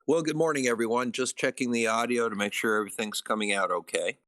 Well, good morning, everyone. Just checking the audio to make sure everything's coming out okay.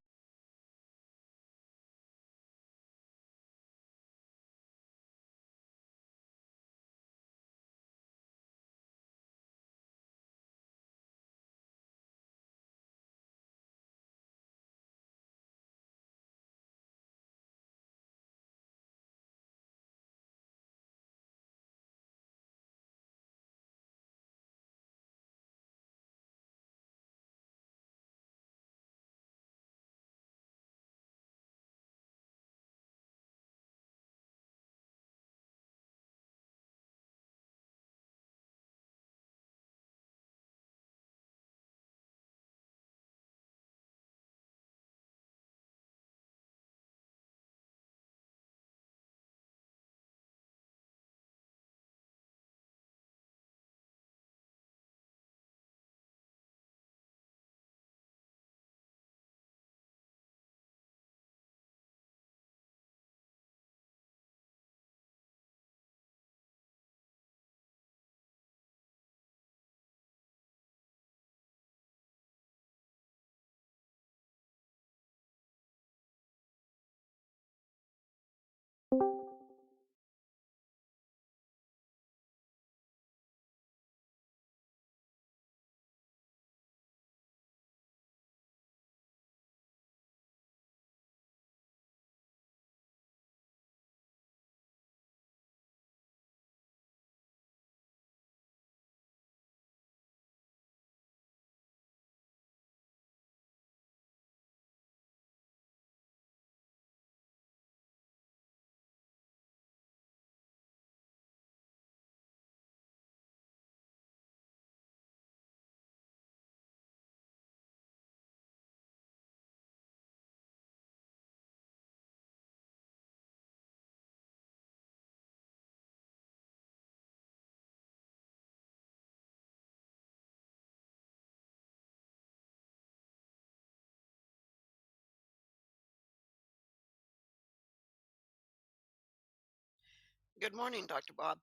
Good morning, Dr. Bob.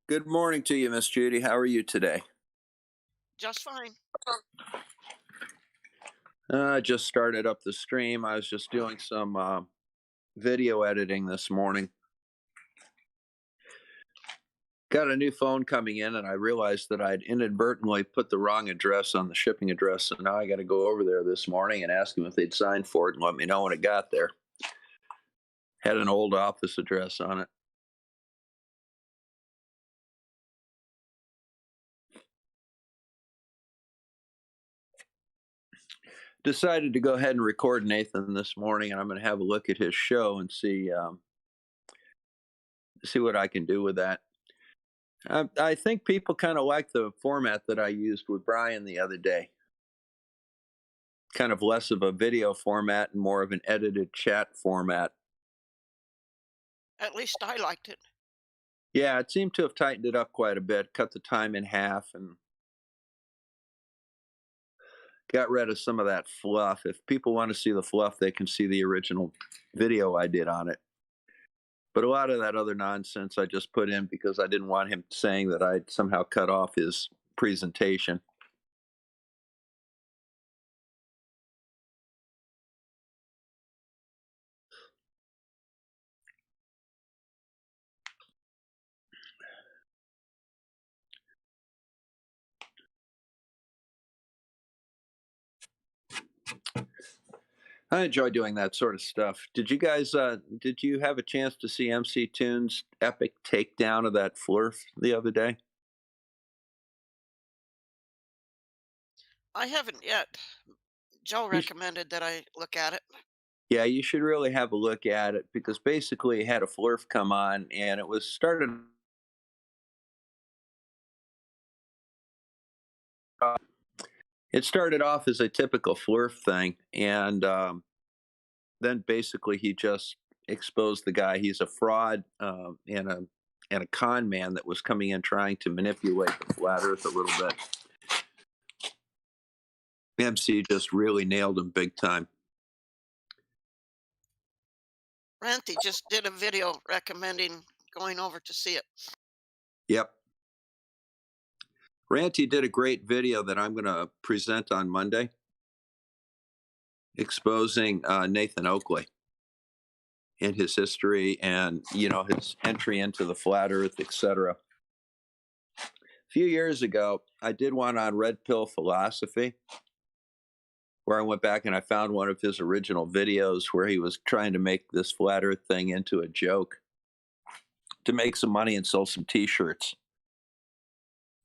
Good morning to you, Miss Judy. How are you today? Just fine. I just started up the stream. I was just doing some video editing this morning. Got a new phone coming in, and I realized that I'd inadvertently put the wrong address on the shipping address. So now I got to go over there this morning and ask them if they'd sign for it and let me know when it got there. Had an old office address on it. Decided to go ahead and record Nathan this morning, and I'm going to have a look at his show and see what I can do with that. I think people kind of like the format that I used with Brian the other day. Kind of less of a video format and more of an edited chat format. At least I liked it. Yeah, it seemed to have tightened it up quite a bit, cut the time in half, and got rid of some of that fluff. If people want to see the fluff, they can see the original video I did on it. But a lot of that other nonsense I just put in because I didn't want him saying that I'd somehow cut off his presentation. I enjoy doing that sort of stuff. Did you have a chance to see MC Tune's epic takedown of that Flurf the other day? I haven't yet. Joe You sh- recommended that I look at it. yeah, you should really have a look at it because basically he had a Flurf come on and it started off as a typical Flurf thing, and then basically he just exposed the guy. He's a fraud and a con man that was coming in trying to manipulate the flat Earth a little bit. MC just really nailed him big time. Ranty just did a video recommending going over to see it. Yep. Ranty did a great video that I'm going to present on Monday, exposing Nathan Oakley and his history and, his entry into the flat Earth, etc. A few years ago, I did one on red pill philosophy, where I went back and I found one of his original videos where he was trying to make this flat Earth thing into a joke to make some money and sell some T-shirts.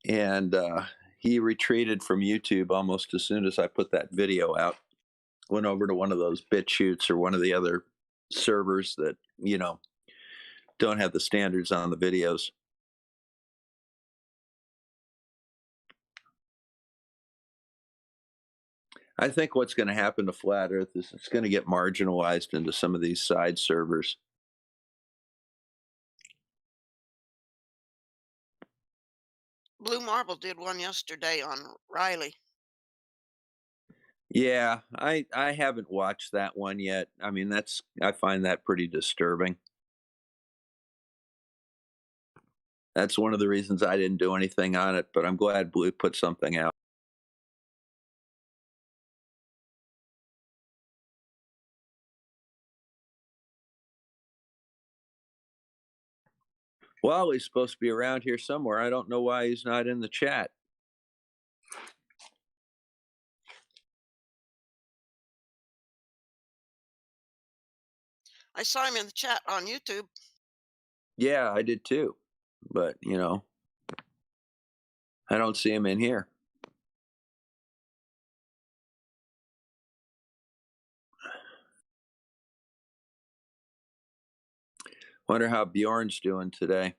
And he retreated from YouTube almost as soon as I put that video out. Went over to one of those BitChutes or one of the other servers that don't have the standards on the videos. I think what's going to happen to flat Earth is it's going to get marginalized into some of these side servers. Blue Marble did one yesterday on Riley. Yeah, I haven't watched that one yet. I mean, I find that pretty disturbing. That's one of the reasons I didn't do anything on it, but I'm glad Blue put something out. Well, he's supposed to be around here somewhere. I don't know why he's not in the chat. I saw him in the chat on YouTube. Yeah, I did too. But, I don't see him in here. Wonder how Bjorn's doing today.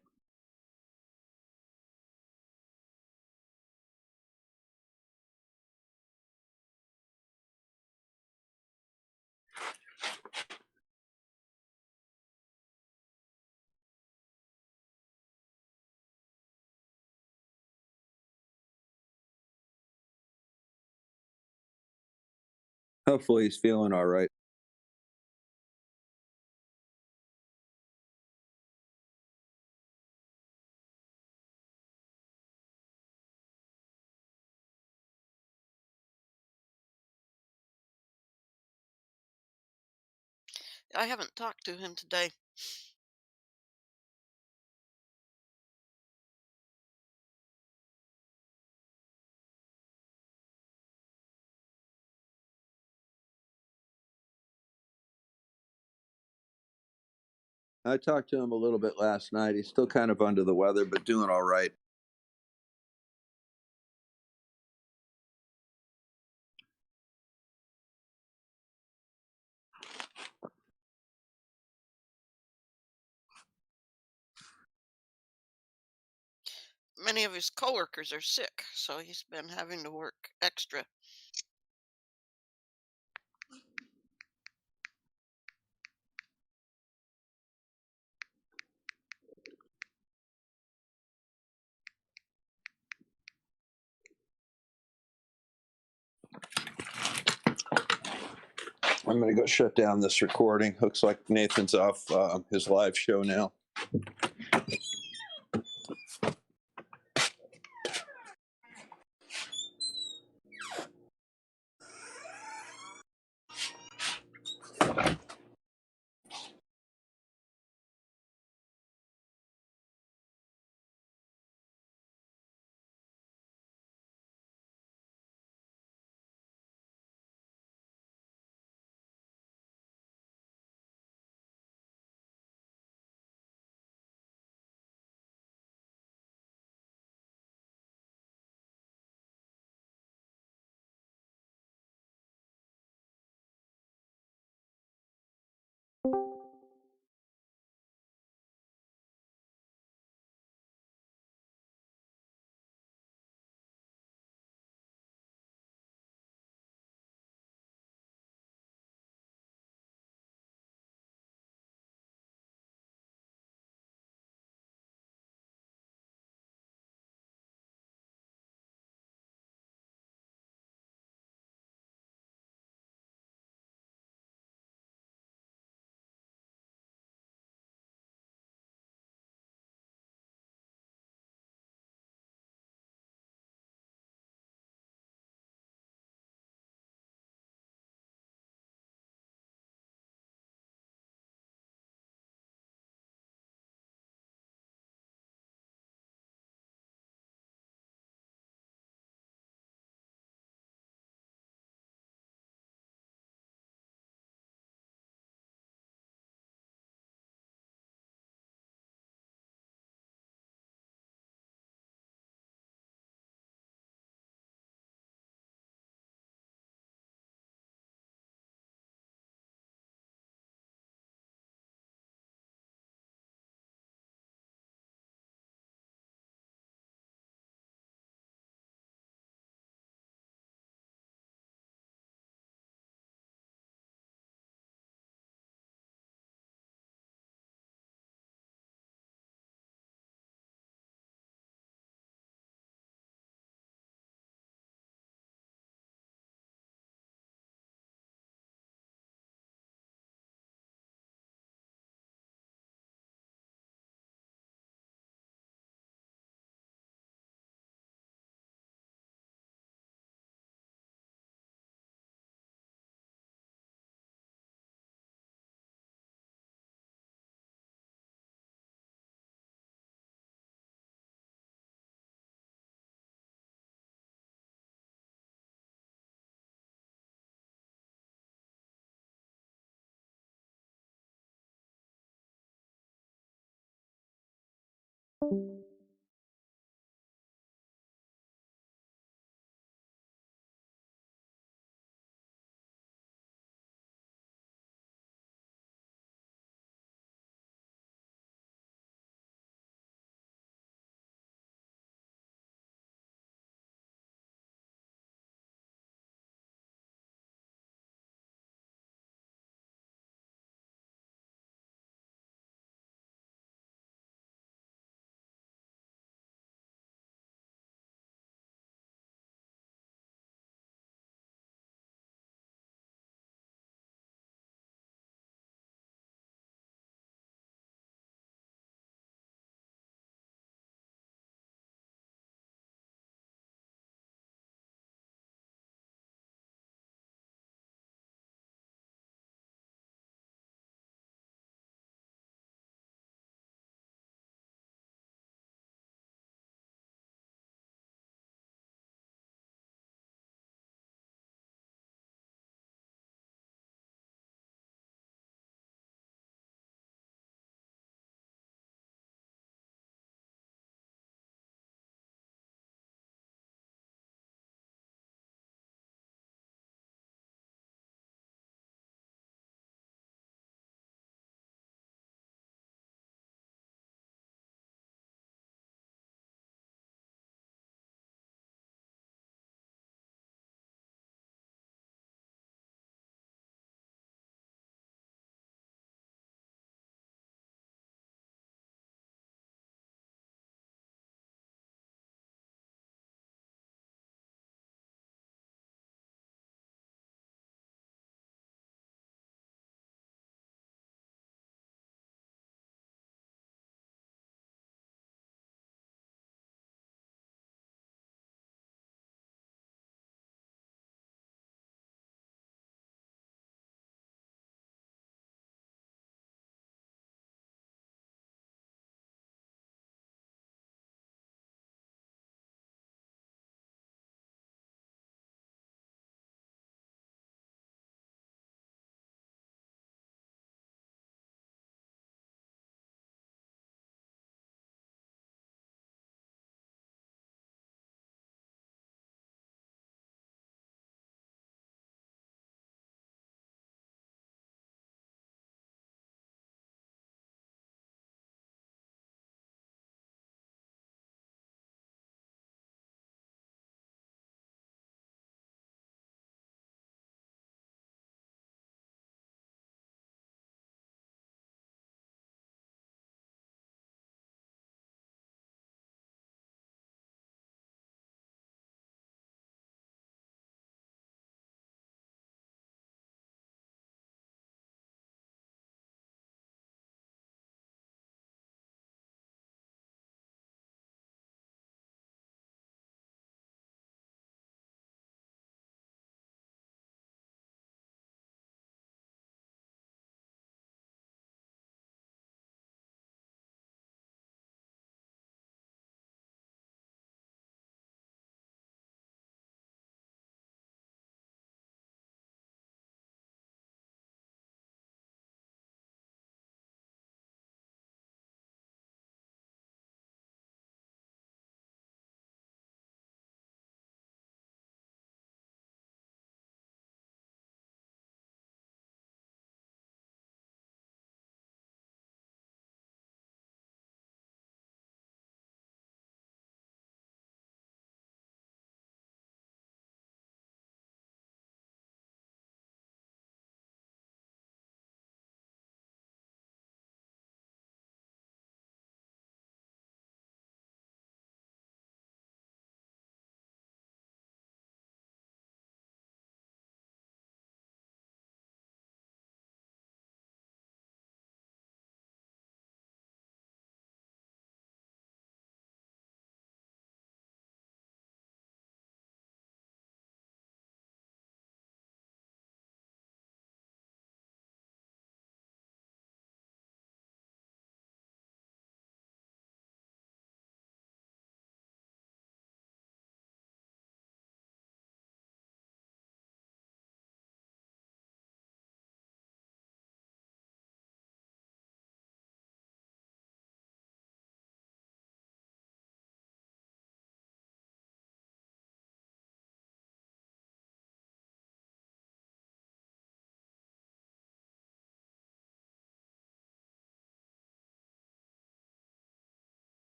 Hopefully he's feeling all right. I haven't talked to him today. I talked to him a little bit last night. He's still kind of under the weather, but doing all right. Many of his coworkers are sick, so he's been having to work extra. I'm going to go shut down this recording. Looks like Nathan's off his live show now.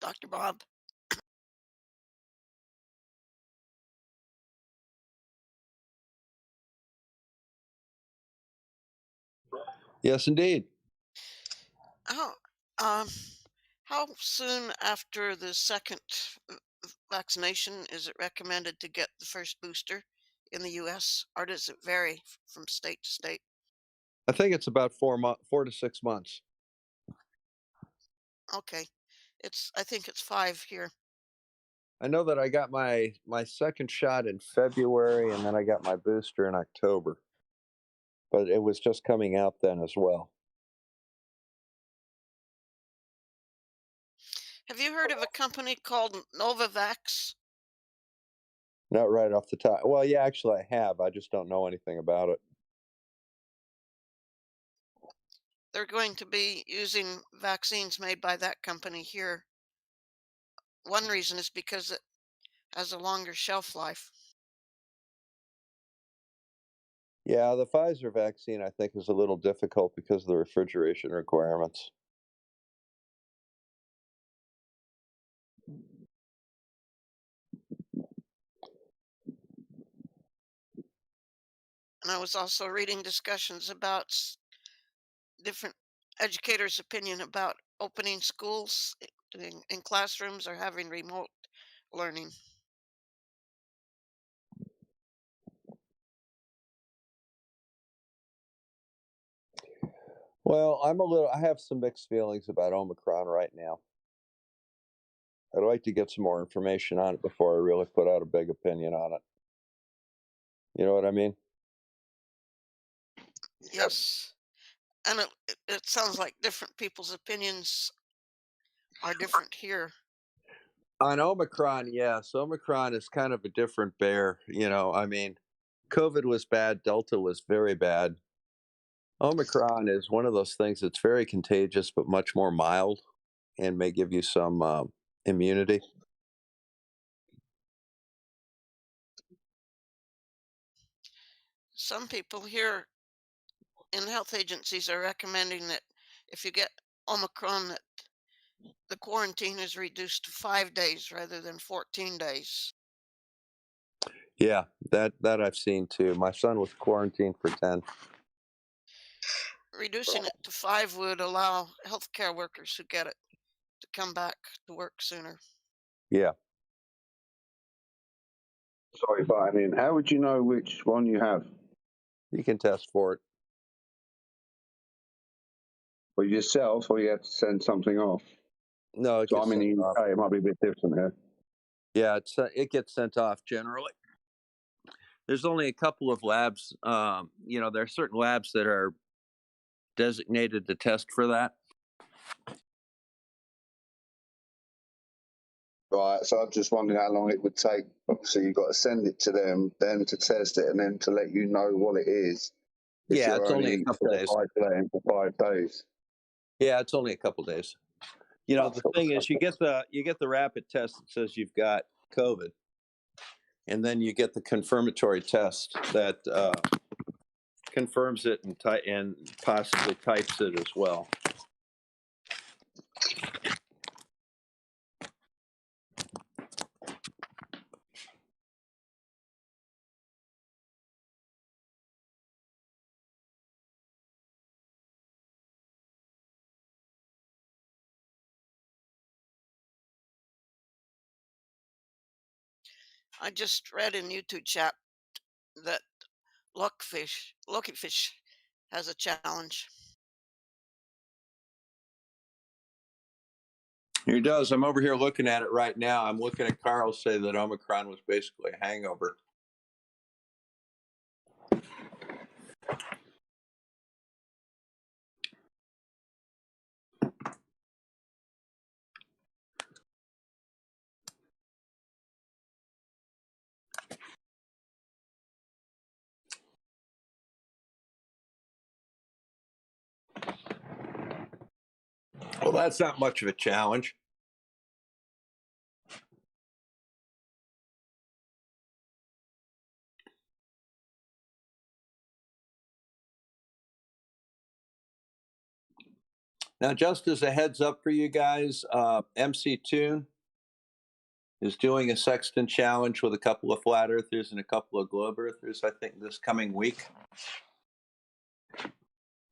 Dr. Bob. Yes, indeed. Oh, um, how soon after the second vaccination is it recommended to get the first booster in the US, or does it vary from state to state? I think it's about 4 to 6 months. Okay. I think it's 5 here. I know that I got my second shot in February, and then I got my booster in October, but it was just coming out then as well. Have you heard of a company called Novavax? Not right off the top. Well, yeah, actually, I have. I just don't know anything about it. They're going to be using vaccines made by that company here. One reason is because it has a longer shelf life. Yeah, the Pfizer vaccine, I think, is a little difficult because of the refrigeration requirements. And I was also reading discussions about different educators' opinion about opening schools in classrooms or having remote learning. Well, I have some mixed feelings about Omicron right now. I'd like to get some more information on it before I really put out a big opinion on it. You know what I mean? Yes. And it sounds like different people's opinions are different here. On Omicron, yes, Omicron is kind of a different bear. I mean, COVID was bad, Delta was very bad. Omicron is one of those things that's very contagious, but much more mild and may give you some immunity. Some people here in health agencies are recommending that if you get Omicron, that the quarantine is reduced to 5 days rather than 14 days. Yeah, that I've seen too. My son was quarantined for 10. Reducing it to 5 would allow healthcare workers who get it to come back to work sooner. Yeah. Sorry, but I mean, how would you know which one you have? You can test for it. For yourself, or you have to send something off? No, it So gets I'm in sent the off. UK, it might be a bit different here. Yeah, it gets sent off generally. There's only a couple of labs. There are certain labs that are designated to test for that. Right, so I'm just wondering how long it would take. Obviously, you've got to send it to them to test it, and then to let you know what it is. If Yeah, you're it's only a only couple sort days. of isolating for 5 days. Yeah, it's only a couple days. The thing is, you get the rapid test that says you've got COVID, and then you get the confirmatory test that confirms it and possibly types it as well. I just read in YouTube chat that Lucky Fish has a challenge. He does. I'm over here looking at it right now. I'm looking at Carl say that Omicron was basically a hangover. Well, that's not much of a challenge. Now, just as a heads up for you guys, MC Toon is doing a sextant challenge with a couple of flat earthers and a couple of globe earthers, I think, this coming week.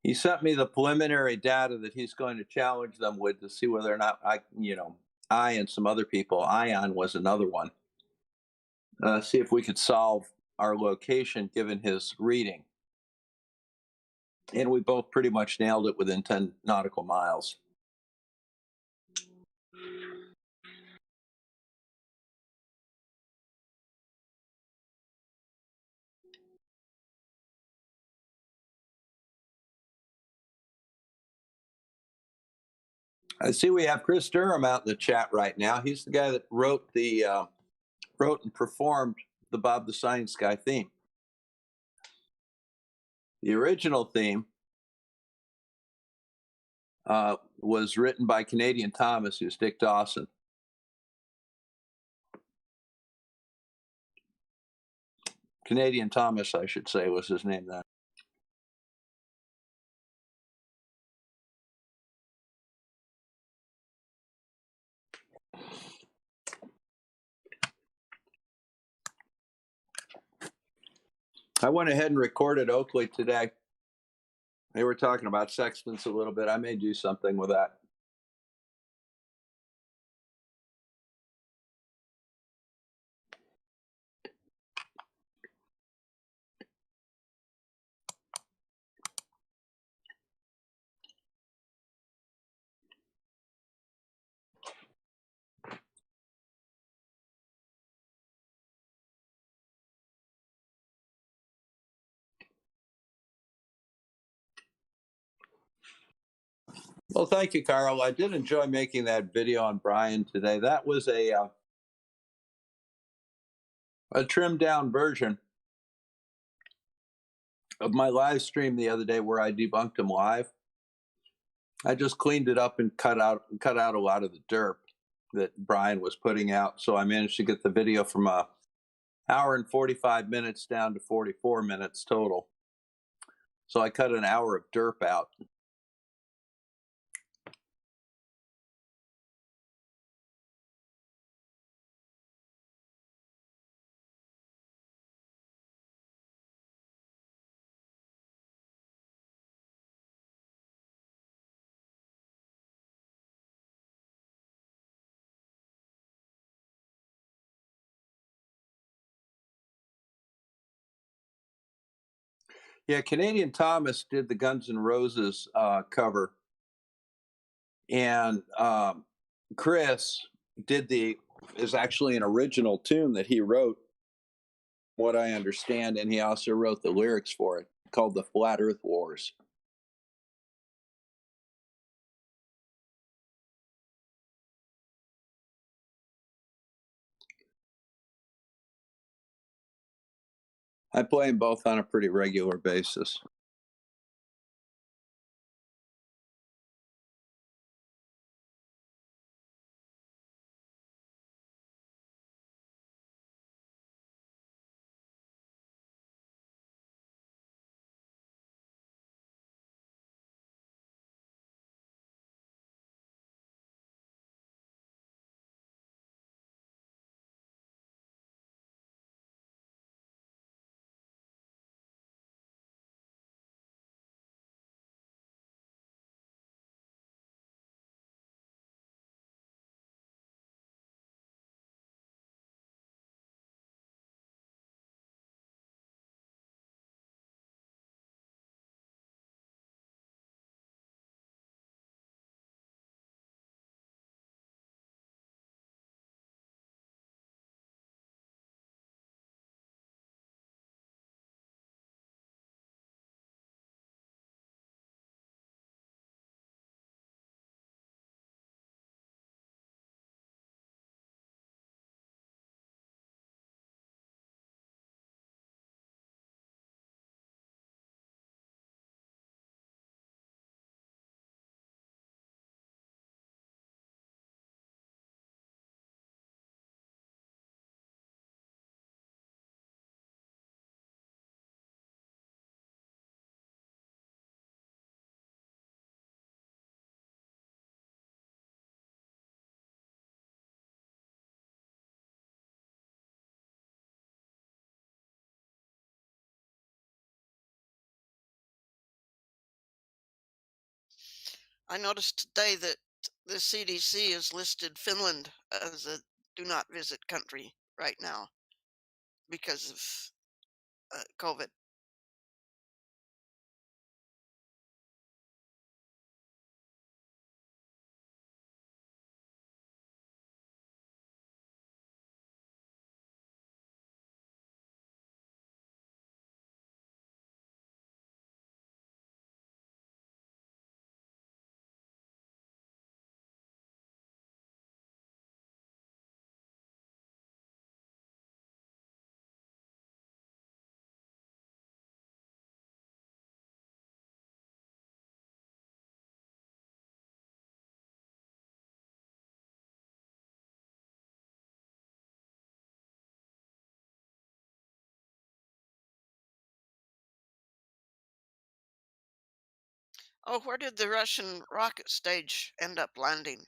He sent me the preliminary data that he's going to challenge them with to see whether or not I and some other people, Ion was another one, see if we could solve our location given his reading. And we both pretty much nailed it within 10 nautical miles. I see we have Chris Durham out in the chat right now. He's the guy that wrote and performed the Bob the Science Guy theme. The original theme was written by Canadian Thomas, who's Dick Dawson. Canadian Thomas, I should say, was his name then. I went ahead and recorded Oakley today. They were talking about sextants a little bit. I may do something with that. Well, thank you, Carl. I did enjoy making that video on Brian today. That was a trimmed down version of my live stream the other day where I debunked him live. I just cleaned it up and cut out a lot of the derp that Brian was putting out. So I managed to get the video from a hour and 45 minutes down to 44 minutes total. So I cut an hour of derp out. Yeah, Canadian Thomas did the Guns N' Roses cover, and Chris is actually an original tune that he wrote, what I understand, and he also wrote the lyrics for it, called the Flat Earth Wars. I play them both on a pretty regular basis. I noticed today that the CDC has listed Finland as a do not visit country right now because of COVID. Oh, where did the Russian rocket stage end up landing?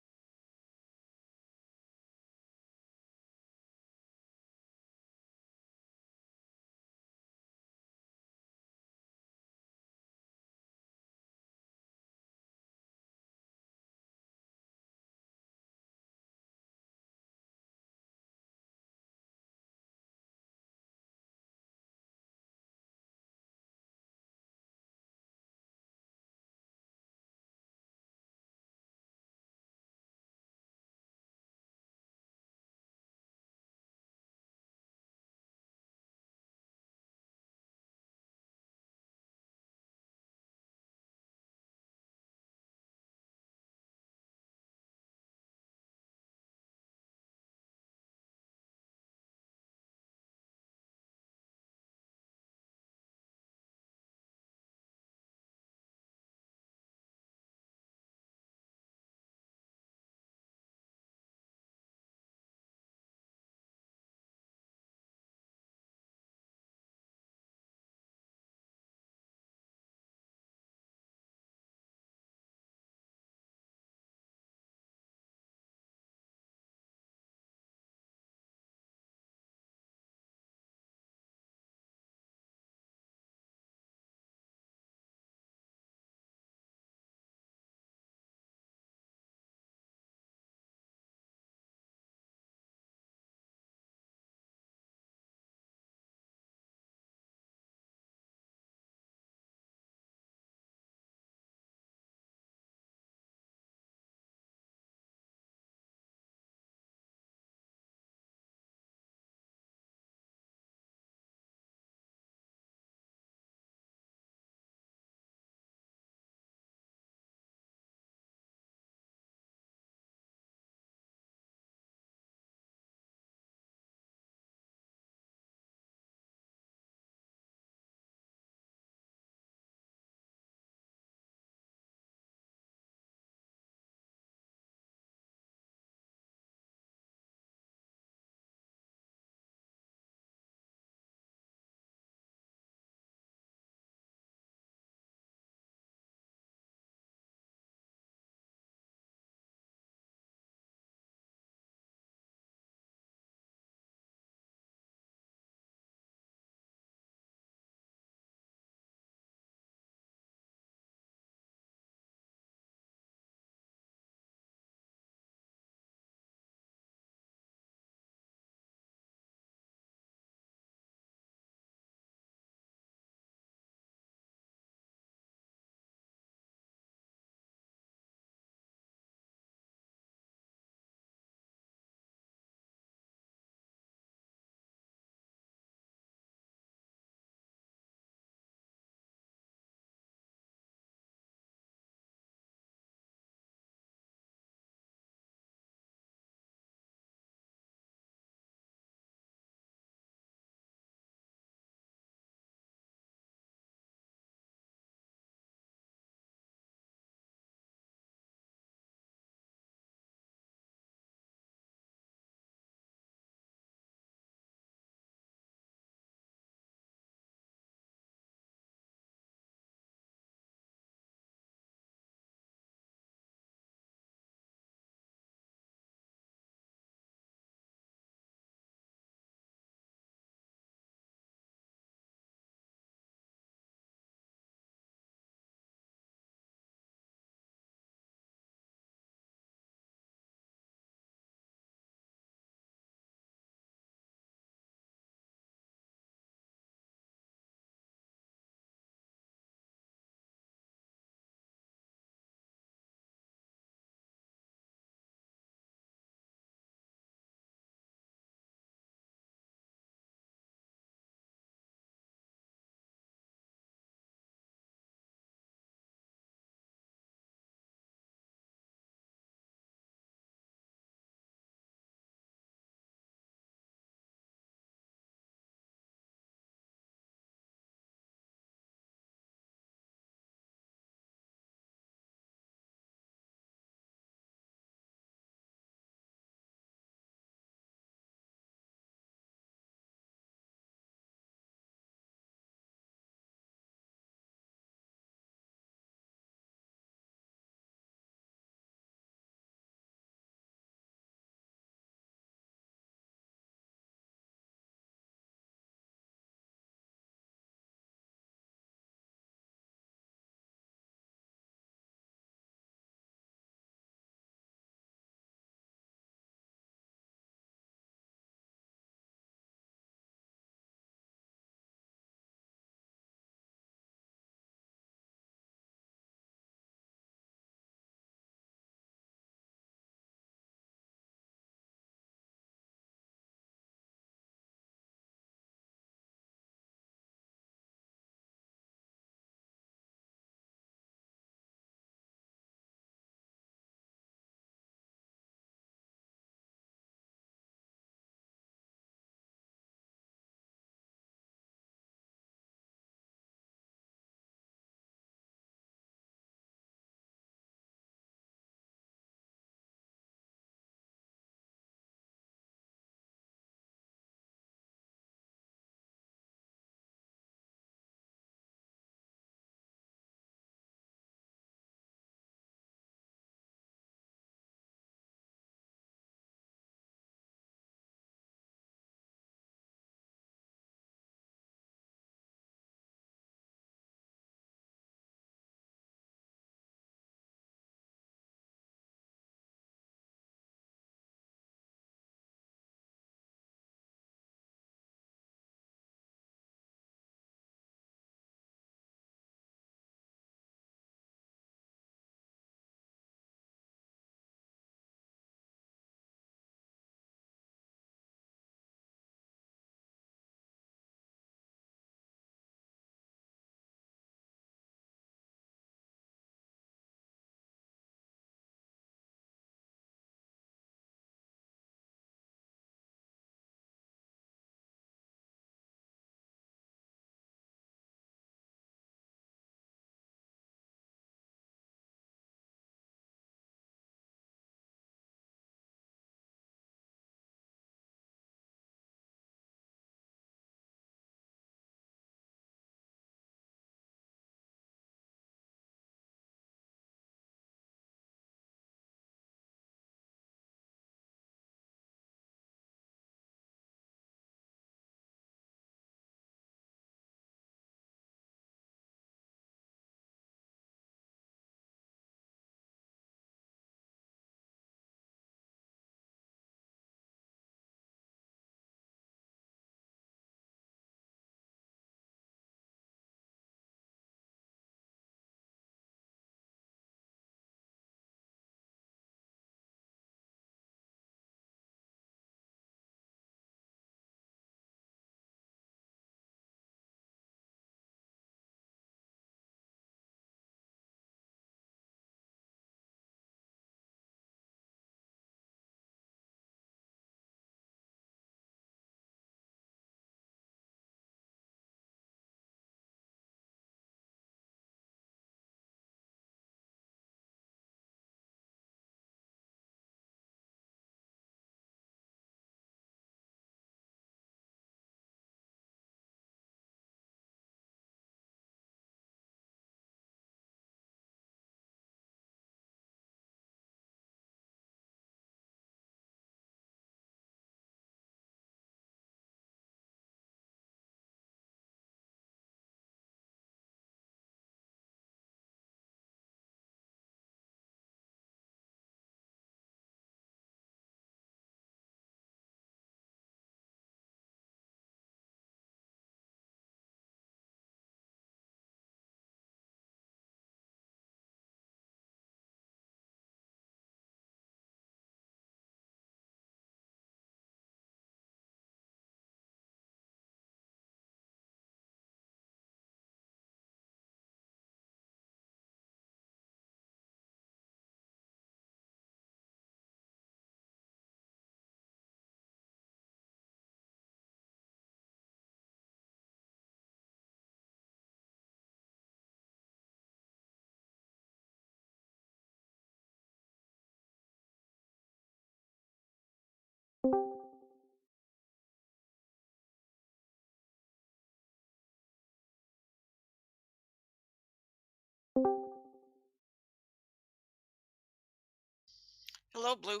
Hello, Blue.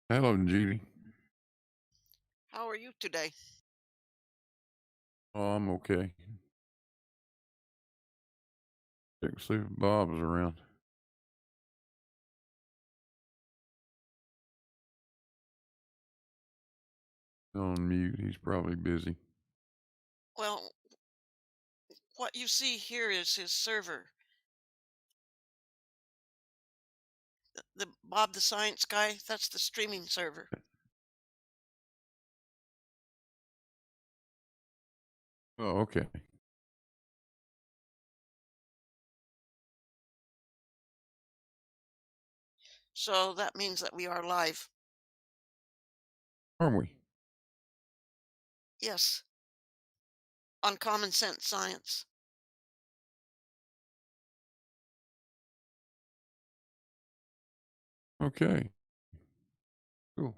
Hello, Judy. How are you today? Oh, I'm okay. Check to see if Bob's around. On mute. He's probably busy. Well, what you see here is his server. The Bob the Science Guy, that's the streaming server. Oh, okay. So that means that we are live. Are we? Yes, on Common Sense Science. Okay. Cool.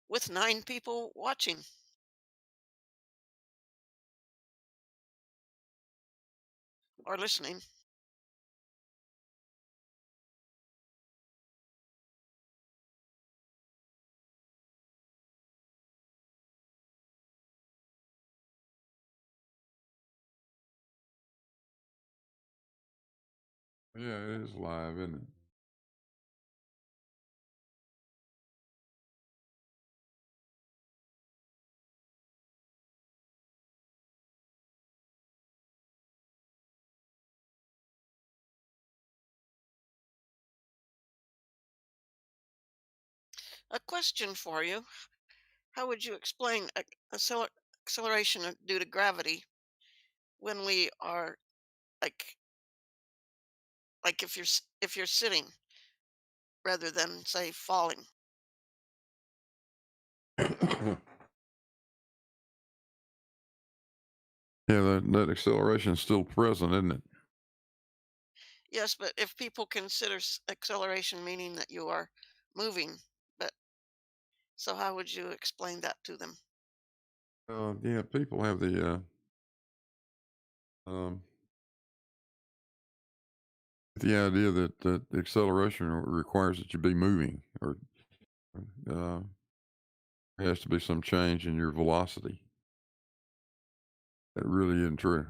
With 9 people watching. Or listening. Yeah, it is live, isn't it? A question for you. How would you explain acceleration due to gravity when we are like if you're sitting rather than say falling? Yeah, that acceleration is still present, isn't it? Yes, but if people consider acceleration meaning that you are moving, but so how would you explain that to them? Yeah, people have um, the idea that acceleration requires that you be moving, or uh, there has to be some change in your velocity. That really isn't true.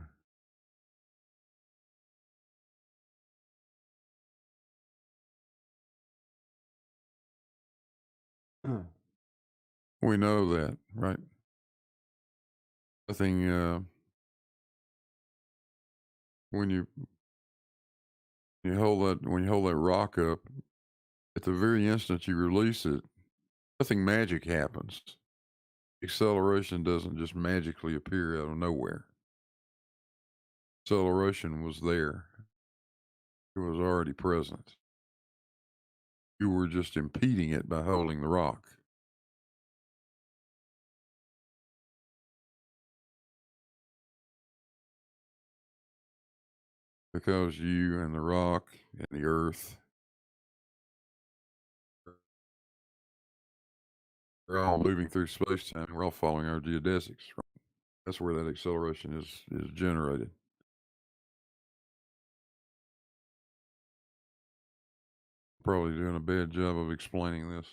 We know that, right? Nothing. When when you hold that rock up, at the very instant you release it, nothing magic happens. Acceleration doesn't just magically appear out of nowhere. Acceleration was there. It was already present. You were just impeding it by holding the rock. Because you and the rock and the earth are all moving through space time. We're all following our geodesics. Right? That's where that acceleration is generated. Probably doing a bad job of explaining this.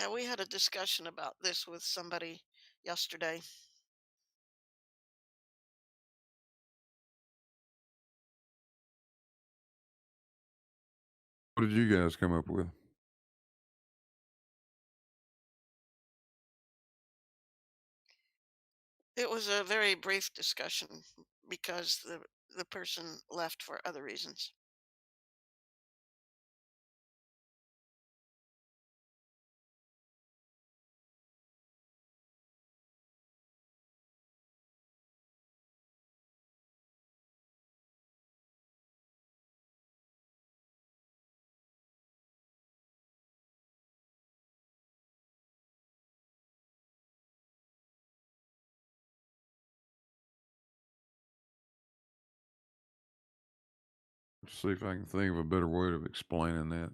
And we had a discussion about this with somebody yesterday. What did you guys come up with? It was a very brief discussion because the person left for other reasons. see if I can think of a better way of explaining that.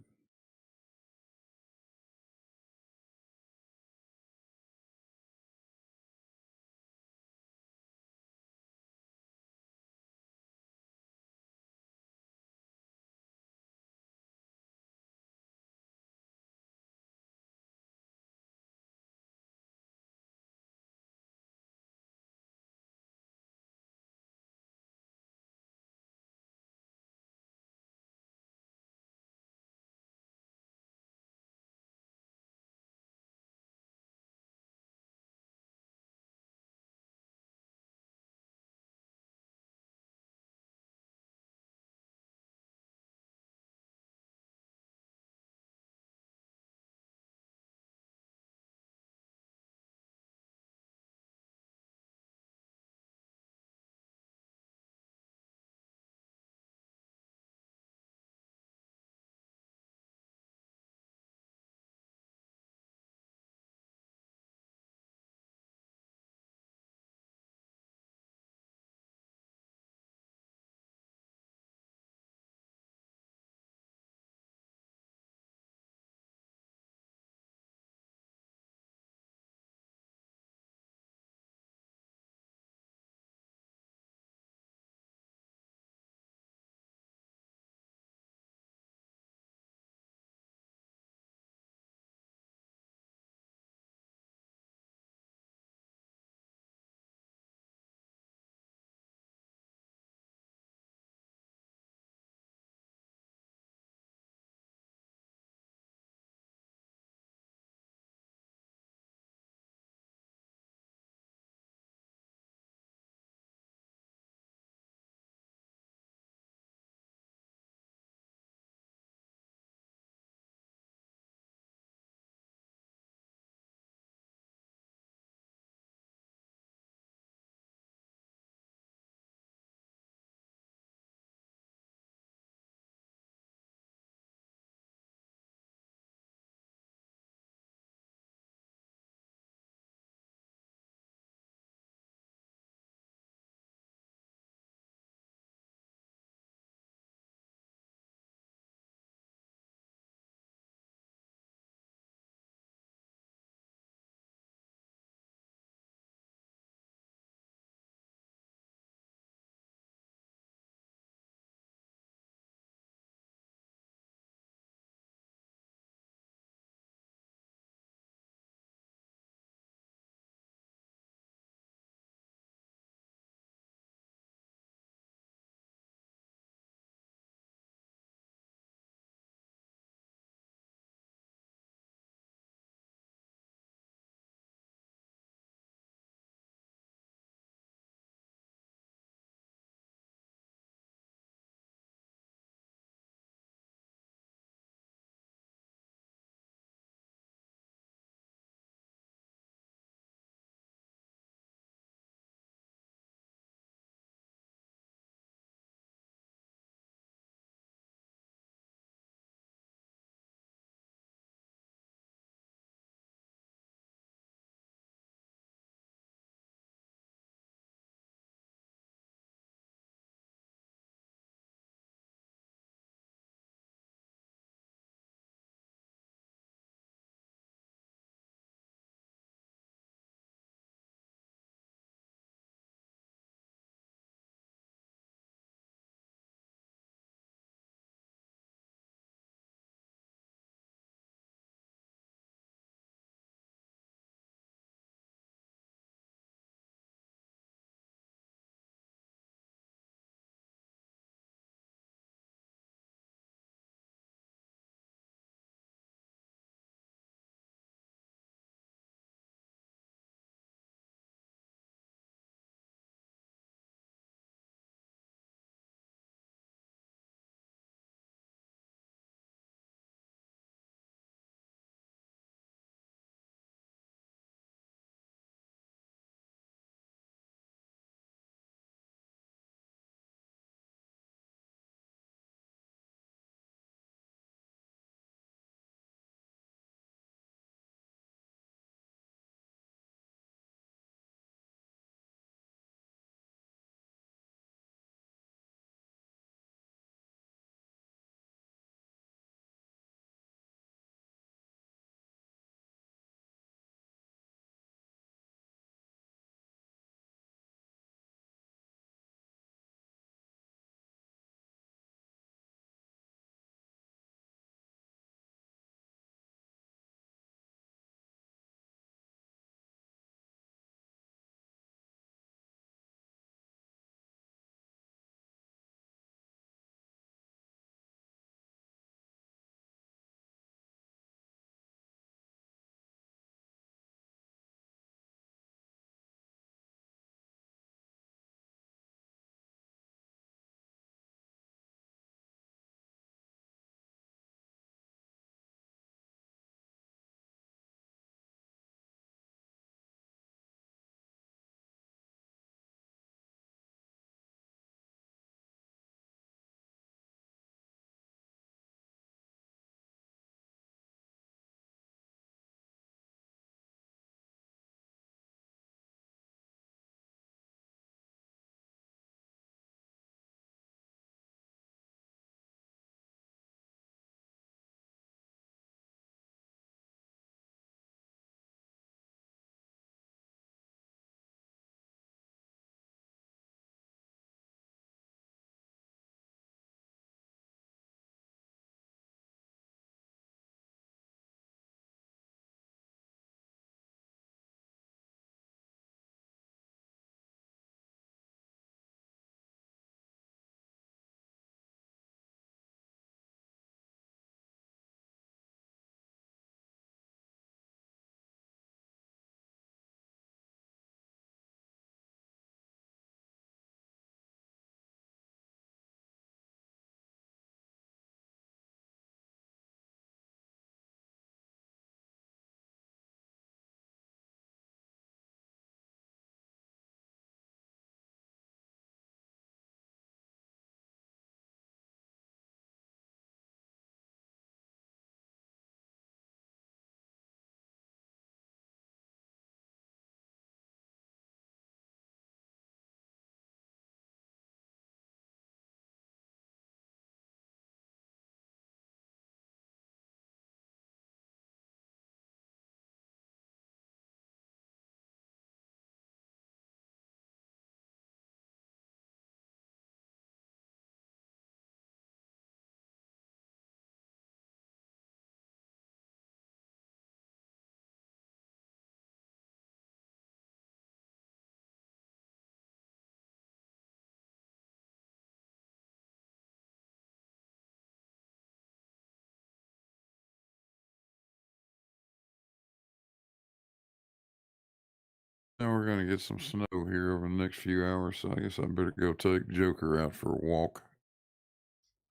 gonna get some snow here over the next few hours, so I guess I better go take Joker out for a walk.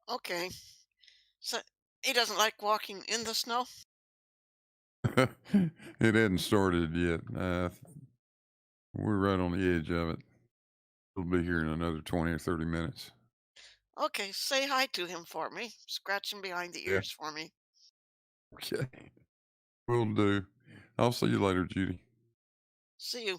Okay. So he doesn't like walking in the snow? It hadn't started yet. We're right on the edge of it. It'll be here in another 20 or 30 minutes. Okay, say hi to him for me. Scratch him behind the Yeah. ears for me. Okay. Will do. I'll see you later, Judy. See you.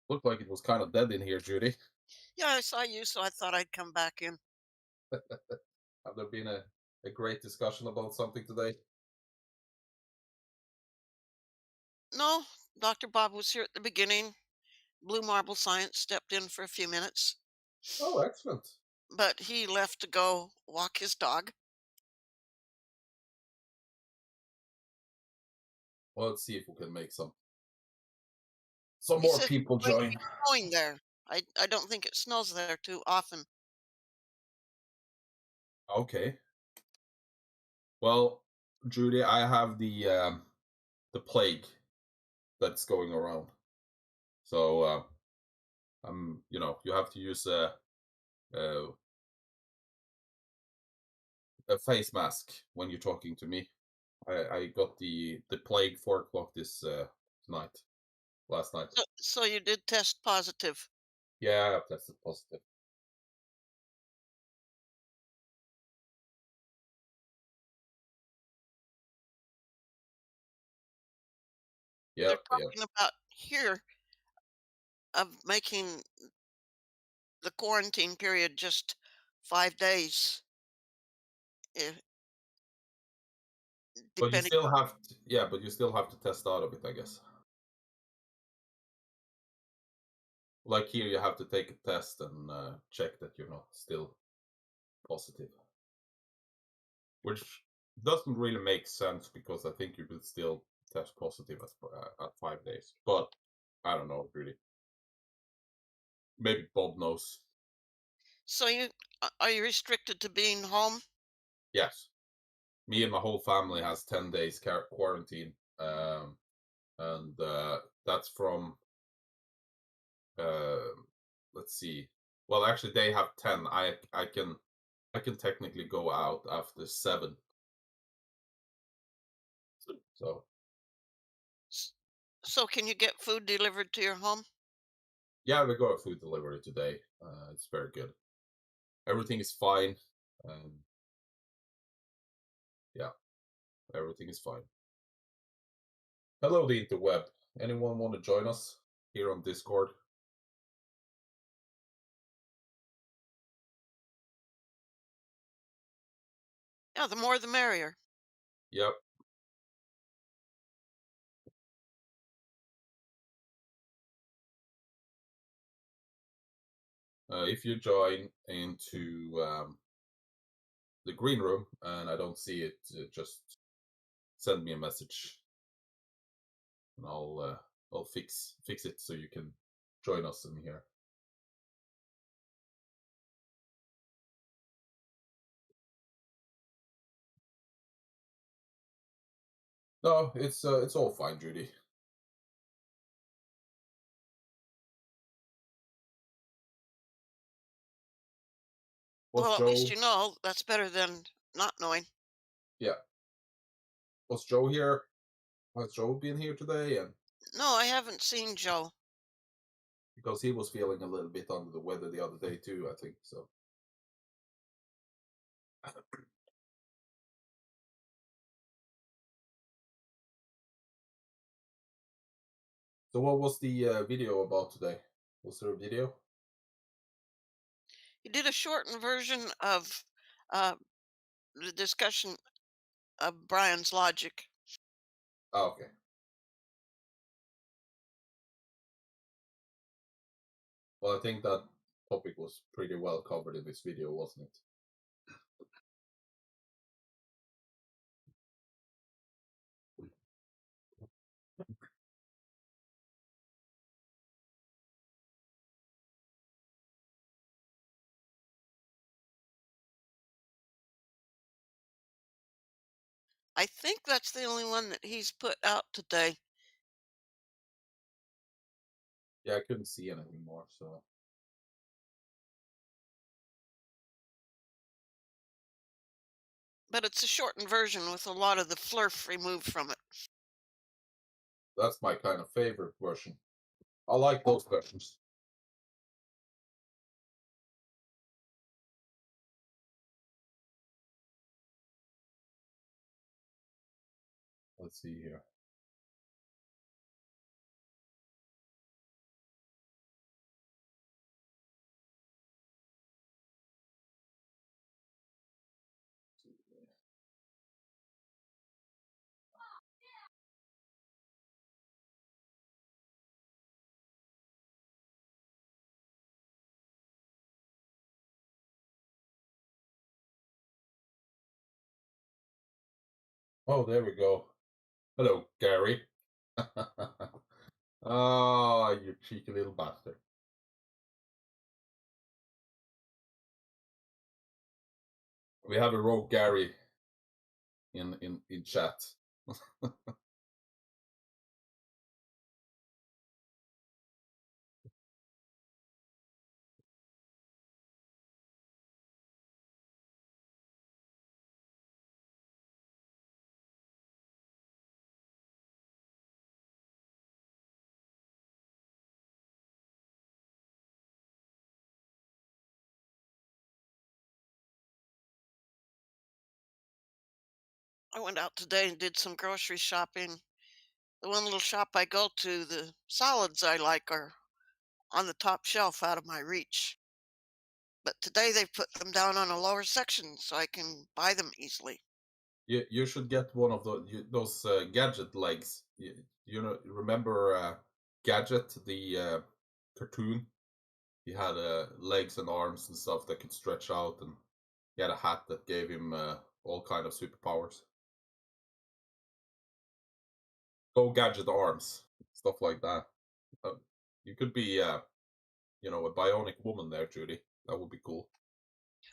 Looked like it was kind of dead in here, Judy. Yeah, I saw you, so I thought I'd come back in. Have there been a great discussion about something today? No, Dr. Bob was here at the beginning. Blue Marble Science stepped in for a few minutes, Oh, excellent. but he left to go walk his dog. Well, let's see if we can make some He more said people it's going to join. be snowing there. I don't think it snows there too often. Okay. Well, Judy, I have the plague that's going around. So you have to use a a face mask when you're talking to me. I got the plague 4 o'clock this last night. So you did test positive. Yeah, I tested positive. They're Yep, yep. talking about here of making the quarantine period just 5 days, if, But you depending. still have to, yeah, but you still have to test out of it, I guess. Like here, you have to take a test and check that you're not still positive, which doesn't really make sense because I think you will still test positive at 5 days. But I don't know, really. Maybe Bob knows. So are you restricted to being home? Yes, me and my whole family has 10 days quarantine, and that's from uh, let's see. Well, actually, they have 10. I can technically go out after 7. So S- So can you get food delivered to your home? yeah, we got a food delivery today. It's very good. Everything is fine. Yeah, everything is fine. Hello, the interweb. Anyone want to join us here on Discord? Yeah, the more the merrier. Yep. If you join into the green room and I don't see it, just send me a message, and I'll fix it so you can join us in here. No, it's all fine, Judy. Was Well, at least Joe? you know. That's better than not knowing. Yeah, was Joe here? Has Joe been here today? And No, I haven't seen Joe. because he was feeling a little bit under the weather the other day too, I think so. So what was the video about today? Was there a video? He did a shortened version of uh, the discussion of Brian's logic. Oh, okay. Well, I think that topic was pretty well covered in this video, wasn't it? I think that's the only one that he's put out today. Yeah, I couldn't see anything more, so But it's a shortened version with a lot of the flurf removed from it. that's my kind of favorite version. I like those versions. Let's see here. Oh, there we go. Hello, Gary. Ah, you cheeky little bastard. We have a rogue Gary in chat. I went out today and did some grocery shopping. The one little shop I go to, the salads I like are on the top shelf out of my reach. But today they put them down on a lower section so I can buy them easily. You should get one of those gadget legs. You know, remember Gadget, the cartoon? He had legs and arms and stuff that could stretch out, and he had a hat that gave him all kind of superpowers. Go Gadget arms, stuff like that. You could be, you know, a bionic woman there, Judy. That would be cool.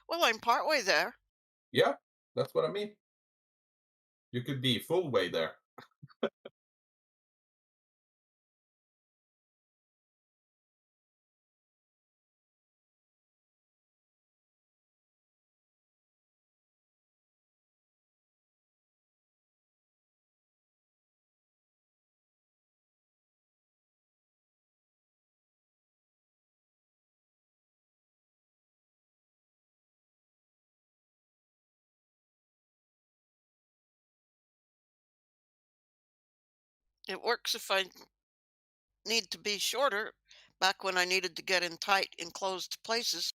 Well, I'm partway there. Yeah, that's what I mean. You could be full way there. It works if I need to be shorter, back when I needed to get in tight, enclosed places.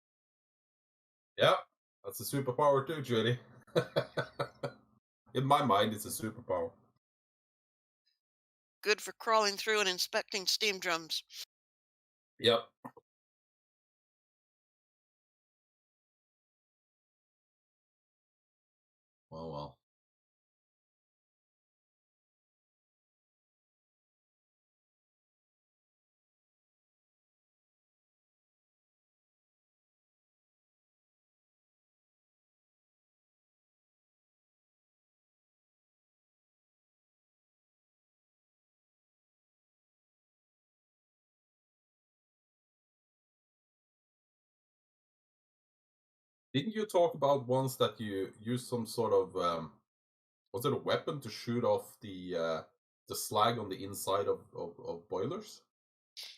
Yeah, that's a superpower too, Judy. In my mind, it's a superpower. Good for crawling through and inspecting steam drums. Yep. Well. Didn't you talk about once that you used some sort of was it a weapon to shoot off the slag on the inside of boilers?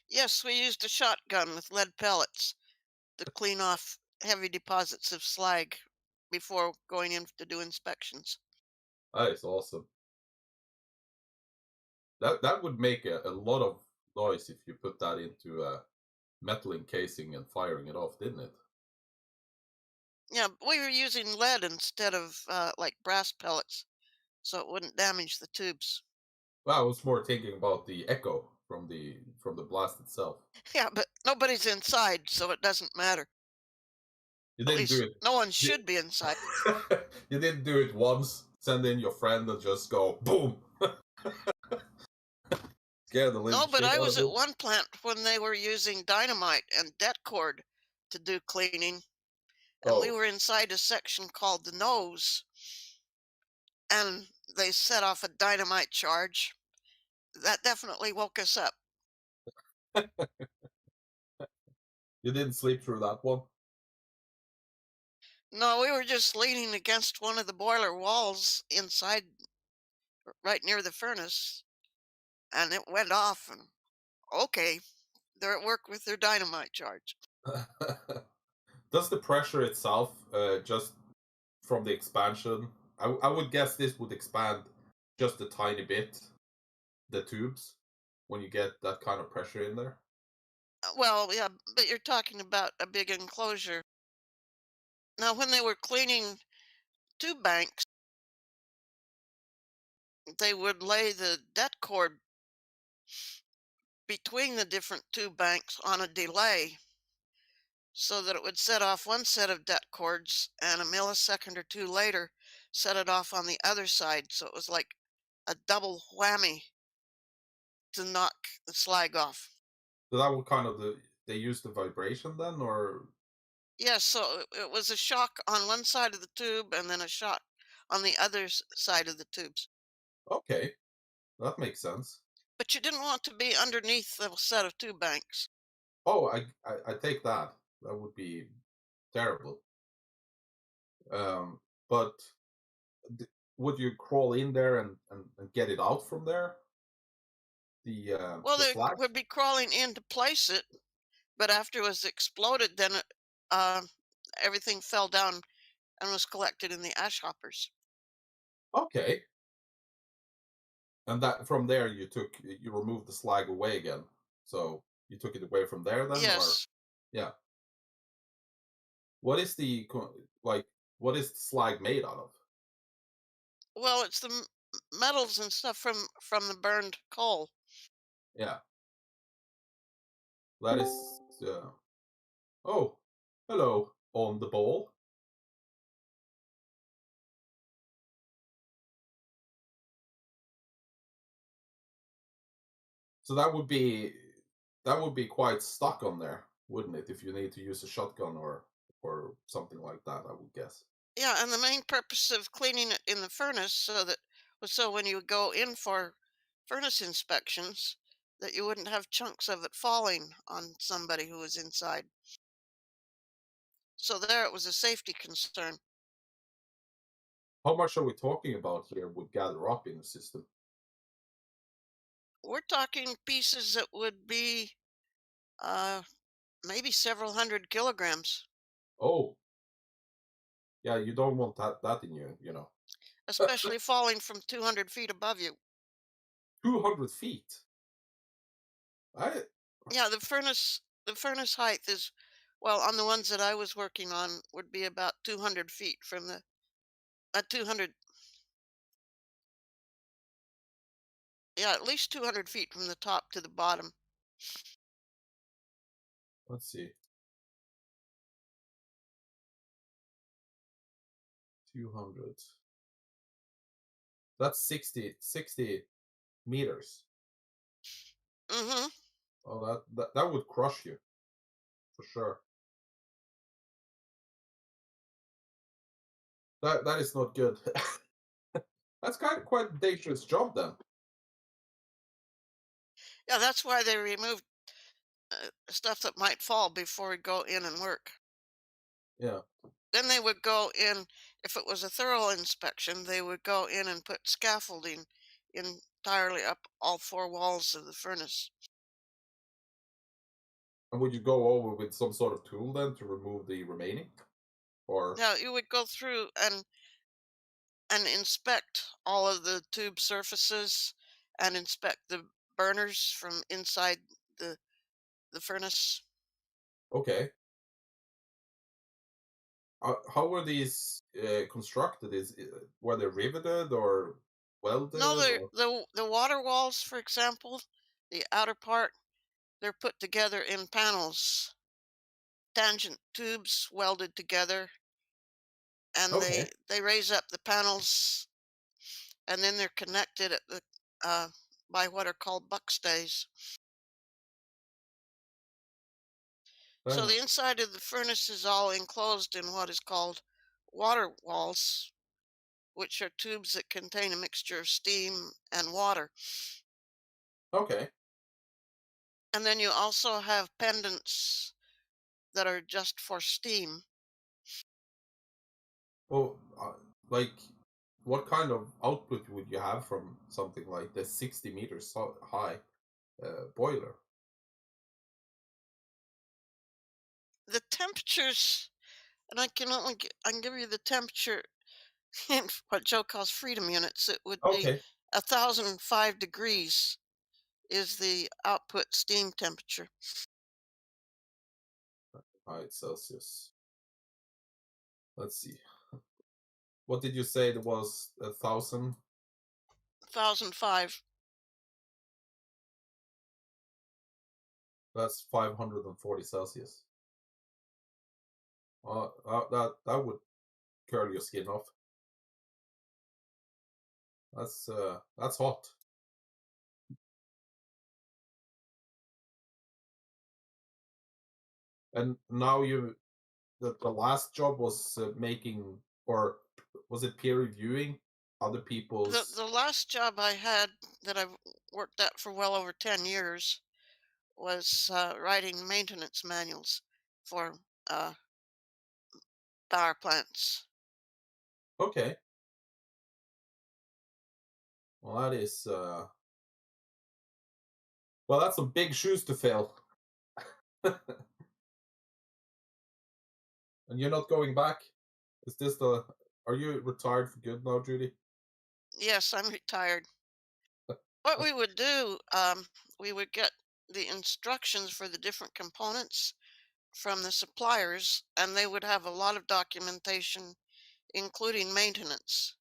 Yes, we used a shotgun with lead pellets to clean off heavy deposits of slag before going in to do inspections. That is awesome. That would make a lot of noise if you put that into a metal encasing and firing it off, didn't it? Yeah, we were using lead instead of like brass pellets, so it wouldn't damage the tubes. Well, I was more thinking about the echo from the blast itself. Yeah, but nobody's inside, so it doesn't matter. You At didn't do least it. no one You, should be inside. you didn't do it once. Send in your friend and just go boom. Scare the living No, but shit I out was of at him. one plant when they were using dynamite and det cord to do cleaning, and we Oh, were inside a section called the nose, and they set off a dynamite charge. That definitely woke us up. you didn't sleep through that one. No, we were just leaning against one of the boiler walls inside, right near the furnace, and it went off. And okay, they're at work with their dynamite charge. Does the pressure itself, just from the expansion, I would guess this would expand just a tiny bit, the tubes, when you get that kind of pressure in there? Well, yeah, but you're talking about a big enclosure. Now, when they were cleaning tube banks, they would lay the det cord between the different tube banks on a delay so that it would set off one set of det cords and a millisecond or two later set it off on the other side. So it was like a double whammy to knock the slag off. So that would kind of they use the vibration then, or Yes, so it was a shock on one side of the tube and then a shock on the other side of the tubes. okay, that makes sense. But you didn't want to be underneath the set of tube banks. Oh, I take that. That would be terrible. But d- would you crawl in there and get it out from there? Well, The they slag? would be crawling in to place it, but after it was exploded, then uh, everything fell down and was collected in the ash hoppers. Okay. And that from there you removed the slag away again. So you took it away from there then, or Yes. yeah. What is like what is the slag made out of? Well, it's the metals and stuff from the burned coal. Yeah, that is. Oh, hello on the ball. So that would be quite stuck on there, wouldn't it? If you need to use a shotgun or something like that, I would guess. Yeah, and the main purpose of cleaning it in the furnace was so when you go in for furnace inspections that you wouldn't have chunks of it falling on somebody who was inside. So there it was a safety concern. How much are we talking about here would gather up in the system? We're talking pieces that would be uh, maybe several hundred kilograms, Oh, yeah, you don't want that in you, especially falling from 200 feet above you. 200 feet. I Yeah, the furnace height is, well, on the ones that I was working on would be about 200 feet from the 200, yeah, at least 200 feet from the top to the bottom. let's see. 200. That's 60 meters. Mm-hmm. Oh, that would crush you for sure. That is not good. That's kind of quite a dangerous job then. Yeah, that's why they removed stuff that might fall before we go in and work. Yeah. Then they would go in, if it was a thorough inspection, they would go in and put scaffolding entirely up all four walls of the furnace. And would you go over with some sort of tool then to remove the remaining? Or Now you would go through and inspect all of the tube surfaces and inspect the burners from inside the the furnace. okay. How were these constructed? Were they riveted or No, welded the or the water walls, for example, the outer part, They're put together in panels, tangent tubes welded together, and Okay. they raise up the panels, and then they're connected at the by what are called buckstays. So Then the inside of the furnace is all enclosed in what is called water walls, which are tubes that contain a mixture of steam and water. okay. And then you also have pendants that are just for steam. Well, like, what kind of output would you have from something like the 60 meters high boiler? The temperatures, and I can give you the temperature in what Joe calls freedom units. It would be Okay. 1,005 degrees is the output steam temperature. Right, Celsius. Let's see. What did you say? It was 1,000? 1,005. That's 540 Celsius. That would curl your skin off. That's hot. And now the last job was making, or was it peer reviewing other people's? The last job I had that I've worked at for well over 10 years was writing maintenance manuals for uh, power plants. Okay. Well, that is well, that's some big shoes to fill. And you're not going back? Is this the? Are you retired for good now, Judy? Yes, I'm retired. What we would do, we would get the instructions for the different components from the suppliers, and they would have a lot of documentation, including maintenance.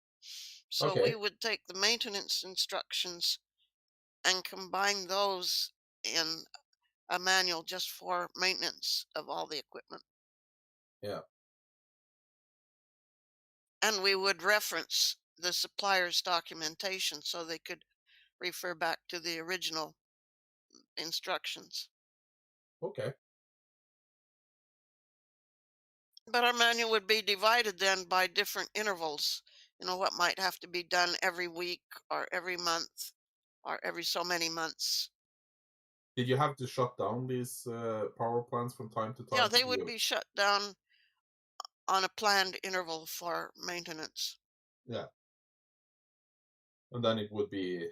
So we Okay. would take the maintenance instructions and combine those in a manual just for maintenance of all the equipment. Yeah. And we would reference the supplier's documentation so they could refer back to the original instructions. Okay. But our manual would be divided then by different intervals, what might have to be done every week or every month or every so many months. Did you have to shut down these power plants from time to Yeah, time to they would do? be shut down on a planned interval for maintenance. Yeah. And then it would be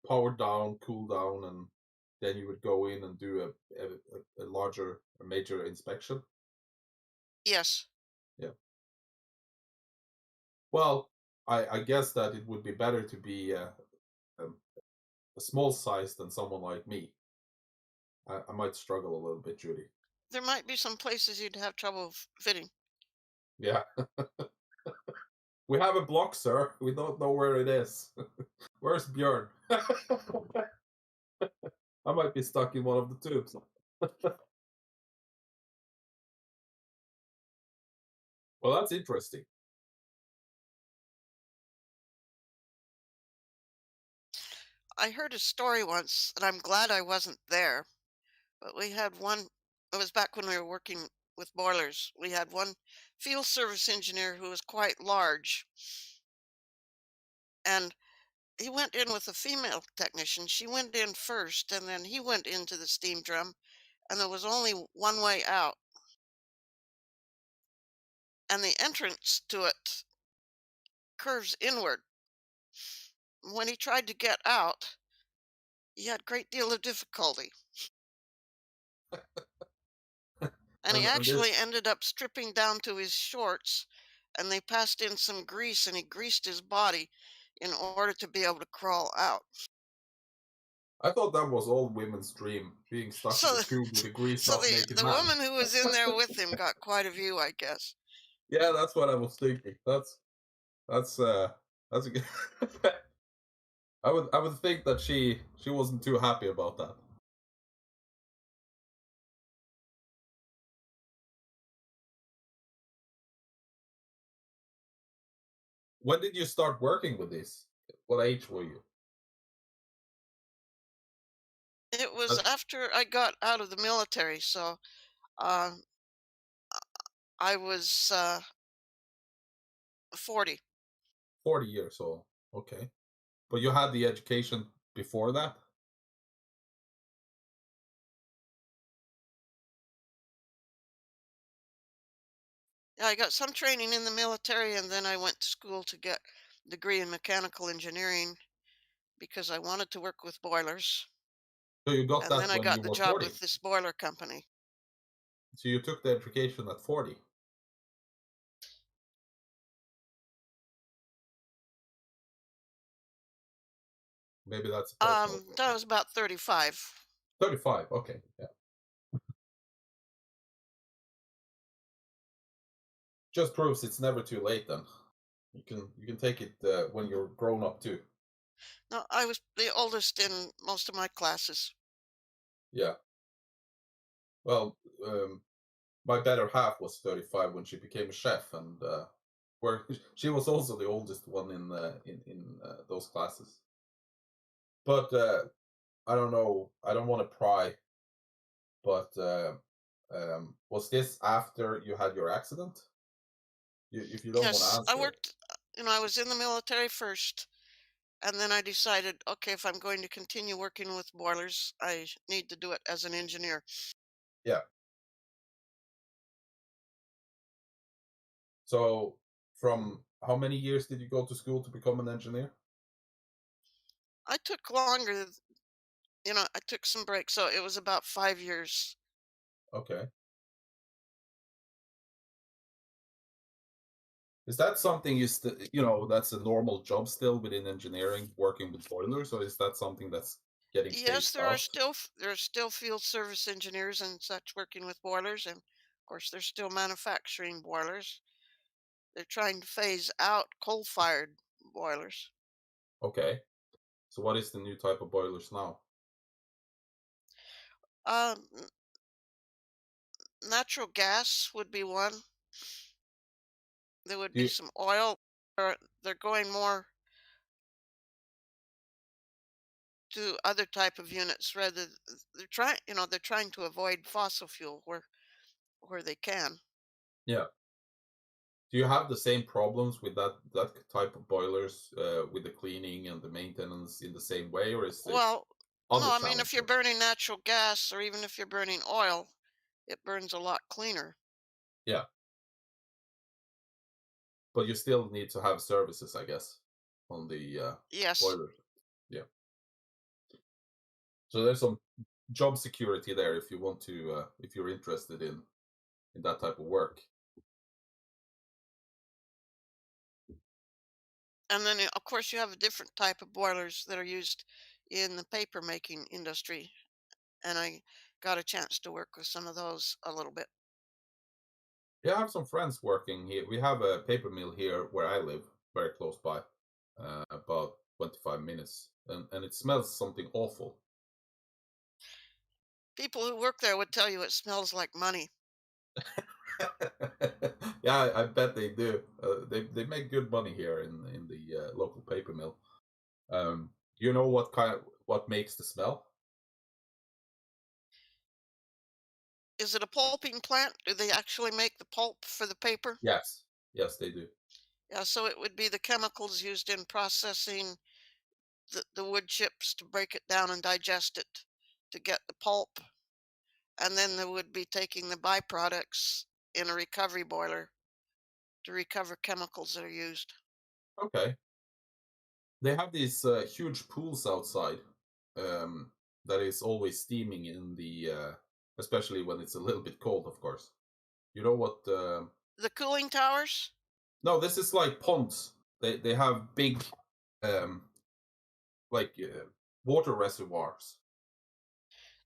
powered down, cooled down, and then you would go in and do a larger, a major inspection. Yes. Yeah. Well, I guess that it would be better to be a small size than someone like me. I might struggle a little bit, Judy. There might be some places you'd have trouble fitting. Yeah. We have a block, sir. We don't know where it is. Where's Björn? I might be stuck in one of the tubes. Well, that's interesting. I heard a story once, and I'm glad I wasn't there, but we had one, it was back when we were working with boilers. We had one field service engineer who was quite large, and he went in with a female technician. She went in first, and then he went into the steam drum, and there was only one way out. And the entrance to it curves inward. When he tried to get out, he had a great deal of difficulty. And he And this, actually ended up stripping down to his shorts, and they passed in some grease, and he greased his body in order to be able to crawl out. I thought that was all women's dream, being stuck So, in a tube with a greased so up naked the man. woman who was in there with him got quite a view, I guess. Yeah, that's what I was thinking. That's a good. I would think that she wasn't too happy about that. When did you start working with this? What age were you? It was At after I got out of the military, so um, I was 40. 40 years old. Okay. But you had the education before that? Yeah, I got some training in the military, and then I went to school to get a degree in mechanical engineering because I wanted to work with boilers. So you got And then that I when you got the were job 40. with this boiler company. So you took the education at 40. Maybe that's a personal thing. That was about 35. 35. Okay. Yeah. Just proves it's never too late then. You can take it when you're grown up too. No, I was the oldest in most of my classes. Yeah. Well, my better half was 35 when she became a chef, and where she was also the oldest one in those classes. But I don't know. I don't want to pry, but was this after you had your accident? If you don't want to Yes, I answer, worked, I was in the military first, and then I decided, okay, if I'm going to continue working with boilers, I need to do it as an engineer. yeah. So from how many years did you go to school to become an engineer? I took longer, I took some breaks, so it was about 5 years. Okay. Is that something that's a normal job still within engineering, working with boilers, or is that something that's getting Yes, phased there are out? still there are still field service engineers and such working with boilers, and of course, they're still manufacturing boilers. They're trying to phase out coal-fired boilers. Okay. So what is the new type of boilers now? N- Natural gas would be one. There would Do be you, some oil, or they're going more to other type of units rather. They're trying to avoid fossil fuel where they can. yeah. Do you have the same problems with that type of boilers with the cleaning and the maintenance in the same way, or is it Well, no, other I mean if you're challenges? burning natural gas or even if you're burning oil, it burns a lot cleaner. Yeah, but you still need to have services, I guess, on the Yes. boilers. Yeah. So there's some job security there if you want to if you're interested in that type of work. And then of course you have a different type of boilers that are used in the paper making industry, and I got a chance to work with some of those a little bit. Yeah, I have some friends working here. We have a paper mill here where I live, very close by, about 25 minutes, and it smells something awful. People who work there would tell you it smells like money. Yeah, I bet they do. They make good money here in the local paper mill. Do you know what makes the smell? Is it a pulping plant? Do they actually make the pulp for the paper? Yes, yes, they do. Yeah, so it would be the chemicals used in processing the wood chips to break it down and digest it to get the pulp. And then they would be taking the byproducts in a recovery boiler to recover chemicals that are used. Okay. They have these huge pools outside um, that is always steaming in the, especially when it's a little bit cold, of course. You know what? The cooling towers, No, this is like ponds. They have big, um, like water reservoirs.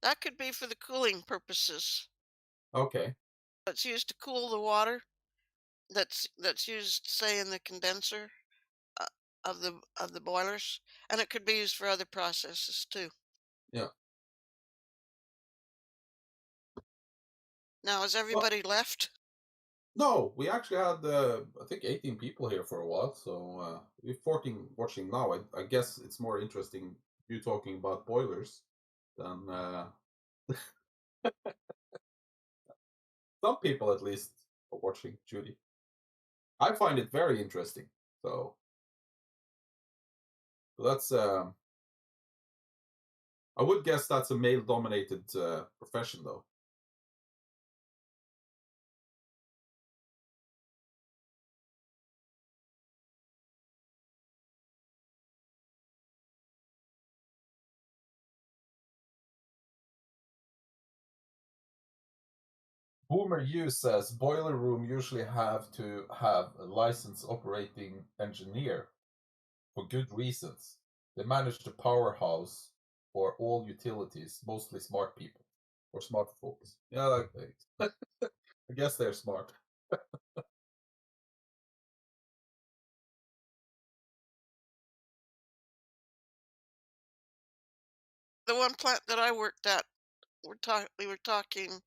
that could be for the cooling purposes. Okay. It's used to cool the water that's used, say, in the condenser uh, of the boilers, and it could be used for other processes too. Yeah. Now, has Well, everybody left? No, we actually had I think 18 people here for a while. So we're 14 watching now. I guess it's more interesting you talking about boilers than some people at least are watching Judy. I find it very interesting. So that's I would guess that's a male-dominated profession, though. Boomer U says boiler room usually have to have a licensed operating engineer for good reasons. They manage the powerhouse for all utilities, mostly smart people or smart folks. Yeah, like I guess they're smart. The one plant that I worked at, we were talking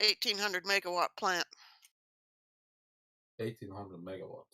1800 megawatt plant. 1800 megawatt.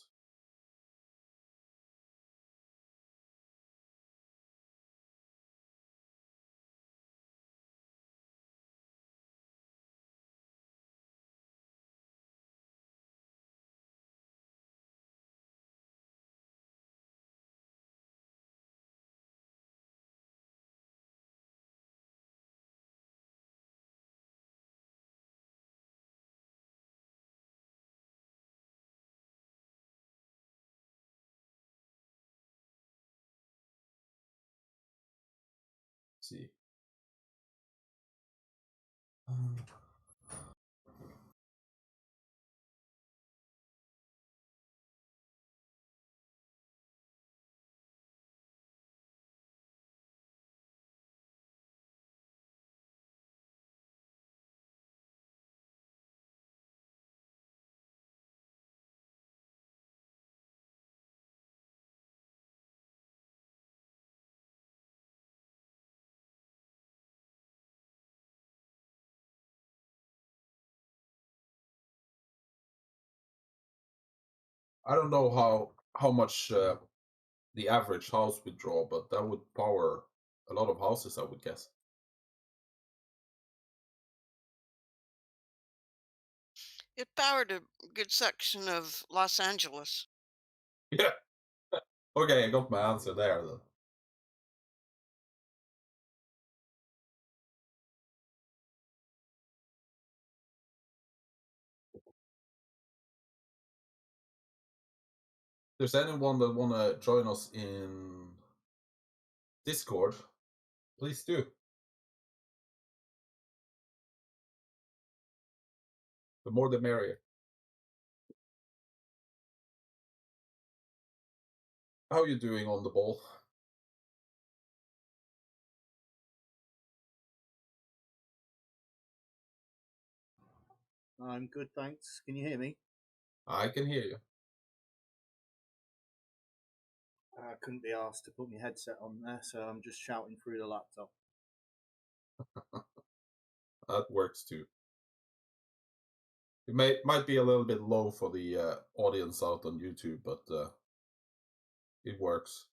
Let's see. I don't know how much the average house would draw, but that would power a lot of houses, I would guess. It powered a good section of Los Angeles. Yeah. Okay, I got my answer there then. If there's anyone that wanna join us in Discord, please do. The more the merrier. How are you doing on the ball? I'm good, thanks. Can you hear me? I can hear you. I couldn't be asked to put my headset on there, so I'm just shouting through the laptop. That works too. It might be a little bit low for the audience out on YouTube, but it works.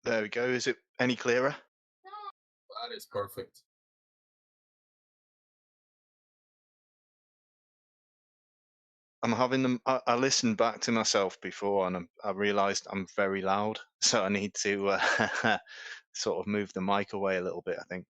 There we go. Is it any clearer? That is perfect. I'm having them. I listened back to myself before, and I realised I'm very loud, so I need to sort of move the mic away a little bit, I think.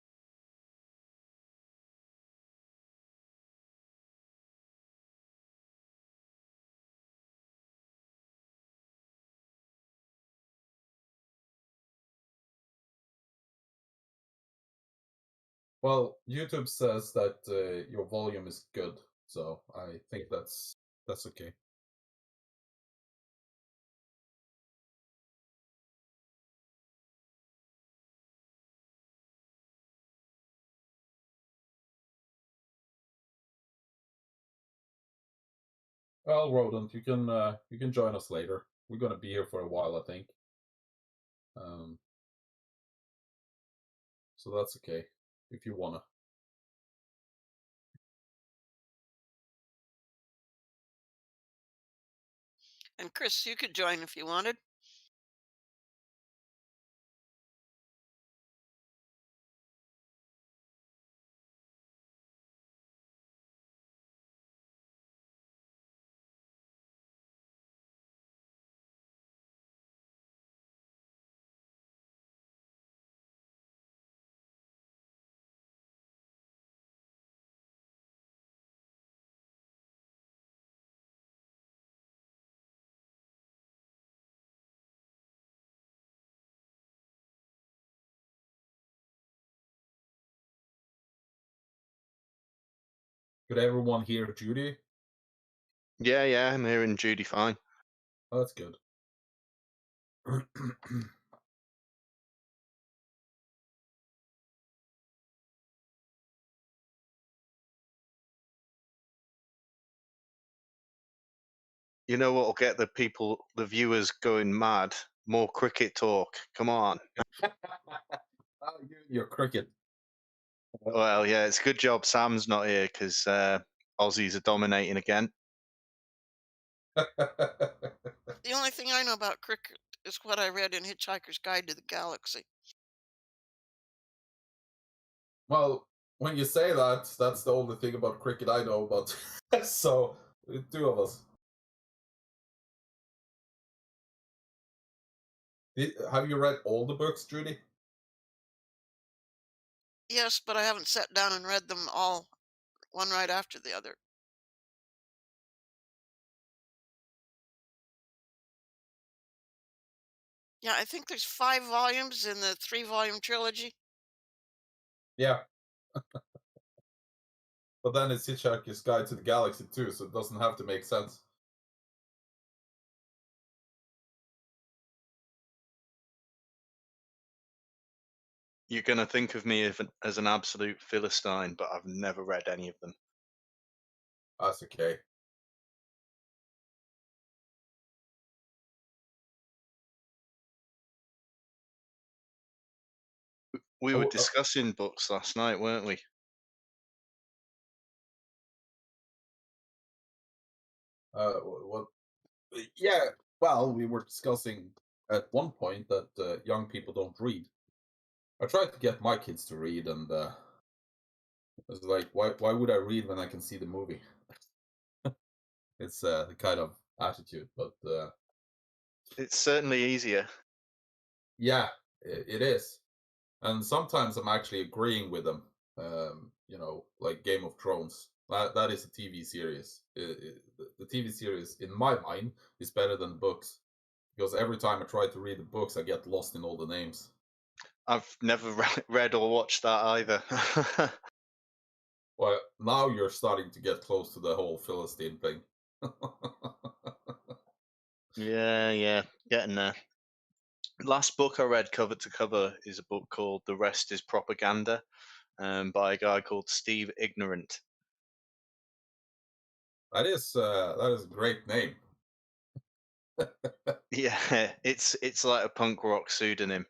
Well, YouTube says that your volume is good, so I think that's okay. Well, Rodent, you can join us later. We're gonna be here for a while, I think. So that's okay if you wanna. And Chris, you could join if you wanted. Could everyone hear Judy? Yeah, I'm hearing Judy fine. Oh, that's good. You know what'll get the viewers going mad? More cricket talk. Come on. Oh, your cricket. Well, yeah, it's a good job Sam's not here because Aussies are dominating again. The only thing I know about cricket is what I read in Hitchhiker's Guide to the Galaxy. Well, when you say that, that's the only thing about cricket I know about. So, two of us. Have you read all the books, Judy? Yes, but I haven't sat down and read them all, one right after the other. Yeah, I think there's 5 volumes in the 3-volume trilogy. Yeah. But then it's Hitchhiker's Guide to the Galaxy too, so it doesn't have to make sense. You're going to think of me as an absolute Philistine, but I've never read any of them. That's okay. We were Oh, discussing books last night, weren't we? what? Yeah. Well, we were discussing at one point that young people don't read. I tried to get my kids to read, and it's like, why would I read when I can see the movie? It's the kind of attitude, but It's certainly easier. yeah, it is. And sometimes I'm actually agreeing with them. Like Game of Thrones. That is a TV series. The TV series, in my mind, is better than the books because every time I try to read the books, I get lost in all the names. I've never read or watched that either. Well, now you're starting to get close to the whole Philistine thing. Yeah, getting there. Last book I read cover to cover is a book called The Rest is Propaganda by a guy called Steve Ignorant. That is a great name. Yeah, it's like a punk rock pseudonym.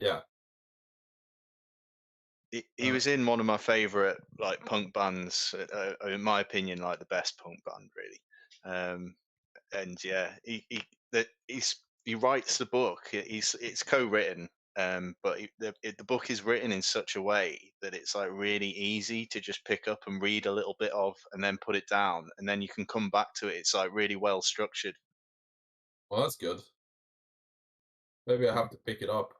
Yeah. He was in one of my favorite like punk bands, in my opinion, like the best punk band really. And yeah, he writes the book. It's co-written, but the book is written in such a way that it's like really easy to just pick up and read a little bit of, and then put it down, and then you can come back to it. It's like really well structured. Well, that's good. Maybe I have to pick it up.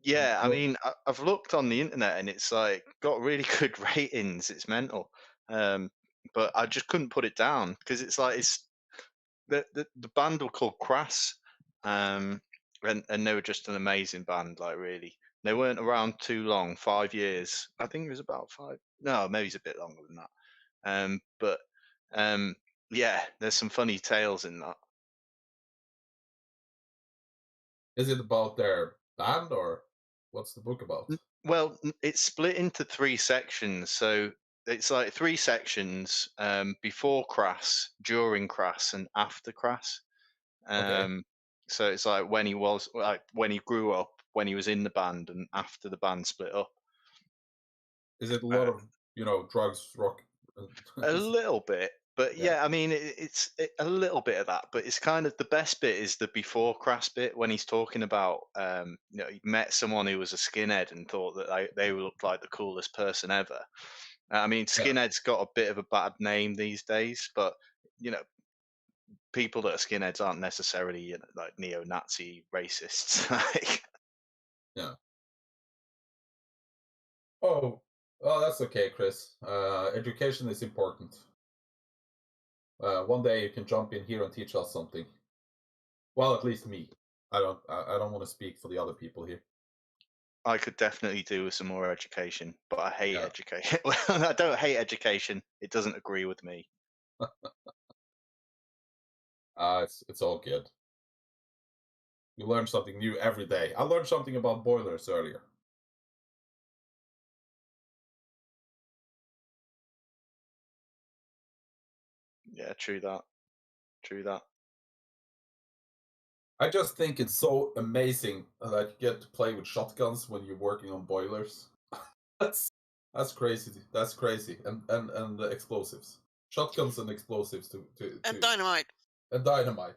Yeah, I Well, mean, I've looked on the internet and it's like got really good ratings. It's mental, but I just couldn't put it down because it's like it's the band were called Crass, and they were just an amazing band, like really. They weren't around too long, 5 years. I think it was about 5. No, maybe it's a bit longer than that. But yeah, there's some funny tales in that. Is it about their band or what's the book about? Well, it's split into 3 sections. So it's like 3 sections, before Crass, during Crass, and after Crass. Okay. So it's like when he grew up, when he was in the band, and after the band split up. Is it a lot of drugs, rock? A little bit, but Yeah. yeah, I mean, it's a little bit of that, but it's kind of the best bit is the before Crass bit when he's talking about, he met someone who was a skinhead and thought that they looked like the coolest person ever. I mean, skinhead's got a bit of a bad name these days, but people that are skinheads aren't necessarily like neo-Nazi racists. Like, Yeah. Oh, that's okay, Chris. Education is important. One day you can jump in here and teach us something. Well, at least me. I don't want to speak for the other people here. I could definitely do with some more education, but I hate Yeah. education. Well, I don't hate education. It doesn't agree with me. It's all good. You learn something new every day. I learned something about boilers earlier. Yeah, true that. True that. I just think it's so amazing that you get to play with shotguns when you're working on boilers. that's crazy. That's crazy. And the explosives, shotguns and explosives And dynamite. And dynamite.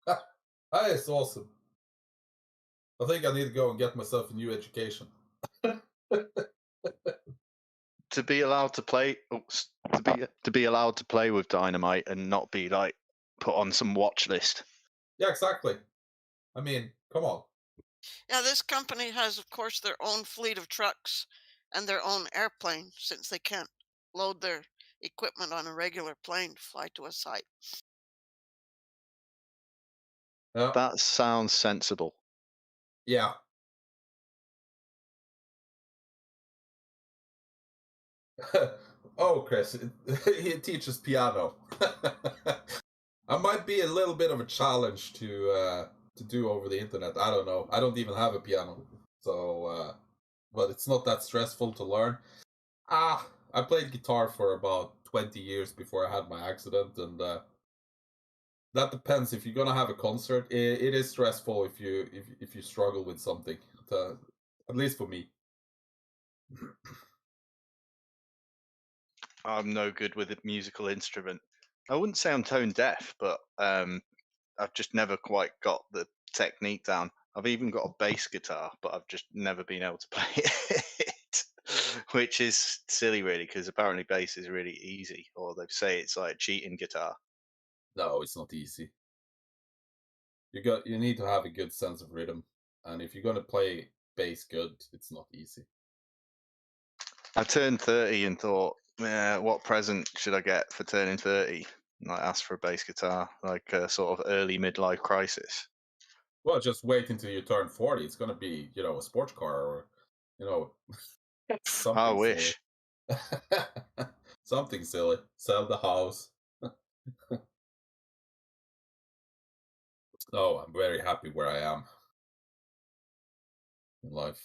That is awesome. I think I need to go and get myself a new education. To be allowed to play, to be allowed to play with dynamite and not be like put on some watch list. Yeah, exactly. I mean, come on. Yeah, this company has, of course, their own fleet of trucks and their own airplane, since they can't load their equipment on a regular plane to fly to a site. Yeah. That sounds sensible. Yeah. Oh, Chris, he teaches piano. I might be a little bit of a challenge to do over the internet. I don't know. I don't even have a piano, so but it's not that stressful to learn. I played guitar for about 20 years before I had my accident, and that depends. If you're gonna have a concert, it is stressful if you struggle with something. At least for me. I'm no good with a musical instrument. I wouldn't say I'm tone deaf, but I've just never quite got the technique down. I've even got a bass guitar, but I've just never been able to play it, which is silly, really, because apparently bass is really easy, or they say it's like cheating guitar. No, it's not easy. You need to have a good sense of rhythm, and if you're gonna play bass good, it's not easy. I turned 30 and thought, what present should I get for turning 30? And I asked for a bass guitar, like a sort of early midlife crisis. Well, just wait until you turn 40. It's gonna be, a sports car or, something I wish. silly. Something silly. Sell the house. Oh, I'm very happy where I am in life.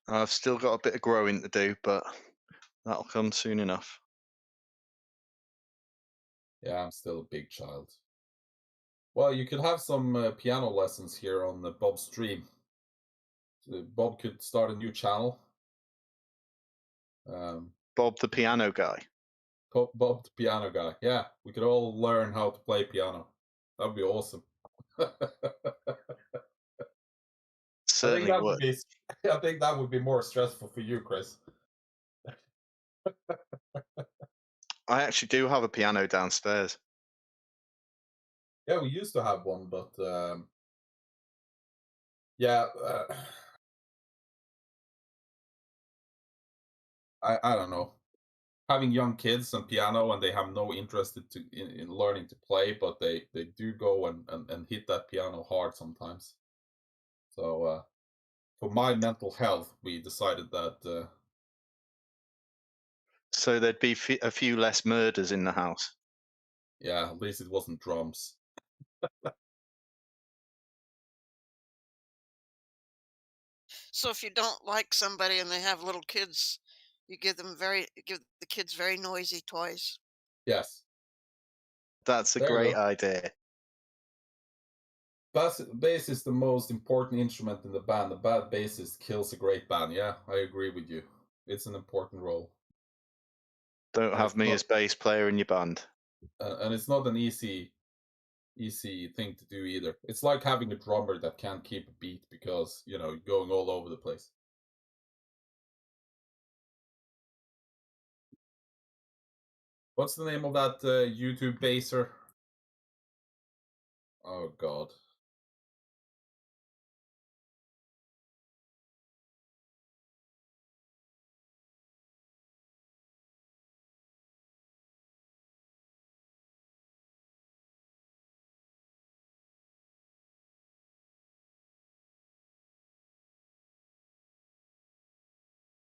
I've still got a bit of growing to do, but that'll come soon enough. Yeah, I'm still a big child. Well, you could have some piano lessons here on Bob's stream. So Bob could start a new channel. Bob the piano guy. Bob the piano guy. Yeah, we could all learn how to play piano. That'd be awesome. Certainly would. I think that would be more stressful for you, Chris. I actually do have a piano downstairs. Yeah, we used to have one, but yeah, I don't know. Having young kids and piano, and they have no interest in learning to play, but they do go and hit that piano hard sometimes. So for my mental health, we decided that So there'd be a few less murders in the house. yeah, at least it wasn't drums. So if you don't like somebody and they have little kids, you give the kids very noisy toys. Yes, That's a there you great go. idea. Bass is the most important instrument in the band. A bad bassist kills a great band. Yeah, I agree with you. It's an important role. Don't And have it's me not, as bass player in your band. and it's not an easy thing to do either. It's like having a drummer that can't keep a beat because, you know, going all over the place. What's the name of that YouTube basser? Oh God.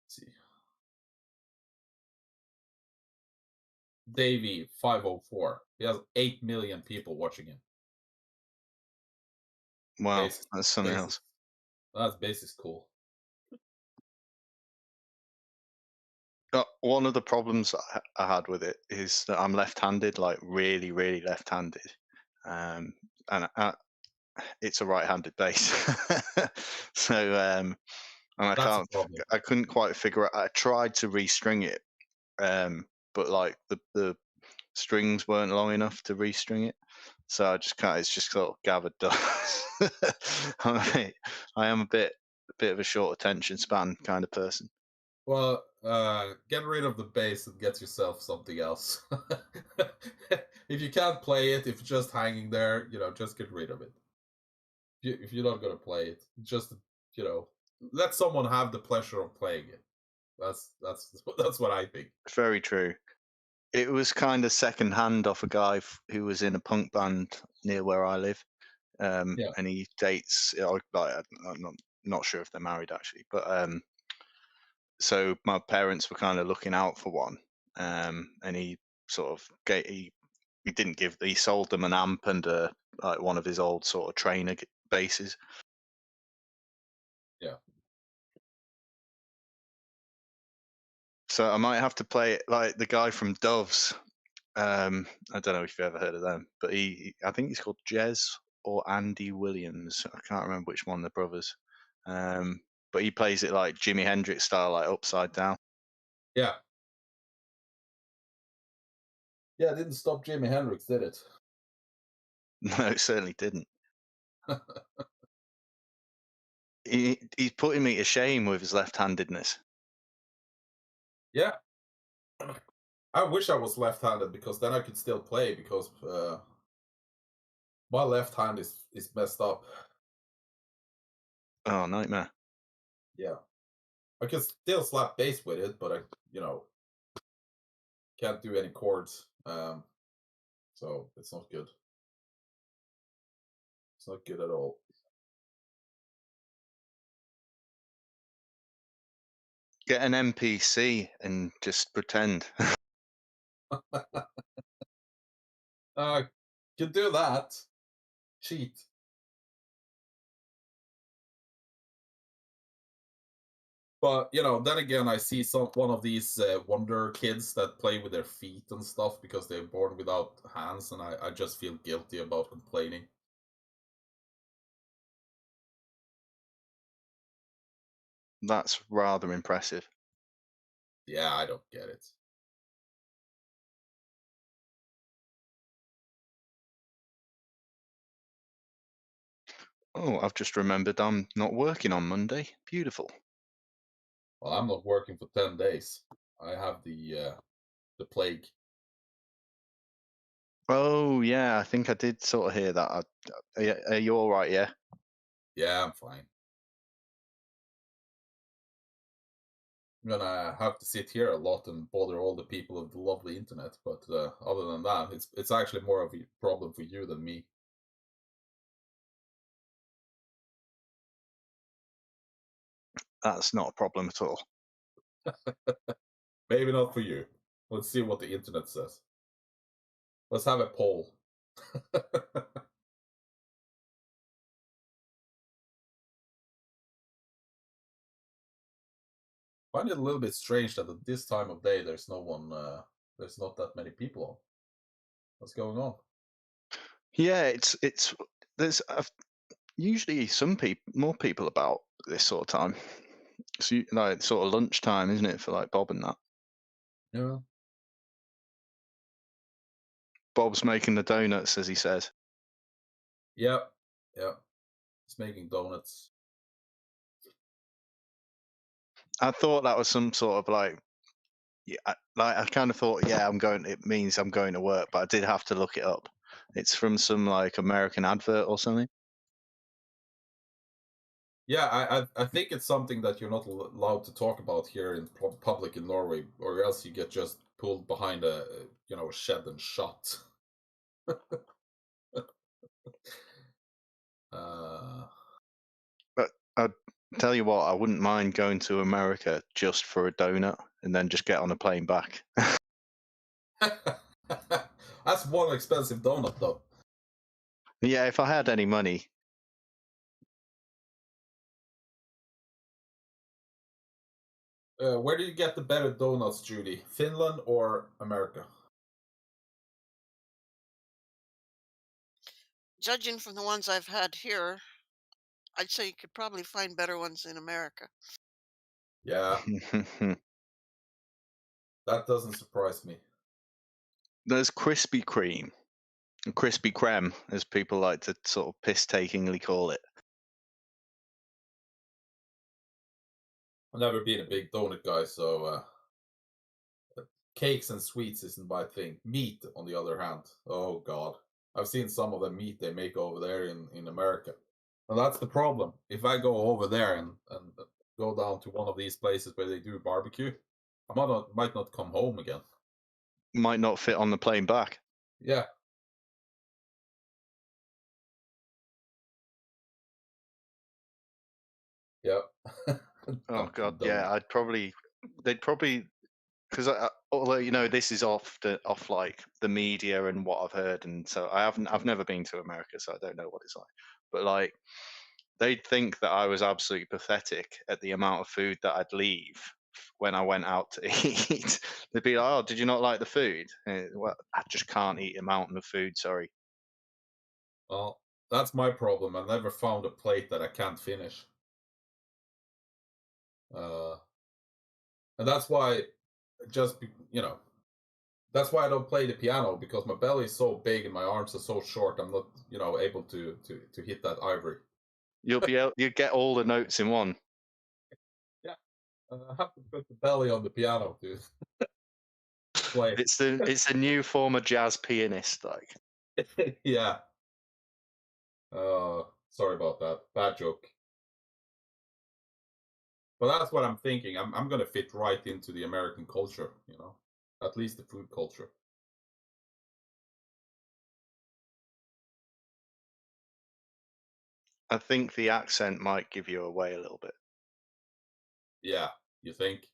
Let's see. Davey 504. He has 8 million people watching him. Wow, Bass, that's something bass else. That bass is cool. One of the problems I had with it is that I'm left-handed, like really, really left-handed, and it's a right-handed bass. So, and That's a problem. I couldn't quite figure out. I tried to restring it, but like the strings weren't long enough to restring it, so I just it's just sort of gathered dust. I am a bit of a short attention span kind of person. Well, get rid of the bass and get yourself something else. If you can't play it, if it's just hanging there, you know, just get rid of it. If you're not gonna play it, just, you know, let someone have the pleasure of playing it. That's that's what I think. Very true. It was kind of second hand off a guy who was in a punk band near where I live, Yeah. and he dates. Like, I'm not sure if they're married actually, but so my parents were kind of looking out for one, and he sort of he didn't give. He sold them an amp and like one of his old sort of trainer basses. Yeah. So I might have to play it like the guy from Doves. I don't know if you've ever heard of them, but I think he's called Jez or Andy Williams. I can't remember which one of the brothers. But he plays it like Jimi Hendrix style, like upside down. Yeah. Yeah, it didn't stop Jimi Hendrix, did it? No, it certainly didn't. He's putting me to shame with his left-handedness. Yeah. I wish I was left-handed because then I could still play because my left hand is messed up. Oh, nightmare. Yeah. I can still slap bass with it, but I, you know, can't do any chords. So it's not good. It's not good at all. Get an NPC and just pretend. Can do that. Cheat. But you know, then again, I see one of these wonder kids that play with their feet and stuff because they're born without hands, and I just feel guilty about complaining. That's rather impressive. Yeah, I don't get it. Oh, I've just remembered I'm not working on Monday. Beautiful. Well, I'm not working for 10 days. I have the plague. Oh yeah, I think I did sort of hear that. Are you all right? Yeah. Yeah, I'm fine. I'm gonna have to sit here a lot and bother all the people of the lovely internet, but other than that, it's actually more of a problem for you than me. that's not a problem at all. Maybe not for you. Let's see what the internet says. Let's have a poll. I find it a little bit strange that at this time of day there's no one, there's not that many people on. What's going on? Yeah, it's there's usually more people about this sort of time. It's like sort of lunchtime, isn't it, for like Bob and that? Yeah. Bob's making the donuts, as he says. Yep. Yep. It's making donuts. I thought that was some sort of like, yeah, I kind of thought, yeah, it means I'm going to work, but I did have to look it up. It's from some like American advert or something. Yeah, I think it's something that you're not allowed to talk about here in public in Norway, or else you get just pulled behind a shed and shot. But I'd tell you what, I wouldn't mind going to America just for a donut and then just get on a plane back. That's one expensive donut, though. Yeah, if I had any money. Where do you get the better donuts, Judy? Finland or America? Judging from the ones I've had here, I'd say you could probably find better ones in America. Yeah, that doesn't surprise me. There's Krispy Kreme, Krispy Kreme, as people like to sort of piss-takingly call it. I've never been a big donut guy, so cakes and sweets isn't my thing. Meat, on the other hand, oh god, I've seen some of the meat they make over there in America, and that's the problem. If I go over there and go down to one of these places where they do barbecue, I might not come home again. Might not fit on the plane back. Yeah. Yep. Oh god, yeah, they'd probably, because although this is off like the media and what I've heard, and so I've never been to America, so I don't know what it's like, but like they'd think that I was absolutely pathetic at the amount of food that I'd leave when I went out to eat. They'd be like, "Oh, did you not like the food?" Well, I just can't eat a mountain of food, sorry. Well, that's my problem. I've never found a plate that I can't finish. And that's why, that's why I don't play the piano, because my belly is so big and my arms are so short. I'm not, able to hit that ivory. You get all the notes in one. Yeah, I have to put the belly on the piano to play. It's a new form of jazz pianist, like. Yeah. Sorry about that. Bad joke. But that's what I'm thinking. I'm gonna fit right into the American culture, at least the food culture. I think the accent might give you away a little bit. Yeah, you think?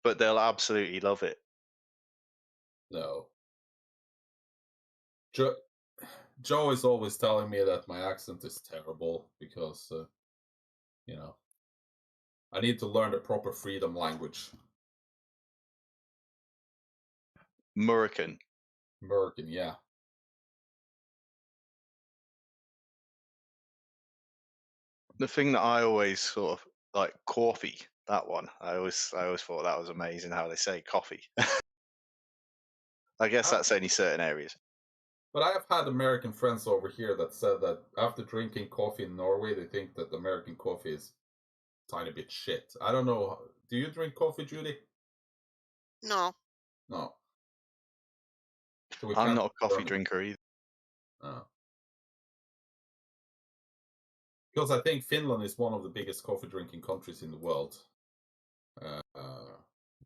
But they'll absolutely love it. No. Joe is always telling me that my accent is terrible because, I need to learn the proper freedom language. American, yeah. The thing that I always sort of like, coffee, that one. I always thought that was amazing how they say coffee. I guess that's only certain areas. But I have had American friends over here that said that after drinking coffee in Norway, they think that American coffee is a tiny bit shit. I don't know. Do you drink coffee, Judy? No. No. So I'm not a coffee drinker either. Oh. Because I think Finland is one of the biggest coffee drinking countries in the world.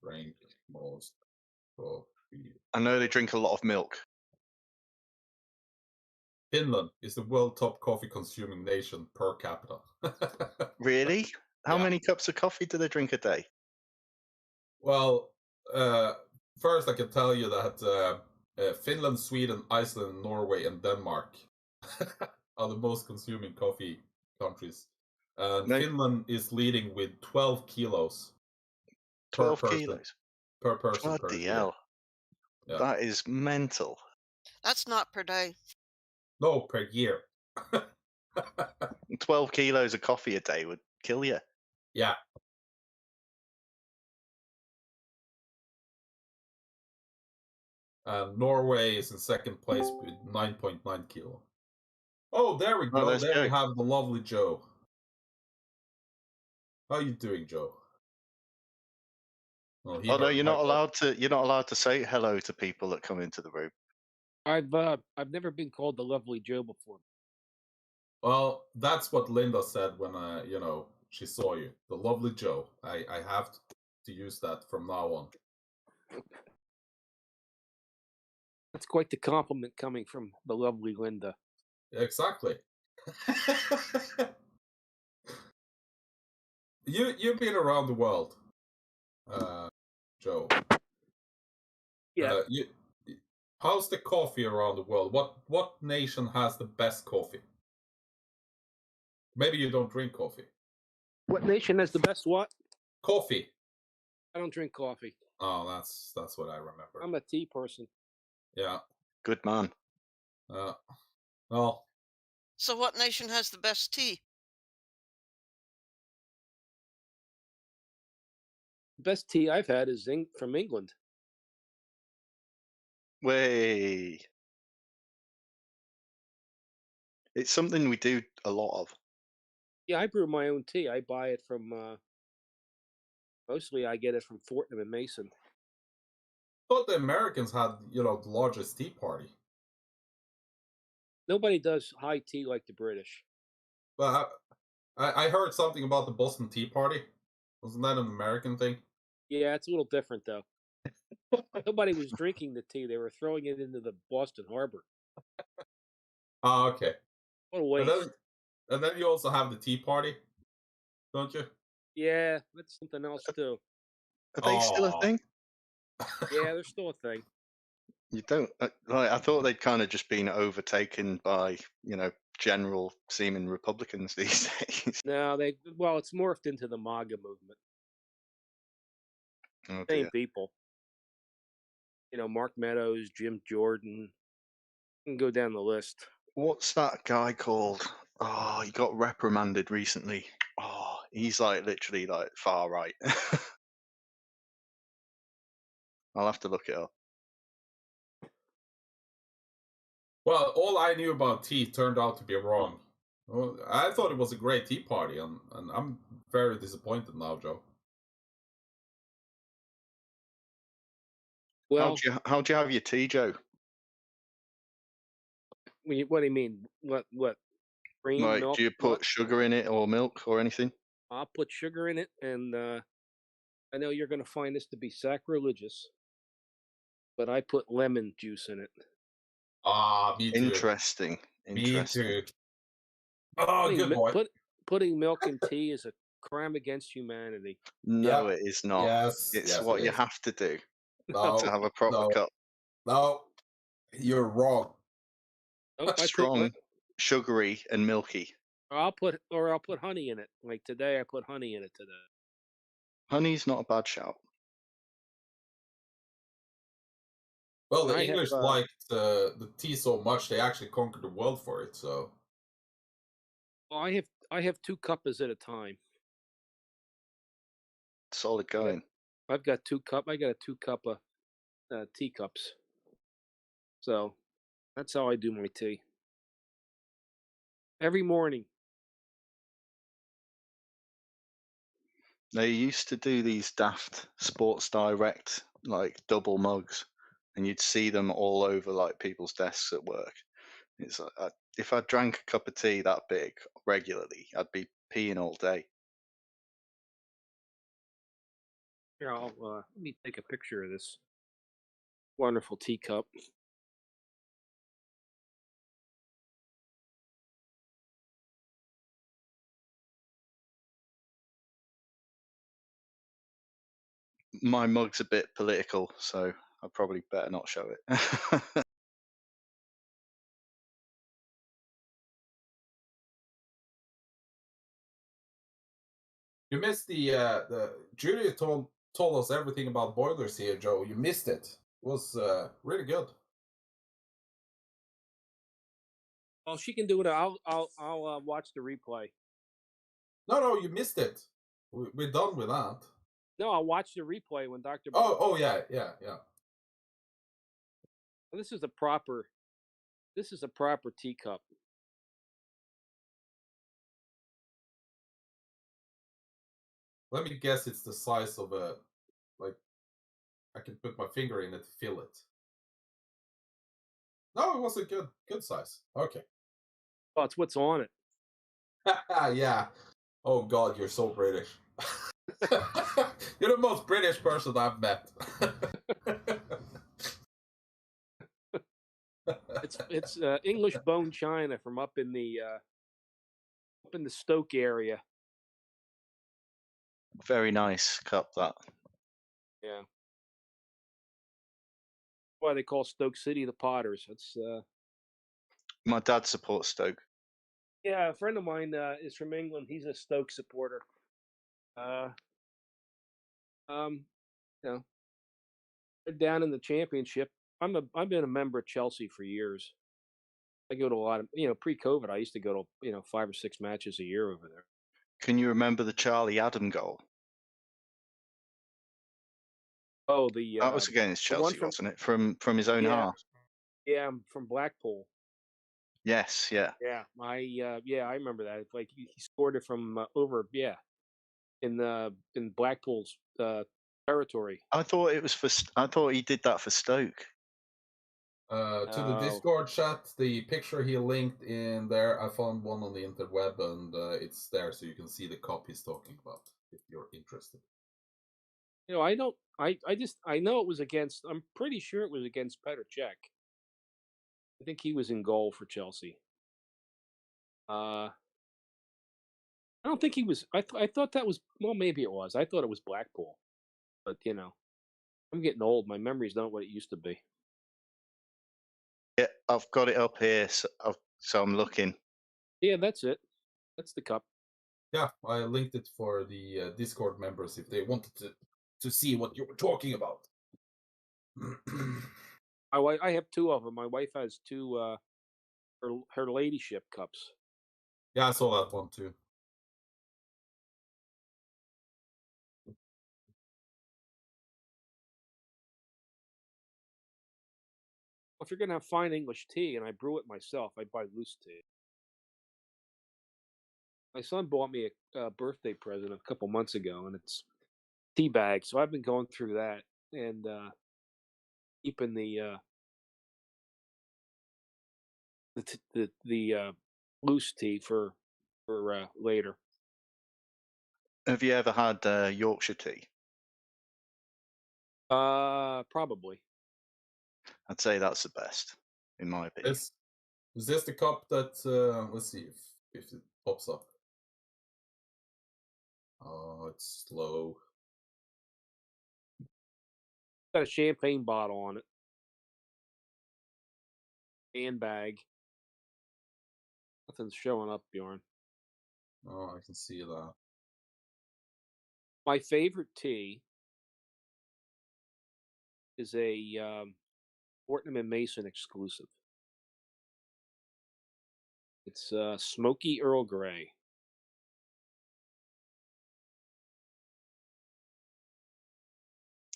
Drink most coffee. I know they drink a lot of milk. Finland is the world top coffee consuming nation per capita. Really? How Yeah. many cups of coffee do they drink a day? Well, first I can tell you that Finland, Sweden, Iceland, Norway, and Denmark are the most consuming coffee countries. And No. Finland is leading with 12 kilos per 12 person kilos. per person per Bloody year. hell. Yeah. That is mental. That's not per day. No, per year. 12 kilos of coffee a day would kill you. Yeah. And Norway is in second place with 9.9 kilo. Oh, there we Oh, go. there's There we Joe. have the lovely Joe. How you doing, Joe? Well, he Oh no, heard you're my not voice. allowed to. You're not allowed to say hello to people that come into the room. I've never been called the lovely Joe before. Well, that's what Linda said when she saw you. The lovely Joe. I have to use that from now on. That's quite the compliment coming from the lovely Linda. Exactly. You've been around the world, Joe. Yeah, How's the coffee around the world? What nation has the best coffee? Maybe you don't drink coffee. what nation has the best what? Coffee. I don't drink coffee. Oh, that's what I remember. I'm a tea person. Yeah. Good man. Well, So what nation has the best tea? The best tea I've had is from England. Way. It's something we do a lot of. Yeah, I brew my own tea. I buy it from. Mostly, I get it from Fortnum and Mason. thought the Americans had, the largest tea party. Nobody does high tea like the British. But I heard something about the Boston Tea Party. Wasn't that an American thing? Yeah, it's a little different though. Nobody was drinking the tea; they were throwing it into the Boston Harbor. Oh, okay. What a And waste! then you also have the Tea Party, don't you? Yeah, that's something else too. Are they still a Aw. thing? Yeah, they're still a thing. You don't. I thought they'd kind of just been overtaken by general seeming Republicans these days. No, it's morphed into the MAGA movement. Oh Same dear. people. Mark Meadows, Jim Jordan. You can go down the list. What's that guy called? Oh, he got reprimanded recently. Oh, he's literally far right. I'll have to look it up. Well, all I knew about tea turned out to be wrong. Well, I thought it was a great tea party, and I'm very disappointed now, Joe. Well, How'd you have your tea, Joe? what do you mean? What? Cream, milk? Do you put sugar in it or milk or anything? I'll put sugar in it, and I know you're going to find this to be sacrilegious, but I put lemon juice in it. Ah, me too. Interesting. Me too. Oh, good boy. Putting milk in tea is a crime against humanity. No, Yeah. it is not. Yes, It's yes, what it you is. have to do No, to have a proper no. cup. No, you're wrong. Nope, Strong, sugary, and milky. I'll put honey in it. Like today, I put honey in it today. Honey's not a bad shout. Well, the I have, English liked the tea so much they actually conquered the world for it. So Well, I have 2 cups at a time. Solid going. I got a 2 cup of teacups. So that's how I do my tea. Every morning. They used to do these daft Sports Direct double mugs, and you'd see them all over people's desks at work. It's if I drank a cup of tea that big regularly, I'd be peeing all day. Here, let me take a picture of this wonderful teacup. my mug's a bit political, so I probably better not show it. You missed the Julia told us everything about boilers here, Joe. You missed it. It was really good. Well, she can do it. I'll watch the replay. No, you missed it. We're done with that. No, I'll watch the replay when Dr. Oh yeah. This is a proper teacup. Let me guess, it's the size of a, like, I can put my finger in it to feel it. No, it was a good size. Okay. Oh, it's what's on it. Yeah. Oh God, you're so British. You're the most British person I've met. It's English bone china from up in the Stoke area. Very nice cup, that. Yeah. Why they call Stoke City the Potters. It's My dad supports Stoke. yeah, a friend of mine is from England. He's a Stoke supporter. You know, they're down in the championship. I've been a member of Chelsea for years. I go to a lot of, pre-COVID, I used to go to, 5 or 6 matches a year over there. Can you remember the Charlie Adam goal? Oh, That was against the one Chelsea, wasn't it? From his own Yeah. half. Yeah, I'm from Blackpool. Yes, yeah. Yeah, I remember that. It's like he scored it from over, in Blackpool's territory. I thought it was I thought he did that for Stoke. To the Discord chat, the picture he linked in there, I found one on the interweb, and it's there, so you can see the cup he's talking about if you're interested. I don't. I know it was against. I'm pretty sure it was against Petr Cech. I think he was in goal for Chelsea. I don't think he was. I thought that was. Well, maybe it was. I thought it was Blackpool, but I'm getting old. My memory's not what it used to be. Yeah, I've got it up here, so I'm looking. Yeah, that's it. That's the cup. Yeah, I linked it for the Discord members if they wanted to see what you were talking about. I have 2 of them. My wife has 2 her ladyship cups. Yeah, I saw that one too. If you're gonna have fine English tea, and I brew it myself, I buy loose tea. My son bought me a birthday present a couple months ago, and it's tea bag. So I've been going through that and keeping the loose tea for later. Have you ever had Yorkshire tea? Probably. I'd say that's the best, in my opinion. Is this the cup that? Let's see if it pops up. Oh, it's slow. Got a champagne bottle on it. Handbag. Nothing's showing up, Bjorn. Oh, I can see that. My favorite tea is a Fortnum and Mason exclusive. It's Smoky Earl Grey.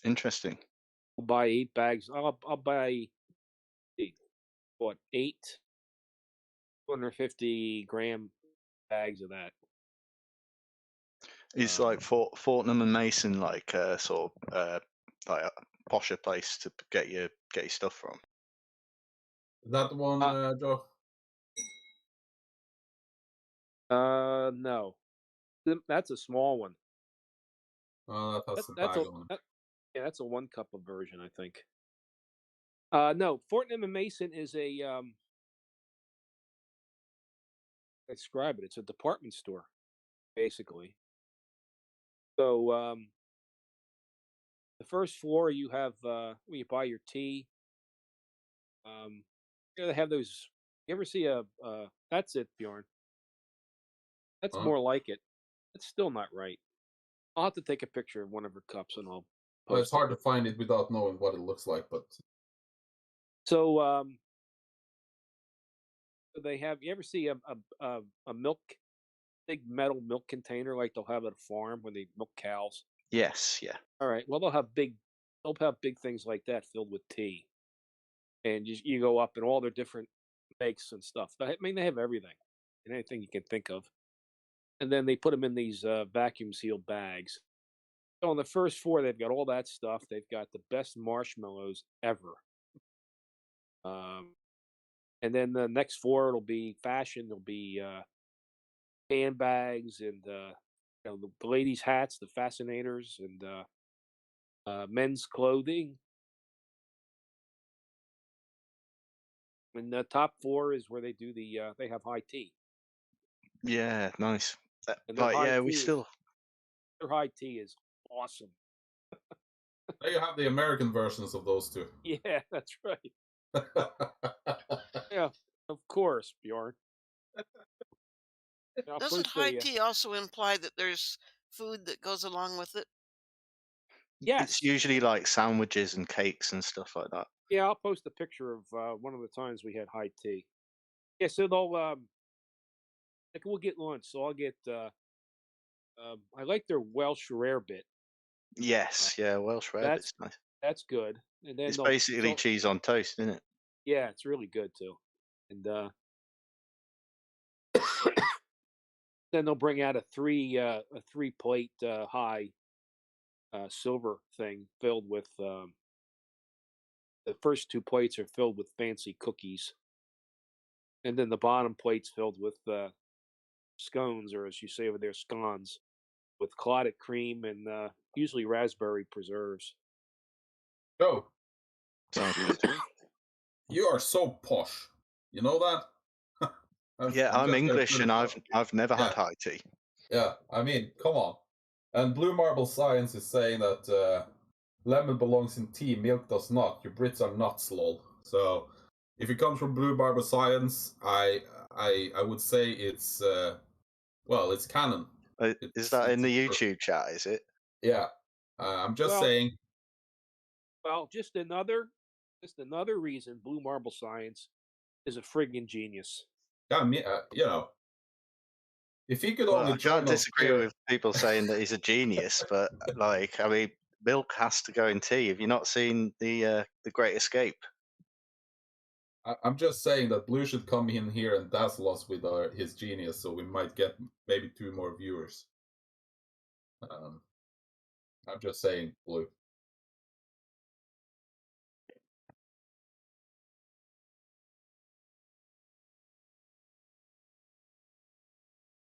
Interesting. I'll buy 8 bags. I'll buy 8, 250 gram bags of that. It's like Fortnum and Mason, like sort of like a posher place to get your stuff from. Is that the one, Joe? No, that's a small one. Oh, that has the bag on it. Yeah, that's a 1 cup of version, I think. No, Fortnum and Mason is a describe it. It's a department store, basically. So The first floor you have where you buy your tea. They have those. You ever see a? That's it, Bjorn. That's Huh? more like it. It's still not right. I'll have to take a picture of one of her cups and I'll Well, it's post it. hard to find it without knowing what it looks like, but So they have. You ever see a milk, big metal milk container like they'll have at a farm when they milk cows? Yes, yeah. All right. Well, they'll have big things like that filled with tea, and you go up and all their different makes and stuff. I mean, they have everything and anything you can think of, and then they put them in these vacuum sealed bags. So on the first floor, they've got all that stuff. They've got the best marshmallows ever. And then the next floor, it'll be fashion. There'll be handbags and the ladies' hats, the fascinators, and men's clothing. And the top floor is where they do they have high tea. Yeah, nice. And their Like, high yeah, we tea is- still. Their high tea is awesome. there you have the American versions of those two. Yeah, that's right. Yeah, of course, Bjorn. I'll Doesn't post high a, tea also imply that there's food that goes along with it? yes. It's usually like sandwiches and cakes and stuff like that. Yeah, I'll post a picture of one of the times we had high tea. Yeah, so they'll like we'll get lunch. So I'll get I like their Welsh rarebit. Yes, yeah, Welsh rarebit's nice. That's good. And then It's they'll- basically they'll- cheese on toast, isn't it? Yeah, it's really good too. And then they'll bring out a three plate high silver thing filled with the first two plates are filled with fancy cookies, and then the bottom plate's filled with scones, or as you say over there, scones, with clotted cream and usually raspberry preserves. Joe, Sounds good. you are so posh. You know that? Yeah, I'm just gonna English put and it I've never had Yeah. high tea. Yeah, I mean, come on. And Blue Marble Science is saying that lemon belongs in tea, milk does not. You Brits are nuts, lol. So, if it comes from Blue Marble Science, I would say it's it's canon. Is It's- that in it's the a- YouTube chat? Is it? Yeah, I'm just Well- saying. Well, just another reason Blue Marble Science is a friggin' genius. Yeah, you know, if he could Well, only I join can't us disagree here- with people saying that he's a genius, but like, I mean, milk has to go in tea. Have you not seen the Great Escape? I'm just saying that Blue should come in here and dazzle us with his genius, so we might get maybe 2 more viewers. I'm just saying, Blue.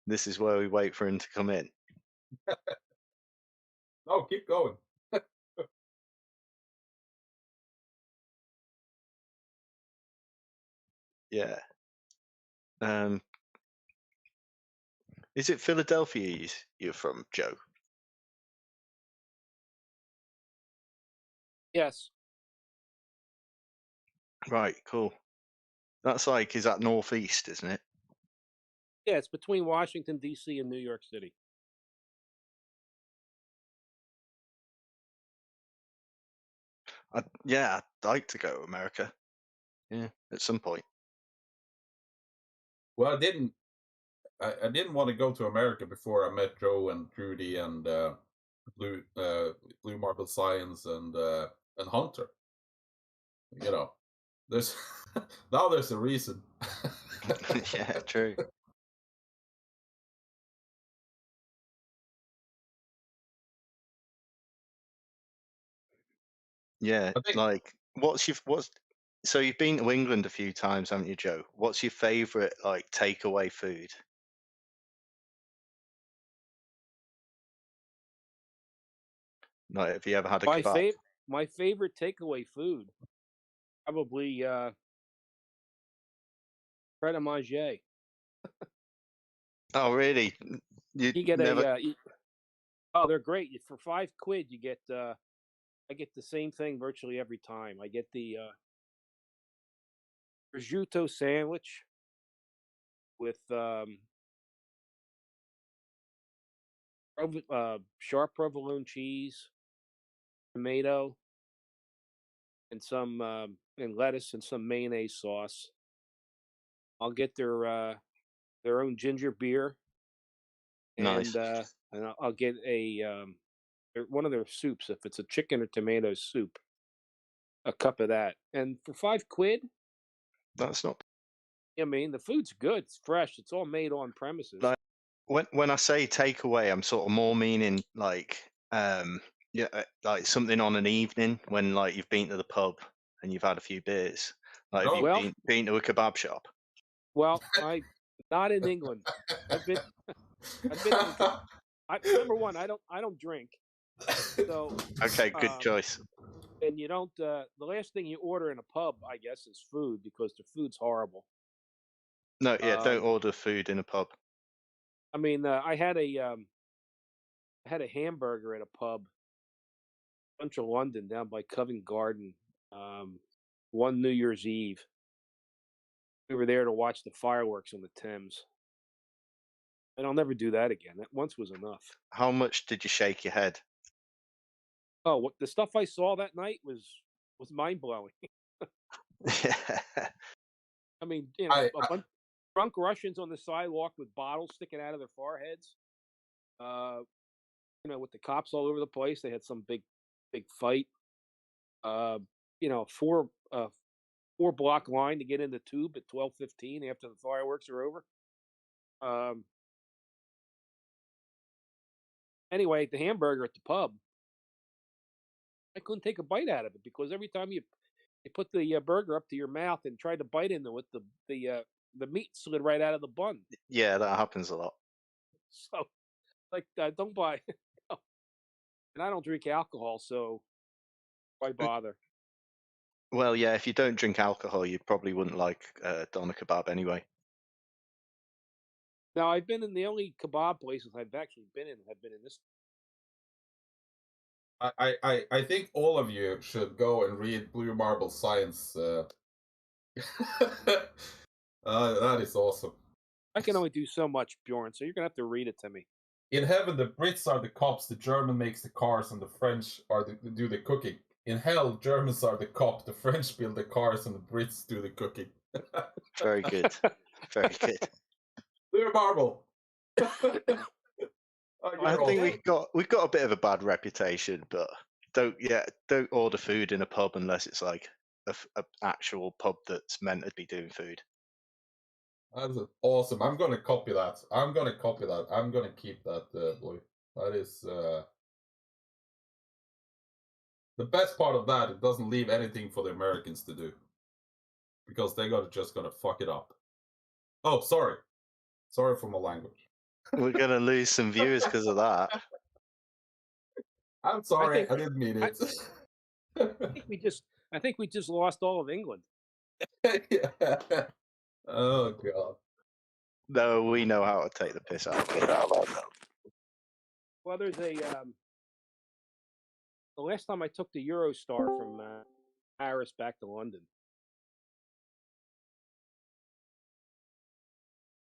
This is where we wait for him to come in. No, keep going. Yeah. Is it Philadelphia you're from, Joe? Yes. Right, cool. That's like, is that northeast, isn't it? Yeah, it's between Washington D.C. and New York City. Yeah, I'd like to go to America. Yeah, at some point. Well, I didn't want to go to America before I met Joe and Trudy and Blue Marble Science and Hunter. You know, there's now there's a reason. Yeah, true. Yeah, I think- like what's so you've been to England a few times, haven't you, Joe? What's your favourite like takeaway food? Like, have you ever had a kebab? My favorite takeaway food, probably Pret a Manger. Oh, really? You get never... oh, they're great. For £5, you get I get the same thing virtually every time. I get the prosciutto sandwich with sharp provolone cheese, tomato, and some and lettuce and some mayonnaise sauce. I'll get their own ginger beer, Nice. and I'll get one of their soups if it's a chicken or tomato soup, a cup of that, and for £5, That's not I mean the food's good, it's fresh, it's all made on premises. like when I say takeaway, I'm sort of more meaning like like something on an evening when like you've been to the pub and you've had a few beers. Like have No. you Well, been to a kebab shop? well, I not in England. I've been I've been in the, number one, I don't drink, so Okay, good um, choice. and you don't. The last thing you order in a pub, I guess, is food because the food's horrible. No, yeah, don't Um, order food in a pub. I mean, I had a hamburger at a pub, central London, down by Covent Garden. One New Year's Eve, we were there to watch the fireworks on the Thames, and I'll never do that again. That once was enough. How much did you shake your head? Oh, what the stuff I saw that night was mind blowing. I mean, I, a bunch of drunk Russians on the sidewalk with bottles sticking out of their foreheads. With the cops all over the place. They had some big fight. Four block line to get in the Tube at 12:15 after the fireworks are over. Anyway, the hamburger at the pub, I couldn't take a bite out of it because every time you put the burger up to your mouth and tried to bite into it, the meat slid right out of the bun. Yeah, that happens a lot. So, like, don't buy. And I don't drink alcohol, so why bother? Well, yeah, if you don't drink alcohol, you probably wouldn't like doner kebab anyway. Now, I've been in the only kebab places I've actually been in have been in this. I think all of you should go and read Blue Marble Science. That is awesome. I can only do so much, Bjorn, so you're gonna have to read it to me. In heaven, the Brits are the cops, the German makes the cars, and the French do the cooking. In hell, Germans are the cop, the French build the cars, and the Brits do the cooking. Very good. Very good. Blue Marble. I think we've got a bit of a bad reputation, but don't order food in a pub unless it's like a actual pub that's meant to be doing food. That's awesome. I'm gonna copy that. I'm gonna keep that, boy. That is the best part of that. It doesn't leave anything for the Americans to do because they're just gonna fuck it up. Oh, sorry for my language. We're gonna lose some viewers because of that. I'm sorry, I didn't mean it. I think we just lost all of England. Yeah. Oh god. No, we know how to take the piss out of it. Well, there's the last time I took the Eurostar from Paris back to London.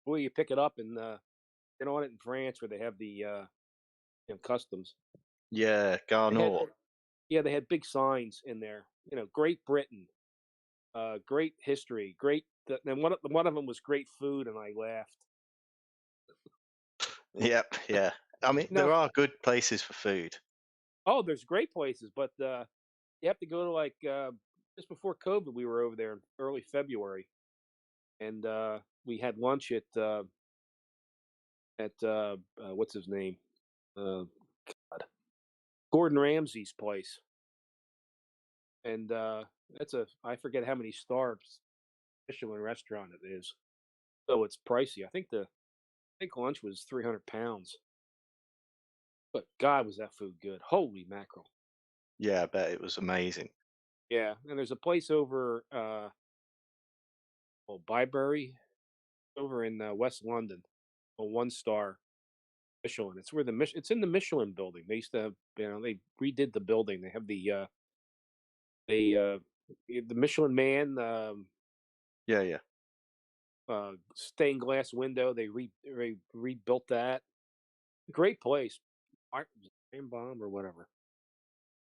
Well, you pick it up and get on it in France where they have the customs. Yeah, Garnot. They had big signs in there. Great Britain, great history, great. And one of them was great food, and I laughed. Yep, yeah. I mean, there are good places for food. Oh, there's great places, but you have to go to like just before COVID. We were over there in early February, and we had lunch at what's his name? Gordon Ramsay's place, and that's I forget how many stars Michelin restaurant it is, so it's pricey. I think lunch was £300, but God, was that food good! Holy mackerel! Yeah, I bet it was amazing. Yeah, and there's a place over Bybury, over in West London, a 1-star Michelin. It's where it's in the Michelin building. They used to have, they redid the building. They have the Michelin Man, Yeah. stained glass window. They rebuilt that. Great place. Iron Bomb or whatever.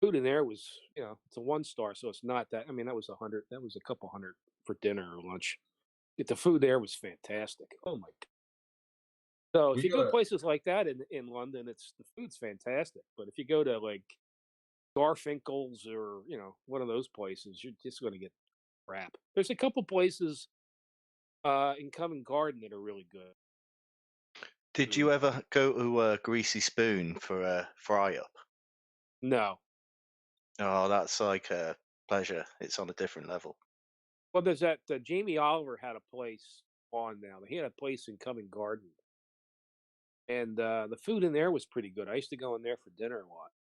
Food in there was, it's a 1-star, so it's not that. I mean, that was a couple hundred for dinner or lunch. But the food there was fantastic. Oh my God. So if We you go gotta, places like that in London, the food's fantastic. But if you go to like Garfinkel's or one of those places, you're just going to get crap. There's a couple places in Covent Garden that are really good. Did you ever go to Greasy Spoon for a fry up? No. Oh, that's like a pleasure. It's on a different level. Well, there's that Jamie Oliver had a place on now. He had a place in Covent Garden, and the food in there was pretty good. I used to go in there for dinner a lot.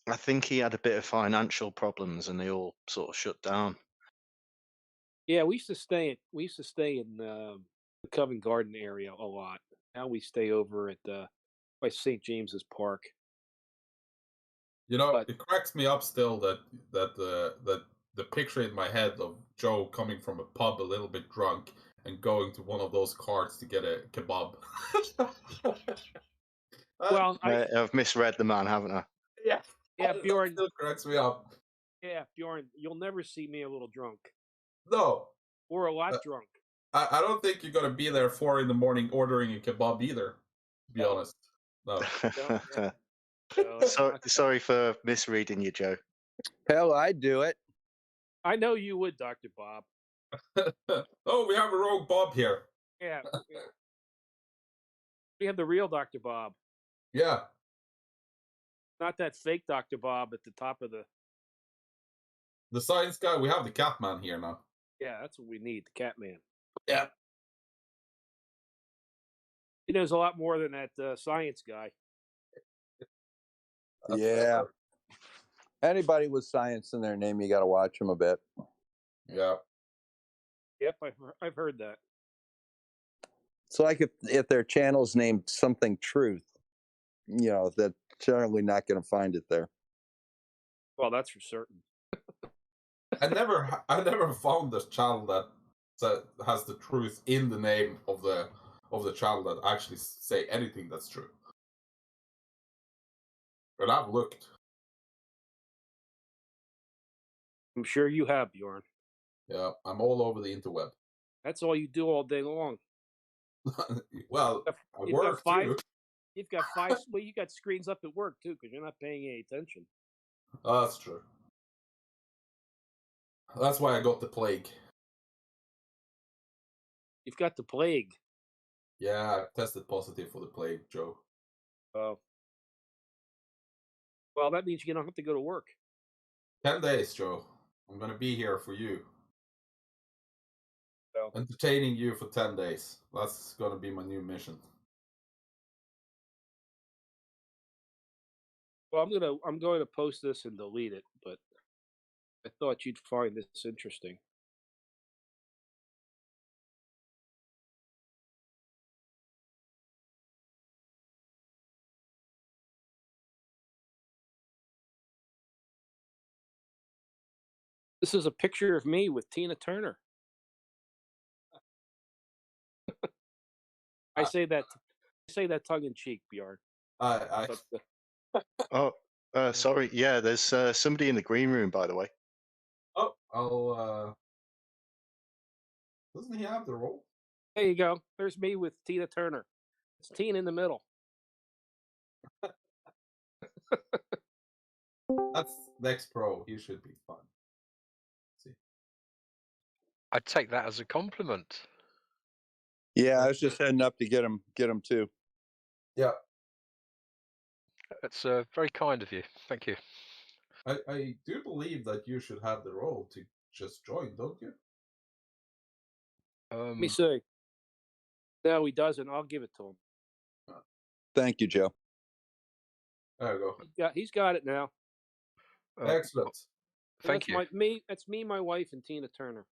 I think he had a bit of financial problems, and they all sort of shut down. Yeah, we used to stay in the Covent Garden area a lot. Now we stay over at by St. James's Park. But it cracks me up still that the picture in my head of Joe coming from a pub a little bit drunk and going to one of those carts to get a kebab. well, I've misread the man, haven't I? Yeah, Bjorn. That still cracks me up. Yeah, Bjorn, you'll never see me a little drunk No, or a lot drunk. I don't think you're gonna be there 4 a.m. ordering a kebab either. To be honest, no. Sorry for misreading you, Joe. Hell, I'd do it. I know you would, Dr. Bob. Oh, we have a rogue Bob here. Yeah. We have the real Dr. Bob. Yeah. Not that fake Dr. Bob at the top of the science guy. We have the Catman here now. Yeah, that's what we need, the Catman. Yeah. He knows a lot more than that science guy. Yeah. Anybody with science in their name, you got to watch them a bit. Yeah. Yep, I've heard that. It's like if their channel's named something truth, they're generally not going to find it there. Well, that's for certain. I never found this channel that has the truth in the name of the channel that actually say anything that's true. But I've looked. I'm sure you have, Bjorn. Yeah, I'm all over the interweb. That's all you do all day long. Well, I work too. You've got 5. Well, you got screens up at work too, because you're not paying any attention. Oh, that's true. That's why I got the plague. You've got the plague. Yeah, I tested positive for the plague, Joe. Oh. Well, that means you don't have to go to work. 10 days, Joe. I'm going to be here for you. So. Entertaining you for 10 days. That's going to be my new mission. Well, I'm going to post this and delete it, but I thought you'd find this interesting. This is a picture of me with Tina Turner. I say that tongue in cheek, Bjorn. Sorry. Yeah, there's somebody in the green room, by the way. Oh, doesn't he have the role? There you go. There's me with Tina Turner. It's Tina in the middle. That's Next Pro. He should be fun. See. I'd take that as a compliment. Yeah, I was just heading up to get him too. Yeah. That's very kind of you. Thank you. I do believe that you should have the role to just join, don't you? Let me see. No, he doesn't. I'll give it to him. Thank you, Joe. There you go. He's got it now. Excellent. Thank you. That's me, my wife, and Tina Turner.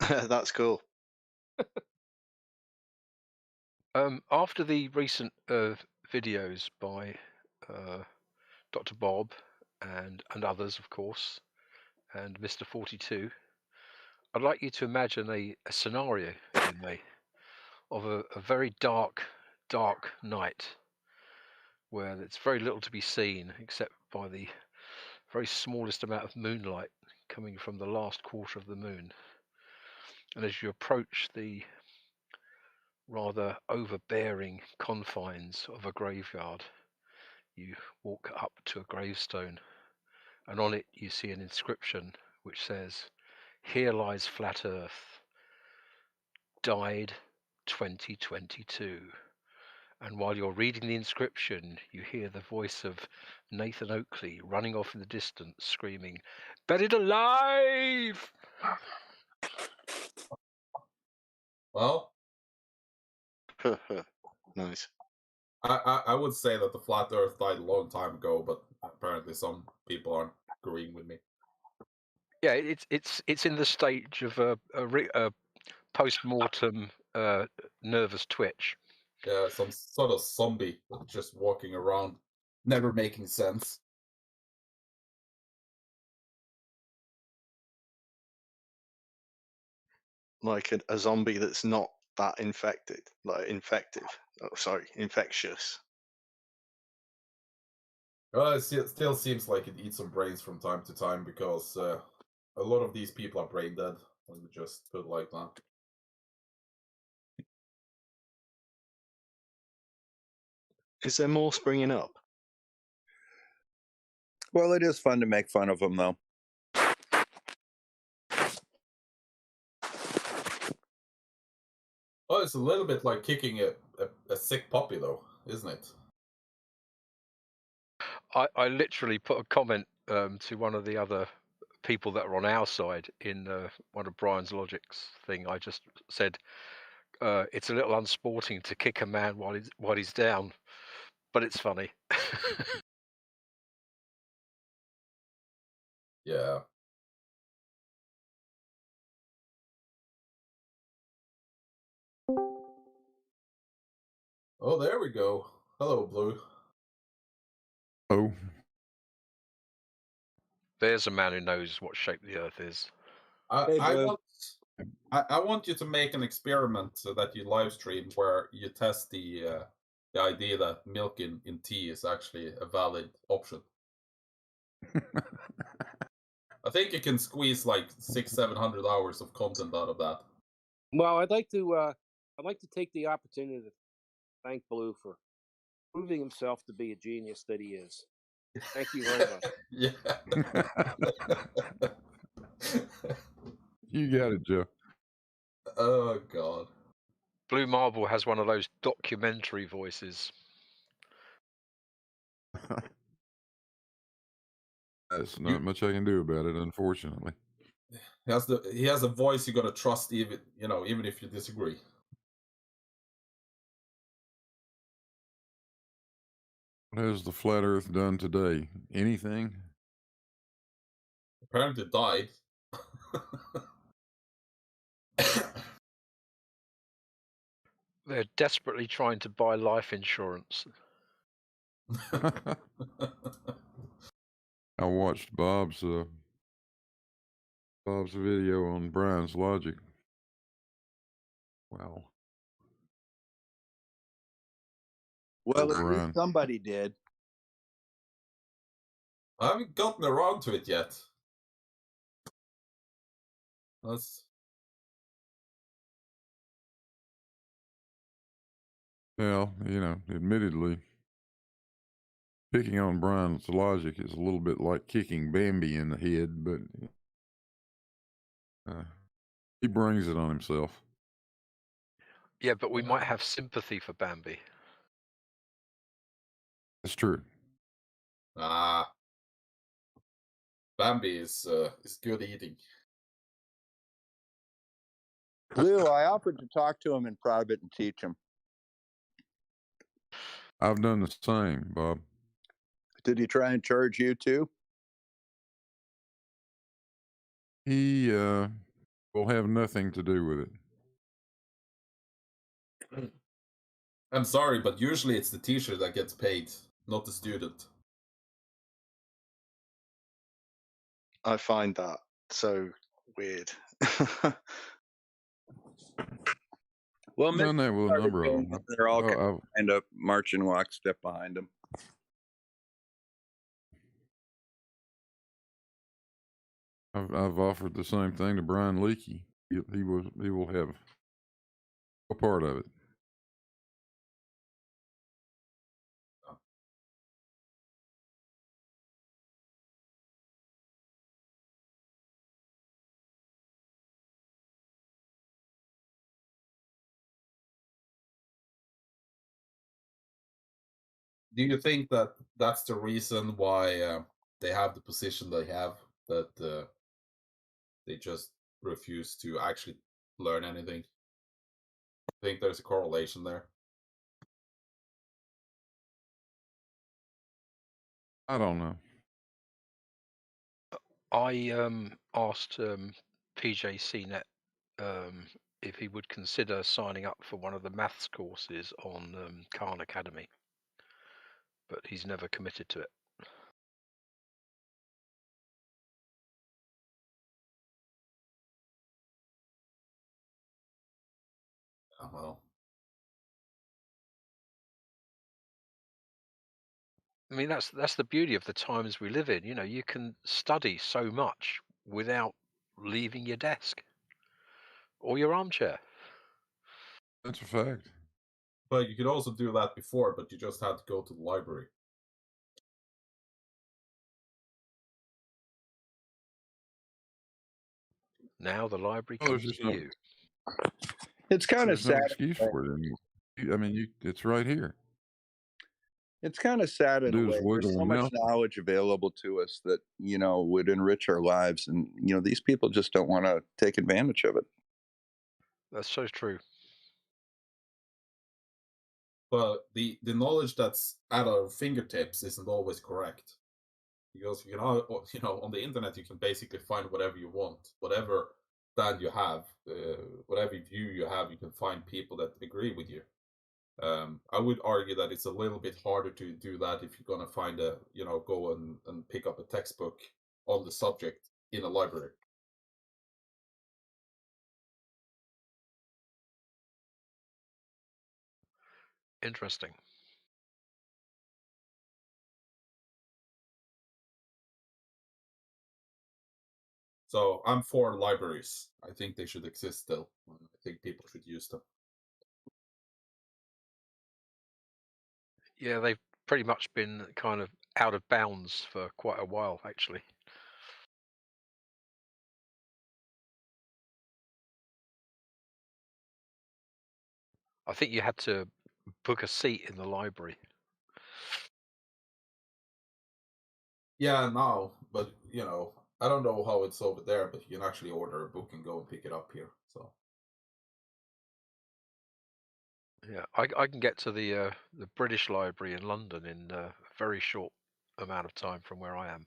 That's cool. After the recent videos by Dr. Bob and others, of course, and Mr. 42, I'd like you to imagine a scenario, if you may, of a very dark night where there's very little to be seen except by the very smallest amount of moonlight coming from the last quarter of the moon. And as you approach the rather overbearing confines of a graveyard, you walk up to a gravestone, and on it you see an inscription which says, "Here lies Flat Earth, died 2022." And while you're reading the inscription, you hear the voice of Nathan Oakley running off in the distance, screaming, "Buried alive!" Well, Nice. I would say that the flat Earth died a long time ago, but apparently some people aren't agreeing with me. Yeah, it's in the stage of a post-mortem nervous twitch. Yeah, some sort of zombie just walking around, never making sense. Like a zombie that's not that infected, like infective. Oh, sorry, infectious. Well, it still seems like it eats some brains from time to time because a lot of these people are brain dead. Let me just put it like that. Is there more springing up? Well, it is fun to make fun of them, though. Oh, it's a little bit like kicking a sick puppy, though, isn't it? I literally put a comment to one of the other people that are on our side in one of Brian's Logics thing. I just said it's a little unsporting to kick a man while he's down, but it's funny. Yeah. Oh, there we go. Hello, Blue. Oh, There's a man who knows what shape the Earth is. Hey, Blue. I want you to make an experiment so that you live stream where you test the idea that milk in tea is actually a valid option. I think you can squeeze like 600-700 hours of content out of that. Well, I'd like to take the opportunity to thank Blue for proving himself to be a genius that he is. Thank you very much. Yeah. you got it, Joe. Oh God. Blue Marble has one of those documentary voices. There's not much I can do about it, unfortunately. He has a voice you gotta trust, even if you disagree. What has the flat Earth done today? Anything? Apparently died. They're desperately trying to buy life insurance. I watched Bob's video on Brian's Logic. Wow. Well, at Brian. least somebody did. I haven't gotten around to it yet. That's Well, admittedly, picking on Brian's Logic is a little bit like kicking Bambi in the head, but he brings it on himself. Yeah, but we might have sympathy for Bambi. That's true. Bambi is good eating. Blue, I offered to talk to him in private and teach him. I've done the same, Bob. Did he try and charge you too? He will have nothing to do with it. I'm sorry, but usually it's the teacher that gets paid, not the student. I find that so weird. Well, Done that with a number of them. they're all Well, gonna end up marching lockstep behind them. I've offered the same thing to Brian Leakey. He will have a part of it. Do you think that that's the reason why they have the position they have, that they just refuse to actually learn anything? I think there's a correlation there. I don't know. I asked PJ CNET if he would consider signing up for one of the maths courses on Khan Academy, but he's never committed to it. Oh, well. I mean, that's the beauty of the times we live in. You know, you can study so much without leaving your desk or your armchair. That's a fact. But you could also do that before, but you just had to go to the library. Now the library Well, comes there's just to no, you. It's kind of there's no sad. excuse for it anymore. I mean, it's right here. It's kind of sad in a Do way. is There's wiggle so the much mouse. knowledge available to us that, you know, would enrich our lives. And, you know, these people just don't want to take advantage of it. That's so true. But the knowledge that's at our fingertips isn't always correct, because you know, on the internet you can basically find whatever you want, whatever stand you have, whatever view you have, you can find people that agree with you. I would argue that it's a little bit harder to do that if you're gonna find go and pick up a textbook on the subject in a library. Interesting. So I'm for libraries. I think they should exist still. I think people should use them. Yeah, they've pretty much been kind of out of bounds for quite a while, actually. I think you had to book a seat in the library. Yeah, now, but you know, I don't know how it's over there, but you can actually order a book and go and pick it up here. So Yeah, I can get to the British Library in London in a very short amount of time from where I am.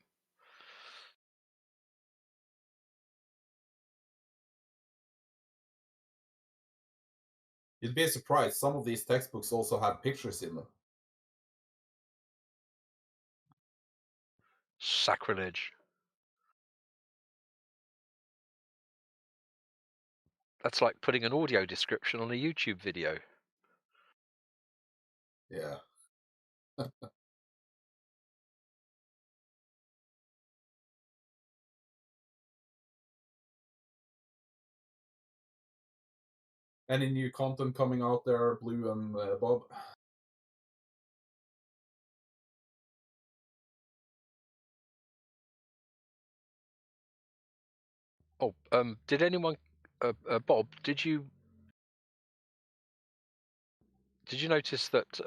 you'd be surprised. Some of these textbooks also have pictures in them. Sacrilege. That's like putting an audio description on a YouTube video. Yeah. Any new content coming out there, Blue and Bob? Oh, did anyone, Bob? Did you notice that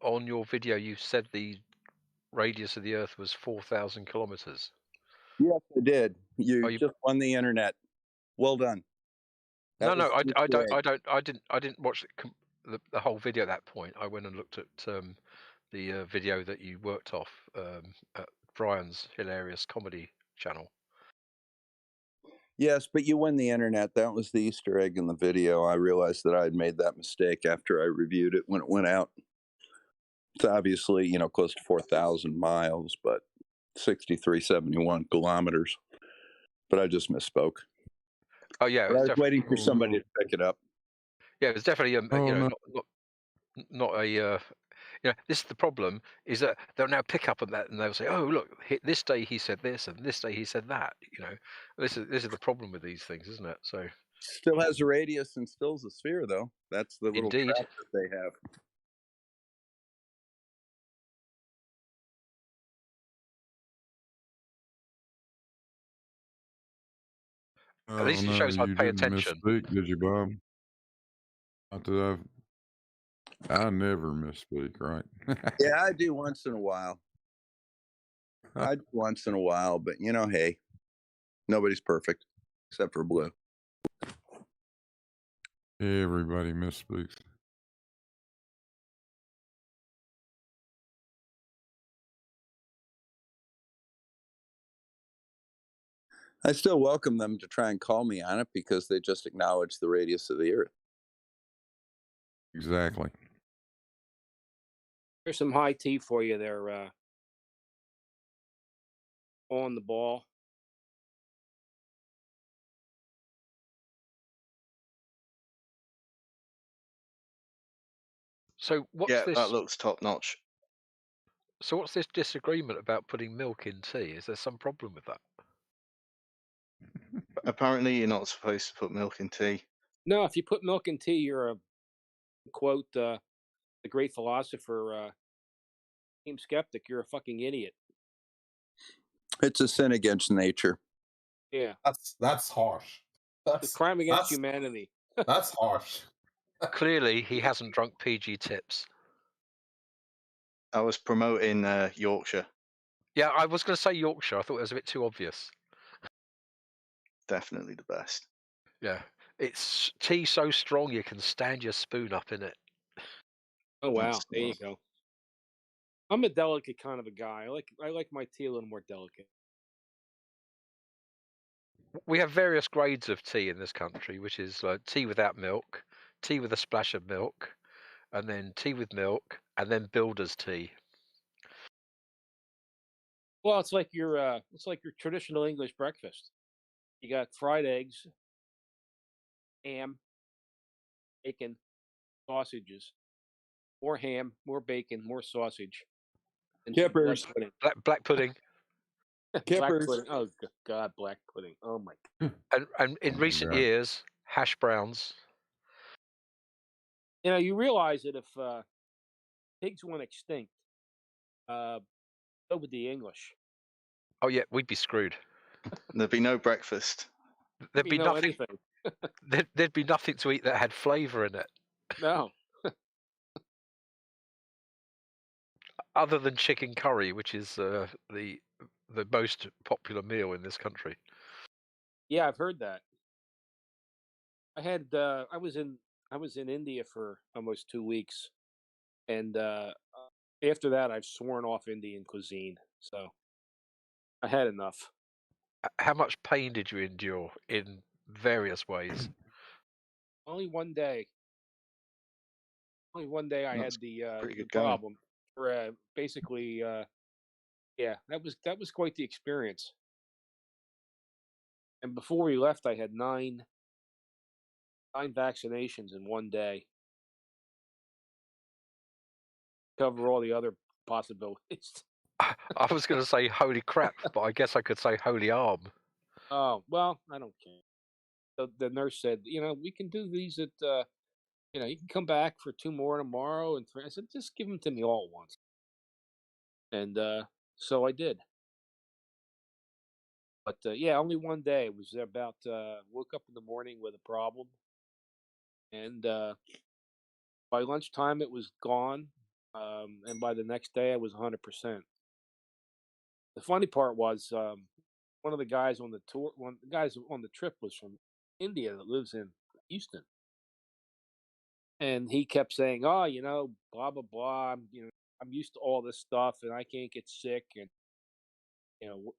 on your video you said the radius of the Earth was 4,000 kilometers? Yes, I did. You Are you? just won the internet. Well done. No, That no, was I great. didn't watch the whole video at that point. I went and looked at the video that you worked off at Brian's hilarious comedy channel. Yes, but you win the internet. That was the Easter egg in the video. I realized that I had made that mistake after I reviewed it when it went out. It's obviously, close to 4,000 miles, but 6,371 kilometers. But I just misspoke. Oh yeah, it But I was was waiting for Oh, somebody no. to pick it up. Yeah, it was definitely Oh, you know no. not a this is the problem, is that they'll now pick up on that and they'll say, oh look, this day he said this and this day he said that. This is the problem with these things, isn't it? So Still has a radius and still's a sphere, though. That's the little indeed. trap that they have. At Oh, least it no, shows I you pay didn't attention. misspeak, did you, Bob? Not that I never misspeak, right? Yeah, I do once in a while. I do once in a while, but hey, nobody's perfect except for Blue. Everybody misspeaks. I still welcome them to try and call me on it because they just acknowledge the radius of the Earth. Exactly. Here's some high tea for you there, on the ball. So what's Yeah, this? that looks top notch. So what's this disagreement about putting milk in tea? Is there some problem with that? Apparently, you're not supposed to put milk in tea. No, if you put milk in tea, you're a quote the great philosopher Team Skeptic. You're a fucking idiot. It's a sin against nature. Yeah, That's harsh. it's a crime against that's humanity. that's harsh. Clearly, he hasn't drunk PG Tips. I was promoting Yorkshire. Yeah, I was going to say Yorkshire. I thought it was a bit too obvious. Definitely the best. Yeah, it's tea so strong you can stand your spoon up in it. Oh wow, That's there you go. I'm a delicate kind of a guy. I like my tea a little more delicate. We have various grades of tea in this country, which is tea without milk, tea with a splash of milk, and then tea with milk, and then builder's tea. Well, it's like your traditional English breakfast. You got fried eggs, ham, bacon, sausages, more ham, more bacon, more sausage, and some black Kippers. pudding. Black pudding. Black Kippers. pudding. Oh God, black pudding. Oh my. And in Oh, recent God. years, hash browns. You realize that if pigs went extinct, so would the English. Oh yeah, we'd be screwed. There'd be no breakfast. There'd be nothing. Anything. There'd be nothing to eat that had flavour in it, No. other than chicken curry, which is the most popular meal in this country. Yeah, I've heard that. I was in India for almost 2 weeks, and after that, I've sworn off Indian cuisine. So I had enough. How much pain did you endure in various ways? Only one day. Only one day I That's had the pretty good going. problem. For basically, yeah, that was quite the experience. And before we left, I had nine vaccinations in one day. Cover all the other possibilities. I was going to say holy crap, but I guess I could say holy arm. Oh well, I don't care. The nurse said, we can do these at, you can come back for 2 more tomorrow and 3. I said, just give them to me all at once. And so I did. But yeah, only one day. It was about woke up in the morning with a problem, and by lunchtime it was gone, and by the next day I was 100%. The funny part was one of the guys on the tour, one of the guys on the trip was from India that lives in Houston, and he kept saying, "Oh, blah blah blah. I'm used to all this stuff, and I can't get sick, and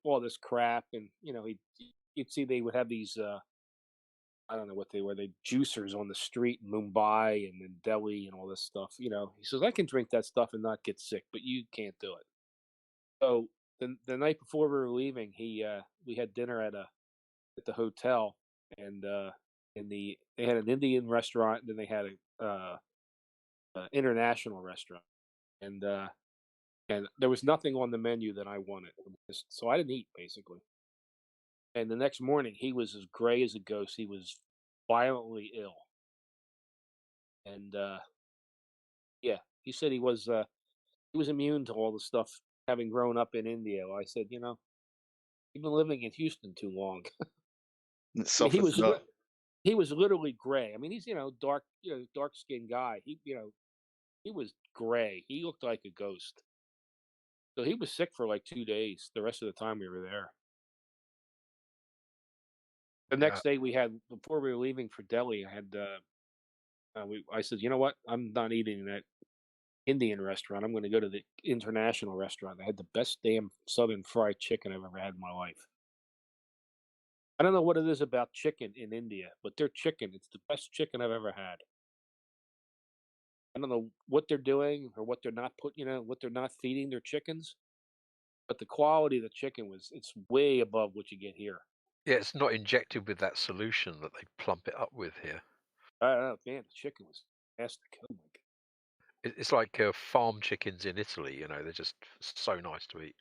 all this crap." And he you'd see they would have these I don't know what they were, they juicers on the street in Mumbai and in Delhi and all this stuff. He says I can drink that stuff and not get sick, but you can't do it. So the night before we were leaving, we had dinner at the hotel, and they had an Indian restaurant, and then they had a international restaurant, and there was nothing on the menu that I wanted, so I didn't eat basically. And the next morning, he was as gray as a ghost. He was violently ill, and yeah, he said he was immune to all the stuff, having grown up in India. I said, you've been living in Houston too long. It I mean, softens up. he was literally gray. I mean, he's dark skinned guy. He was gray. He looked like a ghost. So he was sick for like 2 days. The rest of the time we were there. The Yeah. next day before we were leaving for Delhi, I said, you know what? I'm not eating in that Indian restaurant. I'm going to go to the international restaurant. They had the best damn Southern fried chicken I've ever had in my life. I don't know what it is about chicken in India, but their chicken, it's the best chicken I've ever had. I don't know what they're doing or what they're not what they're not feeding their chickens, but the quality of the chicken it's way above what you get here. Yeah, it's not injected with that solution that they plump it up with here. I don't know, man, the chicken was fantastic. Oh my God. It's like farm chickens in Italy. They're just so nice to eat.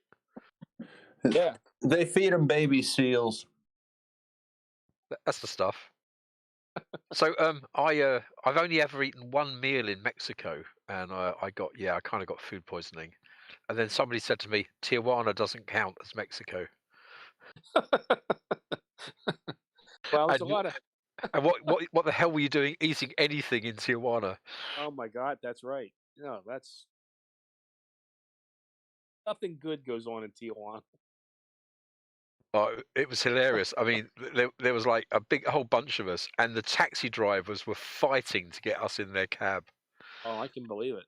Yeah. They feed them baby seals. That's the stuff. So I've only ever eaten one meal in Mexico, and I kind of got food poisoning. And then somebody said to me, Tijuana doesn't count as Mexico. Well, it's And a lot of. And what the hell were you doing eating anything in Tijuana? Oh my God, that's right. No, that's nothing good goes on in Tijuana. Oh, it was hilarious. I mean, there was like a whole bunch of us, and the taxi drivers were fighting to get us in their cab. Oh, I can believe it.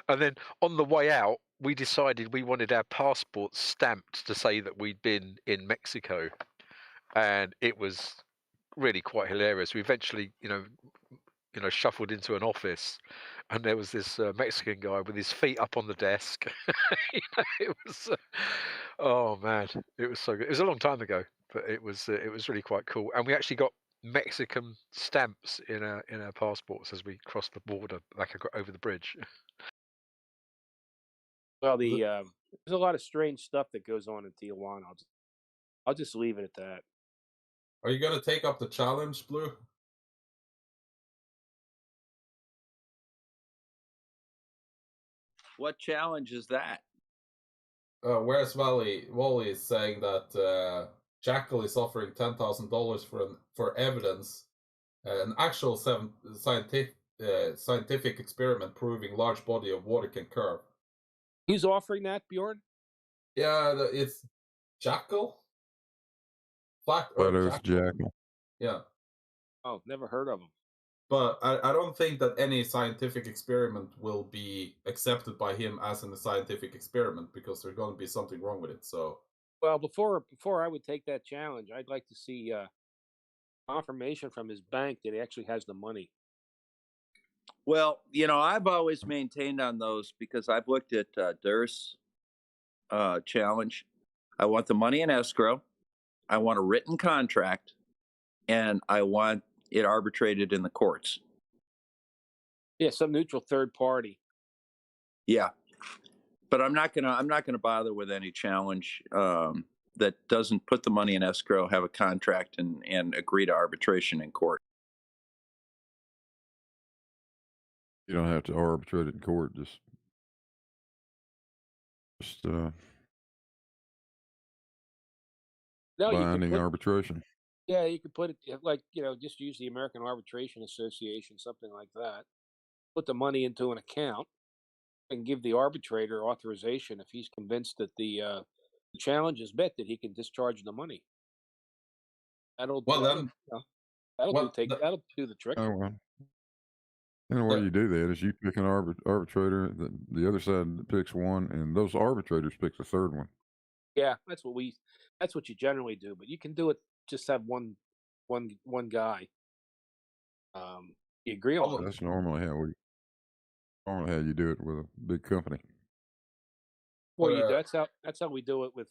And then on the way out, we decided we wanted our passports stamped to say that we'd been in Mexico, and it was really quite hilarious. We eventually, shuffled into an office, and there was this Mexican guy with his feet up on the desk. It was, oh man, it was so good. It was a long time ago, but it was really quite cool. And we actually got Mexican stamps in our passports as we crossed the border back over the bridge. Well, there's a lot of strange stuff that goes on in Tijuana. I'll just leave it at that. Are you gonna take up the challenge, Blue? What challenge is that? Where's Wally is saying that Jackal is offering $10,000 for evidence, an actual scientific experiment proving large body of water can curve. Who's offering that, Bjorn? Yeah, it's Jackal. Flat Flat Earth Earth Jackal. Yeah. Oh, never heard of him. But I don't think that any scientific experiment will be accepted by him as a scientific experiment because there's going to be something wrong with it. So, well, before I would take that challenge, I'd like to see confirmation from his bank that he actually has the money. Well, I've always maintained on those because I've looked at Durst's challenge. I want the money in escrow. I want a written contract, and I want it arbitrated in the courts. Yeah, some neutral third party. Yeah, but I'm not gonna bother with any challenge that doesn't put the money in escrow, have a contract, and agree to arbitration in court. You don't have to arbitrate it in court. Just No, binding arbitration. Yeah, you could put it like, just use the American Arbitration Association, something like that. Put the money into an account and give the arbitrator authorization if he's convinced that the challenge is met, that he can discharge the money. That'll do the trick. Oh, well. And the way you do that is you pick an arbitrator, the other side picks one, and those arbitrators pick the third one. Yeah, that's what you generally do, but you can do it. Just have one guy. You agree on it. That's normally how you do it with a big company. Well, But, that's how we do it with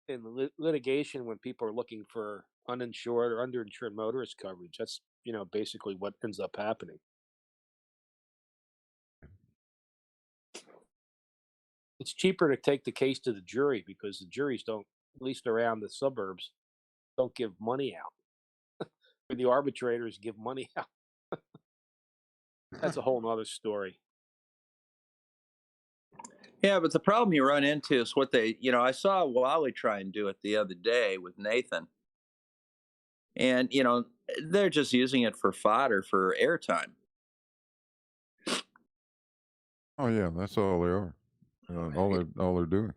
in litigation when people are looking for uninsured or underinsured motorist coverage. That's basically what ends up happening. It's cheaper to take the case to the jury because the juries don't, at least around the suburbs, don't give money out. Or the arbitrators give money out. That's a whole nother story. Yeah, but the problem you run into is what I saw Wally try and do it the other day with Nathan. And, they're just using it for fodder for airtime. Oh yeah, that's all they are. All they're doing.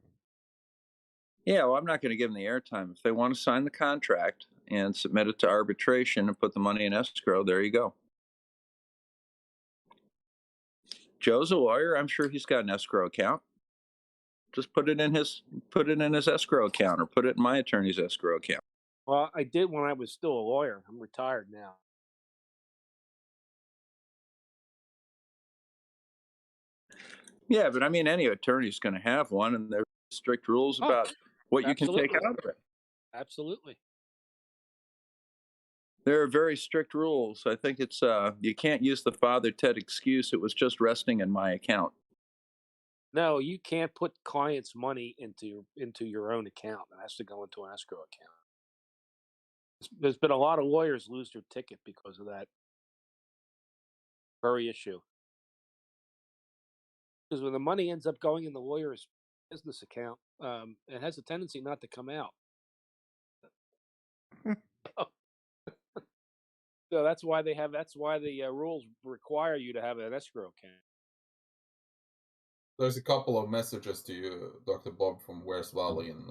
Yeah, well, I'm not going to give them the airtime. If they want to sign the contract and submit it to arbitration and put the money in escrow, there you go. Joe's a lawyer. I'm sure he's got an escrow account. Just put it in his escrow account, or put it in my attorney's escrow account. Well, I did when I was still a lawyer. I'm retired now. Yeah, but I mean, any attorney's going to have one, and there's strict rules about what you can take absolutely. out of it. Absolutely. There are very strict rules. I think it's you can't use the Father Ted excuse. It was just resting in my account. No, you can't put clients' money into your own account. It has to go into an escrow account. There's been a lot of lawyers lose their ticket because of that very issue. Because when the money ends up going in the lawyer's business account, it has a tendency not to come out. So that's why the rules require you to have an escrow account. there's a couple of messages to you, Dr. Bob, from Where's Wally, and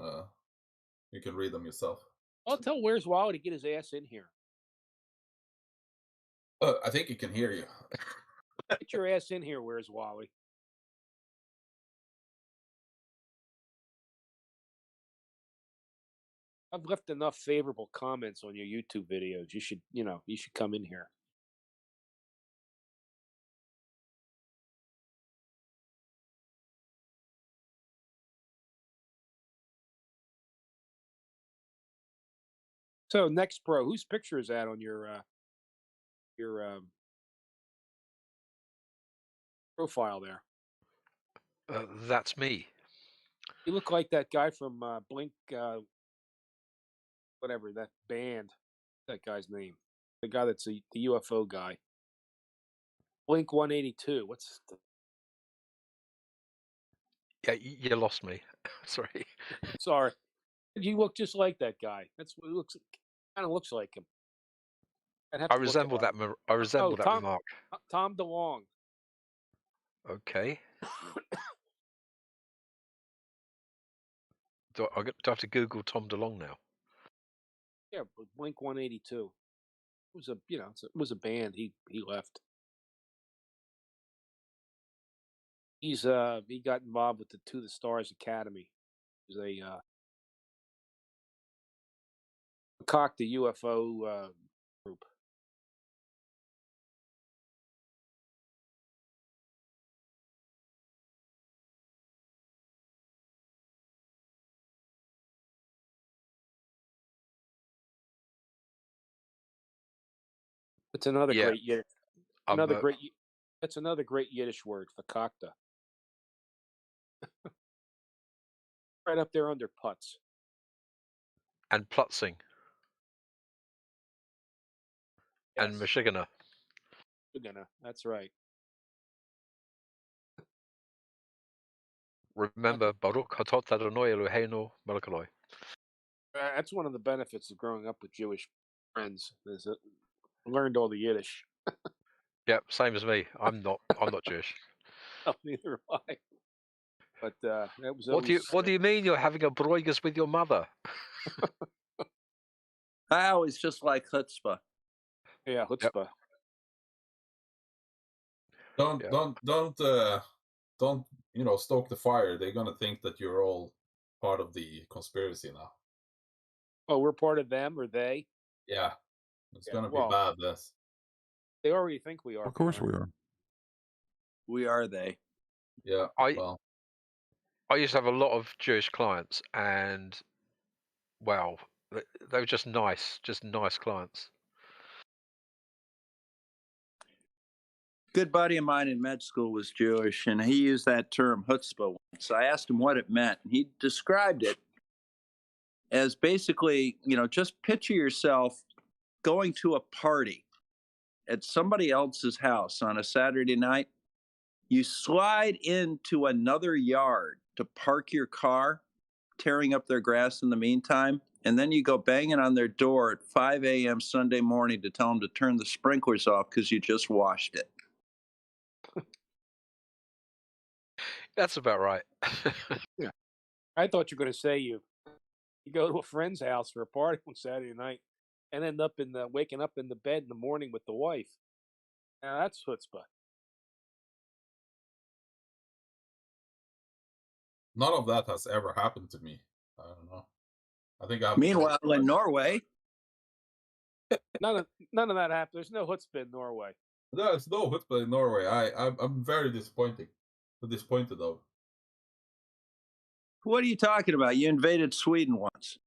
you can read them yourself. I'll tell Where's Wally to get his ass in here. I think he can hear you. Get your ass in here, Where's Wally? I've left enough favorable comments on your YouTube videos. You should come in here. So Next Pro, whose picture is that on your profile there? That's me. You look like that guy from Blink, whatever that band. That guy's name. The guy that's the UFO guy. Blink 182. What's the... Yeah, you lost me. Sorry. Sorry. You look just like that guy. That's what it looks. Kind of looks like him. I resemble that. I resemble that remark. Tom DeLonge. Okay. Do I have to Google Tom DeLonge now? Yeah, Blink 182. It was it was a band. He left. He got involved with the To the Stars Academy. It was a concocted UFO group. It's another great Yiddish. That's another great Yiddish word, fakakta. Right up there under putz. And plutzing. Yes. And Michiganer. That's right. Remember, Baruch Hatot Adonai Eloheinu Melech Eloi. That's one of the benefits of growing up with Jewish friends. Is that I learned all the Yiddish. Yep, same as me. I'm not Jewish. Oh, neither am I. But that was. What do you mean you're having a broigas with your mother? I always just like chutzpah. Yeah, chutzpah. Don't stoke the fire. They're gonna think that you're all part of the conspiracy now. Oh, we're part of them or they? Yeah, it's Yeah, gonna be well, bad. This. they already think we are. Of course Connor. we are. We are they. Yeah. I Well, I used to have a lot of Jewish clients, and wow, they were just nice clients. Good buddy of mine in med school was Jewish, and he used that term chutzpah once. I asked him what it meant, and he described it as basically, just picture yourself going to a party at somebody else's house on a Saturday night. You slide into another yard to park your car, tearing up their grass in the meantime, and then you go banging on their door at 5 a.m. Sunday morning to tell them to turn the sprinklers off because you just washed it. That's about right. Yeah. I thought you were going to say you go to a friend's house for a party on Saturday night and end up waking up in the bed in the morning with the wife. Now that's chutzpah. none of that has ever happened to me. I don't know. I think I've. Meanwhile, in Norway, None of that happened. There's no chutzpah in Norway. There's no chutzpah in Norway. I'm very disappointed though. what are you talking about? You invaded Sweden once.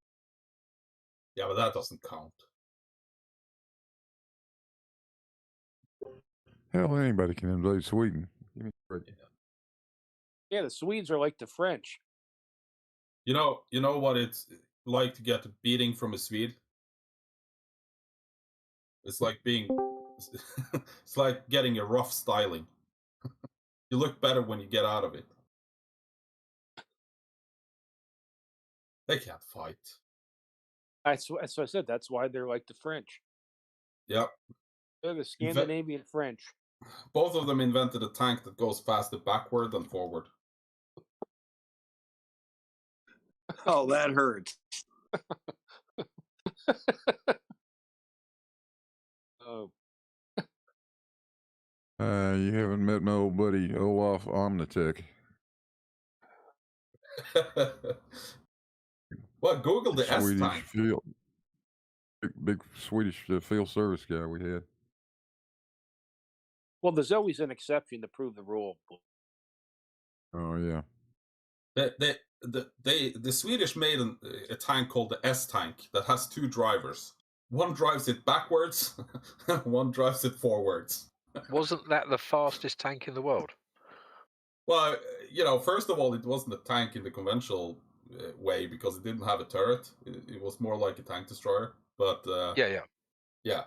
Yeah, but that doesn't count. Hell, anybody can invade Sweden. Give me a break. Yeah, the Swedes are like the French. You know what it's like to get a beating from a Swede? It's like it's like getting a rough styling. You look better when you get out of it. They can't fight. That's what I said. That's why they're like the French. Yep. They're the Scandinavian French. Both of them invented a tank that goes faster backward than forward. Oh, that hurts. Oh, You haven't met my old buddy Olaf Omnitek. Well, Google the S Swedish tank. field, big Swedish field service guy we had. well, there's always an exception to prove the rule. Oh yeah. The Swedish made a tank called the S tank that has two drivers. One drives it backwards, one drives it forwards. Wasn't that the fastest tank in the world? Well, first of all, it wasn't a tank in the conventional way because it didn't have a turret. It was more like a tank destroyer. But yeah.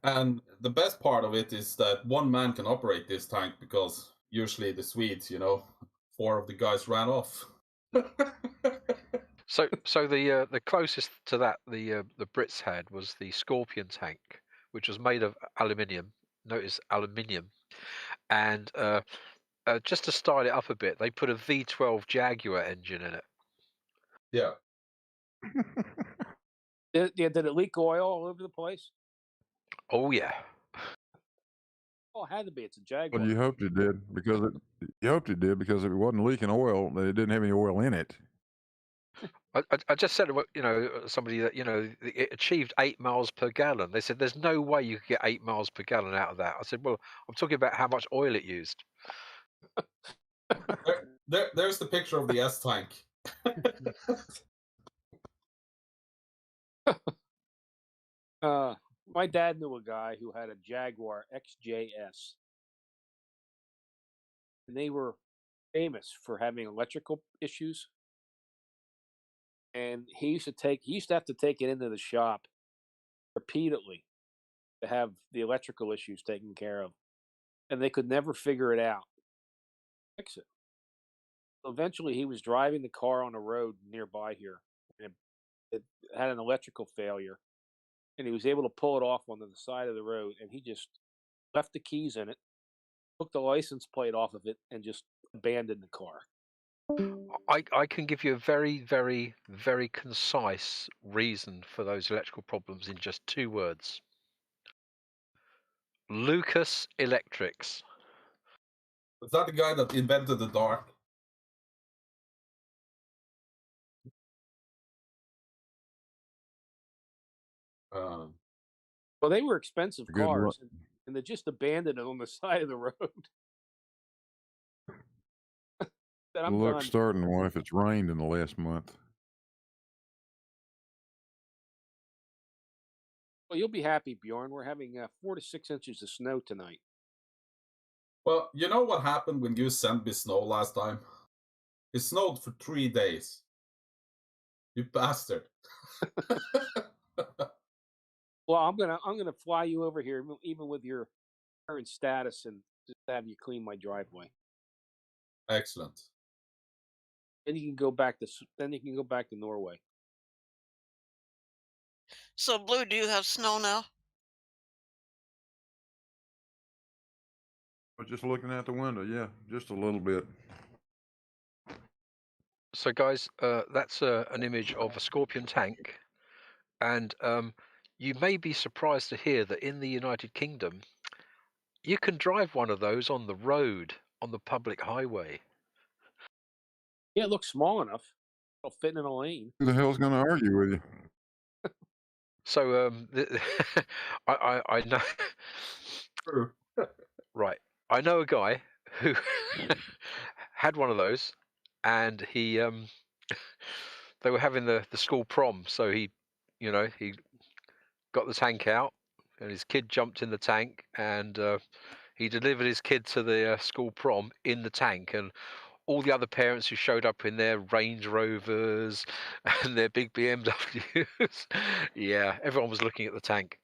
And the best part of it is that one man can operate this tank because usually the Swedes, 4 of the guys ran off. So the closest to that the Brits had was the Scorpion tank, which was made of aluminium. Notice aluminium, and just to style it up a bit, they put a V12 Jaguar engine in it. Yeah. Did it leak oil all over the place? Oh yeah. Oh, it had to be. It's a Jaguar. Well, you hoped it did because if it wasn't leaking oil, then it didn't have any oil in it. I just said, somebody that it achieved 8 miles per gallon. They said there's no way you could get 8 miles per gallon out of that. I said, well, I'm talking about how much oil it used. There's the picture of the S tank. My dad knew a guy who had a Jaguar XJS, and they were famous for having electrical issues. And he used to have to take it into the shop repeatedly to have the electrical issues taken care of, and they could never figure it out, fix it. Eventually, he was driving the car on a road nearby here, and it had an electrical failure, and he was able to pull it off onto the side of the road, and he just left the keys in it, took the license plate off of it, and just abandoned the car. I can give you a very, very, very concise reason for those electrical problems in just 2 words. Lucas Electrics. Was that the guy that invented the dark? Um, Well, they were expensive Good luck. cars, and they just abandoned it on the side of the road. Said, Good I'm luck done. starting one if it's rained in the last month. Well, you'll be happy, Bjorn. We're having 4 to 6 inches of snow tonight. well, you know what happened when you sent me snow last time? It snowed for 3 days. You bastard. Well, I'm gonna fly you over here, even with your current status, and just have you clean my driveway. Excellent. Then you can go back to Norway. So, Blue, do you have snow now? But just looking out the window, yeah, just a little bit. So, guys, that's an image of a Scorpion tank, and you may be surprised to hear that in the United Kingdom, you can drive one of those on the road, on the public highway. Yeah, it looks small enough. It'll fit in a lane. Who the hell's going to argue with you? So, I know. True. Right, I know a guy who had one of those, and he they were having the school prom, so he got the tank out, and his kid jumped in the tank, and he delivered his kid to the school prom in the tank, and all the other parents who showed up in their Range Rovers and their big BMWs, yeah, everyone was looking at the tank.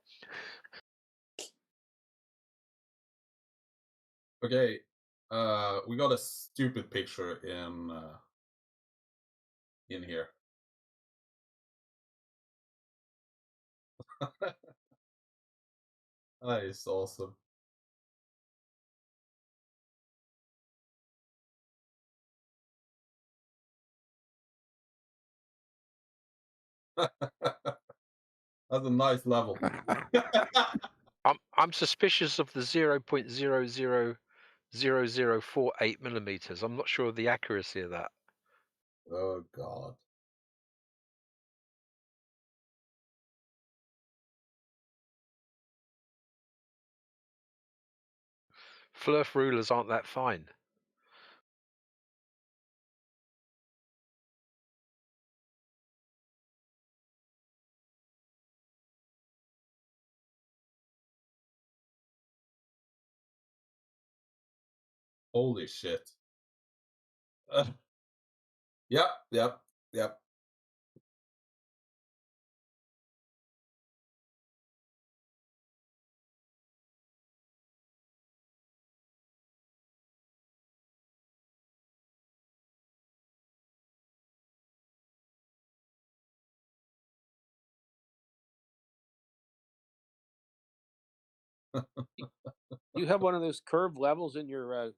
Okay. We got a stupid picture in here. That is awesome. That's a nice level. I'm suspicious of the 0.000048 millimeters. I'm not sure of the accuracy of that. Oh God. Flerf rulers aren't that fine. Holy shit. Yep. You have one of those curved levels in your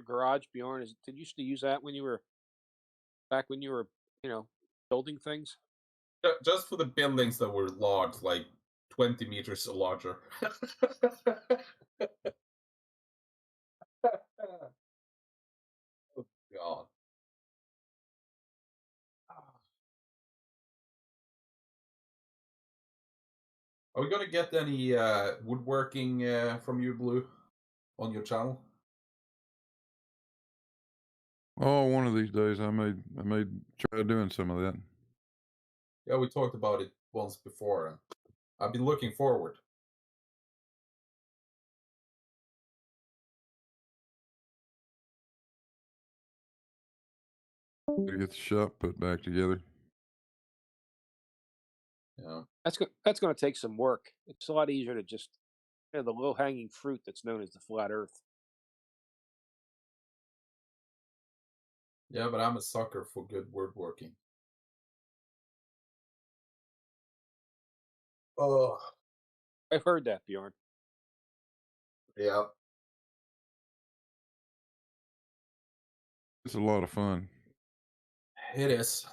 garage, Bjorn. Did you used to use that when you were building things? Just for the buildings that were large, like 20 meters or larger. Oh God. Are we gonna get any woodworking from you, Blue, on your channel? Oh, one of these days I may try doing some of that. Yeah, we talked about it once before, and I've been looking forward. To get the shop put back together. Yeah. That's going to take some work. It's a lot easier to just the low hanging fruit that's known as the flat Earth. Yeah, but I'm a sucker for good woodworking. Oh. I've heard that, Bjorn. Yeah. It's a lot of fun. It is.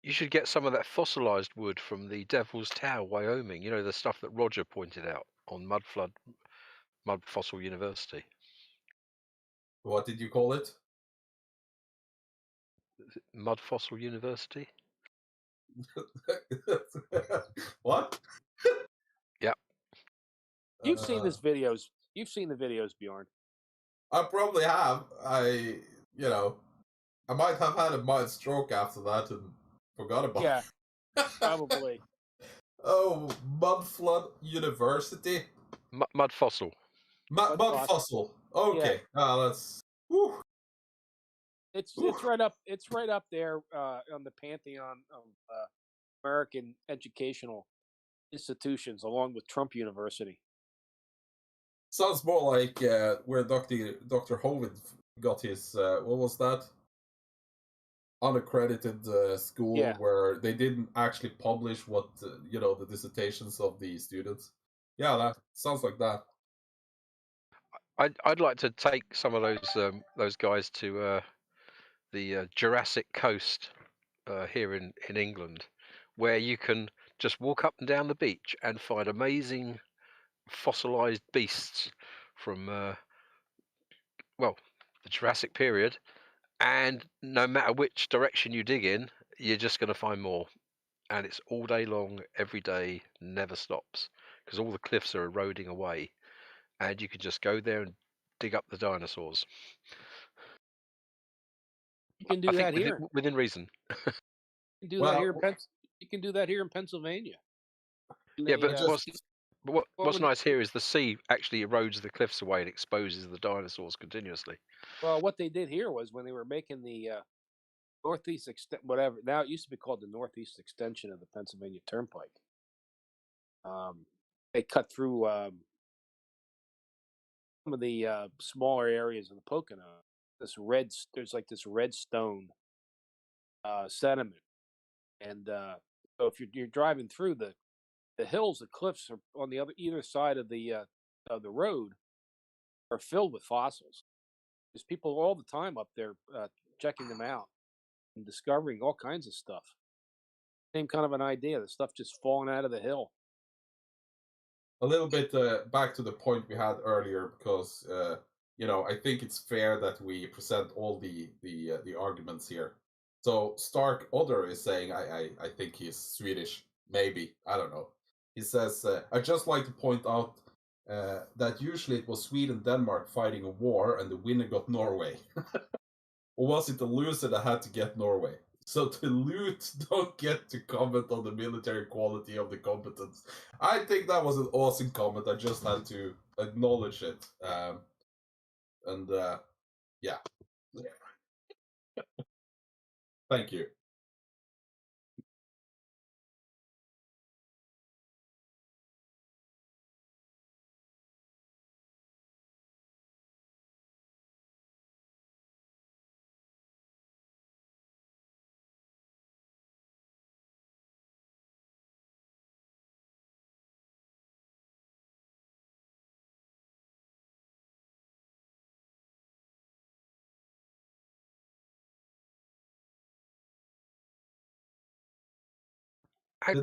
You should get some of that fossilized wood from the Devil's Tower, Wyoming. You know, the stuff that Roger pointed out on Mud Fossil University. What did you call it? Mud Fossil University? What? Yep. You've seen this videos. You've seen the videos, Bjorn. I probably have. I might have had a mild stroke after that and forgot about Yeah, it. probably. Oh, Mudflood University. Mud Fossil. Mud Fossil. Okay. That's. Whew. It's right up. It's right up there on the pantheon of American educational institutions, along with Trump University. Sounds more like where Dr. Hovid got his. What was that? Unaccredited school where they didn't actually publish what the dissertations of the students. Yeah, that sounds like that. I'd like to take some of those guys to the Jurassic Coast here in England, where you can just walk up and down the beach and find amazing fossilized beasts from the Jurassic period, and no matter which direction you dig in, you're just going to find more, and it's all day long, every day, never stops, because all the cliffs are eroding away, and you can just go there and dig up the dinosaurs. You can do that here within reason. You can do that here. You can do that here in Pennsylvania. Yeah, but what's nice here is the sea actually erodes the cliffs away and exposes the dinosaurs continuously. Well, what they did here was when they were making the northeast whatever, now it used to be called the northeast extension of the Pennsylvania Turnpike. They cut through some of the smaller areas of the Pocono. There's like this red stone sediment, and so if you're driving through the hills, the cliffs are on the either side of the road are filled with fossils. There's people all the time up there checking them out and discovering all kinds of stuff. Same kind of an idea. The stuff just falling out of the hill. A little bit back to the point we had earlier, because I think it's fair that we present all the arguments here. So Stark Odder is saying, I think he's Swedish, maybe, I don't know. He says, I'd just like to point out that usually it was Sweden and Denmark fighting a war and the winner got Norway. Or was it the loser that had to get Norway? So the loot don't get to comment on the military quality of the competence. I think that was an awesome comment. I just had to acknowledge it. Yeah. Thank you.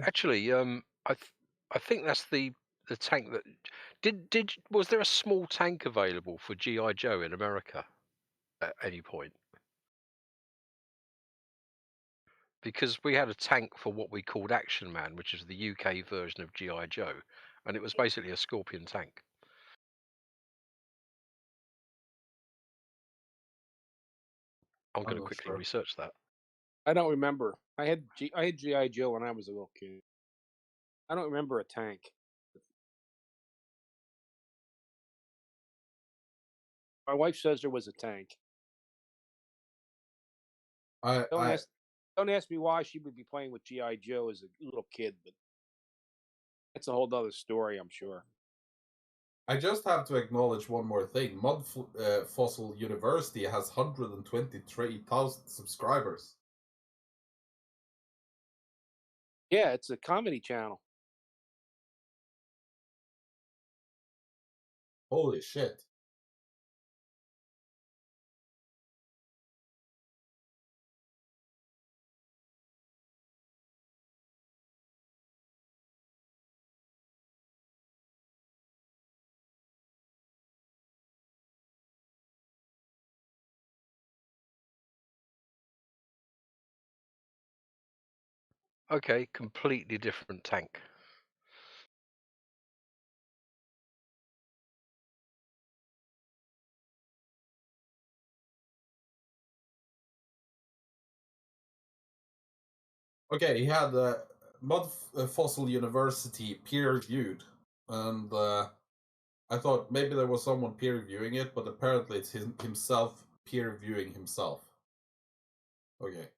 Actually, I think that's the tank that was there a small tank available for GI Joe in America at any point? Because we had a tank for what we called Action Man, which is the UK version of GI Joe, and it was basically a Scorpion tank. I'm going to quickly research that. I don't remember. I had GI Joe when I was a little kid. I don't remember a tank. My wife says there was a tank. Don't ask me why she would be playing with GI Joe as a little kid, but that's a whole other story, I'm sure. I just have to acknowledge one more thing. Mud Fossil University has 123,000 subscribers. Yeah, it's a comedy channel. Holy shit. Okay, completely different tank. Okay, he had Mud Fossil University peer reviewed, and I thought maybe there was someone peer reviewing it, but apparently it's himself peer reviewing himself. Okay,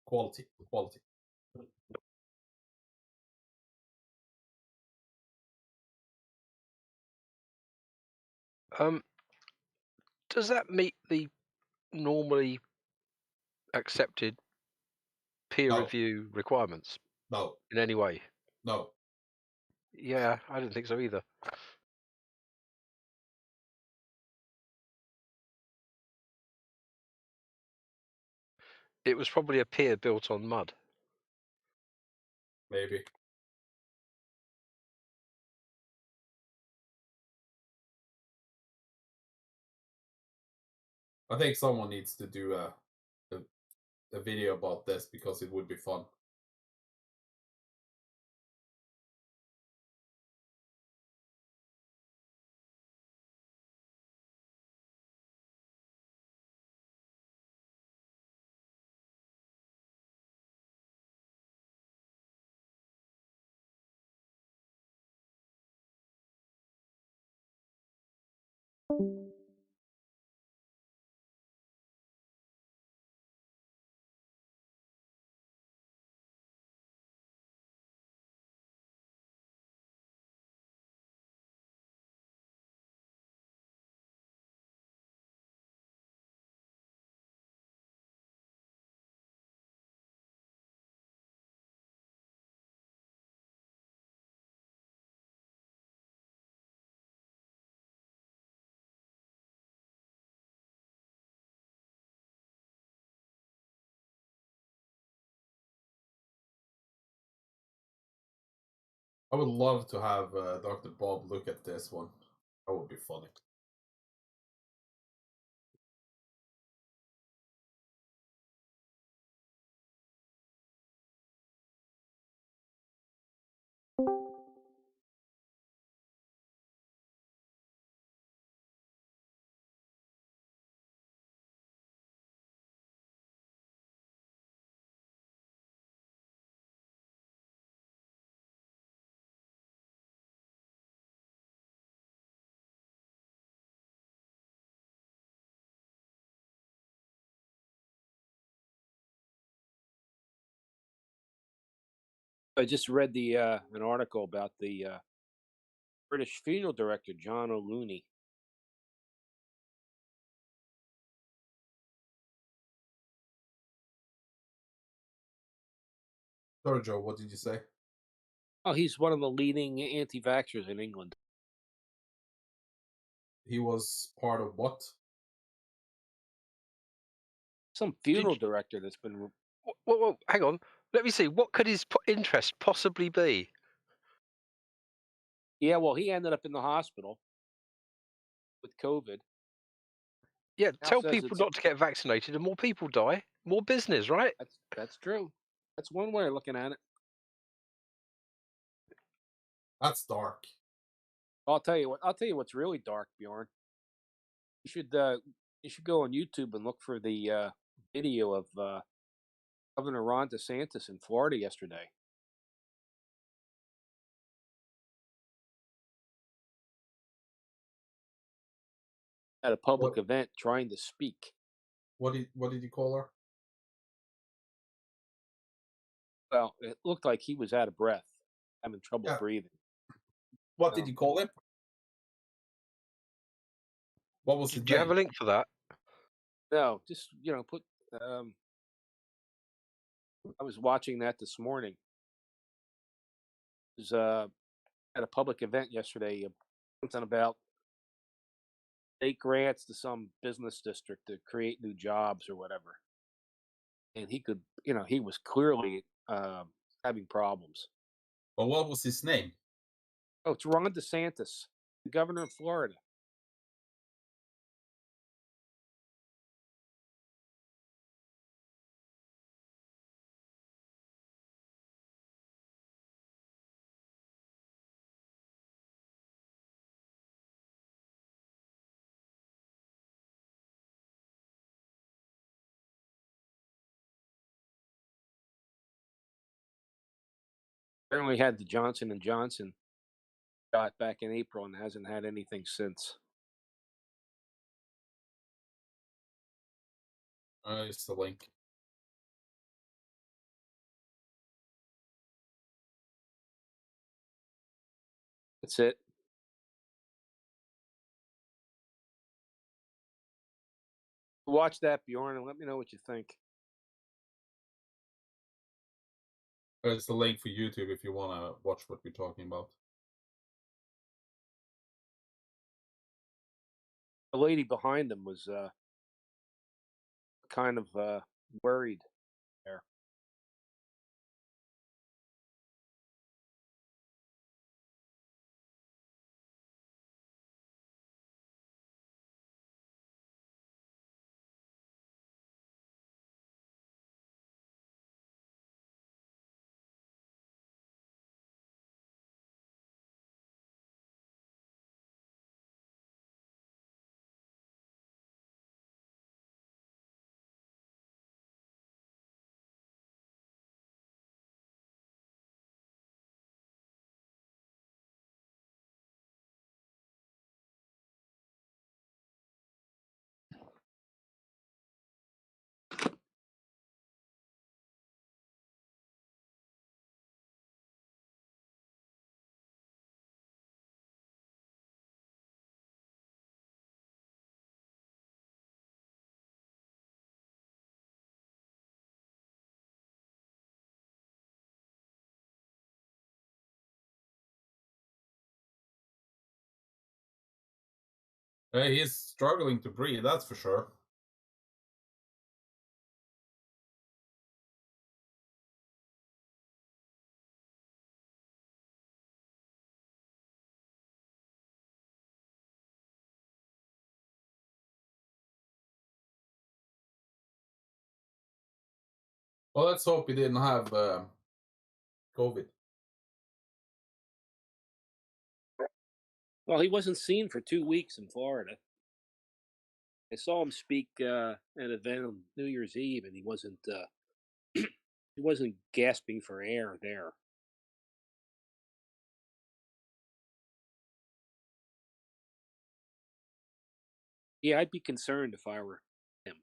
quality. Does that meet the normally accepted peer No, review requirements no, in any way? no. Yeah, I didn't think so either. It was probably a pier built on mud. Maybe. I think someone needs to do a video about this because it would be fun. I would love to have Dr. Bob look at this one. That would be funny. I just read the an article about the British funeral director John O'Looney. Sorry, Joe, what did you say? Oh, he's one of the leading anti-vaxxers in England. He was part of what? Some funeral director that's been. Whoa, hang on. Let me see. What could his interest possibly be? Yeah, well, he ended up in the hospital with COVID. Yeah, Now tell says people it's not to get vaccinated, and more people die. More business, right? that's true. That's one way of looking at it. That's dark. I'll tell you what. I'll tell you what's really dark, Bjorn. You should go on YouTube and look for the video of Governor Ron DeSantis in Florida yesterday. At a public What? event trying to speak. What did you call her? Well, it looked like he was out of breath, having trouble Yeah. breathing. What No. did you call him? What was his Do you have a name? link for that? No, just put. I was watching that this morning. It was at a public event yesterday. Something about state grants to some business district to create new jobs or whatever. And he was clearly having problems. But what was his name? Oh, it's Ron DeSantis, the governor of Florida. Apparently had the Johnson and Johnson shot back in April and hasn't had anything since. It's the link. That's it. Watch that, Bjorn, and let me know what you think. It's the link for YouTube if you want to watch what we're talking about. The lady behind him was kind of worried there. He's struggling to breathe, that's for sure. Well, let's hope he didn't have COVID. Well, he wasn't seen for 2 weeks in Florida. I saw him speak at an event on New Year's Eve, and he wasn't he wasn't gasping for air there. Yeah, I'd be concerned if I were him.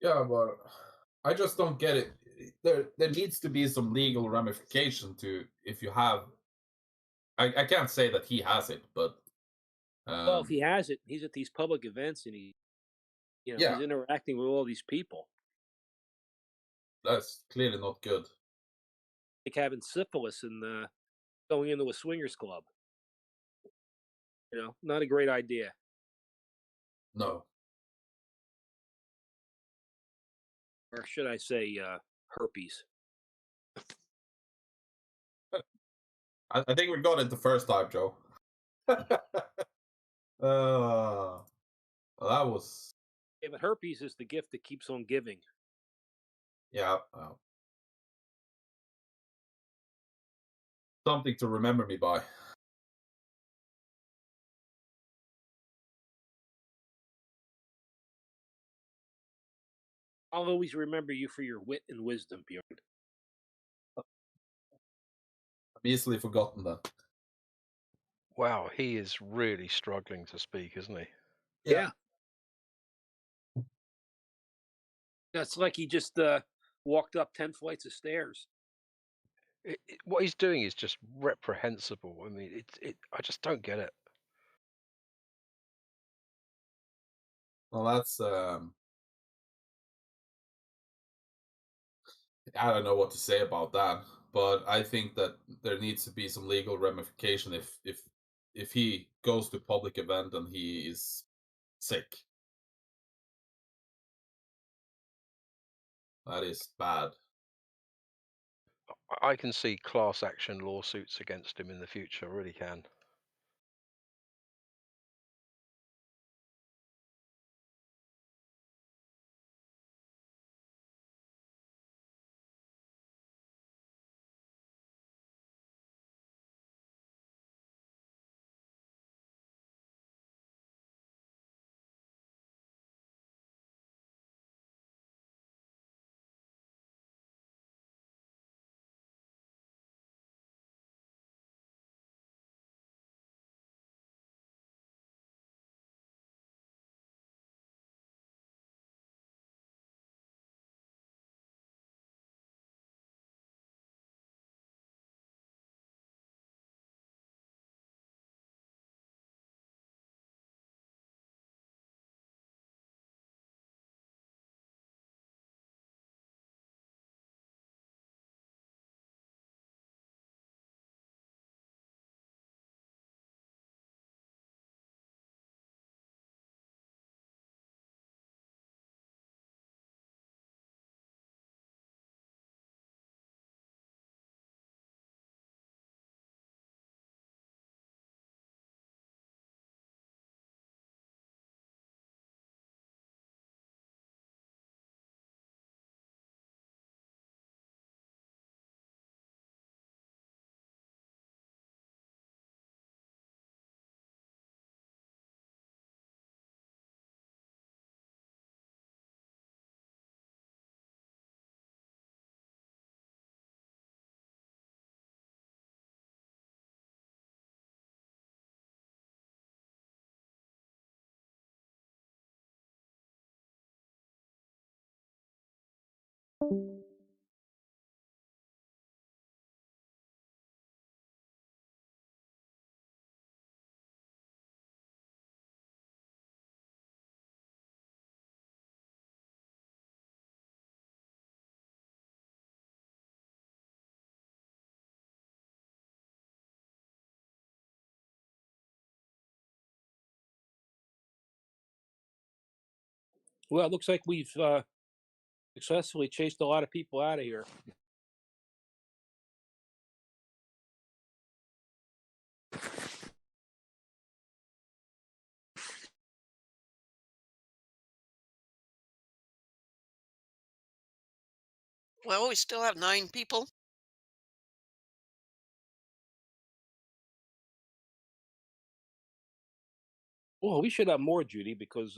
Yeah, but I just don't get it. There needs to be some legal ramification to if you have. I can't say that he has it, but Well, if he has it, he's at these public events and he's yeah, interacting with all these people. that's clearly not good. Like having syphilis and going into a swingers club. Not a great idea. No. Or should I say herpes. I think we got it the first time, Joe. Well, that was Yeah, but herpes is the gift that keeps on giving. yeah. Something to remember me by. I'll always remember you for your wit and wisdom, Bjorn. I'm easily forgotten that. Wow, he is really struggling to speak, isn't he? Yeah. It's like he just walked up 10 flights of stairs. What he's doing is just reprehensible. I mean, I just don't get it. Well, that's I don't know what to say about that, but I think that there needs to be some legal ramification if he goes to a public event and he is sick. That is bad. I can see class action lawsuits against him in the future. I really can. Well, it looks like we've successfully chased a lot of people out of here. Well, we still have 9 people. Well, we should have more, Judy, because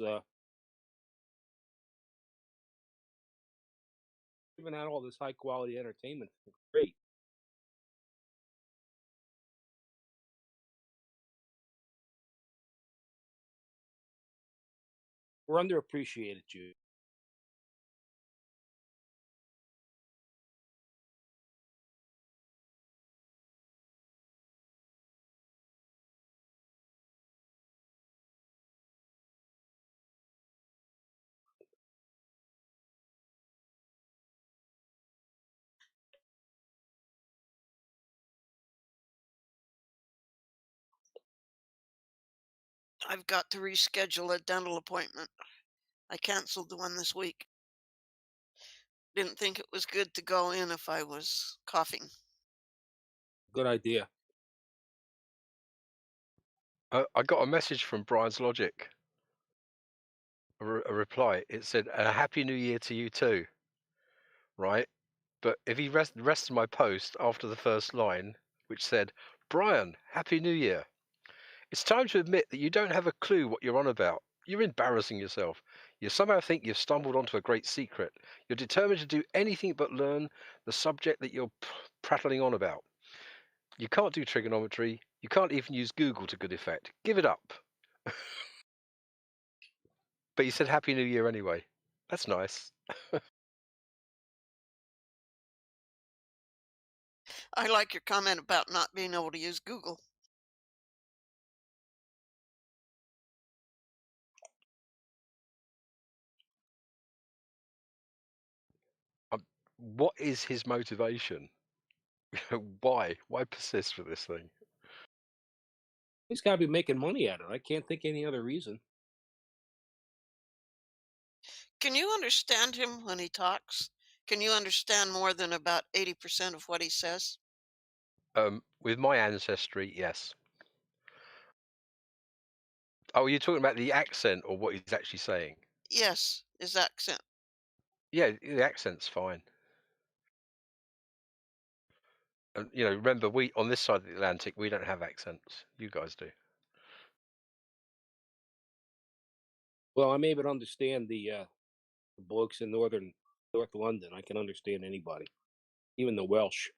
giving out all this high quality entertainment is great. We're underappreciated, Judy. I've got to reschedule a dental appointment. I canceled the one this week. Didn't think it was good to go in if I was coughing. Good idea. I got a message from Brian's Logic. A reply. It said, "A happy new year to you too." Right? But if he the rest of my post after the first line, which said, "Brian, happy new year. It's time to admit that you don't have a clue what you're on about. You're embarrassing yourself. You somehow think you've stumbled onto a great secret. You're determined to do anything but learn the subject that you're prattling on about. You can't do trigonometry. You can't even use Google to good effect. Give it up." But he said Happy New Year anyway. That's nice. I like your comment about not being able to use Google. What is his motivation? Why persist with this thing? He's got to be making money at it. I can't think any other reason. Can you understand him when he talks? Can you understand more than about 80% of what he says? With my ancestry, yes. Oh, you're talking about the accent or what he's actually saying? Yes, his accent. Yeah, the accent's fine. And remember, we on this side of the Atlantic, we don't have accents. You guys do. Well, I'm able to understand the blokes in North London. I can understand anybody, even the Welsh.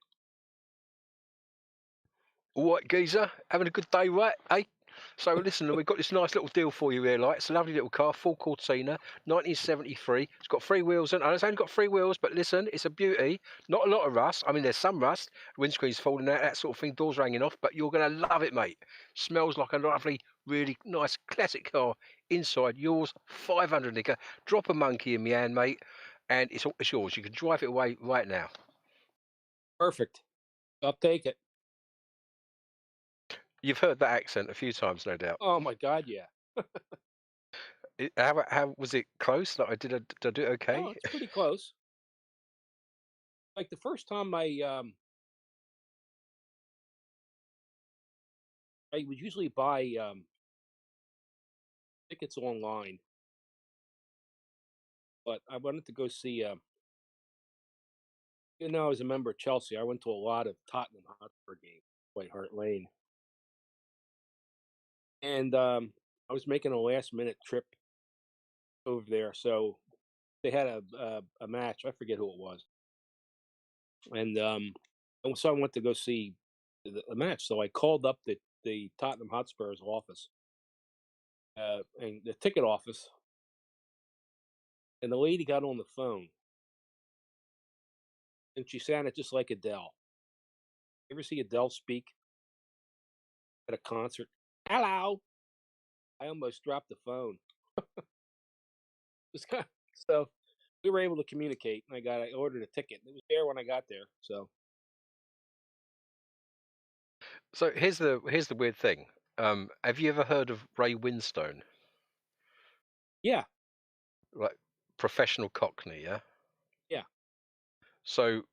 All right, geezer, having a good day, right? Eh? So listen, we've got this nice little deal for you here, like it's a lovely little car, full Cortina, 1973. It's got 3 wheels on. It's only got 3 wheels, but listen, it's a beauty. Not a lot of rust. I mean, there's some rust. Windscreen's falling out, that sort of thing. Doors hanging off, but you're gonna love it, mate. Smells like a lovely, really nice classic car. Inside, yours, 500 nigger. Drop a monkey in my hand, mate, and it's yours. You can drive it away right now. Perfect. I'll take it. You've heard that accent a few times, no doubt. Oh my God, yeah. How was it close? Like, did I do it okay? Oh, it's pretty close. Like the first time I would usually buy tickets online, but I wanted to go see. I was a member of Chelsea. I went to a lot of Tottenham Hotspur games, White Hart Lane, and I was making a last minute trip over there. So they had a match. I forget who it was, and so I went to go see the match. So I called up the Tottenham Hotspur's office, and the ticket office, and the lady got on the phone, and she sounded just like Adele. You ever see Adele speak at a concert? Hello. I almost dropped the phone. So we were able to communicate, and I ordered a ticket. It was there when I got there. So here's the weird thing. Have you ever heard of Ray Winstone? Yeah. like professional Cockney, yeah? Yeah. So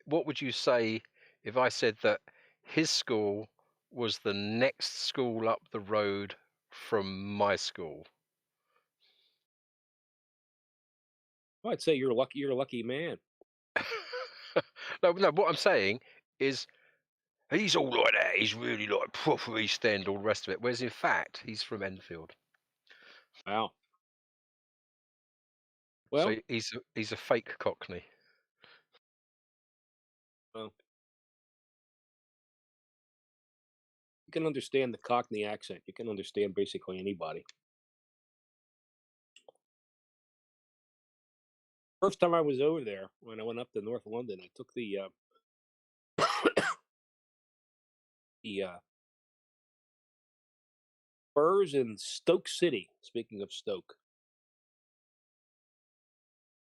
what would you say if I said that his school was the next school up the road from my school? Well, I'd say you're lucky. You're a lucky man. No, what I'm saying is he's all like that. He's really like proper East End, all the rest of it. Whereas in fact, he's from Enfield. Wow. So Well, he's a fake Cockney. well, you can understand the Cockney accent. You can understand basically anybody. First time I was over there, when I went up to North London, I took the Spurs in Stoke City. Speaking of Stoke,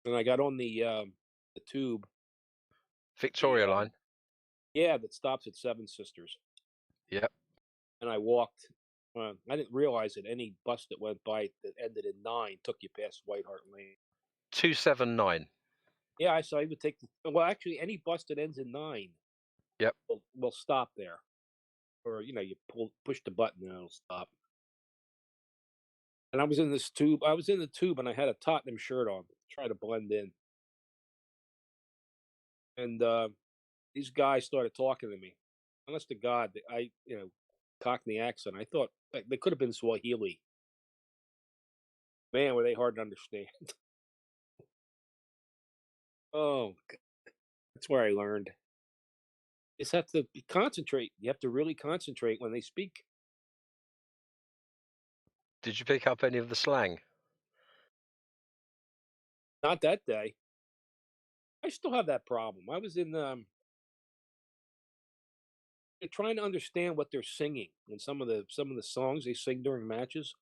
and I got on the tube. Victoria The, Line. Yeah, that stops at Seven Sisters. Yep. And I walked. I didn't realize that any bus that went by that ended in 9 took you past White Hart Lane. 279. Yeah, I saw you would take. Well, actually, any bus that ends in 9. Yep. Will stop there, or you push the button and it'll stop. And I was in this tube. I was in the tube, and I had a Tottenham shirt on, try to blend in. And these guys started talking to me. Honest to God, Cockney accent. I thought they could have been Swahili. Man, were they hard to understand. Oh, that's where I learned. You just have to concentrate. You have to really concentrate when they speak. Did you pick up any of the slang? Not that day. I still have that problem. I was in they're trying to understand what they're singing in some of the songs they sing during matches.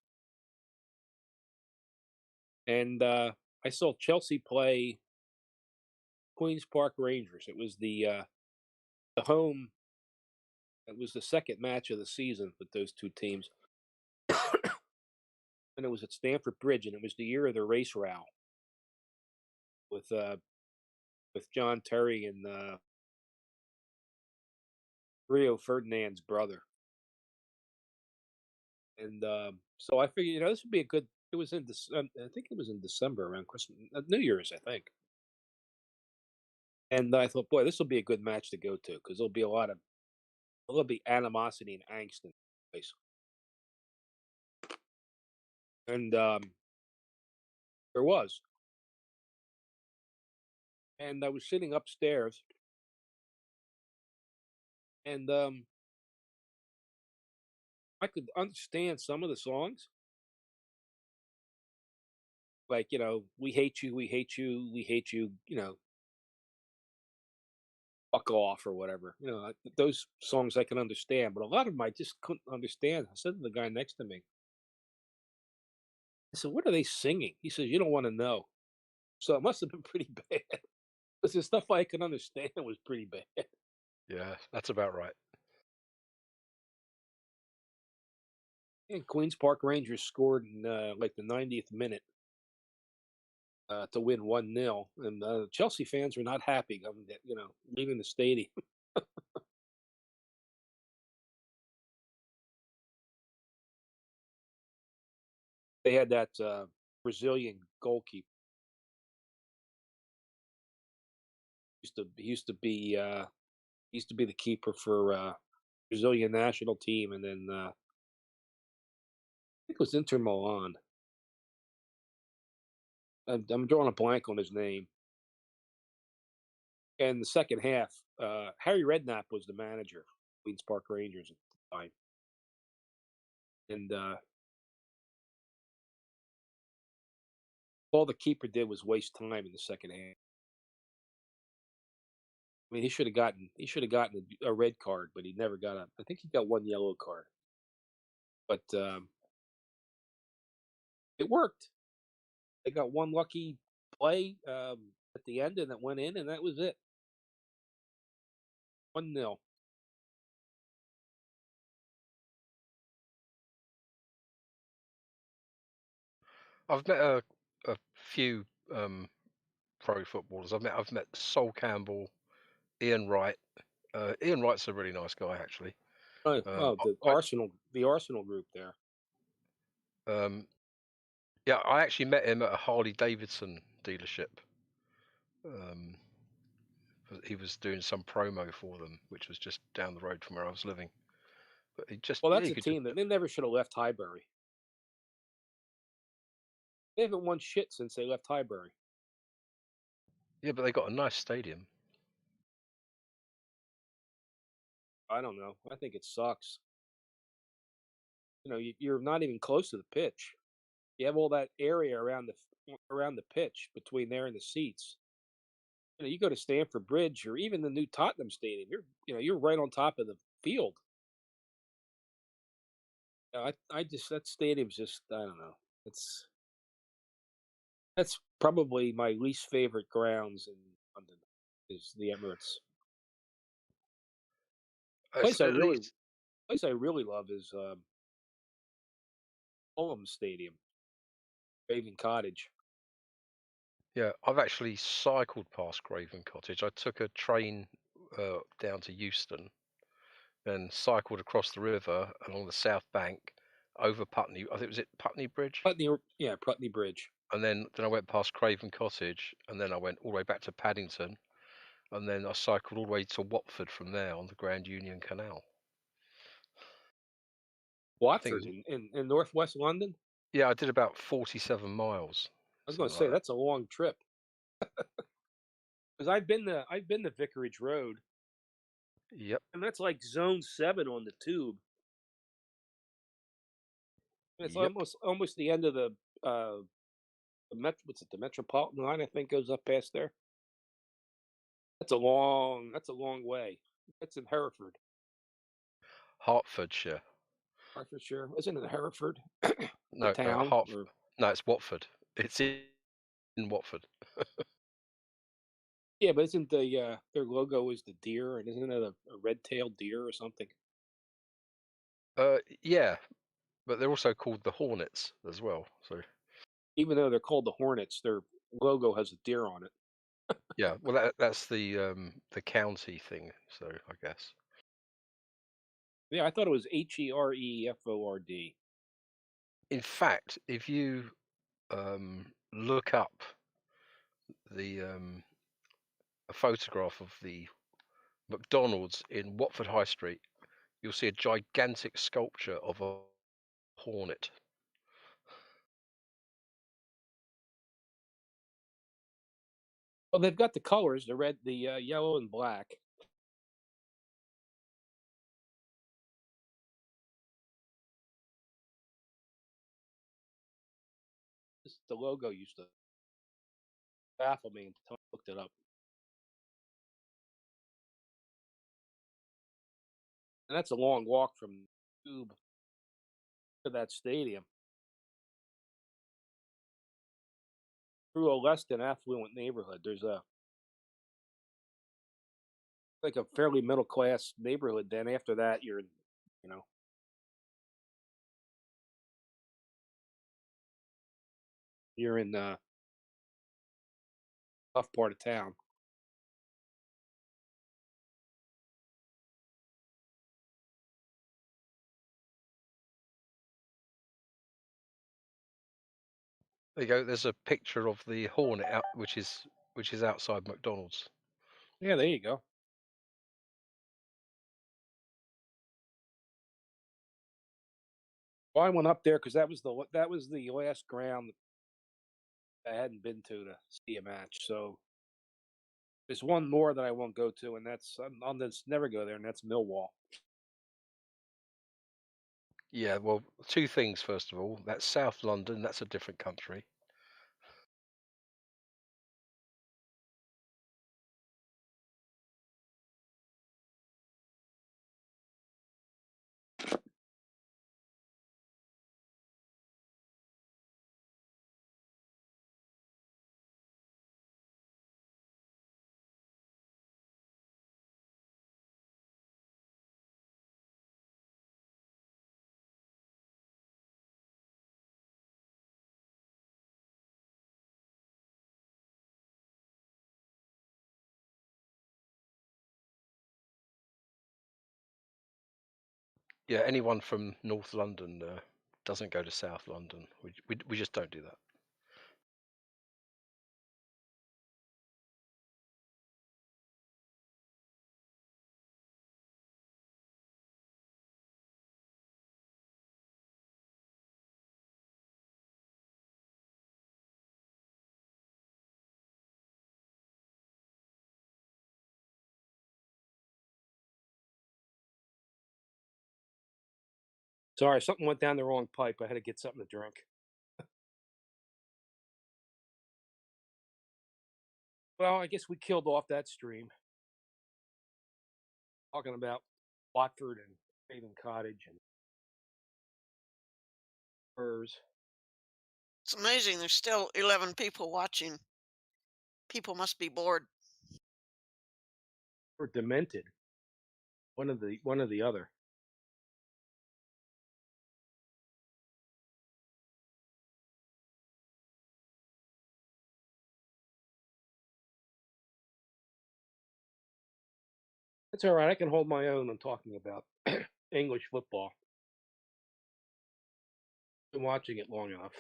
And I saw Chelsea play Queens Park Rangers. It was the home. It was the second match of the season with those two teams, and it was at Stamford Bridge, and it was the year of the race row with John Terry and Rio Ferdinand's brother. And so I figured, this would be a good. It was in this. I think it was in December around Christmas, New Year's, I think. And I thought, boy, this will be a good match to go to because there'll be animosity and angst in the place. And there was. And I was sitting upstairs, and I could understand some of the songs, like "We hate you, we hate you, we hate you," "Fuck off" or whatever. Those songs I can understand, but a lot of them I just couldn't understand. I said to the guy next to me, I said, "What are they singing?" He says, "You don't want to know." So it must have been pretty bad. Because the stuff I could understand was pretty bad. Yeah, that's about right. And Queens Park Rangers scored in like the 90th minute to win 1-0, and Chelsea fans were not happy. Leaving the stadium. They had that Brazilian goalkeeper. He used to be the keeper for Brazilian national team, and then I think it was Inter Milan. I'm drawing a blank on his name. And the second half, Harry Redknapp was the manager, Queens Park Rangers at the time, and all the keeper did was waste time in the second half. I mean, he should have gotten a red card, but he never got I think he got one yellow card. But it worked. They got one lucky play at the end, and it went in, and that was it. 1-0. I've met a few pro footballers. I've met Sol Campbell, Ian Wright. Ian Wright's a really nice guy, actually. Oh, the Arsenal group there. Yeah, I actually met him at a Harley Davidson dealership. He was doing some promo for them, which was just down the road from where I was living. But he just Well, yeah, that's you a could team that they never should have left Highbury. They haven't won shit since they left Highbury. yeah, but they got a nice stadium. I don't know. I think it sucks. You know, you're not even close to the pitch. You have all that area around the pitch between there and the seats. You know, you go to Stamford Bridge or even the new Tottenham Stadium. You're right on top of the field. I just that stadium's just I don't know. That's probably my least favorite grounds in London is the Emirates. It's at least Place I really love is Fulham Stadium, Raven Cottage. yeah. I've actually cycled past Craven Cottage. I took a train down to Euston, then cycled across the river along the south bank over Putney. I think it was it Putney Bridge, Putney Bridge. and then I went past Craven Cottage, and then I went all the way back to Paddington, and then I cycled all the way to Watford from there on the Grand Union Canal. Watford in northwest London. Yeah, I did about 47 miles. I was going to something say like that's a long trip. Because I've been to Vicarage Road, that. Yep. and that's like Zone 7 on the tube. And it's Yep. almost the end of the the Metropolitan line. I think goes up past there. That's a long way. That's in Hereford. Hertfordshire. Hertfordshire. Isn't it Hereford? No, town? No, it's Watford. It's in Watford. Yeah, but isn't their logo is the deer, and isn't it a red-tailed deer or something? Yeah, but they're also called the Hornets as well. So Even though they're called the Hornets, their logo has a deer on it. yeah, well that's the county thing. So I guess. Yeah, I thought it was Hereford. In fact, if you look up the a photograph of the McDonald's in Watford High Street, you'll see a gigantic sculpture of a hornet. Well, they've got the colors: the red, the yellow, and black. The logo used to baffle me until I looked it up. And that's a long walk from the tube to that stadium. Through a less than affluent neighborhood. There's like a fairly middle class neighborhood. Then after that, you're in tough part of town. There you go. There's a picture of the hornet out, which is outside McDonald's. Yeah, there you go. Well, I went up there because that was the last ground I hadn't been to see a match. So there's one more that I won't go to, and that's I'll just never go there, and that's Millwall. Yeah, well, two things. First of all, that's South London. That's a different country. Yeah, anyone from North London doesn't go to South London. We just don't do that. Sorry, something went down the wrong pipe. I had to get something to drink. Well, I guess we killed off that stream. Talking about Watford and Craven Cottage and Spurs. It's amazing. There's still 11 people watching. People must be bored. Or demented. One of the other. It's all right. I can hold my own on talking about English football. Been watching it long enough.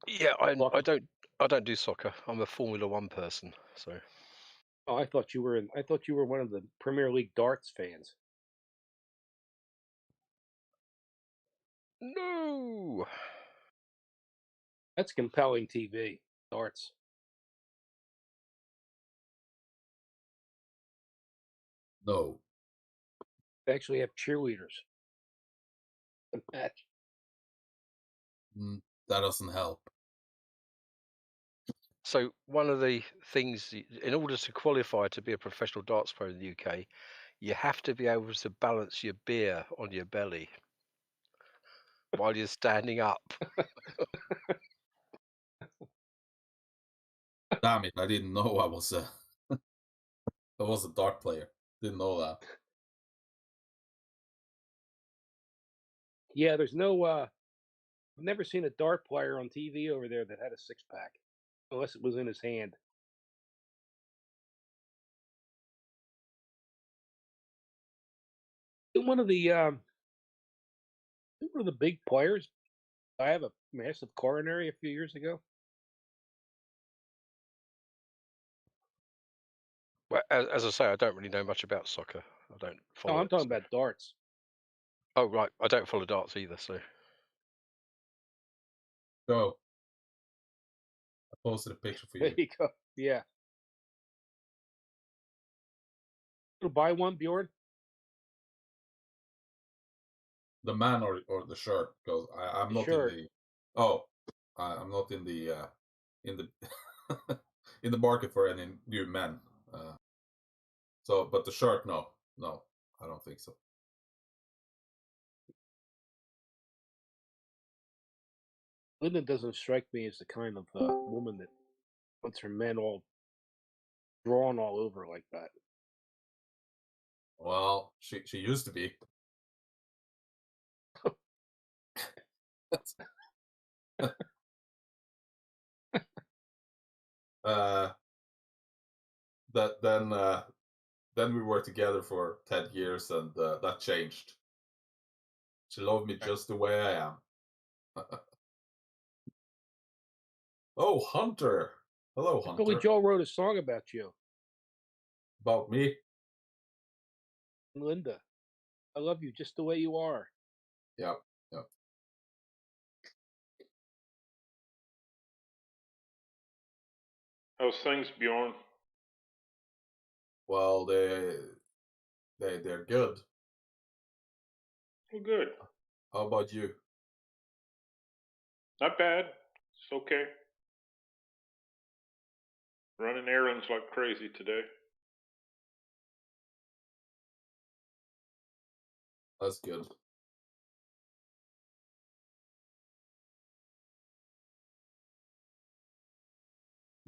Yeah, I don't do soccer. I'm a Formula One person. So Oh, I thought you were one of the Premier League darts fans. no. That's compelling TV. Darts. No, They actually have cheerleaders. The match. that doesn't help. So one of the things, in order to qualify to be a professional darts player in the UK, you have to be able to balance your beer on your belly while you're standing up. Damn it! I didn't know I was a dart player. Didn't know that. Yeah, there's no. I've never seen a dart player on TV over there that had a six pack, unless it was in his hand. One of the big players. I have a massive coronary a few years ago. Well, as I say, I don't really know much about soccer. I don't follow No, I'm it. talking about darts. Oh, right. I don't follow darts either. So Go. I posted a picture for There you. you go. Yeah. You buy one, Bjorn? The man or the shirt? Because I'm The not shirt. in the. Oh, I'm not in the in the in the market for any new men. So, but the shirt, no, I don't think so. Linda doesn't strike me as the kind of woman that wants her men all drawn all over like that. Well, she used to be. That then we were together for 10 years, and that changed. She loved me just the way I am. Oh, Hunter! Hello, Hunter. Billy Joel wrote a song about you, About me? Linda. I love you just the way you are. Yeah. How's things, Bjorn? Well, they're good. Oh, good. How about you? Not bad. It's okay. Running errands like crazy today. That's good.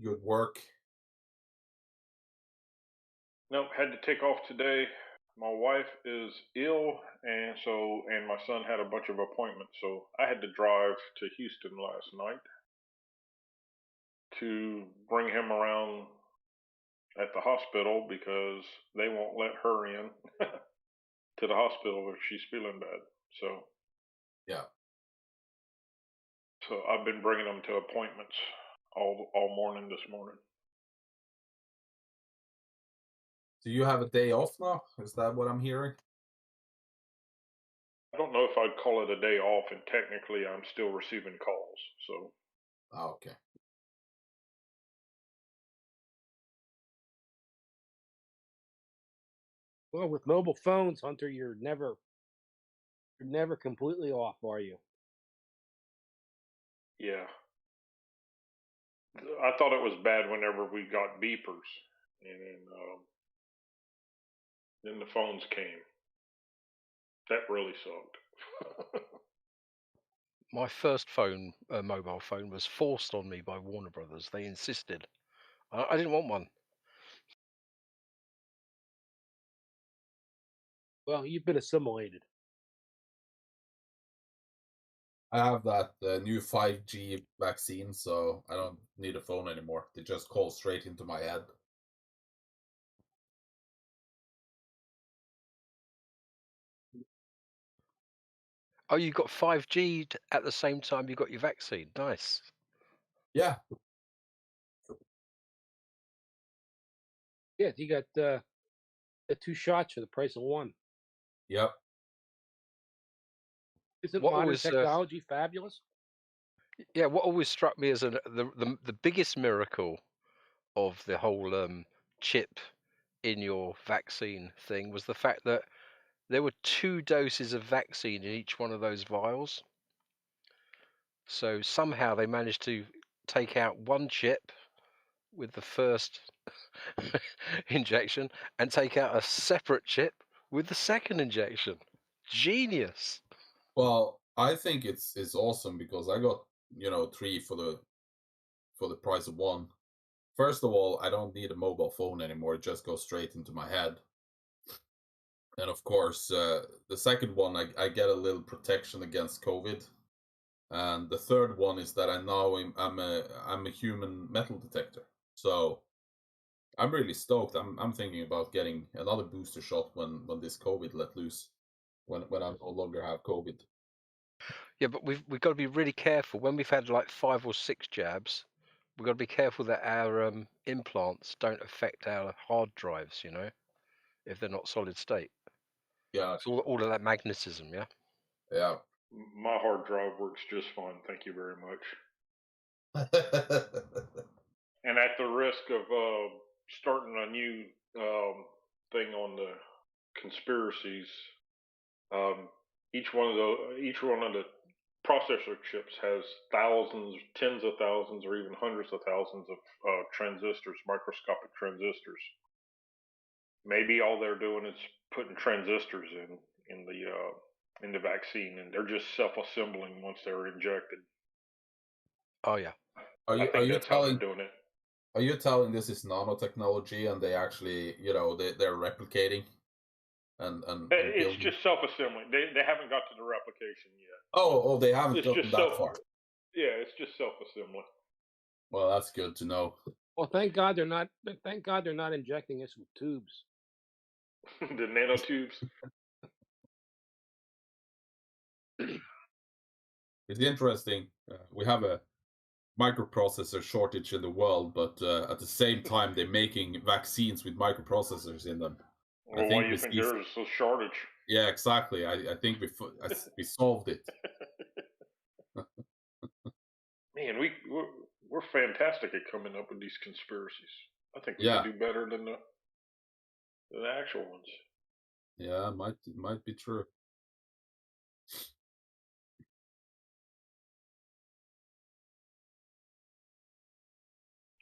Good work. Nope, had to take off today. my wife is ill, and my son had a bunch of appointments, so I had to drive to Houston last night to bring him around at the hospital because they won't let her in to the hospital if she's feeling bad. So Yeah. So I've been bringing them to appointments all morning this morning. Do you have a day off now? Is that what I'm hearing? I don't know if I'd call it a day off, and technically I'm still receiving calls. So Okay. Well, with mobile phones, Hunter, you're never completely off, are you? yeah, I thought it was bad whenever we got beepers, and then the phones came. That really sucked. My first phone, mobile phone, was forced on me by Warner Brothers. They insisted. I didn't want one. Well, you've been assimilated. I have that new 5G vaccine, so I don't need a phone anymore. They just call straight into my head. Oh, you got 5G at the same time you got your vaccine. Nice. Yeah. Yeah, you got the 2 shots for the price of 1. Yep. Isn't What modern always, technology fabulous? yeah, what always struck me as the biggest miracle of the whole chip in your vaccine thing was the fact that there were 2 doses of vaccine in each one of those vials. So somehow they managed to take out 1 chip with the first injection and take out a separate chip with the second injection. Genius. Well, I think it's awesome because I got 3 for the price of 1. First of all, I don't need a mobile phone anymore; it just goes straight into my head. And of course, the second one, I get a little protection against COVID. And the third one is that I'm a human metal detector. So I'm really stoked. I'm thinking about getting another booster shot when this COVID let loose, when I no longer have COVID. Yeah, but we've got to be really careful when we've had like 5 or 6 jabs. We've got to be careful that our implants don't affect our hard drives, if they're not solid state. Yeah, So all of that magnetism, yeah. yeah. My hard drive works just fine. Thank you very much. And at the risk of starting a new thing on the conspiracies, each one of the processor chips has thousands, tens of thousands, or even hundreds of thousands of transistors, microscopic transistors. Maybe all they're doing is putting transistors in the vaccine, and they're just self-assembling once they're injected. Oh yeah. Are I you think that's how they're doing it. Are you telling this is nanotechnology and they actually, they're replicating and It's building? just self-assembling. They haven't got to the replication yet. Oh, they haven't It's gotten just that far. Yeah, it's just self-assembling. Well, that's good to know. Well, thank God they're not injecting us with tubes. The nanotubes. It's interesting. We have a microprocessor shortage in the worord, but at the same time, they're making vaccines with microprocessors in them. Well, why do you think there's a shortage? Yeah, exactly. I think we solved it. Man, we're fantastic at coming up with these conspiracies. I think we can do better than the actual ones. Yeah, it might be true.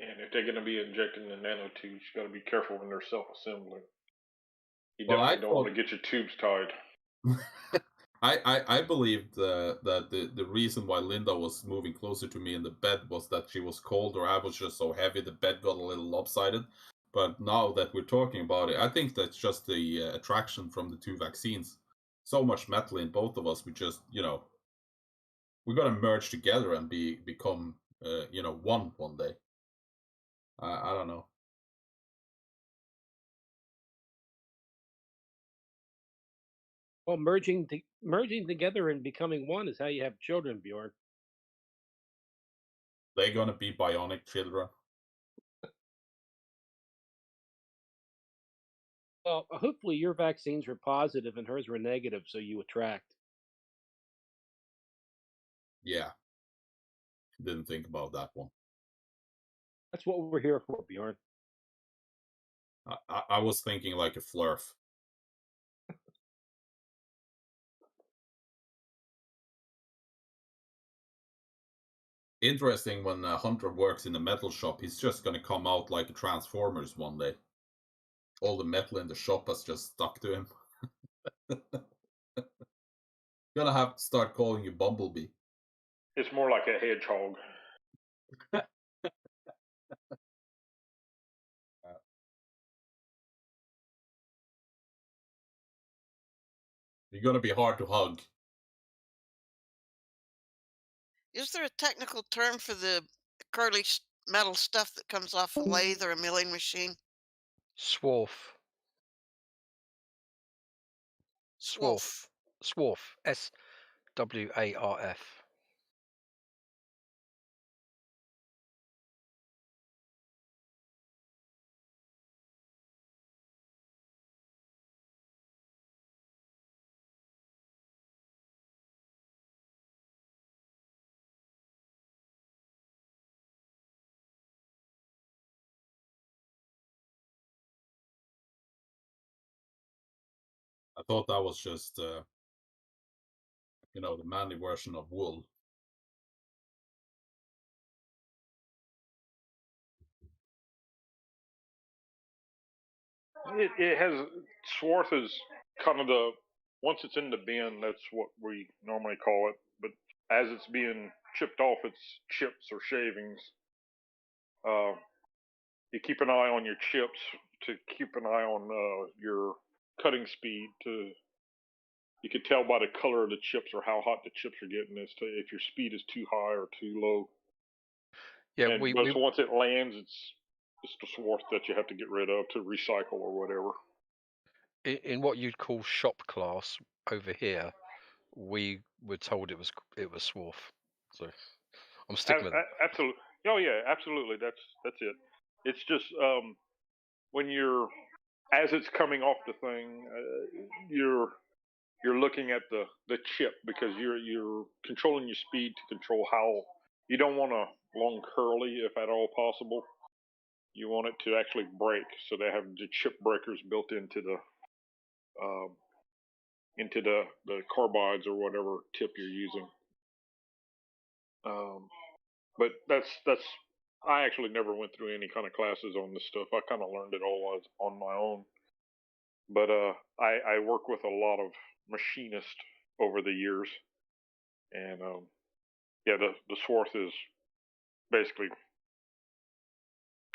And if they're going to be injecting the nanotubes, you got to be careful when they're self-assembling. You Well, definitely don't want to get your tubes tied. I believed that the reason why Linda was moving closer to me in the bed was that she was cold, or I was just so heavy the bed got a little lopsided. But now that we're talking about it, I think that's just the attraction from the two vaccines. So much metal in both of us. We just, we're gonna merge together and become, one day. I don't know. Well, merging together and becoming one is how you have children, Bjorn. They're gonna be bionic children. Well, hopefully your vaccines were positive and hers were negative, so you attract. Yeah. Didn't think about that one. That's what we're here for, Bjorn. I was thinking like a flurf. Interesting when Hunter works in the metal shop, he's just gonna come out like a Transformers one day. All the metal in the shop has just stuck to him. Gonna have to start calling you Bumblebee. It's more like a hedgehog. You're gonna be hard to hug. Is there a technical term for the curly metal stuff that comes off a lathe or a milling machine? Swarf. Swarf. Swarf. SWARF. I thought that was just, the manly version of wool. It has swarth is kind of the once it's in the bin, that's what we normally call it. But as it's being chipped off, it's chips or shavings. You keep an eye on your chips to keep an eye on your cutting speed. You can tell by the color of the chips or how hot the chips are getting as to if your speed is too high or too low. Yeah, And once it lands, it's the swarth that you have to get rid of to recycle or whatever. in what you'd call shop class over here, we were told it was Swarf. So I'm sticking with it. Absolutely. Oh yeah, absolutely. That's it. It's just when you're as it's coming off the thing, you're looking at the chip because you're controlling your speed to control how you don't want a long curly if at all possible. You want it to actually break, so they have the chip breakers built into the carbides or whatever tip you're using. But that's I actually never went through any kind of classes on this stuff. I kind of learned it all on my own. But I work with a lot of machinists over the years, and yeah, the swarth is basically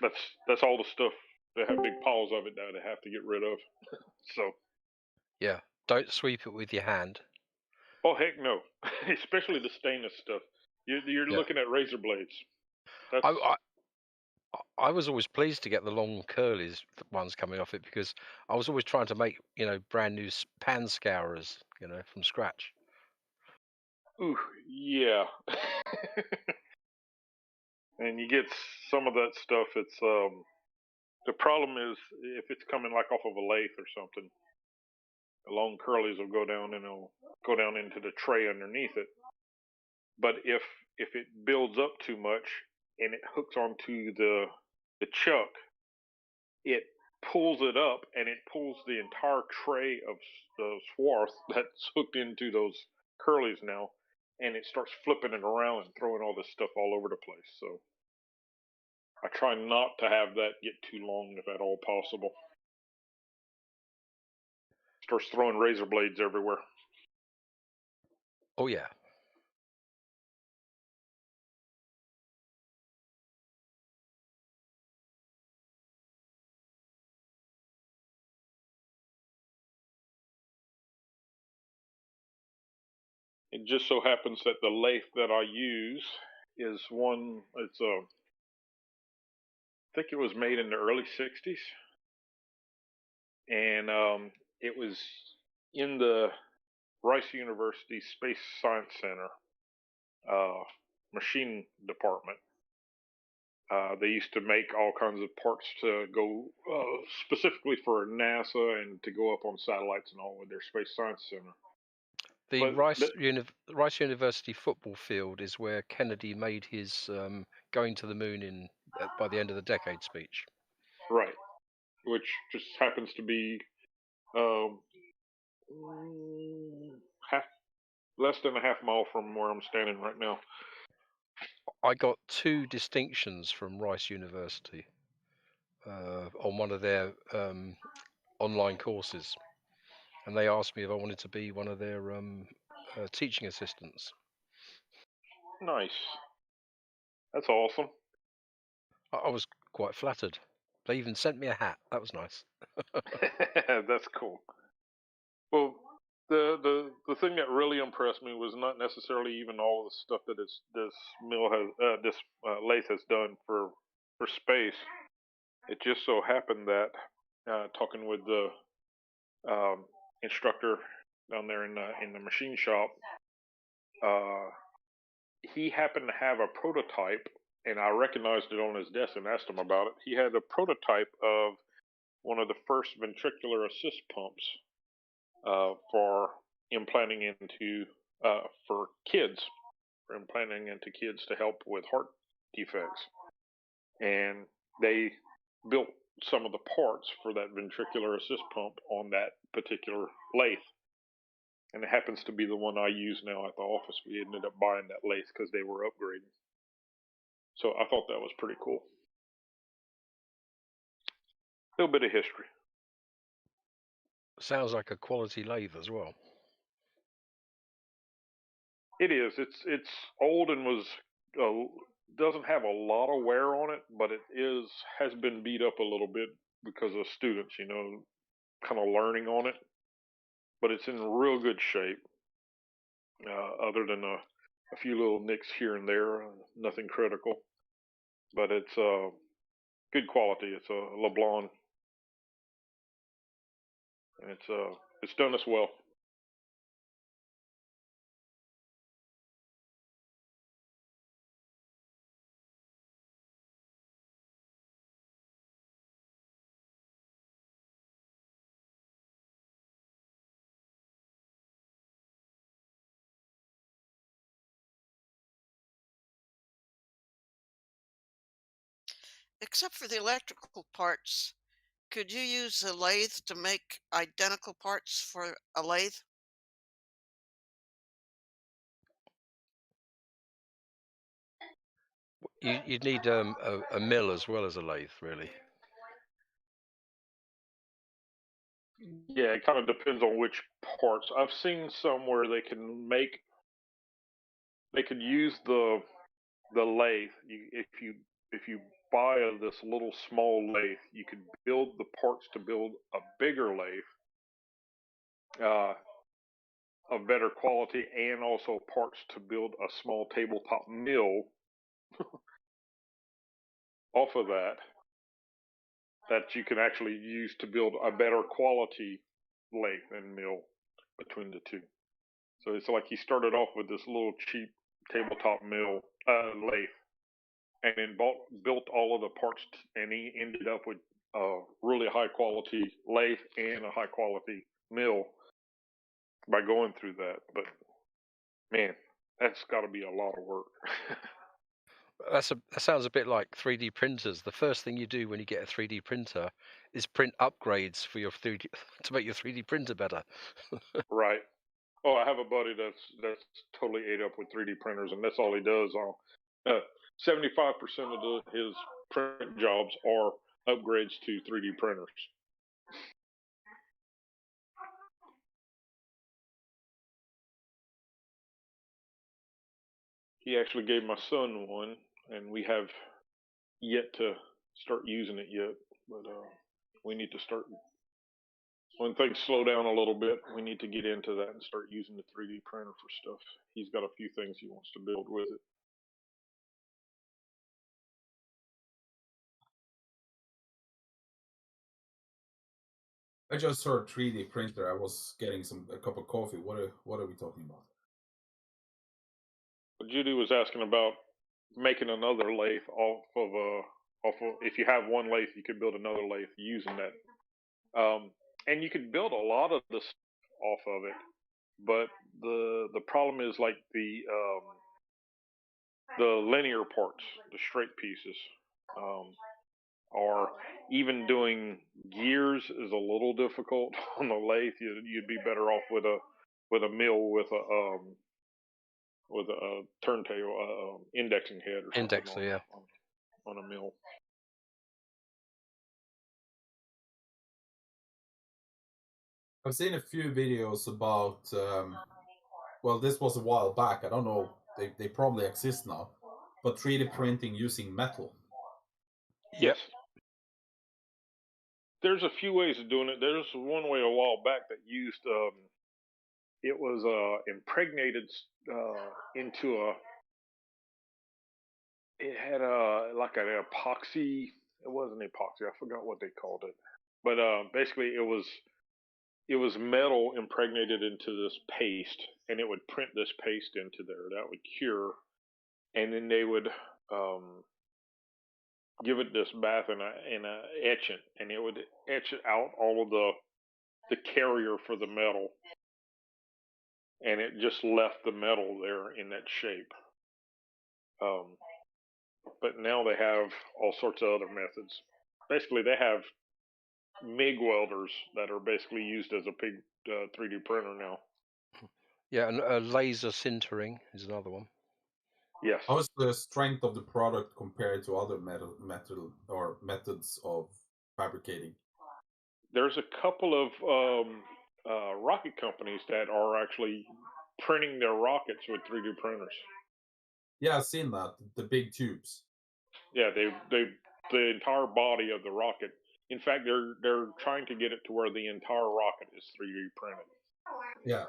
that's all the stuff. They have big piles of it that they have to get rid of. So Yeah, don't sweep it with your hand. oh heck no, especially the stainless stuff. You're Yeah. looking at razor blades. That's I was always pleased to get the long curlies ones coming off it because I was always trying to make brand new pan scourers from scratch. ooh yeah. And you get some of that stuff. It's the problem is if it's coming like off of a lathe or something, the long curlies will go down and it'll go down into the tray underneath it. But if it builds up too much and it hooks onto the chuck, it pulls it up and it pulls the entire tray of the swarth that's hooked into those curlies now, and it starts flipping it around and throwing all this stuff all over the place. So I try not to have that get too long if at all possible. Starts throwing razor blades everywhere. Oh yeah. It just so happens that the lathe that I use is one. It's a. I think it was made in the early '60s, and it was in the Rice University Space Science Center machine department. They used to make all kinds of parts to go specifically for NASA and to go up on satellites and all with their Space Science Center. The But Rice University football field is where Kennedy made his going to the moon by the end of the decade speech. Right, which just happens to be less than a half mile from where I'm standing right now. I got 2 distinctions from Rice University on one of their online courses, and they asked me if I wanted to be one of their teaching assistants. Nice. That's awesome. I was quite flattered. They even sent me a hat. That was nice. That's cool. Well, the thing that really impressed me was not necessarily even all the stuff that this mill has this lathe has done for space. It just so happened that talking with the instructor down there in the machine shop, he happened to have a prototype, and I recognized it on his desk and asked him about it. He had a prototype of one of the first ventricular assist pumps for implanting into for kids, for implanting into kids to help with heart defects, and they built some of the parts for that ventricular assist pump on that particular lathe. And it happens to be the one I use now at the office. We ended up buying that lathe because they were upgrading. So I thought that was pretty cool. A little bit of history. Sounds like a quality lathe as well. It is. It's old and was doesn't have a lot of wear on it, but it has been beat up a little bit because of students, kind of learning on it. But it's in real good shape. Other than a few little nicks here and there, nothing critical. But it's good quality. It's a Leblon, and it's done us well. Except for the electrical parts, could you use a lathe to make identical parts for a lathe? You'd need a mill as well as a lathe, really. Yeah, it kind of depends on which parts. I've seen some where they could use the lathe. If you buy this little small lathe, you could build the parts to build a bigger lathe, of better quality, and also parts to build a small tabletop mill off of that you can actually use to build a better quality lathe and mill between the two. So it's like he started off with this little cheap tabletop mill lathe, and then built all of the parts, and he ended up with a really high quality lathe and a high quality mill by going through that. But man, that's got to be a lot of work. That sounds a bit like 3D printers. The first thing you do when you get a 3D printer is print upgrades for your 3D to make your 3D printer better. Right. Oh, I have a buddy that's totally ate up with 3D printers, and that's all he does. 75% of his print jobs are upgrades to 3D printers. He actually gave my son one, and we have yet to start using it yet, but we need to start when things slow down a little bit, we need to get into that and start using the 3D printer for stuff. He's got a few things he wants to build with it. I just heard 3D printer. I was getting a cup of coffee. What are we talking about? Judy was asking about making another lathe off of if you have one lathe, you could build another lathe using that. And you could build a lot of this off of it, but the problem is like the linear parts, the straight pieces, or even doing gears is a little difficult on the lathe. You'd be better off with a mill with a turntable, indexing head or something Indexer, yeah. on a mill. I've seen a few videos about. Well, this was a while back. I don't know. They probably exist now, but 3D printing using metal. Yes. There's a few ways of doing it. There's one way a while back that used it was impregnated into a. It had like an epoxy. It wasn't epoxy. I forgot what they called it, but basically it was metal impregnated into this paste, and it would print this paste into there. That would cure, and then they would give it this bath in a etchant, and it would etch out all of the carrier for the metal, and it just left the metal there in that shape. But now they have all sorts of other methods. Basically, they have MIG welders that are basically used as a big 3D printer now. Yeah, and laser sintering is another one. Yes. How is the strength of the product compared to other metal or methods of fabricating? There's a couple of rocket companies that are actually printing their rockets with 3D printers. Yeah, I've seen that. The big tubes. Yeah, the entire body of the rocket. In fact, they're trying to get it to where the entire rocket is 3D printed. Yeah.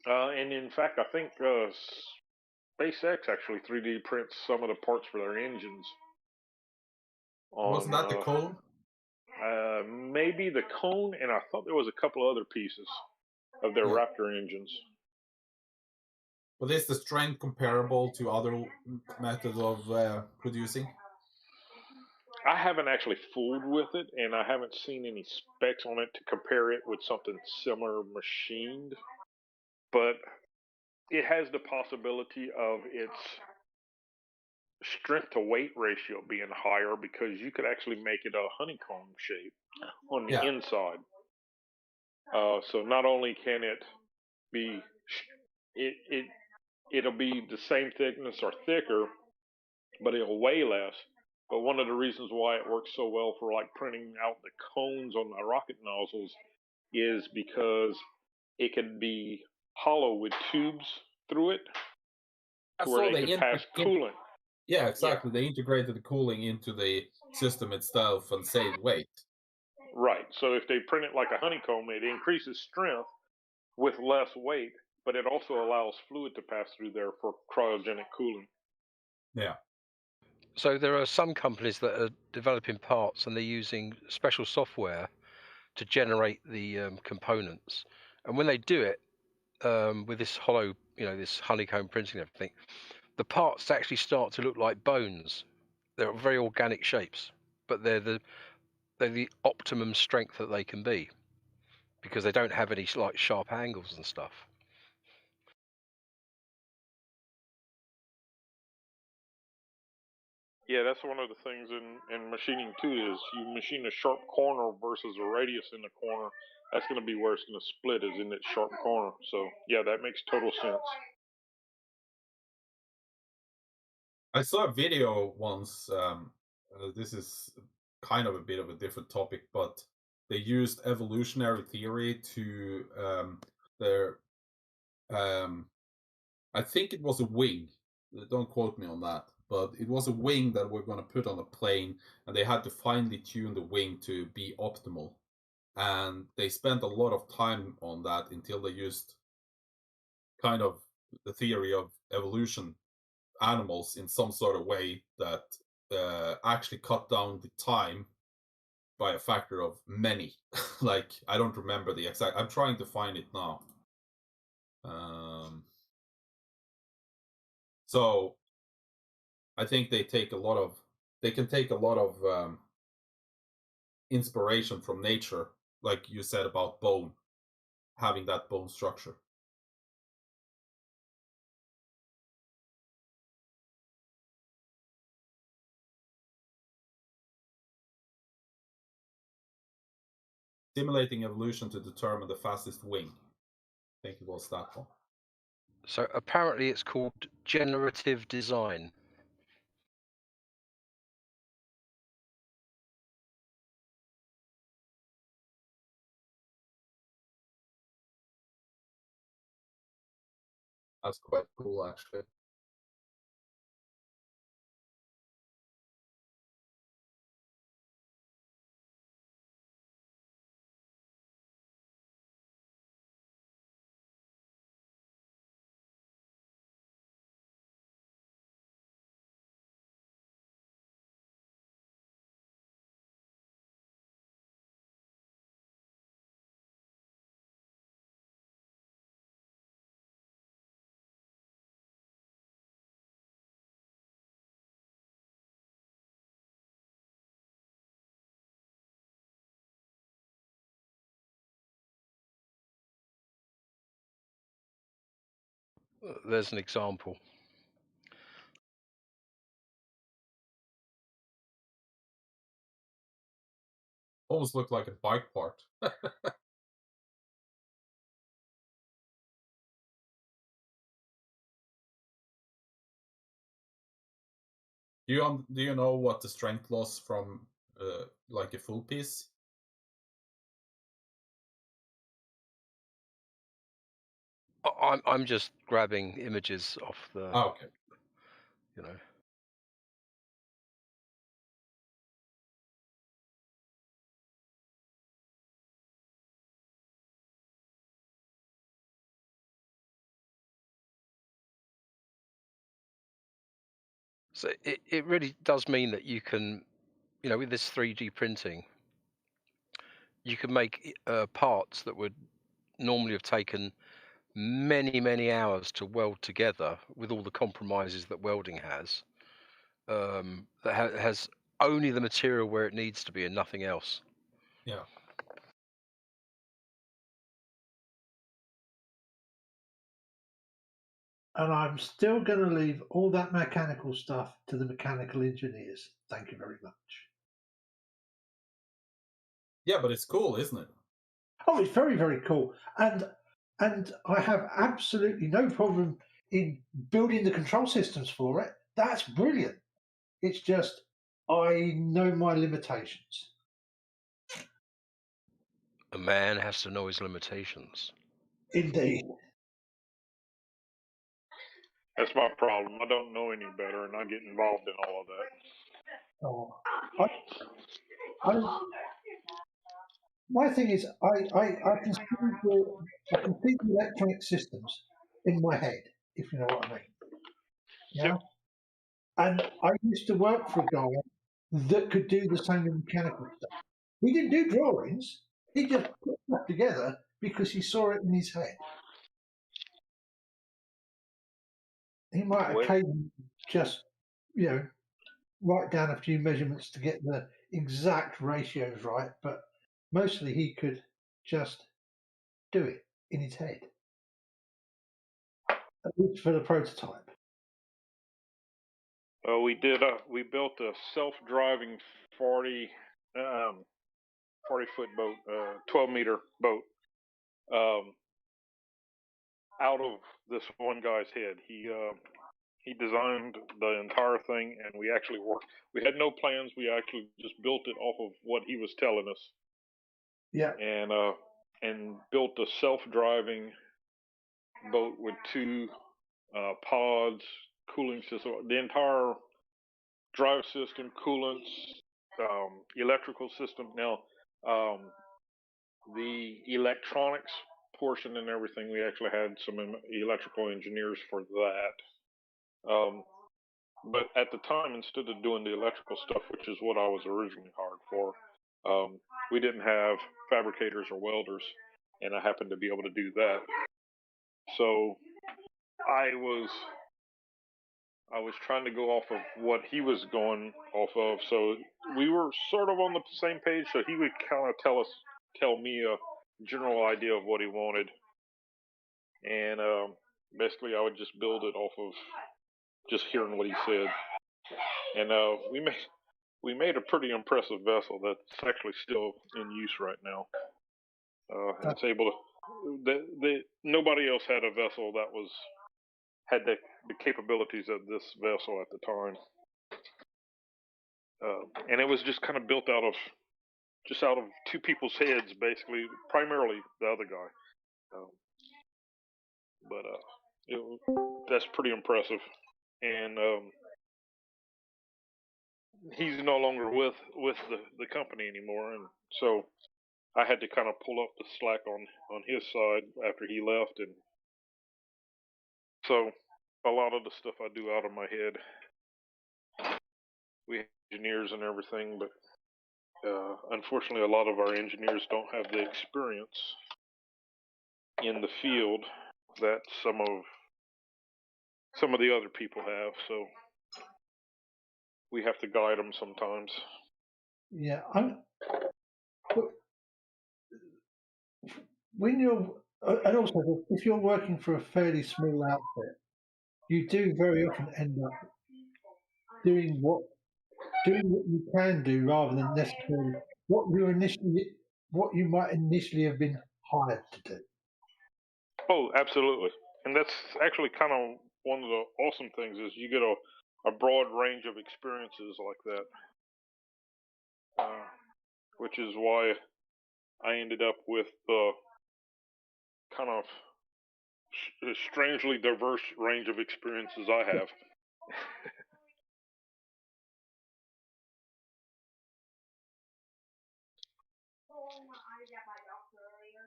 And in fact, I think SpaceX actually 3D prints some of the parts for their engines. Wasn't that the cone? Maybe the cone, and I thought there was a couple other pieces of their Raptor engines. But is the strength comparable to other methods of producing? I haven't actually fooled with it, and I haven't seen any specs on it to compare it with something similar machined. But it has the possibility of its strength to weight ratio being higher, because you could actually make it a honeycomb shape on the inside. So not only can it be, it'll be the same thickness or thicker, but it'll weigh less. But one of the reasons why it works so well for like printing out the cones on the rocket nozzles is because it can be hollow with tubes through it, where they can pass coolant. Yeah, exactly. Yeah. They integrated the cooling into the system itself and save weight. Right. So if they print it like a honeycomb, it increases strength with less weight, but it also allows fluid to pass through there for cryogenic cooling. Yeah. So there are some companies that are developing parts, and they're using special software to generate the components. And when they do it with this hollow, this honeycomb printing and everything, the parts actually start to look like bones. They're very organic shapes, but they're the optimum strength that they can be, because they don't have any like sharp angles and stuff. Yeah, that's one of the things in machining too, is you machine a sharp corner versus a radius in the corner. That's going to be where it's going to split, is in that sharp corner. So yeah, that makes total sense. I saw a video once. This is kind of a bit of a different topic, but they used evolutionary theory to their. I think it was a wing. Don't quote me on that, but it was a wing that we're going to put on a plane, and they had to finely tune the wing to be optimal. and they spent a lot of time on that until they used kind of the theory of evolution animals in some sort of way that actually cut down the time by a factor of many. Like, I don't remember the exact. I'm trying to find it now. So I think they take a lot of. They can take a lot of inspiration from nature, like you said about bone, having that bone structure. Simulating evolution to determine the fastest wing. I think it was that one. So apparently it's called generative design. That's quite cool, actually. There's an example. Almost looked like a bike part. Do you know what the strength loss from like a full piece? I'm just grabbing images off the. Oh, okay. You know. So it really does mean that you can, you know, with this 3D printing, you can make parts that would normally have taken many hours to weld together with all the compromises that welding has. That has only the material where it needs to be and nothing else. Yeah. And I'm still going to leave all that mechanical stuff to the mechanical engineers. Thank you very much. Yeah, but it's cool, isn't it? Oh, it's very, very cool. And I have absolutely no problem in building the control systems for it. That's brilliant. It's just I know my limitations. A man has to know his limitations. Indeed. That's my problem. I don't know any better, and I get involved in all of that. Oh, my thing is, I can see the electronic systems in my head, if you know what I mean. Yeah. And I used to work for a guy that could do the same mechanical stuff. He didn't do drawings. He just put stuff together because he saw it in his head. He might occasionally just, you know, write down a few measurements to get the exact ratios right, but mostly he could just do it in his head. At least for the prototype. We built a self-driving 40 foot boat, 12-meter boat, out of this one guy's head. He designed the entire thing, and we actually worked. We had no plans. We actually just built it off of what he was telling us. Yeah. And built a self-driving boat with 2 pods, cooling system, the entire drive system, coolants, electrical system. Now, The electronics portion and everything, we actually had some electrical engineers for that. But at the time, instead of doing the electrical stuff, which is what I was originally hired for, we didn't have fabricators or welders, and I happened to be able to do that. So I was trying to go off of what he was going off of. So we were sort of on the same page. So he would kind of tell me a general idea of what he wanted, and basically I would just build it off of just hearing what he said. And we made a pretty impressive vessel that's actually still in use right now. It's able to. Nobody else had a vessel that had the capabilities of this vessel at the time, and it was just kind of built out of two people's heads, basically, primarily the other guy. But that's pretty impressive, and he's no longer with the company anymore, and so I had to kind of pull up the slack on his side after he left, and so a lot of the stuff I do out of my head. We have engineers and everything, but unfortunately, a lot of our engineers don't have the experience in the field that some of the other people have. So we have to guide them sometimes. Yeah, when you're, and also if you're working for a fairly small outfit, you do very often end up doing what you can do rather than necessarily what you might initially have been hired to do. Oh, absolutely, and that's actually kind of one of the awesome things is you get a broad range of experiences like that, which is why I ended up with the kind of strangely diverse range of experiences I have.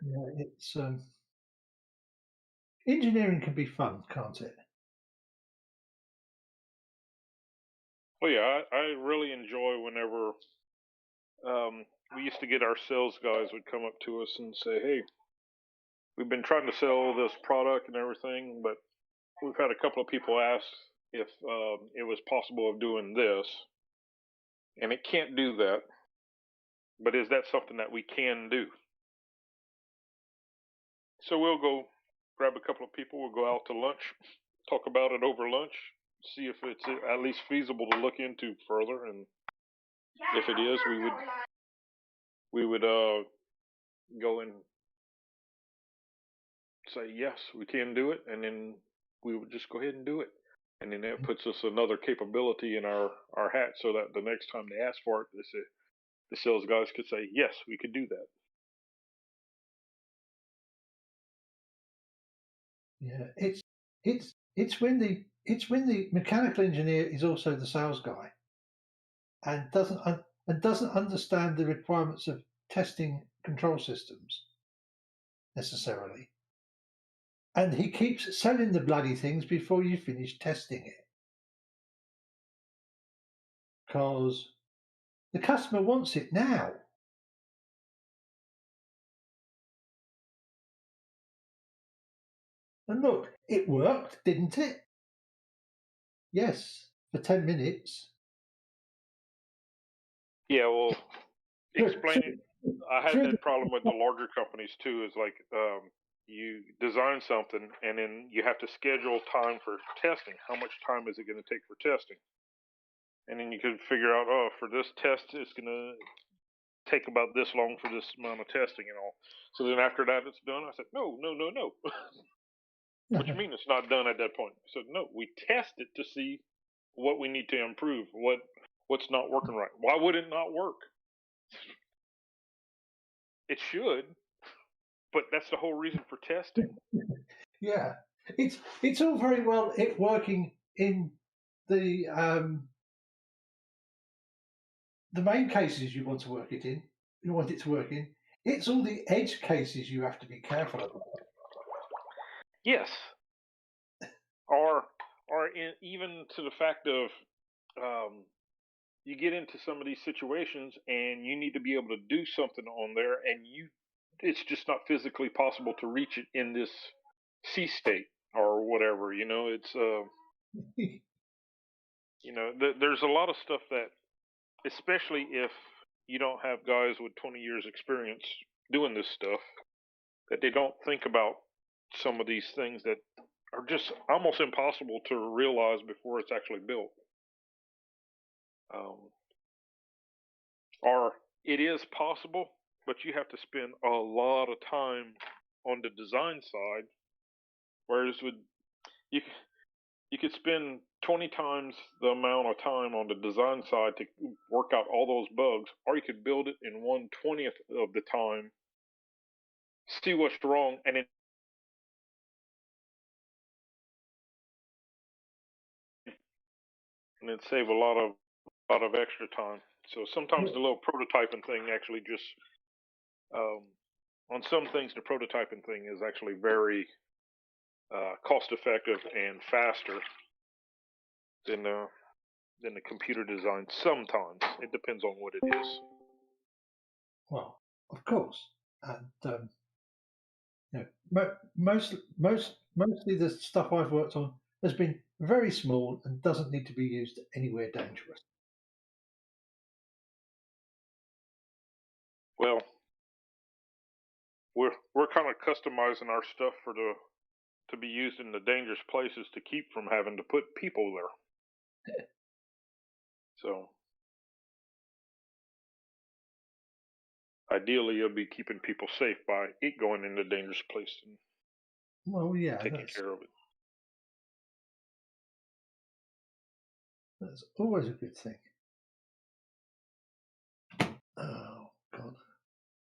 Yeah, it's engineering can be fun, can't it? Well, yeah, I really enjoy whenever we used to get our sales guys would come up to us and say, "Hey, we've been trying to sell this product and everything, but we've had a couple of people ask if it was possible of doing this, and it can't do that. But is that something that we can do?" So we'll go grab a couple of people. We'll go out to lunch, talk about it over lunch, see if it's at least feasible to look into further, and if it is, we would go and say yes, we can do it, and then we would just go ahead and do it, and then that puts us another capability in our hat, so that the next time they ask for it, the sales guys could say yes, we could do that. Yeah, it's when the mechanical engineer is also the sales guy, and doesn't understand the requirements of testing control systems necessarily, and he keeps selling the bloody things before you finish testing it, because the customer wants it now. And look, it worked, didn't it? Yes, for 10 minutes. Yeah, well, explain it. I had that problem with the larger companies too. Is like you design something and then you have to schedule time for testing. How much time is it going to take for testing? And then you could figure out, oh, for this test, it's going to take about this long for this amount of testing and all. So then after that, it's done. I said, no. What do you mean it's not done at that point? I said, no, we test it to see what we need to improve, what's not working right. Why would it not work? It should, but that's the whole reason for testing. Yeah, it's all very well it working in the main cases you want it to work in. It's all the edge cases you have to be careful about. Yes. Or even to the fact of you get into some of these situations and you need to be able to do something on there, and it's just not physically possible to reach it in this C state or whatever. It's there's a lot of stuff that, especially if you don't have guys with 20 years experience doing this stuff, that they don't think about some of these things that are just almost impossible to realize before it's actually built. Or it is possible, but you have to spend a lot of time on the design side, whereas you could spend 20 times the amount of time on the design side to work out all those bugs, or you could build it in 1/20th of the time, see what's wrong, and then save a lot of extra time. So sometimes the little prototyping thing actually just on some things the prototyping thing is actually very cost effective and faster than the computer design. Sometimes it depends on what it is. Well, of course, and mostly the stuff I've worked on has been very small and doesn't need to be used anywhere dangerous. Well, we're kind of customizing our stuff to be used in the dangerous places to keep from having to put people there. So ideally, you'll be keeping people safe by it going into dangerous places and taking care of it. That's always a good thing. Oh God!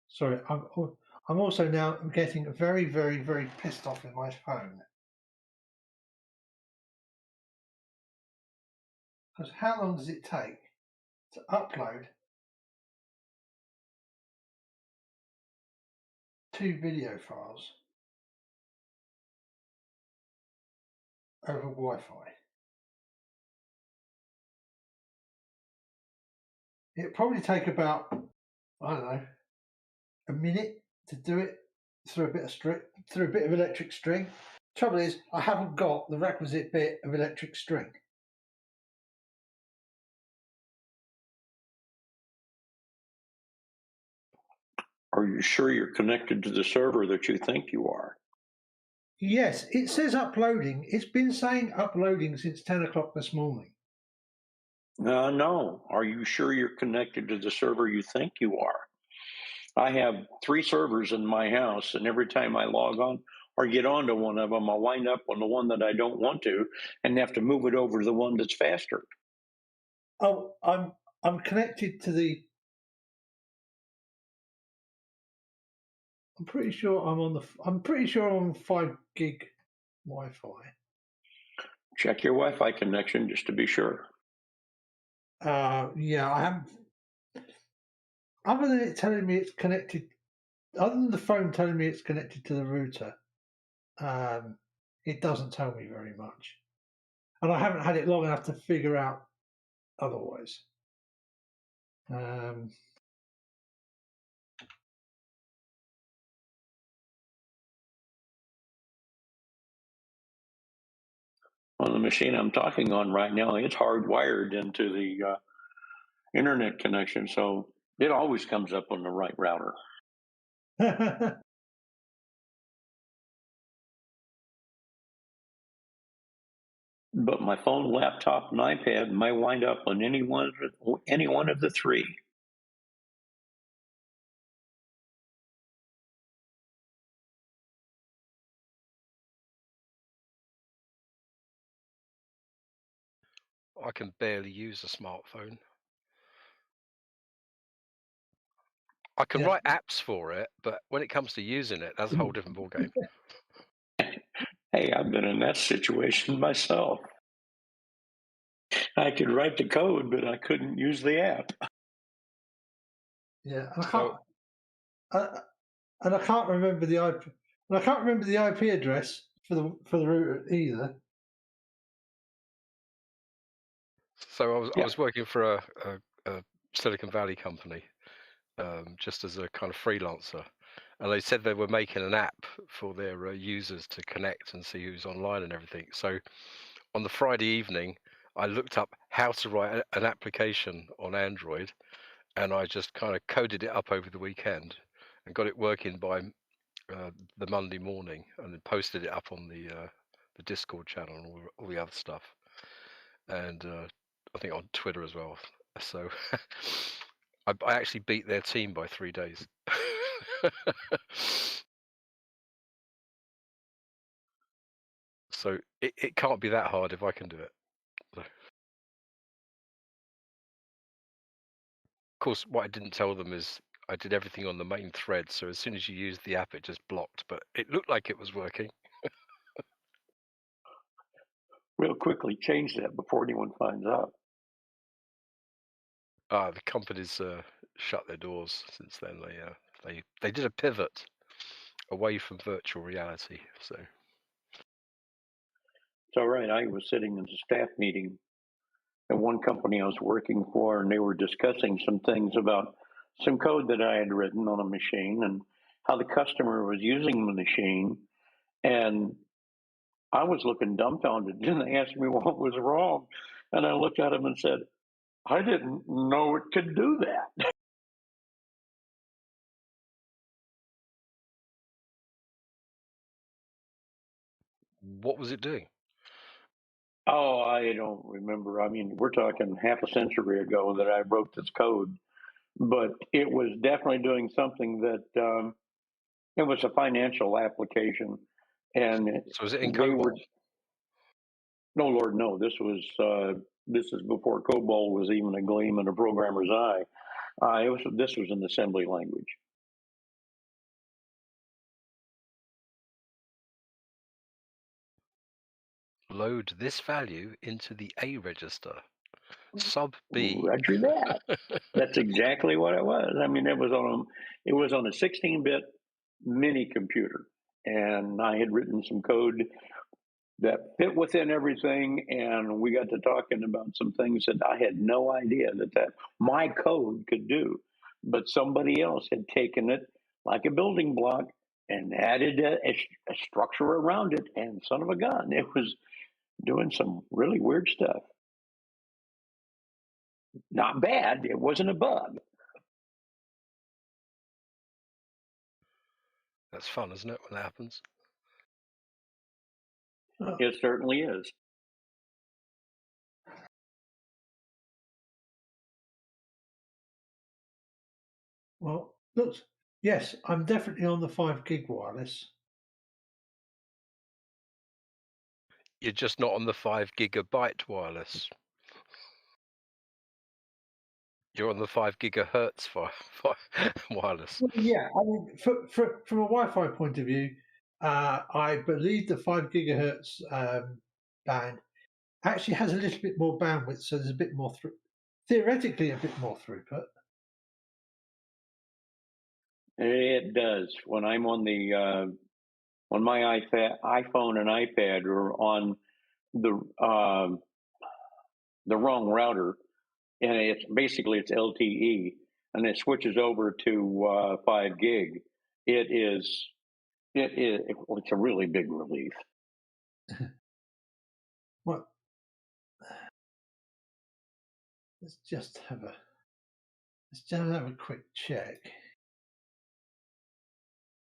Sorry, I'm also now getting very, very, very pissed off with my phone. Because how long does it take to upload 2 video files over Wi-Fi? It'd probably take about, I don't know, a minute to do it through a bit of electric string. Trouble is, I haven't got the requisite bit of electric string. Are you sure you're connected to the server that you think you are? Yes, it says uploading. It's been saying uploading since 10 o'clock this morning. No. Are you sure you're connected to the server you think you are? I have 3 servers in my house, and every time I log on or get onto one of them, I wind up on the one that I don't want to and have to move it over to the one that's faster. Oh, I'm connected to the. I'm pretty sure I'm on 5 gig Wi-Fi. Check your Wi-Fi connection just to be sure. Yeah, I haven't. Other than it telling me it's connected, other than the phone telling me it's connected to the router, it doesn't tell me very much. And I haven't had it long enough to figure out otherwise. On the machine I'm talking on right now, it's hardwired into the internet connection, so it always comes up on the right router. But my phone, laptop, and iPad may wind up on any one of the 3. I can barely use a smartphone. I can write apps for it, but when it comes to using it, that's a whole different ballgame. Hey, I've been in that situation myself. I could write the code, but I couldn't use the app. Yeah, and I can't remember the IP, and I can't remember the IP address for the router either. So I Yeah. was working for a Silicon Valley company, just as a kind of freelancer, and they said they were making an app for their users to connect and see who's online and everything. So on the Friday evening, I looked up how to write an application on Android, and I just kind of coded it up over the weekend and got it working by the Monday morning, and then posted it up on the Discord channel and all the other stuff, and I think on Twitter as well. So I actually beat their team by 3 days. So it can't be that hard if I can do it. So, of course, what I didn't tell them is I did everything on the main thread, so as soon as you used the app, it just blocked, but it looked like it was working. Real quickly change that before anyone finds out. The company's shut their doors since then. They did a pivot away from virtual reality. So It's all right. I was sitting in a staff meeting at one company I was working for, and they were discussing some things about some code that I had written on a machine and how the customer was using the machine. And I was looking dumbfounded. And they asked me what was wrong. And I looked at them and said, I didn't know it could do that. what was it doing? Oh, I don't remember. I mean, we're talking half a century ago that I wrote this code, but it was definitely doing something that it was a financial application. And So was it in they COBOL? were, no, Lord, no. This is before COBOL was even a gleam in a programmer's eye. This was an assembly language. Load this value into the A register. Sub B. Roger that. That's exactly what it was. I mean, it was on a 16-bit mini computer, and I had written some code that fit within everything, and we got to talking about some things that I had no idea that my code could do, but somebody else had taken it like a building block and added a structure around it, and son of a gun, it was doing some really weird stuff. Not bad. It wasn't a bug. That's fun, isn't it, when that happens? It certainly is. Well, look, yes, I'm definitely on the 5 gig wireless. You're just not on the 5 gigabyte wireless. You're on the 5 gigahertz wireless. Yeah, I mean, from a Wi-Fi point of view, I believe the 5 gigahertz band actually has a little bit more bandwidth, so there's a bit more theoretically a bit more throughput. It does. When I'm on on my iPhone and iPad, or on the wrong router, and it's LTE, and it switches over to 5 gig. It's a really big relief. Well, let's just have a quick check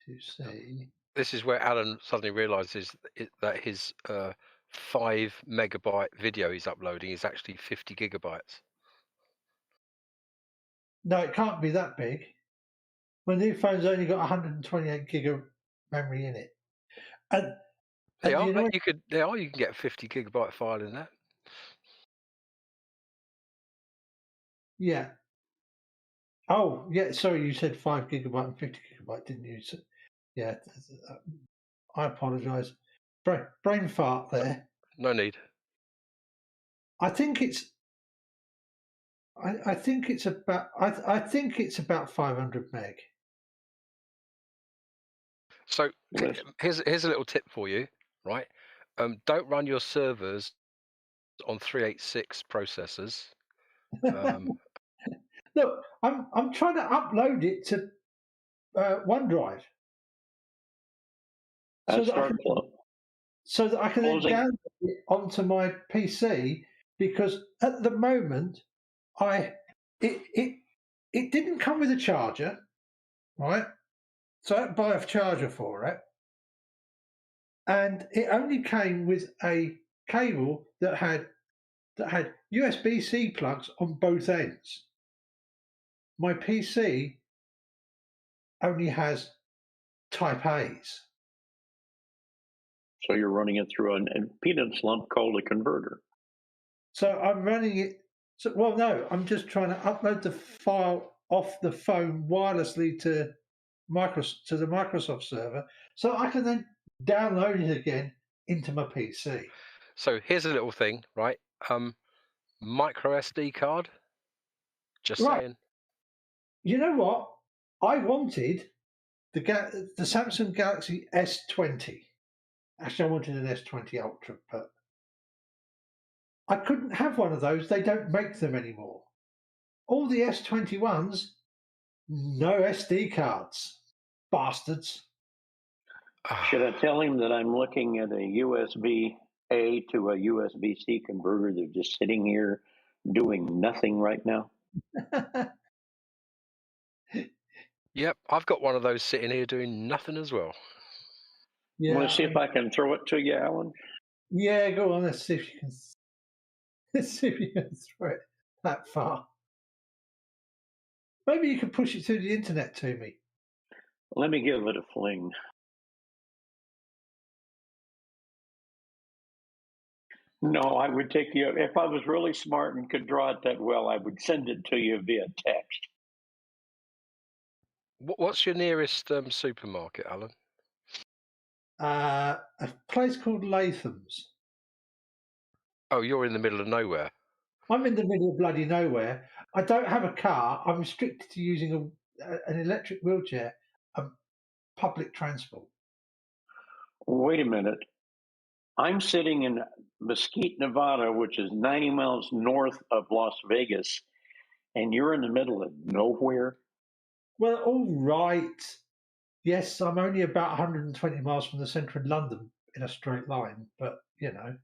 to see. This is where Alan suddenly realizes that his 5 megabyte video he's uploading is actually 50 gigabytes. No, it can't be that big. My new phone's only got 128 gig of memory in it. And You can get a 50 gigabyte file in that. Yeah. Oh, yeah. Sorry, you said 5 gigabyte and 50 gigabyte, didn't you? So, yeah. I apologise. Brain fart there. No need. I think it's about 500 meg. So Yes. here's a little tip for you, right? Don't run your servers on 386 processors. Look, I'm trying to upload it to OneDrive so That's that I start can, clo- so that I can then closing. download it onto my PC, because at the moment it didn't come with a charger, right? So I had to buy a charger for it, and it only came with a cable that had USB-C plugs on both ends. My PC only has Type A's. So you're running it through an impedance lump called a converter. So I'm running it. So, well, no, I'm just trying to upload the file off the phone wirelessly to the Microsoft server, so I can then download it again into my PC. So here's a little thing, right? Micro SD card. Just Right. saying. You know what? I wanted the Samsung Galaxy S20. Actually, I wanted an S20 Ultra, but I couldn't have one of those. They don't make them anymore. All the S21s, no SD cards. Bastards. Should I tell him that I'm looking at a USB-A to a USB-C converter? They're just sitting here doing nothing right now. Yep, I've got one of those sitting here doing nothing as well. Yeah, Want to see if I can throw it to you, Alan? Yeah, go on. Let's see if you can. Let's see if you can throw it that far. Maybe you can push it through the internet to me. Let me give it a fling. No, I would take you. If I was really smart and could draw it that well, I would send it to you via text. What's your nearest supermarket, Alan? A place called Latham's. Oh, you're in the middle of nowhere. I'm in the middle of bloody nowhere. I don't have a car. I'm restricted to using an electric wheelchair and public transport. Wait a minute. I'm sitting in Mesquite, Nevada, which is 90 miles north of Las Vegas, and you're in the middle of nowhere. Well, all right. Yes, I'm only about 120 miles from the centre of London in a straight line, but you know.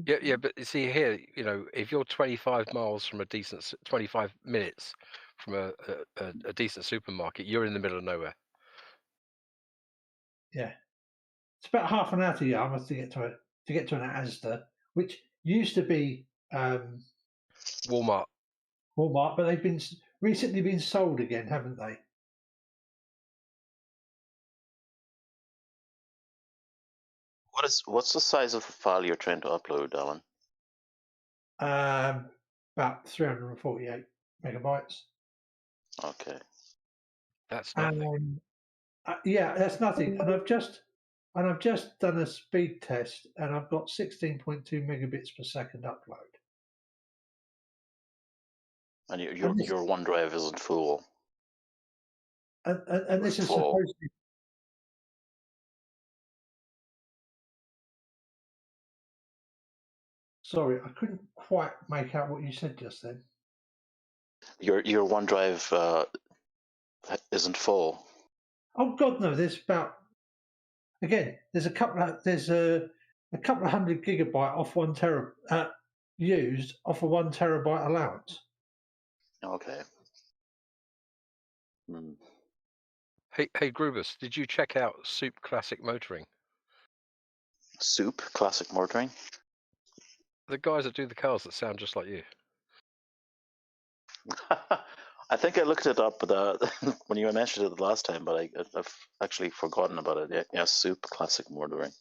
Yeah, but you see here, you know, if you're 25 miles from 25 minutes from a decent supermarket, you're in the middle of nowhere. Yeah, it's about half an hour to Yarmouth to get to an Asda, which used to be Walmart. Walmart, but they've recently been sold again, haven't they? What's the size of the file you're trying to upload, Alan? About 348 megabytes. Okay. That's nothing. Yeah, that's nothing. And I've just done a speed test, and I've got 16.2 megabits per second upload. And your OneDrive isn't full. And this is Full. supposed to be. Sorry, I couldn't quite make out what you said just then. Your OneDrive isn't full. Oh God, no! There's a couple of hundred gigabyte off 1 terabyte used off a 1 terabyte allowance. Okay. Hmm. Hey, Grubus, did you check out Soup Classic Motoring? Soup Classic Motoring? The guys that do the cars that sound just like you. I think I looked it up when you mentioned it the last time, but I've actually forgotten about it. Yeah, Soup Classic Motoring.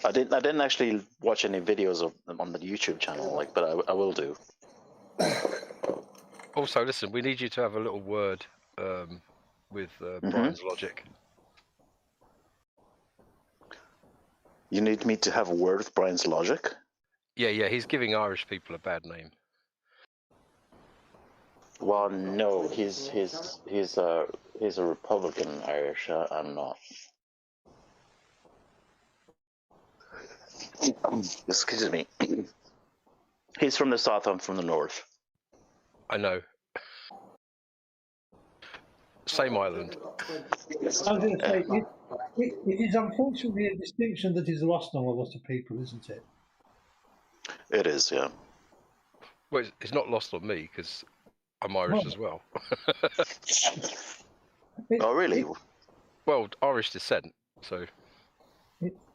I didn't actually watch any videos of them on the YouTube channel, but I will do. Also, listen, we need you to have a little word with Brian's Logic. You need me to have a word with Brian's Logic? Yeah, he's giving Irish people a bad name. Well, no, he's a Republican Irish. I'm not. Excuse me. He's from the south. I'm from the north. I know. Same island. I was going to say, it is unfortunately a distinction that is lost on a lot of people, isn't it? It is, yeah. Well, it's not lost on me because I'm Irish as well. Oh, really? Well, Irish descent. So.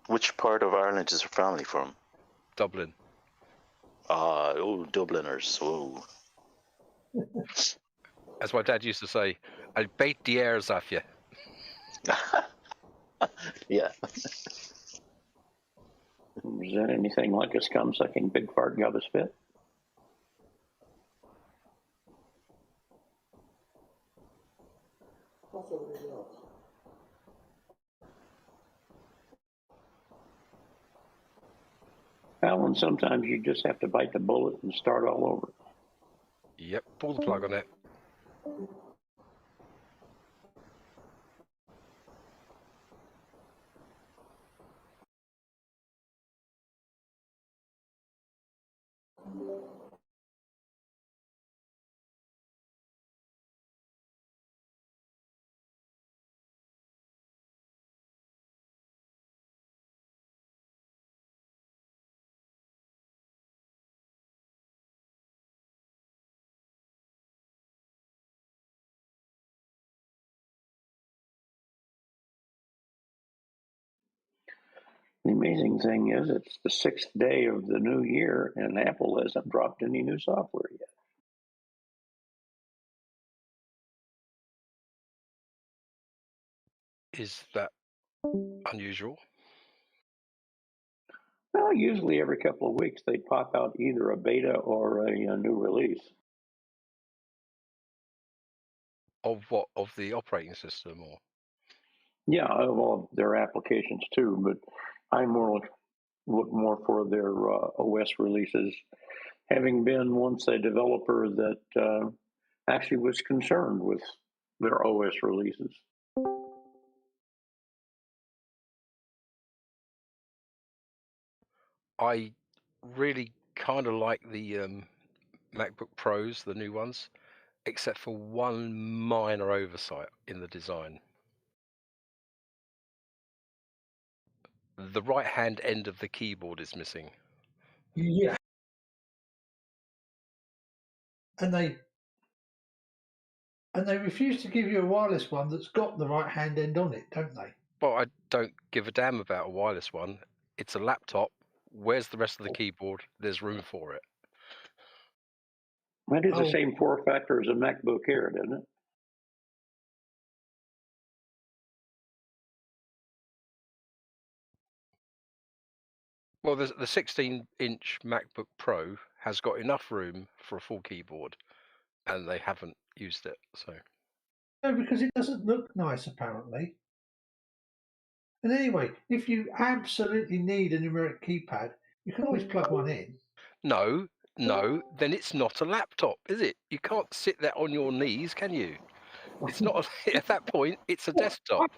Which part of Ireland is your family from? Dublin. Oh, Dubliners. Oh. As my dad used to say, I'll bait the airs off you. Yeah. Is that anything like a scum-sucking pig fart got a spit? Alan, sometimes you just have to bite the bullet and start all over. Yep, pull the plug on it. The amazing thing is it's the 6th day of the new year and Apple hasn't dropped any new software yet. Is that unusual? Well, usually every couple of weeks they pop out either a beta or a new release. Of what? Of the operating system, or? Yeah, well, their applications too, but I look more for their OS releases, having been once a developer that actually was concerned with their OS releases. I really kind of like the MacBook Pros, the new ones, except for one minor oversight in the design. The right-hand end of the keyboard is missing. Yeah. And they refuse to give you a wireless one that's got the right hand end on it, don't they? Well, I don't give a damn about a wireless one. It's a laptop. Where's the rest of the keyboard? There's room for it. That is the same form factor as a MacBook Air, isn't it? Well, the 16-inch MacBook Pro has got enough room for a full keyboard, and they haven't used it. So No, because it doesn't look nice, apparently. And anyway, if you absolutely need a numeric keypad, you can always plug one in. no, then it's not a laptop, is it? You can't sit there on your knees, can you? It's not. At that point, it's a desktop.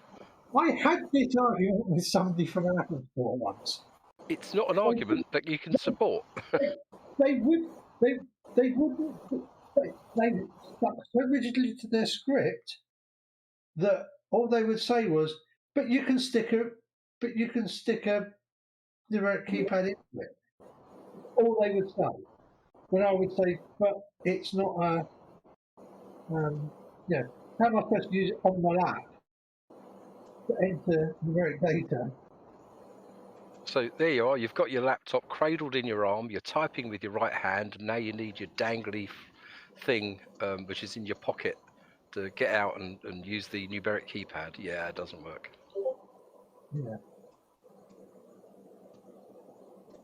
I had this argument with somebody from an Apple store once. It's not an argument that you can support. They wouldn't. They stuck so rigidly to their script that all they would say was, "But you can stick a numeric keypad into it." All they would say. When I would say, "But it's not a, how am I supposed to use it on my lap to enter numeric data?" So there you are. You've got your laptop cradled in your arm. You're typing with your right hand. And now you need your dangly thing, which is in your pocket, to get out and use the numeric keypad. Yeah, it doesn't work. Yeah.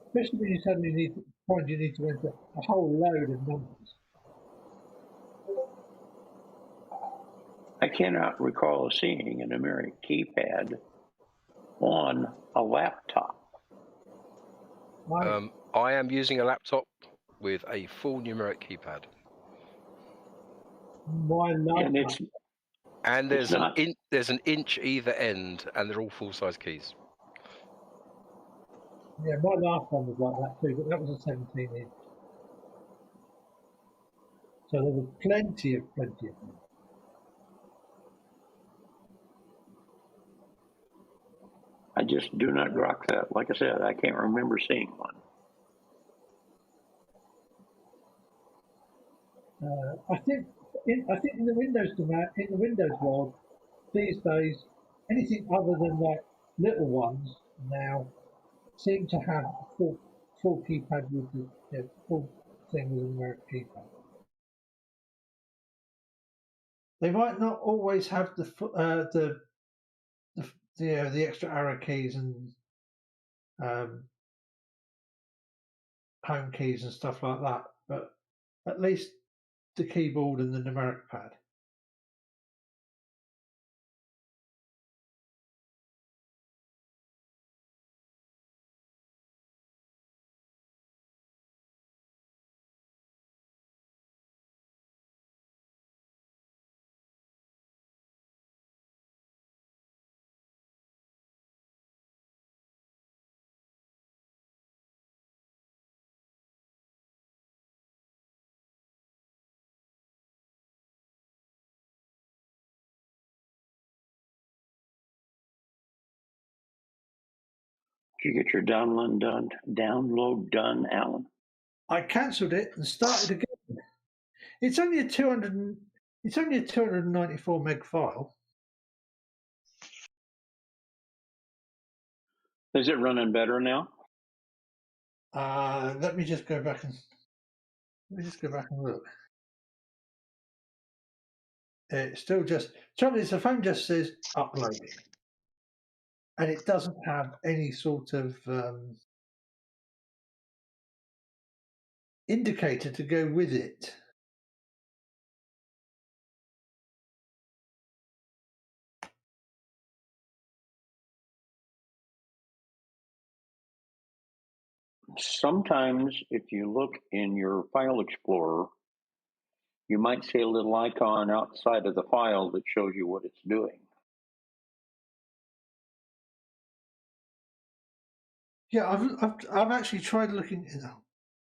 Especially when you suddenly find you need to enter a whole load of numbers. I cannot recall seeing a numeric keypad on a laptop. I am using a laptop with a full numeric keypad. My last And it's And it's not. there's an inch either end, and they're all full size keys. Yeah, my last one was like that too, but that was a 17 inch. So there was plenty of them. I just do not rock that. Like I said, I can't remember seeing one. I think in the Windows world these days, anything other than like little ones now seem to have a full keypad with the full thing with a numeric keypad. They might not always have the extra arrow keys and home keys and stuff like that, but at least the keyboard and the numeric pad. Did you get your download done, Alan? I cancelled it and started again. It's only a 294 meg file. Is it running better now? Let me just go back and look. It's still just trouble is the phone just says uploading, and it doesn't have any sort of indicator to go with it. Sometimes, if you look in your file explorer, you might see a little icon outside of the file that shows you what it's doing. Yeah, I've actually tried looking in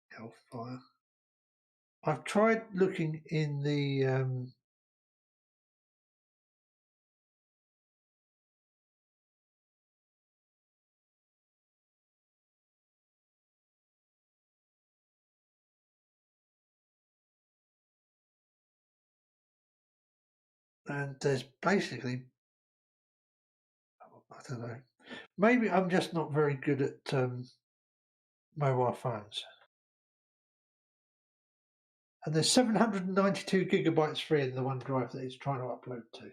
Hellfire. I've tried looking in the and there's basically, I don't know. Maybe I'm just not very good at mobile phones. And there's 792 gigabytes free in the OneDrive that it's trying to upload to.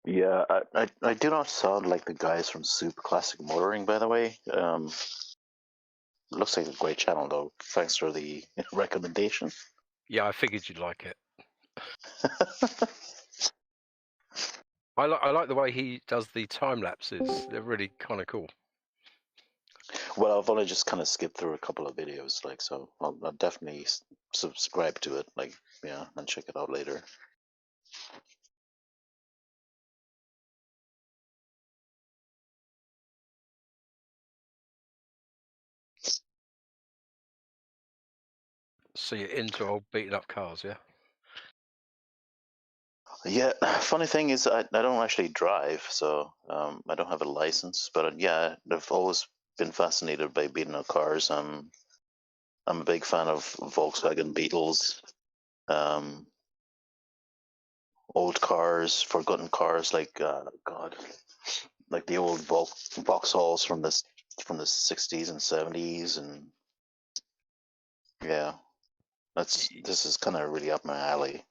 Yeah, I do not sound like the guys from Super Classic Motoring, by the way. Looks like a great channel, though. Thanks for the recommendation. Yeah, I figured you'd like it. I like the way he does the time lapses. They're really kind of cool. Well, I've only just kind of skipped through a couple of videos, like, so I'll definitely subscribe to it, like, yeah, and check it out later. So you're into old beaten up cars, yeah? Yeah, funny thing is, I don't actually drive, so I don't have a license. But yeah, I've always been fascinated by beating up cars. I'm a big fan of Volkswagen Beetles, old cars, forgotten cars, like God, like the old Vauxhalls from the 60s and 70s, and yeah, this is kind of really up my alley.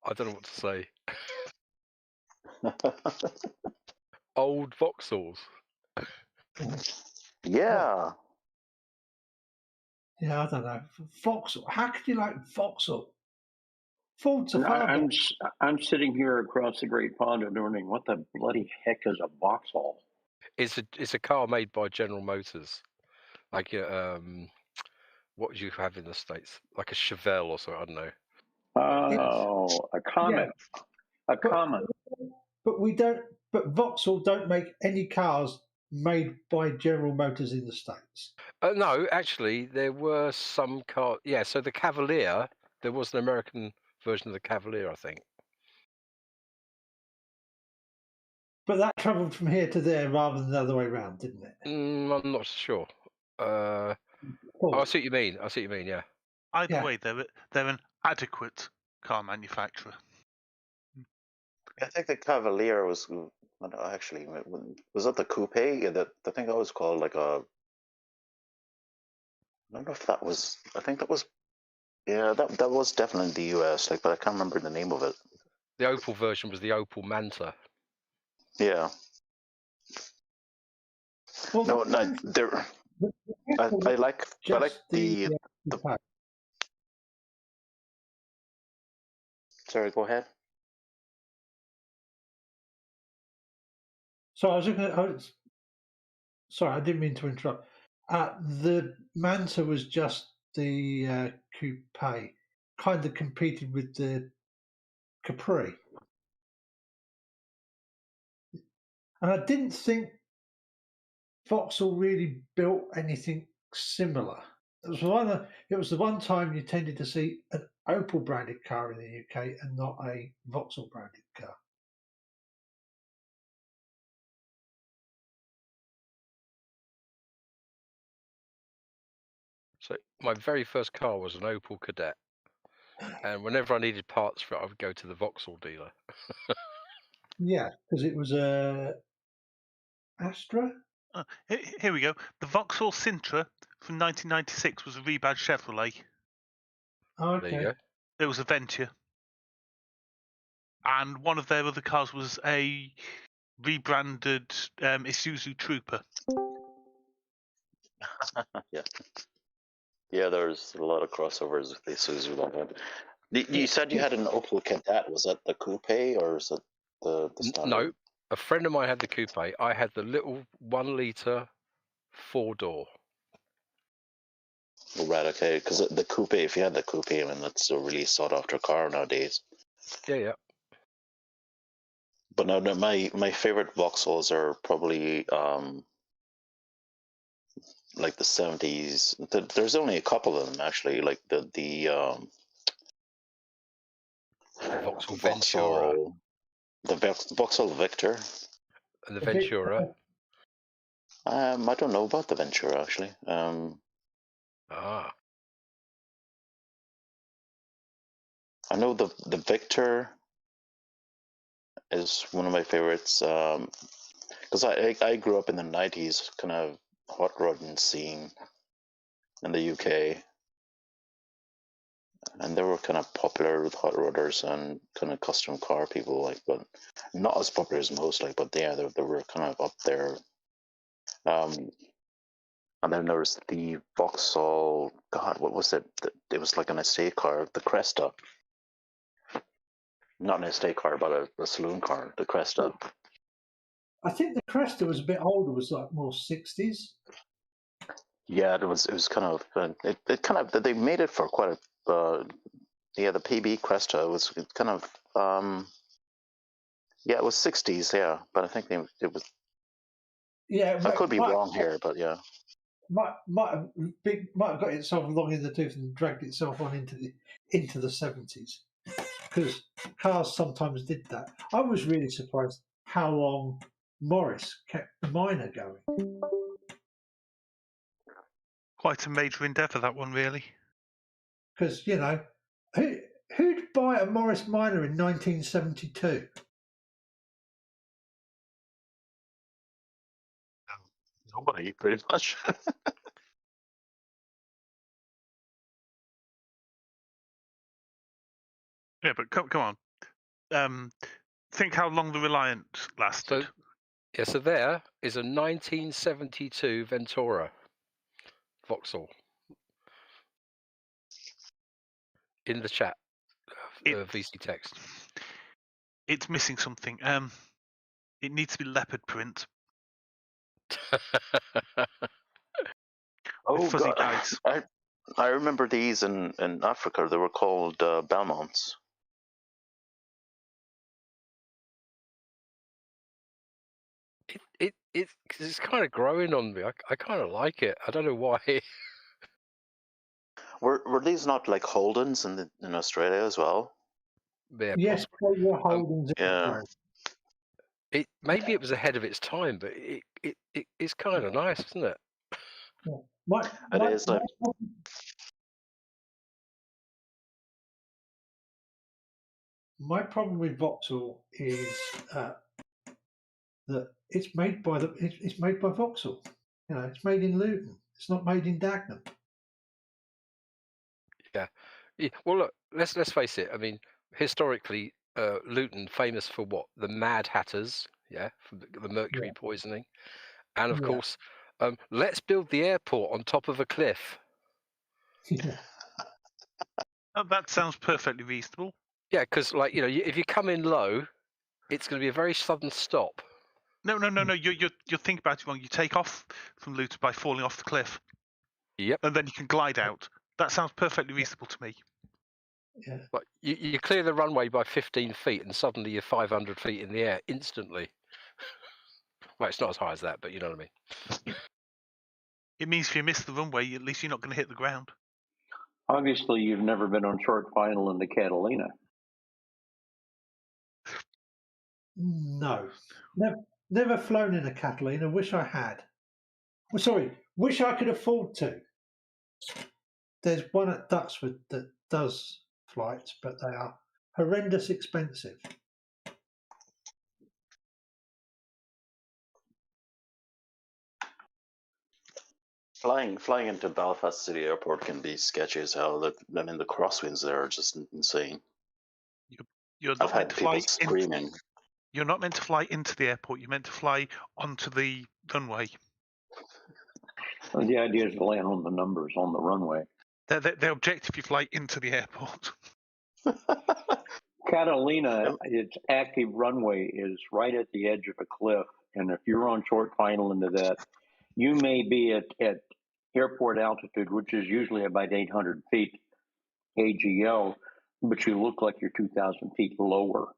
I don't know what to say. Old Vauxhalls. Yeah. Yeah, I don't know. Vauxhall. How could you like Vauxhall? Ford's a And far better. I'm sitting here across the Great Pond and wondering what the bloody heck is a Vauxhall? It's a car made by General Motors, like what would you have in the States? Like a Chevelle or something, I don't know. Oh, a Comet. A Comet. But we don't. But Vauxhall don't make any cars made by General Motors in the States. No, actually, there were some cars. Yeah, so the Cavalier, there was an American version of the Cavalier, I think. But that travelled from here to there rather than the other way around, didn't it? I'm not sure. I see what you mean. I see what you mean. Yeah. Either way, they're an adequate car manufacturer. I think the Cavalier was actually was that the coupe? Yeah, I think that was called like a. I don't know if that was. I think that was. Yeah, that was definitely in the US. Like, but I can't remember the name of it. The Opel version was the Opel Manta. Yeah. Well, no, there. I like the. Sorry, go ahead. So I was looking at. Sorry, I didn't mean to interrupt. The Manta was just the coupe, kind of competed with the Capri. And I didn't think Vauxhall really built anything similar. It was the one time you tended to see an Opel branded car in the UK and not a Vauxhall branded car. So my very first car was an Opel Kadett, and whenever I needed parts for it, I would go to the Vauxhall dealer. Yeah, because it was a Astra. Here we go. The Vauxhall Sintra from 1996 was a rebadged Chevrolet. Oh, okay. There you go. There was a Venture. And one of their other cars was a rebranded Isuzu Trooper. Yeah. Yeah, there's a lot of crossovers with the Isuzu like that. You said you had an Opel Kadett. Was that the coupe or is it the standard? No, a friend of mine had the coupe. I had the little 1 liter 4-door. Right, okay. Because the coupe, if you had the coupe, I mean, that's a really sought after car nowadays. Yeah. But no, my favorite Vauxhalls are probably like the 70s. There's only a couple of them actually, like the Vauxhall Ventura, the Vauxhall Victor, and the Ventura. I don't know about the Ventura actually. I know the Victor is one of my favorites because I grew up in the 90s kind of hot rodding scene in the UK, and they were kind of popular with hot rodders and kind of custom car people, like, but not as popular as most, like, but yeah, they were kind of up there. And then there was the Vauxhall. God, what was it? It was like an estate car, the Cresta. Not an estate car, but a saloon car, the Cresta. I think the Cresta was a bit older. Was like more 60s. Yeah, it was kind of it kind of, they made it for quite a yeah, the PB Cresta was kind of yeah, it was 60s, yeah, but I think it was, Yeah, I could be might, wrong here, but yeah. might have got itself long in the tooth and dragged itself on into the 70s, because cars sometimes did that. I was really surprised how long Morris kept the Minor going. Quite a major endeavour, that one, really. Because, you know, who'd buy a Morris Minor in 1972? Nobody, pretty much. Yeah, but come on. Think how long the Reliant lasted. So, yeah, so there is a 1972 Ventura Vauxhall in the chat, VC text. It's missing something. It needs to be leopard print. Oh, fuzzy God. dice. I remember these in Africa. They were called Belmonts. It's kind of growing on me. I kind of like it. I don't know why. Were these not like Holdens in Australia as well? Yeah, Yes, they were Holdens. Yeah. Maybe it was ahead of its time, but it's kind of nice, isn't it? Yeah. It is like. My problem with Vauxhall is that it's made by Vauxhall. You know, it's made in Luton. It's not made in Dagenham. Yeah. Well, look, let's face it. I mean, historically, Luton famous for what? The Mad Hatters, yeah, for the mercury poisoning, and of course, let's build the airport on top of a cliff. Yeah. Oh, that sounds perfectly reasonable. Yeah, because like if you come in low, it's going to be a very sudden stop. No. You're thinking about it wrong. You take off from Luton by falling off the cliff. Yep. And then you can glide out. That sounds perfectly reasonable to me. Yeah. But you clear the runway by 15 feet, and suddenly you're 500 feet in the air instantly. Well, it's not as high as that, but you know what I mean. It means if you miss the runway, at least you're not going to hit the ground. Obviously, you've never been on short final in the Catalina. No, never flown in a Catalina. Wish I had. Well, sorry, wish I could afford to. There's one at Duxford that does flights, but they are horrendous expensive. Flying into Belfast City Airport can be sketchy as hell. I mean, the crosswinds there are just insane. You're I've not had meant to people fly screaming. You're not meant to fly into the airport. You're meant to fly onto the runway. Well, the idea is to land on the numbers on the runway. They object if you fly into the airport. Catalina, its active runway is right at the edge of a cliff, and if you're on short final into that, you may be at airport altitude, which is usually about 800 feet AGL, but you look like you're 2,000 feet lower.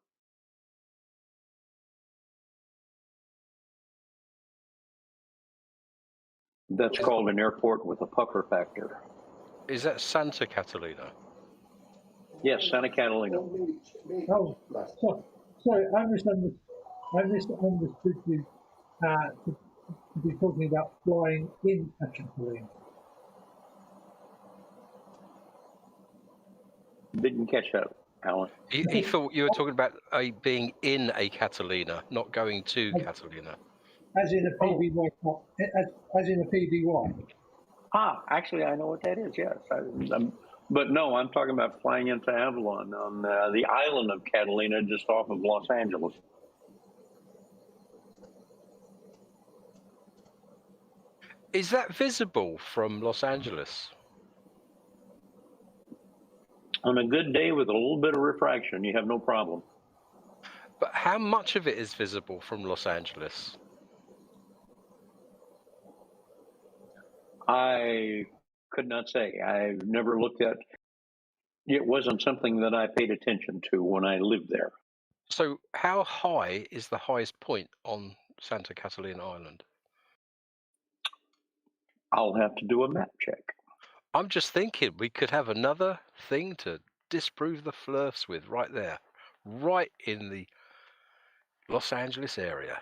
That's called an airport with a puffer factor. Is that Santa Catalina? Yes, Santa Catalina. Oh, sorry, I misunderstood you to be talking about flying in a Catalina. Didn't catch that, Alan. He thought you were talking about being in a Catalina, not going to Catalina. As in a PBY. As in a PBY. Ah, actually, I know what that is. Yes, But no, I'm talking about flying into Avalon on the island of Catalina, just off of Los Angeles. Is that visible from Los Angeles? On a good day with a little bit of refraction, you have no problem. But how much of it is visible from Los Angeles? I could not say. I've never looked at. It wasn't something that I paid attention to when I lived there. So how high is the highest point on Santa Catalina Island? I'll have to do a map check. I'm just thinking we could have another thing to disprove the flirts with right there, right in the Los Angeles area.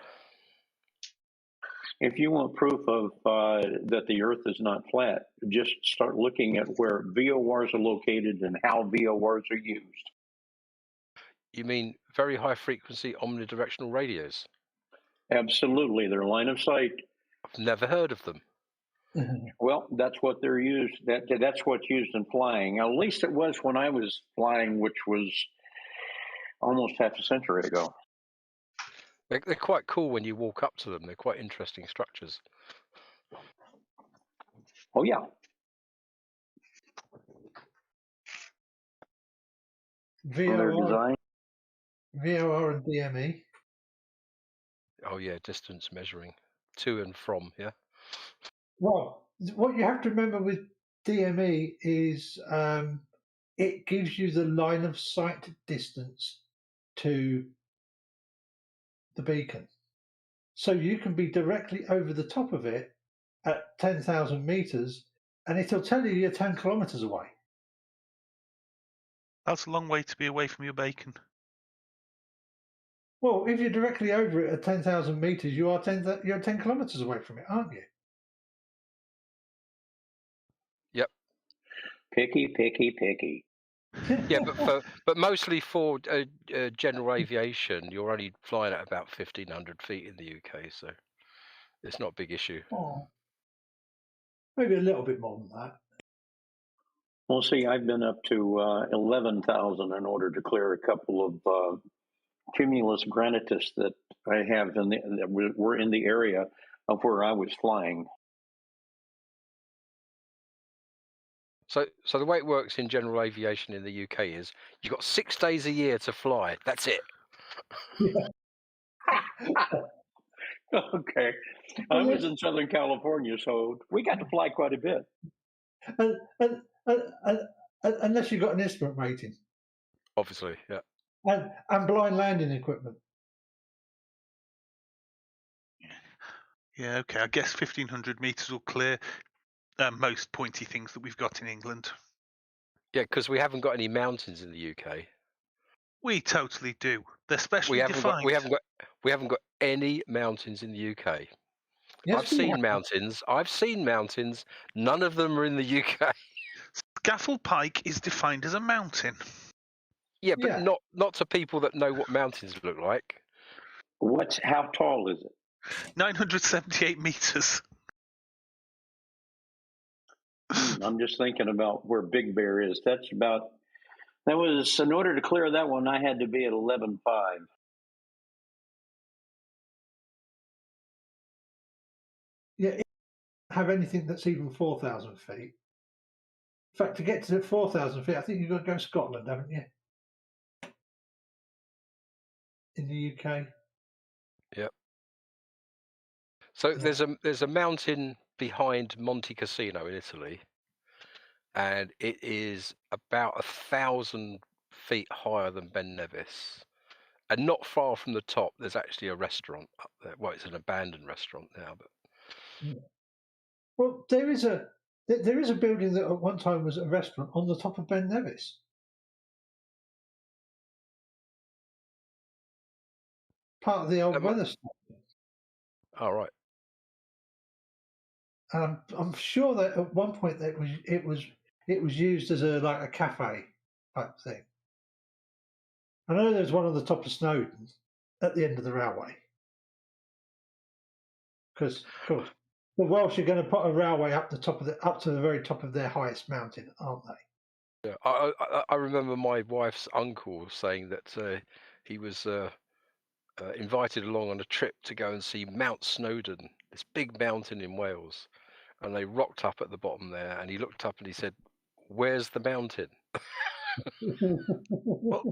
If you want proof of that the Earth is not flat, just start looking at where VORs are located and how VORs are used. You mean very high frequency omnidirectional radios? Absolutely, they're line of sight. I've never heard of them. Well, that's what they're used. That's what's used in flying. At least it was when I was flying, which was almost half a century ago. They're quite cool when you walk up to them. They're quite interesting structures. Oh yeah. VOR and DME. Oh yeah, distance measuring to and from. Yeah. Well, what you have to remember with DME is it gives you the line of sight distance to the beacon. So you can be directly over the top of it at 10,000 meters and it'll tell you you're 10 kilometers away. That's a long way to be away from your bacon. Well, if you're directly over it at 10,000 meters, you're 10 kilometers away from it, aren't you? Yep. Picky. Yeah, but mostly for general aviation, you're only flying at about 1,500 feet in the UK, so it's not a big issue. Oh, maybe a little bit more than that. Well, see, I've been up to 11,000 in order to clear a couple of cumulus granitus that I have that were in the area of where I was flying. So the way it works in general aviation in the UK is you've got 6 days a year to fly. That's it. Okay. I was in Southern California, so we got to fly quite a bit. Unless you've got an instrument rating. Obviously, yeah. And blind landing equipment. Yeah, okay. I guess 1,500 meters will clear most pointy things that we've got in England. Yeah, because we haven't got any mountains in the UK. We totally do. They're specially defined. We haven't got any mountains in the UK. Yes, I've seen mountains. None of them are in the UK. Scaffold Pike is defined as a mountain. Yeah, but not to people that know what mountains look like. How tall is it? 978 meters. I'm just thinking about where Big Bear is. That was, in order to clear that one, I had to be at 11.5. Yeah, it doesn't have anything that's even 4,000 feet. In fact, to get to 4,000 feet, I think you've got to go to Scotland, haven't you? In the UK. Yep. So there's a mountain behind Monte Cassino in Italy, and it is about 1,000 feet higher than Ben Nevis. And not far from the top, there's actually a restaurant up there. Well, it's an abandoned restaurant now, but well, there is a building that at one time was a restaurant on the top of Ben Nevis. Part of the old weather station. Oh, right. And I'm sure that at one point that it was used as a cafe type thing. I know there's one on the top of Snowdon at the end of the railway. Because, of course, the Welsh are going to put a railway up to the very top of their highest mountain, aren't they? Yeah, I remember my wife's uncle saying that he was invited along on a trip to go and see Mount Snowdon, this big mountain in Wales, and they rocked up at the bottom there, and he looked up and he said, "Where's the mountain?" Well,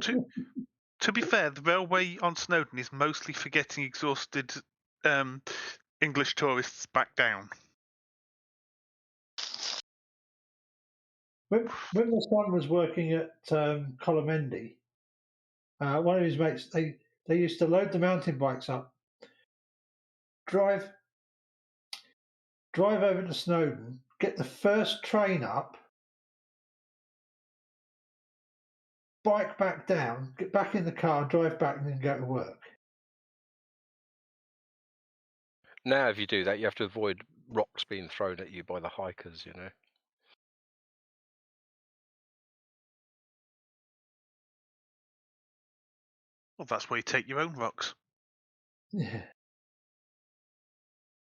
to be fair, the railway on Snowdon is mostly for getting exhausted English tourists back down. When my son was working at Colomendi, one of his mates, they used to load the mountain bikes up, drive over to Snowdon, get the first train up, bike back down, get back in the car, drive back, and then go to work. Now, if you do that, you have to avoid rocks being thrown at you by the hikers, you know. Well, that's where you take your own rocks. Yeah.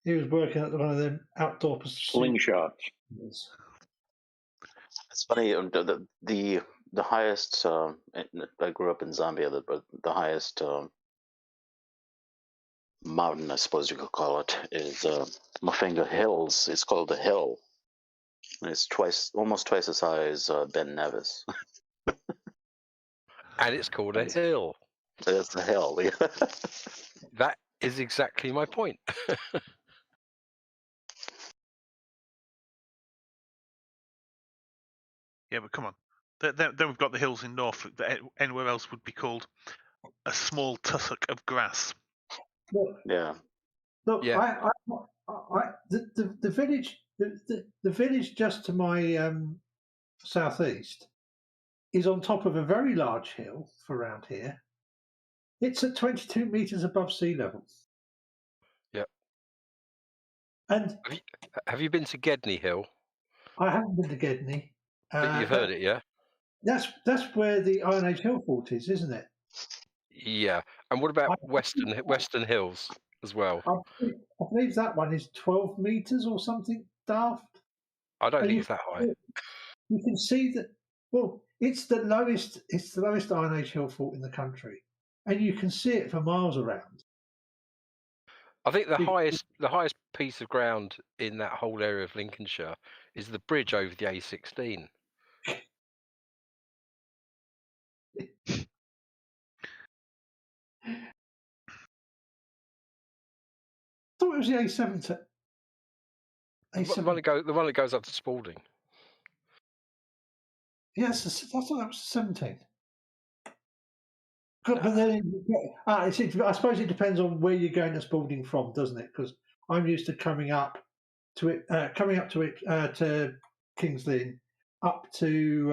He was working at one of them outdoor Slingshots. It's funny. The highest. I grew up in Zambia, but the highest mountain, I suppose you could call it, is Mafenga Hills. It's called the Hill. And it's almost twice as high as Ben Nevis. And it's called a hill. It's a hill. Yeah. That is exactly my point. Yeah, but come on. Then we've got the hills in Norfolk that anywhere else would be called a small tussock of grass. Look, Yeah. look, Yeah. The village just to my southeast is on top of a very large hill for around here. It's at 22 meters above sea level. Yep. And have you been to Gedney Hill? I haven't been to Gedney. But you've heard it, yeah? That's where the Iron Age hill fort is, isn't it? Yeah. And what about Western Hills as well? I believe that one is 12 meters or something daft. I don't think it's that high. You can see that. Well, it's the lowest Iron Age hill fort in the country, and you can see it for miles around. I think the highest piece of ground in that whole area of Lincolnshire is the bridge over the A16. I thought it was the A7. The one that goes up to Spalding. Yes, I thought that was 17. But then, I suppose it depends on where you're going to Spalding from, doesn't it? Because I'm used to coming up to it to Kings Lynn, up to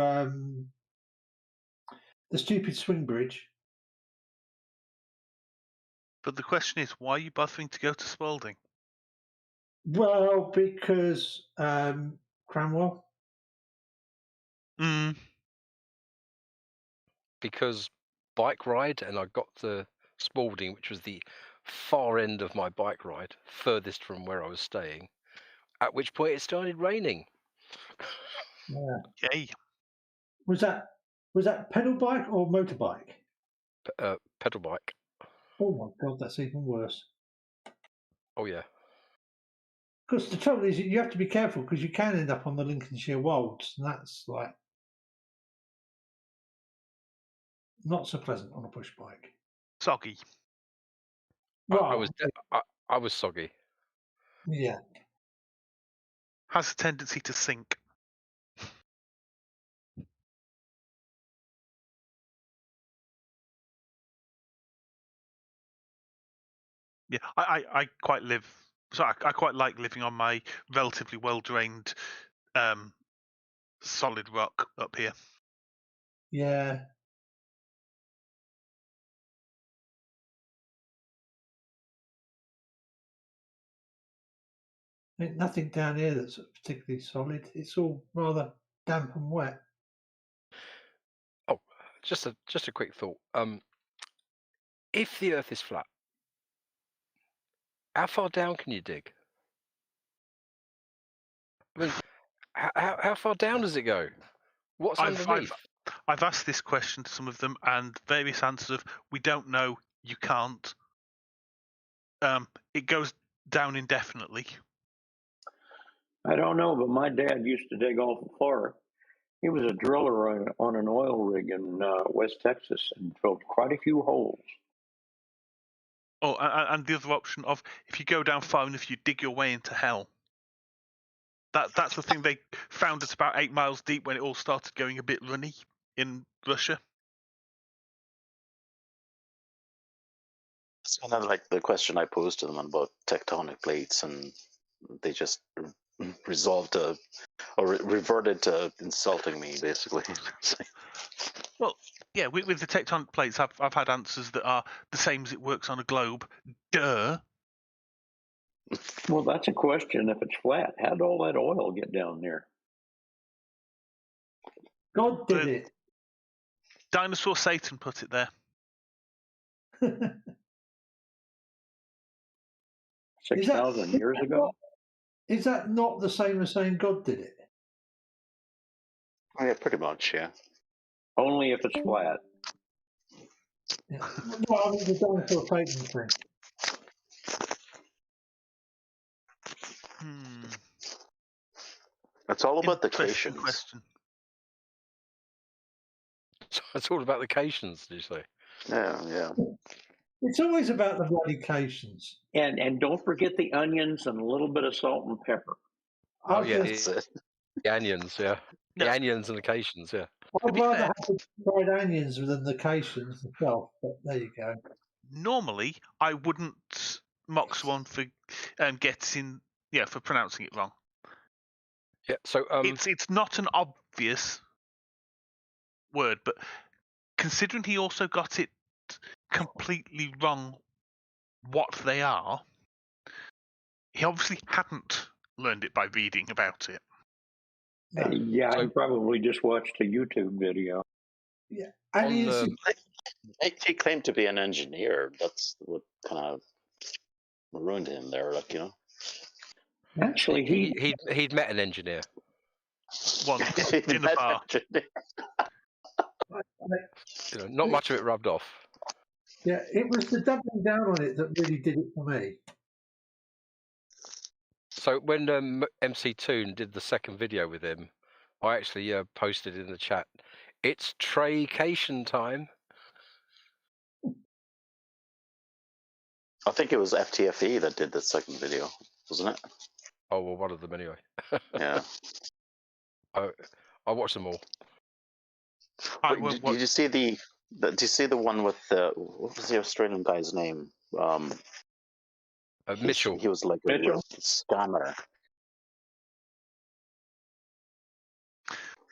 the stupid swing bridge. But the question is, why are you bothering to go to Spalding? Well, because Cranwell. Because bike ride, and I got to Spalding, which was the far end of my bike ride, furthest from where I was staying, at which point it started raining. Yeah. Yay. Was that pedal bike or motorbike? Pedal bike. Oh my god, that's even worse. Oh yeah. Because the trouble is, you have to be careful because you can end up on the Lincolnshire Wolds, and that's like not so pleasant on a push bike. Soggy. Well, I was soggy. Yeah. Has a tendency to sink. Yeah, I quite like living on my relatively well drained solid rock up here. Yeah. Ain't nothing down here that's particularly solid. It's all rather damp and wet. Oh, just a quick thought. If the Earth is flat, how far down can you dig? I mean, how far down does it go? What's I've underneath? I've asked this question to some of them, and various answers of "we don't know," "you can't." It goes down indefinitely. I don't know, but my dad used to dig off the floor. He was a driller on an oil rig in West Texas and drilled quite a few holes. Oh, and the other option of if you go down far enough, you dig your way into hell. That's the thing they found at about 8 miles deep when it all started going a bit runny in Russia. It's kind of like the question I posed to them about tectonic plates, and they just resolved to, or reverted to insulting me, basically. Well, yeah, with the tectonic plates, I've had answers that are the same as it works on a globe. Duh. Well, that's a question. If it's flat, how did all that oil get down there? God did it. Dinosaur Satan put it there. 6,000 years ago? Is that not the same as saying God did it? Oh, yeah, pretty much, yeah. Only if it's flat. Yeah. Well, I mean, the dinosaur Satan thing. It's all about the Interesting cations. question. So it's all about the cations, did you say? Yeah. It's always about the bloody cations. And don't forget the onions and a little bit of salt and pepper. Oh yeah, That's the onions, yeah. The onions and the cations, yeah. I'd rather have the fried onions than the cations myself, but there you go. Normally, I wouldn't mock someone for for pronouncing it wrong. Yeah, so it's not an obvious word, but considering he also got it completely wrong what they are, he obviously hadn't learned it by reading about it. Yeah, I probably just watched a YouTube video. Yeah, and he claimed to be an engineer. That's what kind of ruined him there, like, you know. Actually, he'd met an engineer. Once in a bar. You know, not much of it rubbed off. Yeah, it was the doubling down on it that really did it for me. So when MC Toon did the second video with him, I actually posted in the chat, "It's Traycation time." I think it was FTFE that did the second video, wasn't it? Oh well, one of them anyway. Yeah. I watched them all. Did you see did you see the one with what was the Australian guy's name? Mitchell. He was like a real scammer.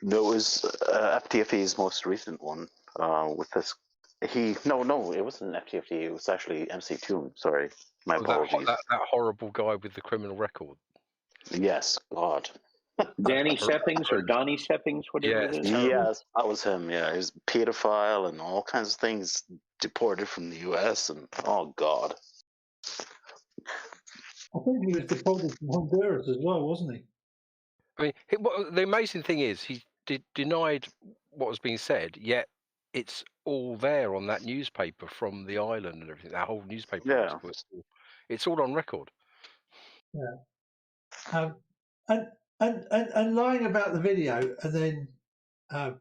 No, it was FTFE's most recent one with this. No, it wasn't FTFE. It was actually MC Toon. Sorry, my apologies. That horrible guy with the criminal record. Yes, God. Danny Seppings or Donnie Seppings, whatever it is. Yes, that was him. Yeah, he was a pedophile and all kinds of things. Deported from the U.S. and oh God. I think he was deported from Honduras as well, wasn't he? I mean, the amazing thing is he denied what was being said, yet it's all there on that newspaper from the island and everything. That whole newspaper. Yeah. It's all on record. Yeah. And lying about the video, and then and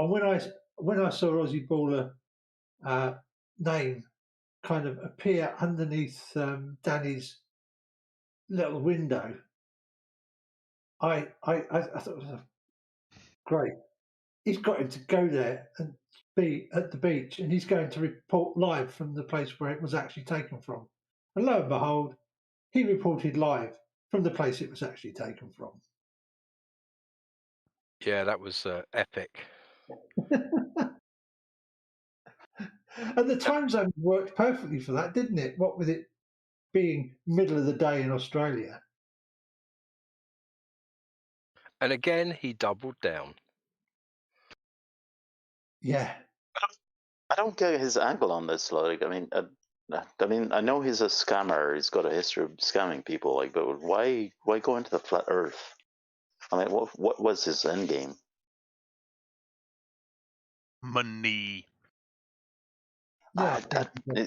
when I saw Aussie Baller name kind of appear underneath Danny's little window, I thought it was great. He's got him to go there and be at the beach, and he's going to report live from the place where it was actually taken from. And lo and behold, he reported live from the place it was actually taken from. Yeah, that was epic. And the time zone worked perfectly for that, didn't it? What with it being middle of the day in Australia. And again, he doubled down. Yeah. I don't get his angle on this. Like, I mean, I know he's a scammer. He's got a history of scamming people. Like, but why go into the flat Earth? I mean, what was his end game? money. Yeah,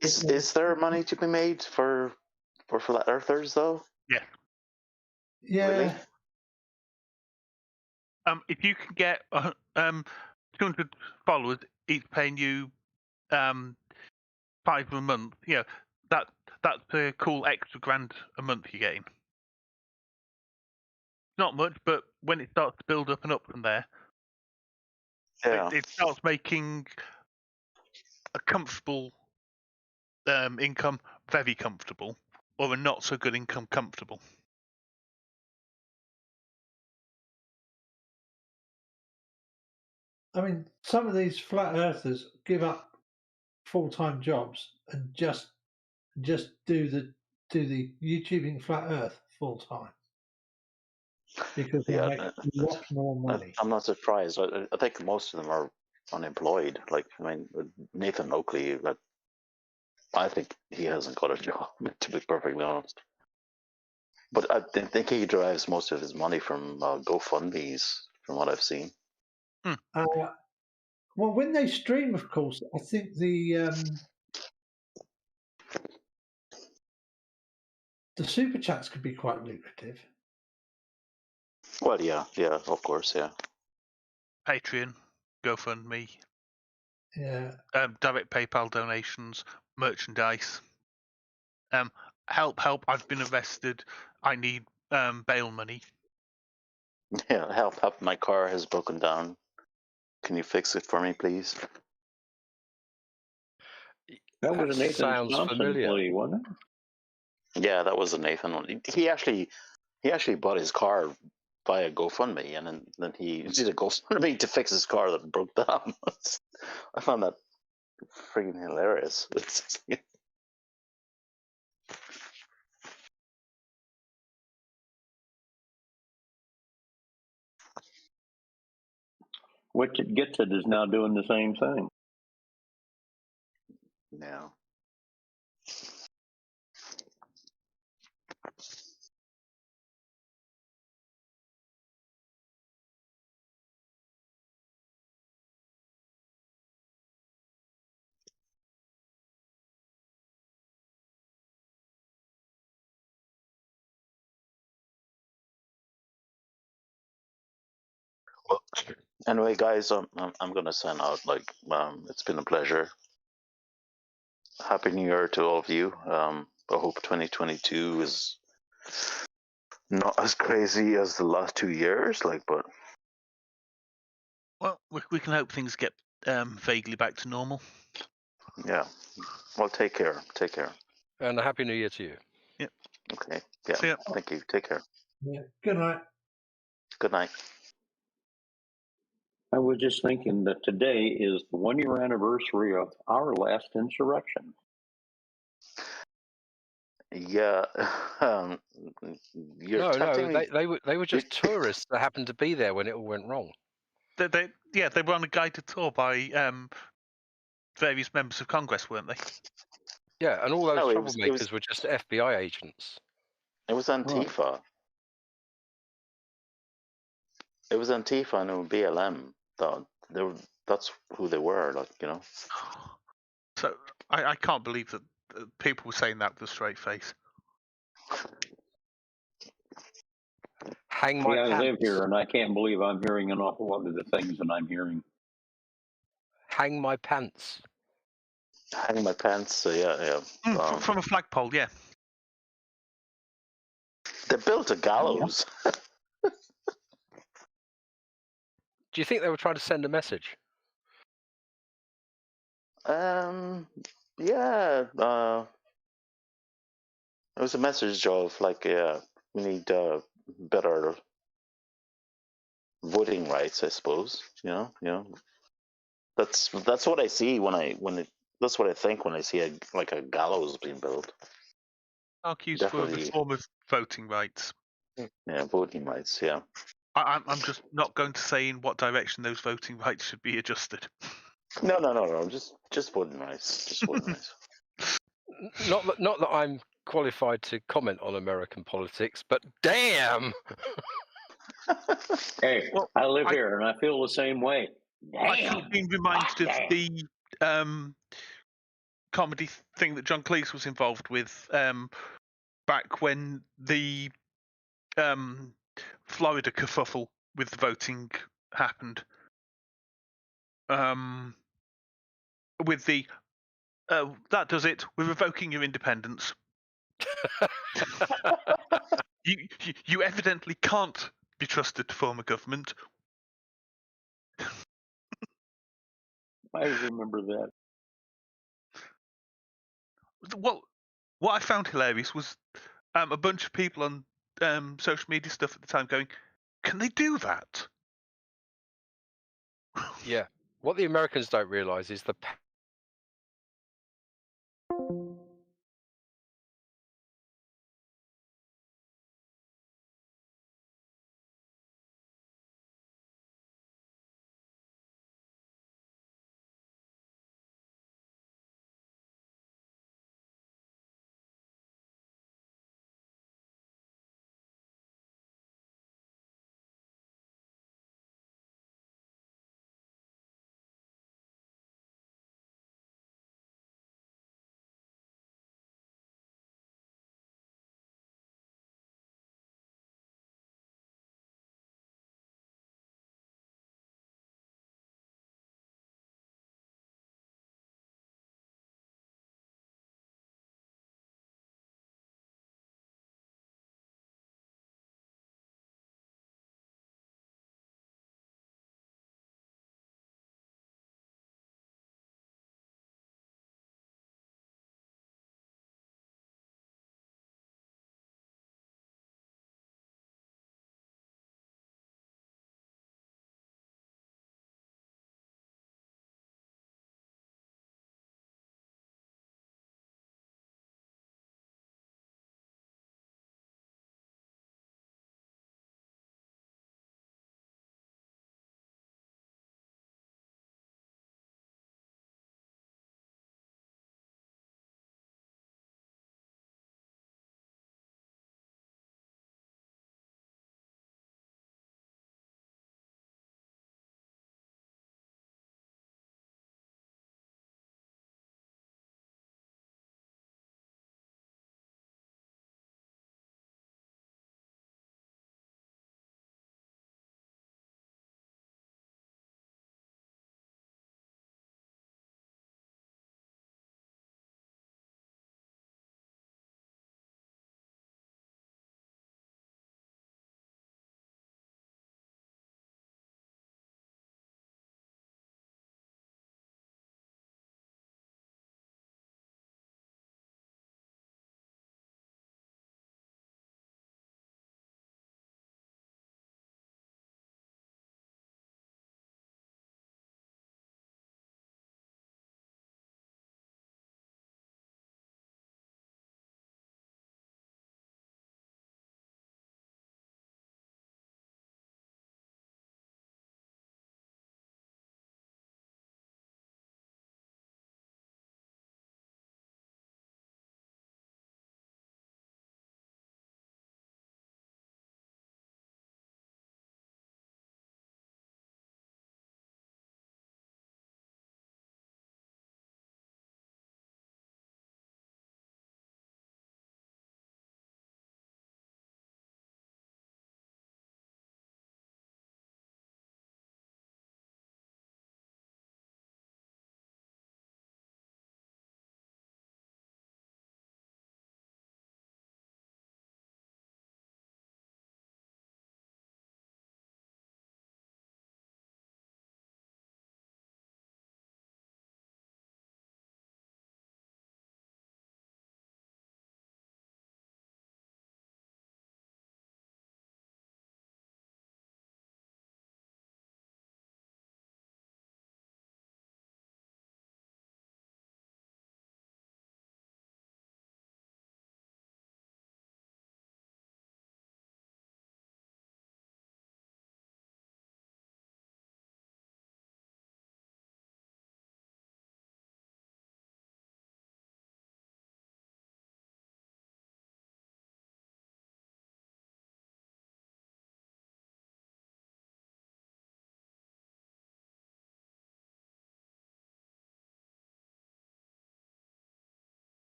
Is there money to be made for flat earthers though? Yeah. yeah. Really? If you can get 200 followers, each paying you $5 a month, that's a cool extra grand a month you're getting. Not much, but when it starts to build up and up from there, Yeah. it starts making a comfortable income very comfortable, or a not so good income comfortable. I mean, some of these flat earthers give up full-time jobs and just do the YouTubing flat Earth full time because they Yeah, make lots more money. I'm not surprised. I think most of them are unemployed. Like, I mean, Nathan Oakley, like, I think he hasn't got a job, to be perfectly honest. But I think he derives most of his money from GoFundMe's, from what I've seen. Well, when they stream, of course, I think the super chats could be quite lucrative. Well, yeah, of course, yeah. Patreon, GoFundMe, Yeah. direct PayPal donations, merchandise. Help! I've been arrested. I need bail money. Yeah, help! My car has broken down. Can you fix it for me, please? That was That a Nathan sounds Thompson familiar. plea, wasn't it? Yeah, that was a Nathan one. He actually bought his car via GoFundMe, and then he did a GoFundMe to fix his car that broke down. I found that freaking hilarious. Which it gets it is now doing the same thing. Yeah. Well, anyway, guys, I'm gonna sign out. Like, it's been a pleasure. Happy New Year to all of you. I hope 2022 is not as crazy as the last 2 years. Like, but Well, we can hope things get vaguely back to normal. yeah. Well, take care. Take care. And a happy new year to you. Yep. Okay. Yeah. See ya. Thank you. Take care. Yeah. Good night. Good night. I was just thinking that today is the 1 year anniversary of our last insurrection. Yeah. You're No, tempting me. they were just tourists that happened to be there when it all went wrong. They were on a guided tour by various members of Congress, weren't they? Yeah, and all those No, troublemakers were just FBI agents. It was Antifa. It was Antifa and BLM. That's who they were. Like, you know. So I can't believe that people were saying that with a straight face. Hang my I live pants. here, and I can't believe I'm hearing an awful lot of the things that I'm hearing. Hang my pants. Hang my pants. So yeah. From a flagpole, yeah. They built a gallows. Do you think they were trying to send a message? Yeah. It was a message of like, we need better voting rights, I suppose. You know. That's what I see that's what I think when I see a gallows being built. Argues for a reform of voting rights. Yeah, voting rights. Yeah. I'm just not going to say in what direction those voting rights should be adjusted. No. Just voting rights. Just voting rights. Not that I'm qualified to comment on American politics, but damn. Hey, I live here, and I feel the same way. I keep being reminded of Damn. the comedy thing that John Cleese was involved with back when the Florida kerfuffle with the voting happened. With the that does it. We're revoking your independence. You evidently can't be trusted to form a government. I remember that. Well, what I found hilarious was a bunch of people on social media stuff at the time going, "Can they do that?" Yeah. What the Americans don't realize is the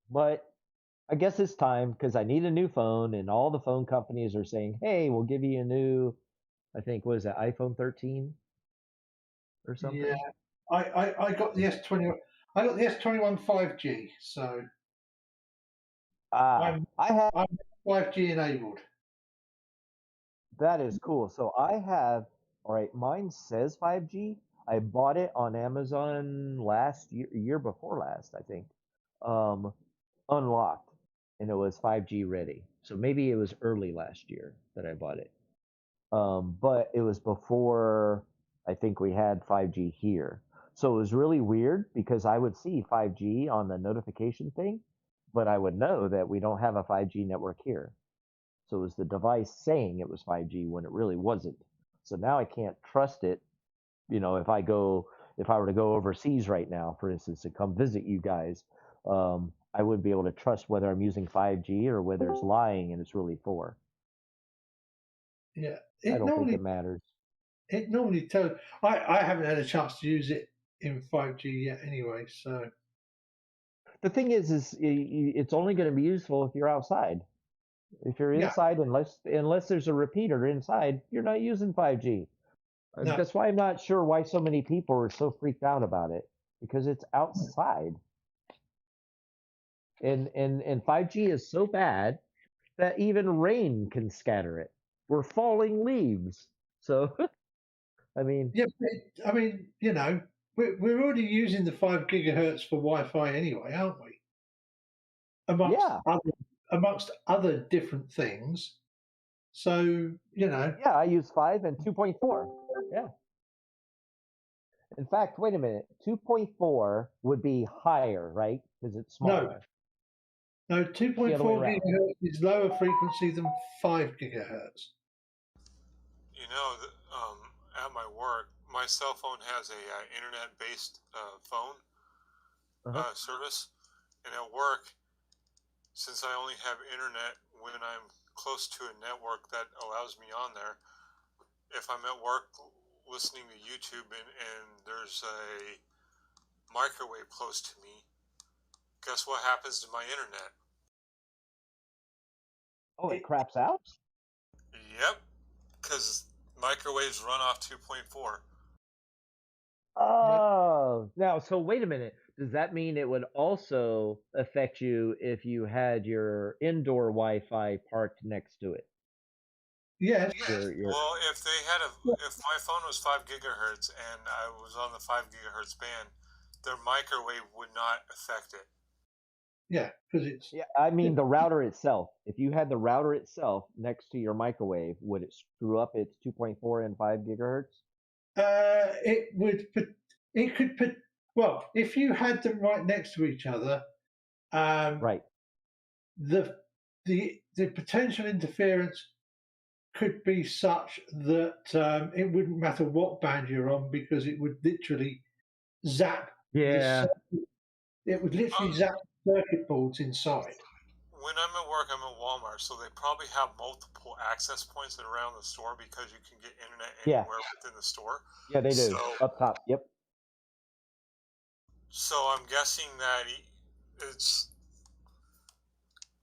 but I guess it's time because I need a new phone, and all the phone companies are saying, "Hey, we'll give you a new." I think what is that iPhone 13 or something? Yeah, I got the S21. I got the S21 5G, so Ah, I'm 5G enabled. That is cool. So I have, all right, mine says 5G. I bought it on Amazon last year before last, I think. Um, Unlocked, and it was 5G ready. So maybe it was early last year that I bought it. But it was before I think we had 5G here. So it was really weird because I would see 5G on the notification thing, but I would know that we don't have a 5G network here. So it was the device saying it was 5G when it really wasn't. So now I can't trust it. If I were to go overseas right now, for instance, to come visit you guys, I wouldn't be able to trust whether I'm using 5G or whether it's lying and it's really 4. Yeah, I it don't think normally it matters. tells. I haven't had a chance to use it in 5G yet, anyway. So The thing is it's only going to be useful if you're outside. If you're yeah, inside, unless there's a repeater inside, you're not using 5G. no, That's why I'm not sure why so many people are so freaked out about it, because it's outside. And 5G is so bad that even rain can scatter it. We're falling leaves. So I mean, yeah. I mean, we're already using the 5 gigahertz for Wi-Fi anyway, aren't we? yeah, Amongst other different things. So yeah, I use 5 and 2.4. Yeah. In fact, wait a minute. 2.4 would be higher, right? Because it's smaller. no, It's the 2.4 other way around. gigahertz is lower frequency than 5 gigahertz. At my work, my cell phone has a internet-based phone service, and at work, since I only have internet when I'm close to a network that allows me on there, if I'm at work listening to YouTube and there's a microwave close to me, guess what happens to my internet? Oh, it craps out? Yep, because microwaves run off 2.4. Oh, now, so wait a minute. Does that mean it would also affect you if you had your indoor Wi-Fi parked next to it? Yes. Well, if my phone was 5 gigahertz and I was on the 5 gigahertz band, their microwave would not affect it. Yeah, because it's. Yeah, I mean the router itself. If you had the router itself next to your microwave, would it screw up its 2.4 and 5 gigahertz? It would. It could put. Well, if you had them right next to each other, right. The potential interference could be such that it wouldn't matter what band you're on because it would literally zap. Yeah. It would literally zap circuit boards inside. When I'm at work, I'm at Walmart, so they probably have multiple access points around the store because you can get internet anywhere within the store. Yeah, they do. So, up top. Yep. So I'm guessing that it's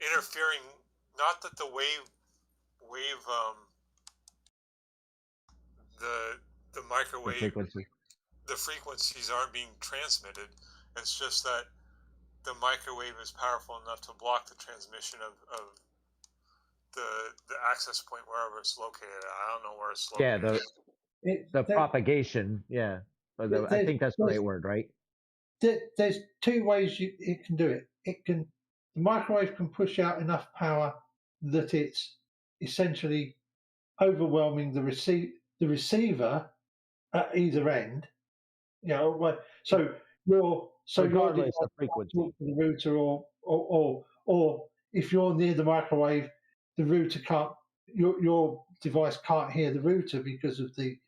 interfering. Not that the the microwave, the frequencies aren't being transmitted. It's just that the microwave is powerful enough to block the transmission of the access point wherever it's located. I don't know where it's located. Yeah, the propagation. Yeah, I think that's the right word, right? There's two ways it can do it. The microwave can push out enough power that it's essentially overwhelming the receiver at either end. So regardless of frequency, to the router, or if you're near the microwave, the router can't. Your device can't hear the router because of the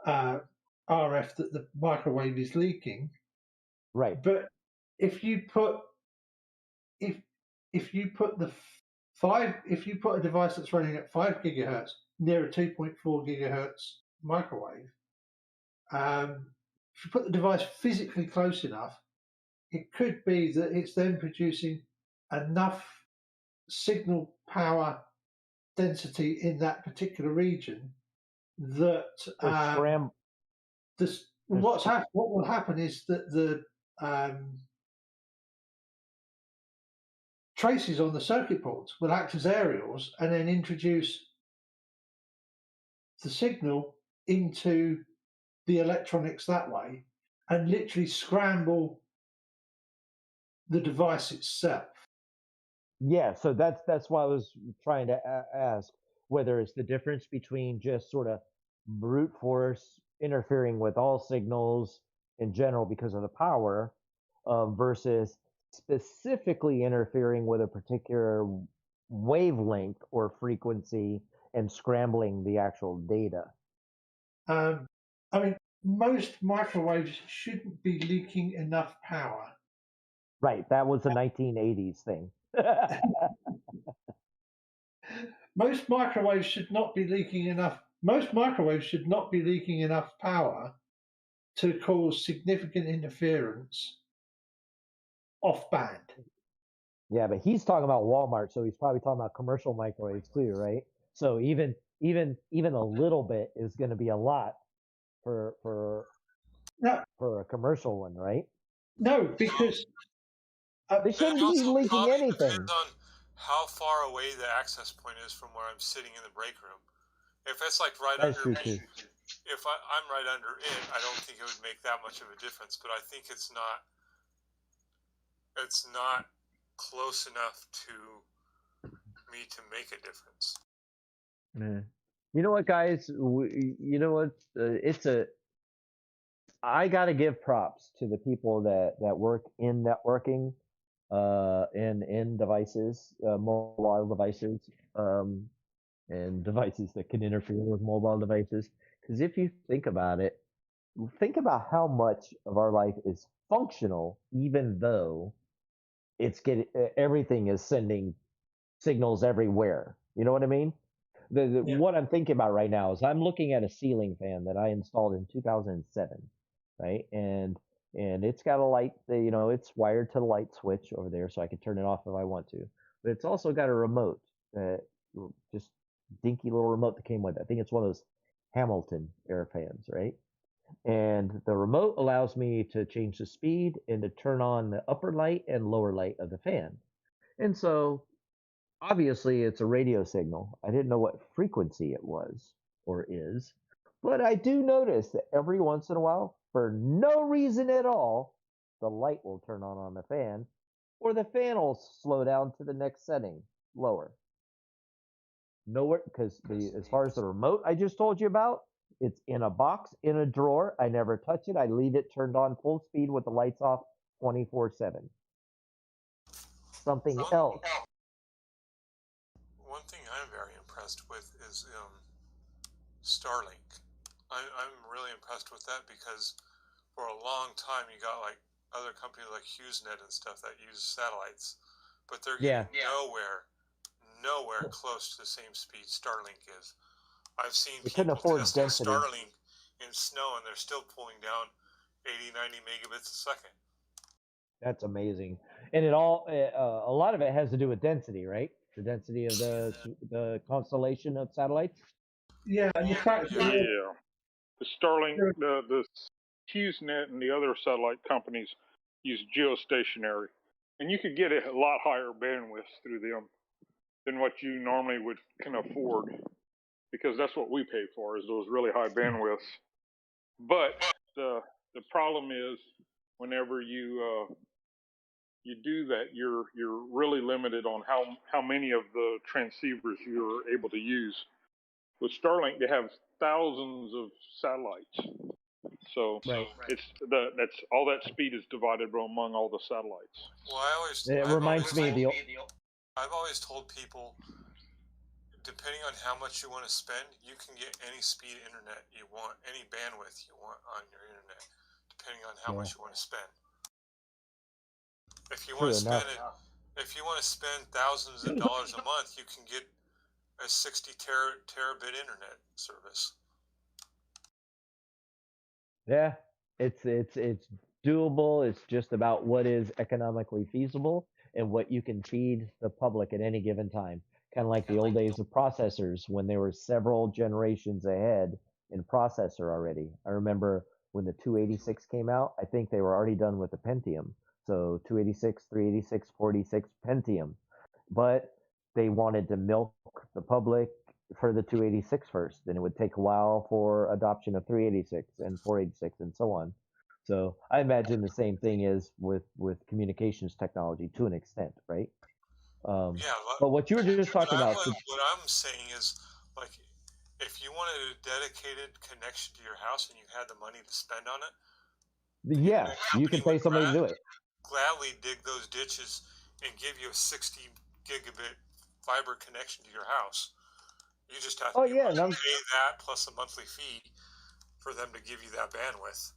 RF that the microwave is leaking. Right. But if you put a device that's running at 5 gigahertz near a 2.4 gigahertz microwave, if you put the device physically close enough, it could be that it's then producing enough signal power density in that particular region that what will happen is that the traces on the circuit boards will act as aerials and then introduce the signal into the electronics that way and literally scramble the device itself. Yeah, so that's why I was trying to ask whether it's the difference between just sort of brute force interfering with all signals in general because of the power versus specifically interfering with a particular wavelength or frequency and scrambling the actual data. I mean, most microwaves shouldn't be leaking enough power. Right, that was the 1980s thing. Most microwaves should not be leaking enough. Most microwaves should not be leaking enough power to cause significant interference off band. Yeah, but he's talking about Walmart, so he's probably talking about commercial microwaves too, right? So even a little bit is going to be a lot for a commercial one, right? No, because they shouldn't be leaking anything. Depends on how far away the access point is from where I'm sitting in the break room. If it's like right That's under true, too. If I'm right under it, I don't think it would make that much of a difference. But I think it's not close enough to me to make a difference. Yeah. You know what, guys? You know what? I got to give props to the people that work in networking, in devices, mobile devices, and devices that can interfere with mobile devices. Because if you think about it, think about how much of our life is functional, even though everything is sending signals everywhere. You know what I mean? What I'm thinking about right now is I'm looking at a ceiling fan that I installed in 2007, right? And it's got a light, it's wired to the light switch over there, so I can turn it off if I want to. But it's also got a remote, just dinky little remote that came with it. I think it's one of those Hamilton air fans, right? And the remote allows me to change the speed and to turn on the upper light and lower light of the fan. And so obviously it's a radio signal. I didn't know what frequency it was or is, but I do notice that every once in a while, for no reason at all, the light will turn on the fan, or the fan will slow down to the next setting, lower. Nowhere, because as far as the remote I just told you about, it's in a box, in a drawer. I never touch it. I leave it turned on full speed with the lights off 24/7. Something else. One thing I'm very impressed with is Starlink. I'm really impressed with that because for a long time you got like other companies like HughesNet and stuff that use satellites, but they're getting nowhere close to the same speed Starlink is. I've seen people testing Starlink in snow and they're still pulling down 80, 90 megabits a second. That's amazing. And a lot of it has to do with density, right? The density of the constellation of satellites. Yeah, and the fact that the Starlink, the HughesNet, and the other satellite companies use geostationary, and you could get a lot higher bandwidth through them than what you normally can afford, because that's what we pay for, is those really high bandwidths. But the problem is, whenever you do that, you're really limited on how many of the transceivers you're able to use. With Starlink, they have thousands of satellites, so that's all that speed is divided among all the satellites. Well, I've always told people, depending on how much you want to spend, you can get any speed internet you want, any bandwidth you want on your internet, depending on how much you want to spend. If you want to spend thousands of dollars a month, you can get a 60 terabit internet service. Yeah, it's doable. It's just about what is economically feasible and what you can feed the public at any given time. Kind of like the old days of processors when they were several generations ahead in processor already. I remember when the 286 came out, I think they were already done with the Pentium. So 286, 386, 486 Pentium. But they wanted to milk the public for the 286 first. Then it would take a while for adoption of 386 and 486 and so on. So I imagine the same thing is with communications technology to an extent, right? Yeah, But what you were just talking about, what I'm saying is, like, if you wanted a dedicated connection to your house and you had the money to spend on it, yeah, you can pay somebody to do it. Gladly dig those ditches and give you a 60 gigabit fiber connection to your house. You just have to pay that plus a monthly fee for them to give you that bandwidth.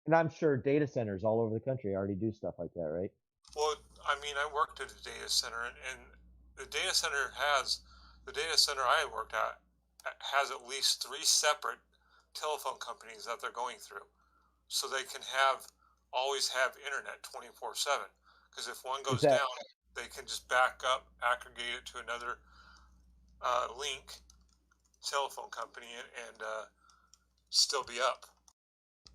And I'm sure data centers all over the country already do stuff like that, right? Well, I mean, I worked at a data center, and the data center I worked at has at least 3 separate telephone companies that they're going through, so they can always have internet 24/7. Because if one goes down, they can just back up, aggregate it to another link telephone company, and still be up.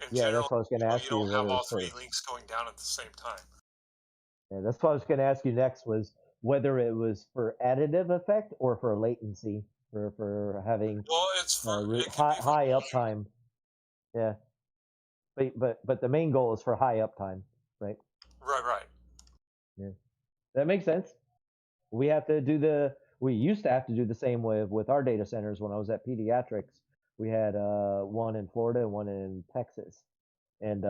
In general, that's what I was going to ask you. You don't have all 3 links going down at the same time. Yeah, that's what I was going to ask you next, was whether it was for additive effect or for latency, for having high uptime. Yeah, but the main goal is for high uptime, right? Right. Yeah, that makes sense. We used to have to do the same with our data centers. When I was at Pediatrics, we had one in Florida and one in Texas, and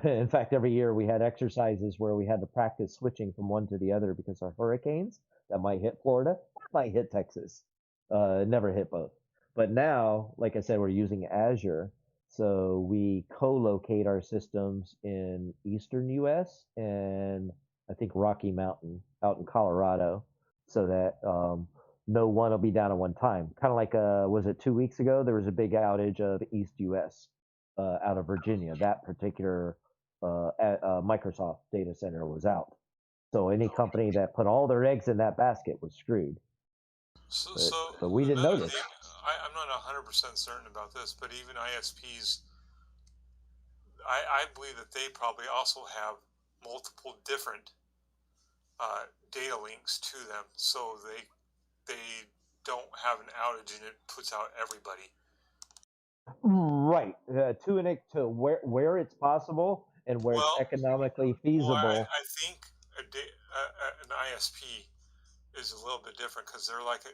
in fact, every year we had exercises where we had to practice switching from one to the other because of hurricanes that might hit Florida, might hit Texas. Never hit both. But now, like I said, we're using Azure. So we co-locate our systems in eastern US and I think Rocky Mountain out in Colorado, so that no one will be down at one time. Kind of like, was it 2 weeks ago? There was a big outage of East US out of Virginia. That particular Microsoft data center was out. So any company that put all their eggs in that basket was screwed. But we didn't know this. I'm not 100% certain about this, but even ISPs, I believe that they probably also have multiple different data links to them, so they don't have an outage and it puts out everybody. Right, to where it's possible and where it's economically feasible. Well, I think an ISP is a little bit different because they're like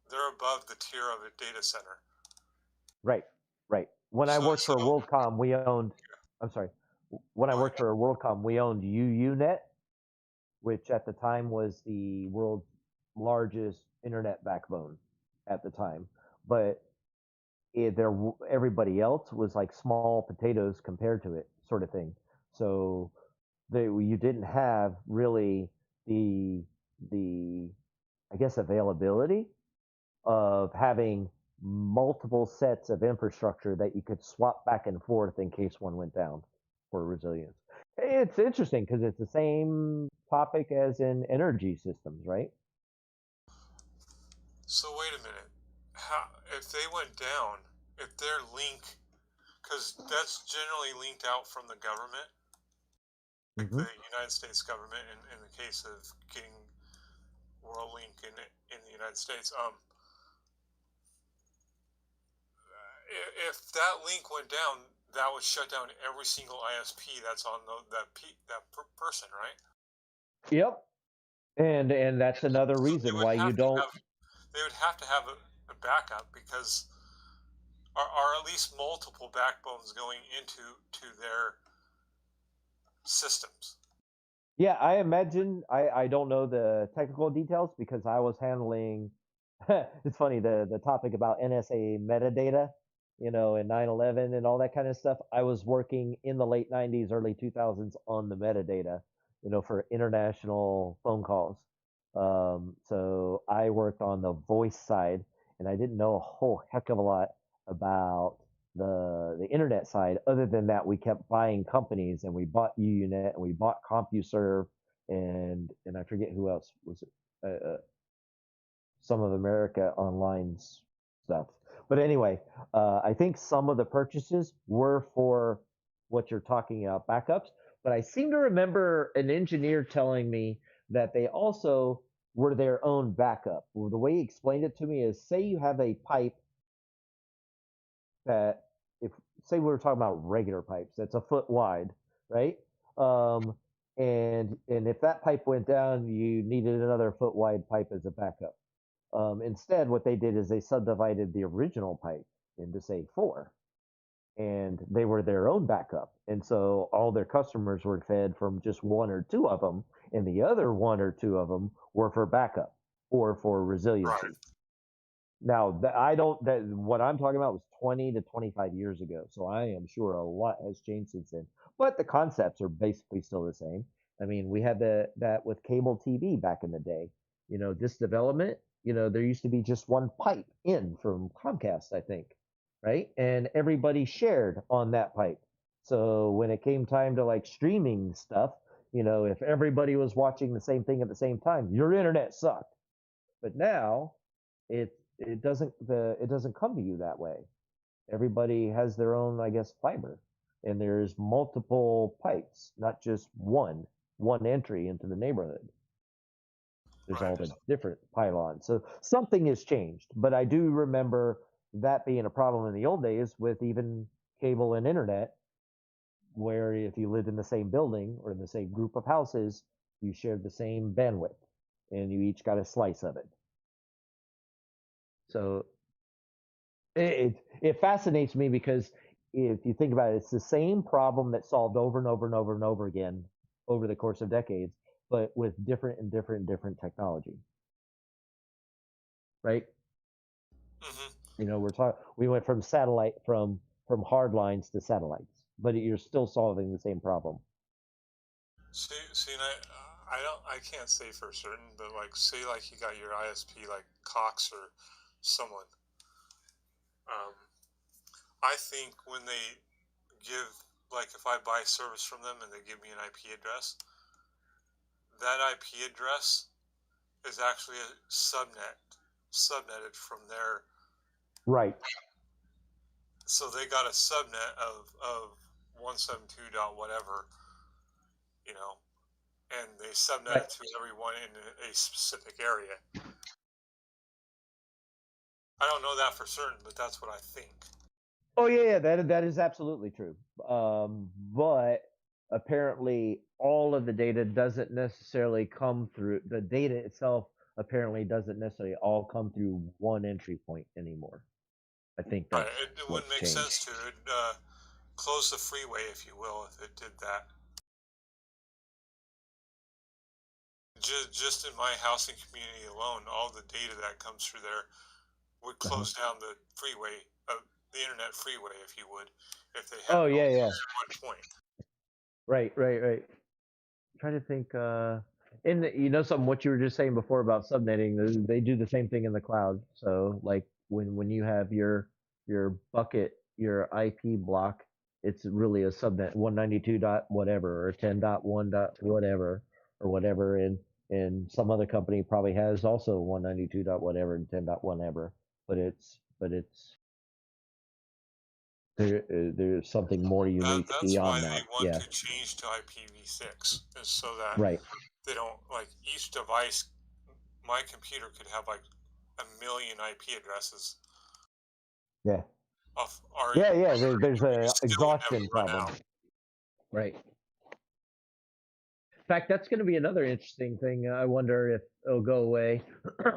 they're above the tier of a data center. Right. When I worked for WorldCom, we owned. I'm sorry. When I worked for WorldCom, we owned UUNet, which at the time was the world's largest internet backbone at the time. But everybody else was like small potatoes compared to it, sort of thing. So you didn't have really the I guess availability of having multiple sets of infrastructure that you could swap back and forth in case one went down for resilience. It's interesting because it's the same topic as in energy systems, right? So wait a minute. If they went down, if their link, because that's generally linked out from the government, like the United States government, in the case of getting WorldLink in the United States, if that link went down, that would shut down every single ISP that's on that person, right? Yep. And that's another reason why you don't. They would have to have a backup because are at least multiple backbones going into their systems. Yeah, I imagine. I don't know the technical details because I was handling. It's funny, the topic about NSA metadata, and 9/11 and all that kind of stuff. I was working in the late 90s, early 2000s on the metadata, for international phone calls. So I worked on the voice side, and I didn't know a whole heck of a lot about the internet side. Other than that, we kept buying companies, and we bought UUNet, and we bought CompuServe, and I forget who else was it. Some of America Online's stuff. But anyway, I think some of the purchases were for what you're talking about, backups. But I seem to remember an engineer telling me that they also were their own backup. Well, the way he explained it to me is, say you have a pipe that, if say we were talking about regular pipes, that's a foot wide, right? And if that pipe went down, you needed another foot wide pipe as a backup. Instead, what they did is they subdivided the original pipe into, say, 4, and they were their own backup. And so all their customers were fed from just 1 or 2 of them, and the other 1 or 2 of them were for backup or for resiliency. Right. Now, what I'm talking about was 20 to 25 years ago, so I am sure a lot has changed since then. But the concepts are basically still the same. I mean, we had that with cable TV back in the day. This development, there used to be just 1 pipe in from Comcast, I think, right? And everybody shared on that pipe. So when it came time to like streaming stuff, if everybody was watching the same thing at the same time, your internet sucked. But now it doesn't come to you that way. Everybody has their own, I guess, fiber, and there's multiple pipes, not just one entry into the neighborhood. There's all the different pylons. So something has changed, but I do remember that being a problem in the old days with even cable and internet, where if you lived in the same building or in the same group of houses, you shared the same bandwidth and you each got a slice of it. So it fascinates me because if you think about it, it's the same problem that solved over and over and over and over again over the course of decades, but with different technology, right? We went from satellite from hard lines to satellites, but you're still solving the same problem. See, and I can't say for certain, but like, say like you got your ISP like Cox or someone. I think when they give, like, if I buy service from them and they give me an IP address, that IP address is actually a subnetted from their. Right. So they got a subnet of 172 dot whatever, and they subnet it to everyone in a specific area. I don't know that for certain, but that's what I think. Oh yeah, that is absolutely true. But apparently, all of the data doesn't necessarily come through. The data itself apparently doesn't necessarily all come through one entry point anymore. I think that's it wouldn't make sense to close the freeway, if you will, if it did that. Just in my housing community alone, all the data that comes through there would close down the freeway, the internet freeway, if you would, if they had at one point. Right. I'm trying to think. Something what you were just saying before about subnetting, they do the same thing in the cloud. So like when you have your bucket, your IP block, it's really a subnet 192 dot whatever or 10.1 dot whatever or whatever, and some other company probably has also 192 dot whatever and 10 dot whatever, but it's there's something more unique beyond that. That's why they want to change to IPv6, is so that they don't, like, each device. My computer could have like 1 million IP addresses. Yeah. There's an exhaustion problem. Right. In fact, that's going to be another interesting thing. I wonder if it'll go away.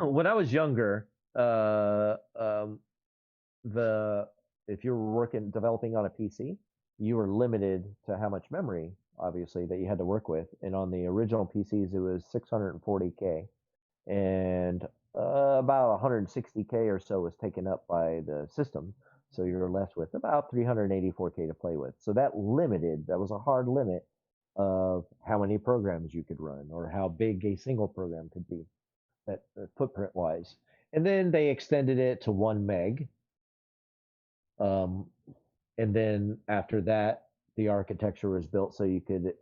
When I was younger, if you were developing on a PC, you were limited to how much memory, obviously, that you had to work with. And on the original PCs, it was 640K, and about 160K or so was taken up by the system. So you're left with about 384K to play with. So that was a hard limit of how many programs you could run or how big a single program could be, that footprint wise. And then they extended it to 1 meg. And then after that, the architecture was built so you could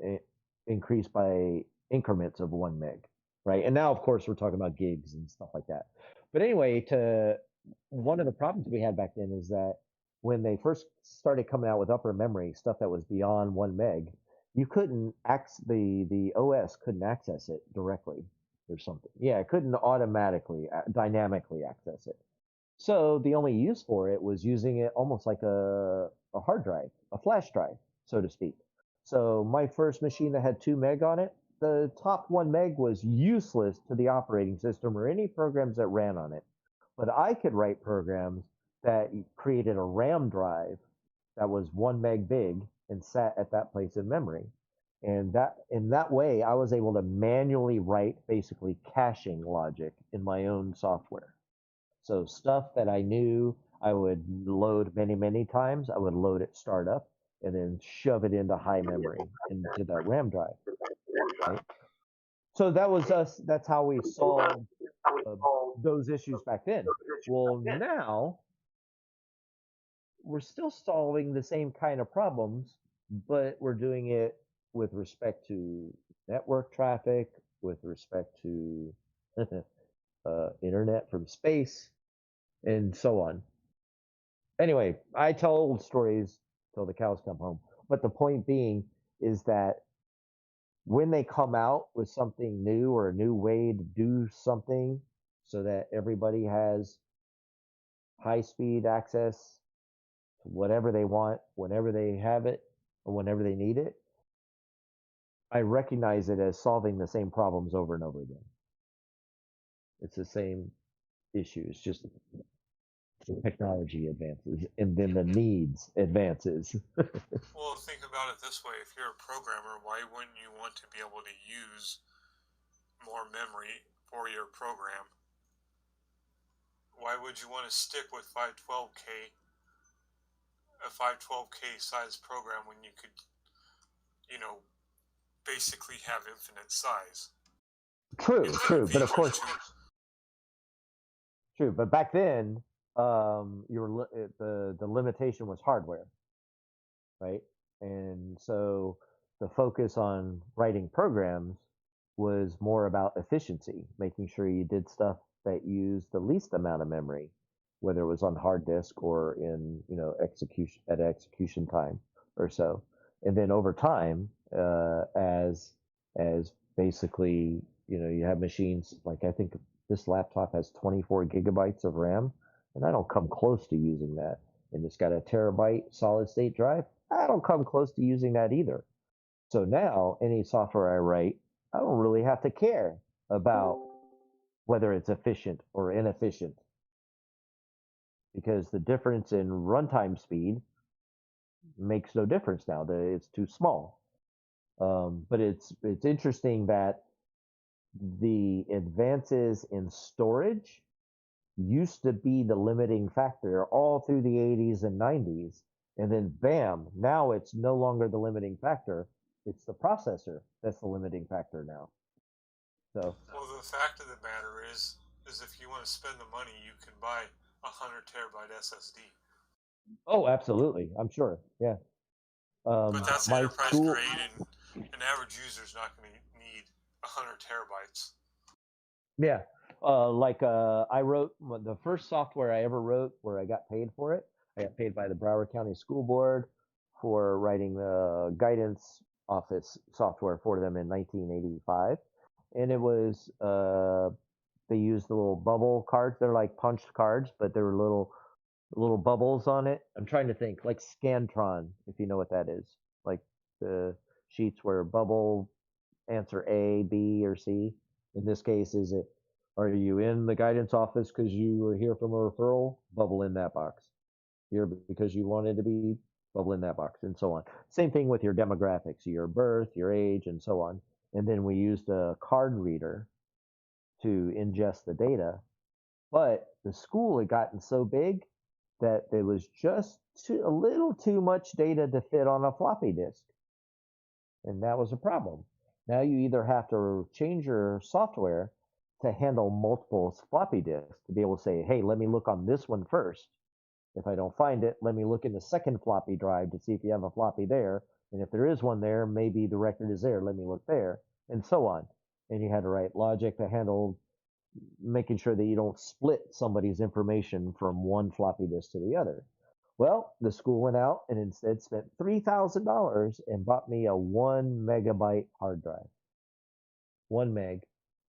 increase by increments of 1 meg, right? And now, of course, we're talking about gigs and stuff like that. But anyway, one of the problems we had back then is that when they first started coming out with upper memory stuff that was beyond 1 meg, you couldn't the OS couldn't access it directly or something. Yeah, it couldn't automatically dynamically access it. So the only use for it was using it almost like a hard drive, a flash drive, so to speak. So my first machine that had 2 meg on it, the top 1 meg was useless to the operating system or any programs that ran on it. But I could write programs that created a RAM drive that was 1 meg big and sat at that place in memory. And that in that way, I was able to manually write basically caching logic in my own software. So stuff that I knew I would load many, many times, I would load it startup and then shove it into high memory into that RAM drive. Right? So that was us. That's how we solved those issues back then. Well, now we're still solving the same kind of problems, but we're doing it with respect to network traffic, with respect to internet from space, and so on. Anyway, I tell old stories till the cows come home. But the point being is that when they come out with something new or a new way to do something so that everybody has high speed access to whatever they want, whenever they have it, or whenever they need it, I recognize it as solving the same problems over and over again. It's the same issue. It's just the technology advances and then the needs advances. Well, think about it this way. If you're a programmer, why wouldn't you want to be able to use more memory for your program? Why would you want to stick with 512K, a 512K size program when you could, basically have infinite size? True, but of course, true. But back then, the limitation was hardware, right? And so the focus on writing programs was more about efficiency, making sure you did stuff that used the least amount of memory, whether it was on hard disk or in execution time or so. And then over time, as basically you have machines like I think this laptop has 24 gigabytes of RAM, and I don't come close to using that. And it's got a terabyte solid state drive. I don't come close to using that either. So now any software I write, I don't really have to care about whether it's efficient or inefficient, because the difference in runtime speed makes no difference now. It's too small. But it's interesting that the advances in storage used to be the limiting factor all through the 80s and 90s. And then bam, now it's no longer the limiting factor. It's the processor that's the limiting factor now. So, well, the fact of the matter is if you want to spend the money, you can buy a 100 terabyte SSD. Oh, absolutely. I'm sure. Yeah. But that's enterprise grade, and an average user is not going to need 100 terabytes. Yeah. I wrote the first software I ever wrote where I got paid for it. I got paid by the Broward County School Board for writing the guidance office software for them in 1985. And it was, they used the little bubble cards. They're like punched cards, but there were little bubbles on it. I'm trying to think, like Scantron, if you know what that is. Like the sheets where bubble answer A, B, or C. In this case, are you in the guidance office because you were here from a referral? Bubble in that box. Here because you wanted to be, bubble in that box, and so on. Same thing with your demographics, your birth, your age, and so on. And then we used a card reader to ingest the data. But the school had gotten so big that there was just a little too much data to fit on a floppy disk. And that was a problem. Now you either have to change your software to handle multiple floppy disks to be able to say, hey, let me look on this one first. If I don't find it, let me look in the second floppy drive to see if you have a floppy there. And if there is one there, maybe the record is there. Let me look there, and so on. And you had to write logic to handle making sure that you don't split somebody's information from one floppy disk to the other. Well, the school went out and instead spent $3,000 and bought me a 1 megabyte hard drive. 1 meg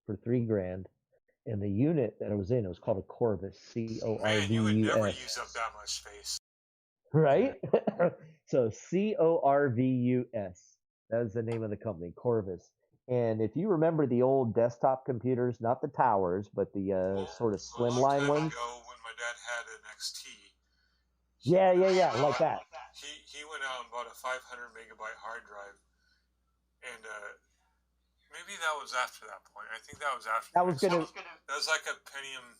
for $3,000. And the unit that it was in, it was called a Corvus, C-O-R-V-U-S. Man, you would never use up that much space. Right? So Corvus. That was the name of the company, Corvus. And if you remember the old desktop computers, not the towers, but the sort of slimline ones. Ago, when my dad had an XT, Yeah, like that. He went out and bought a 500 megabyte hard drive, and maybe that was after that point. I think that was after. That was gonna. That was like a Pentium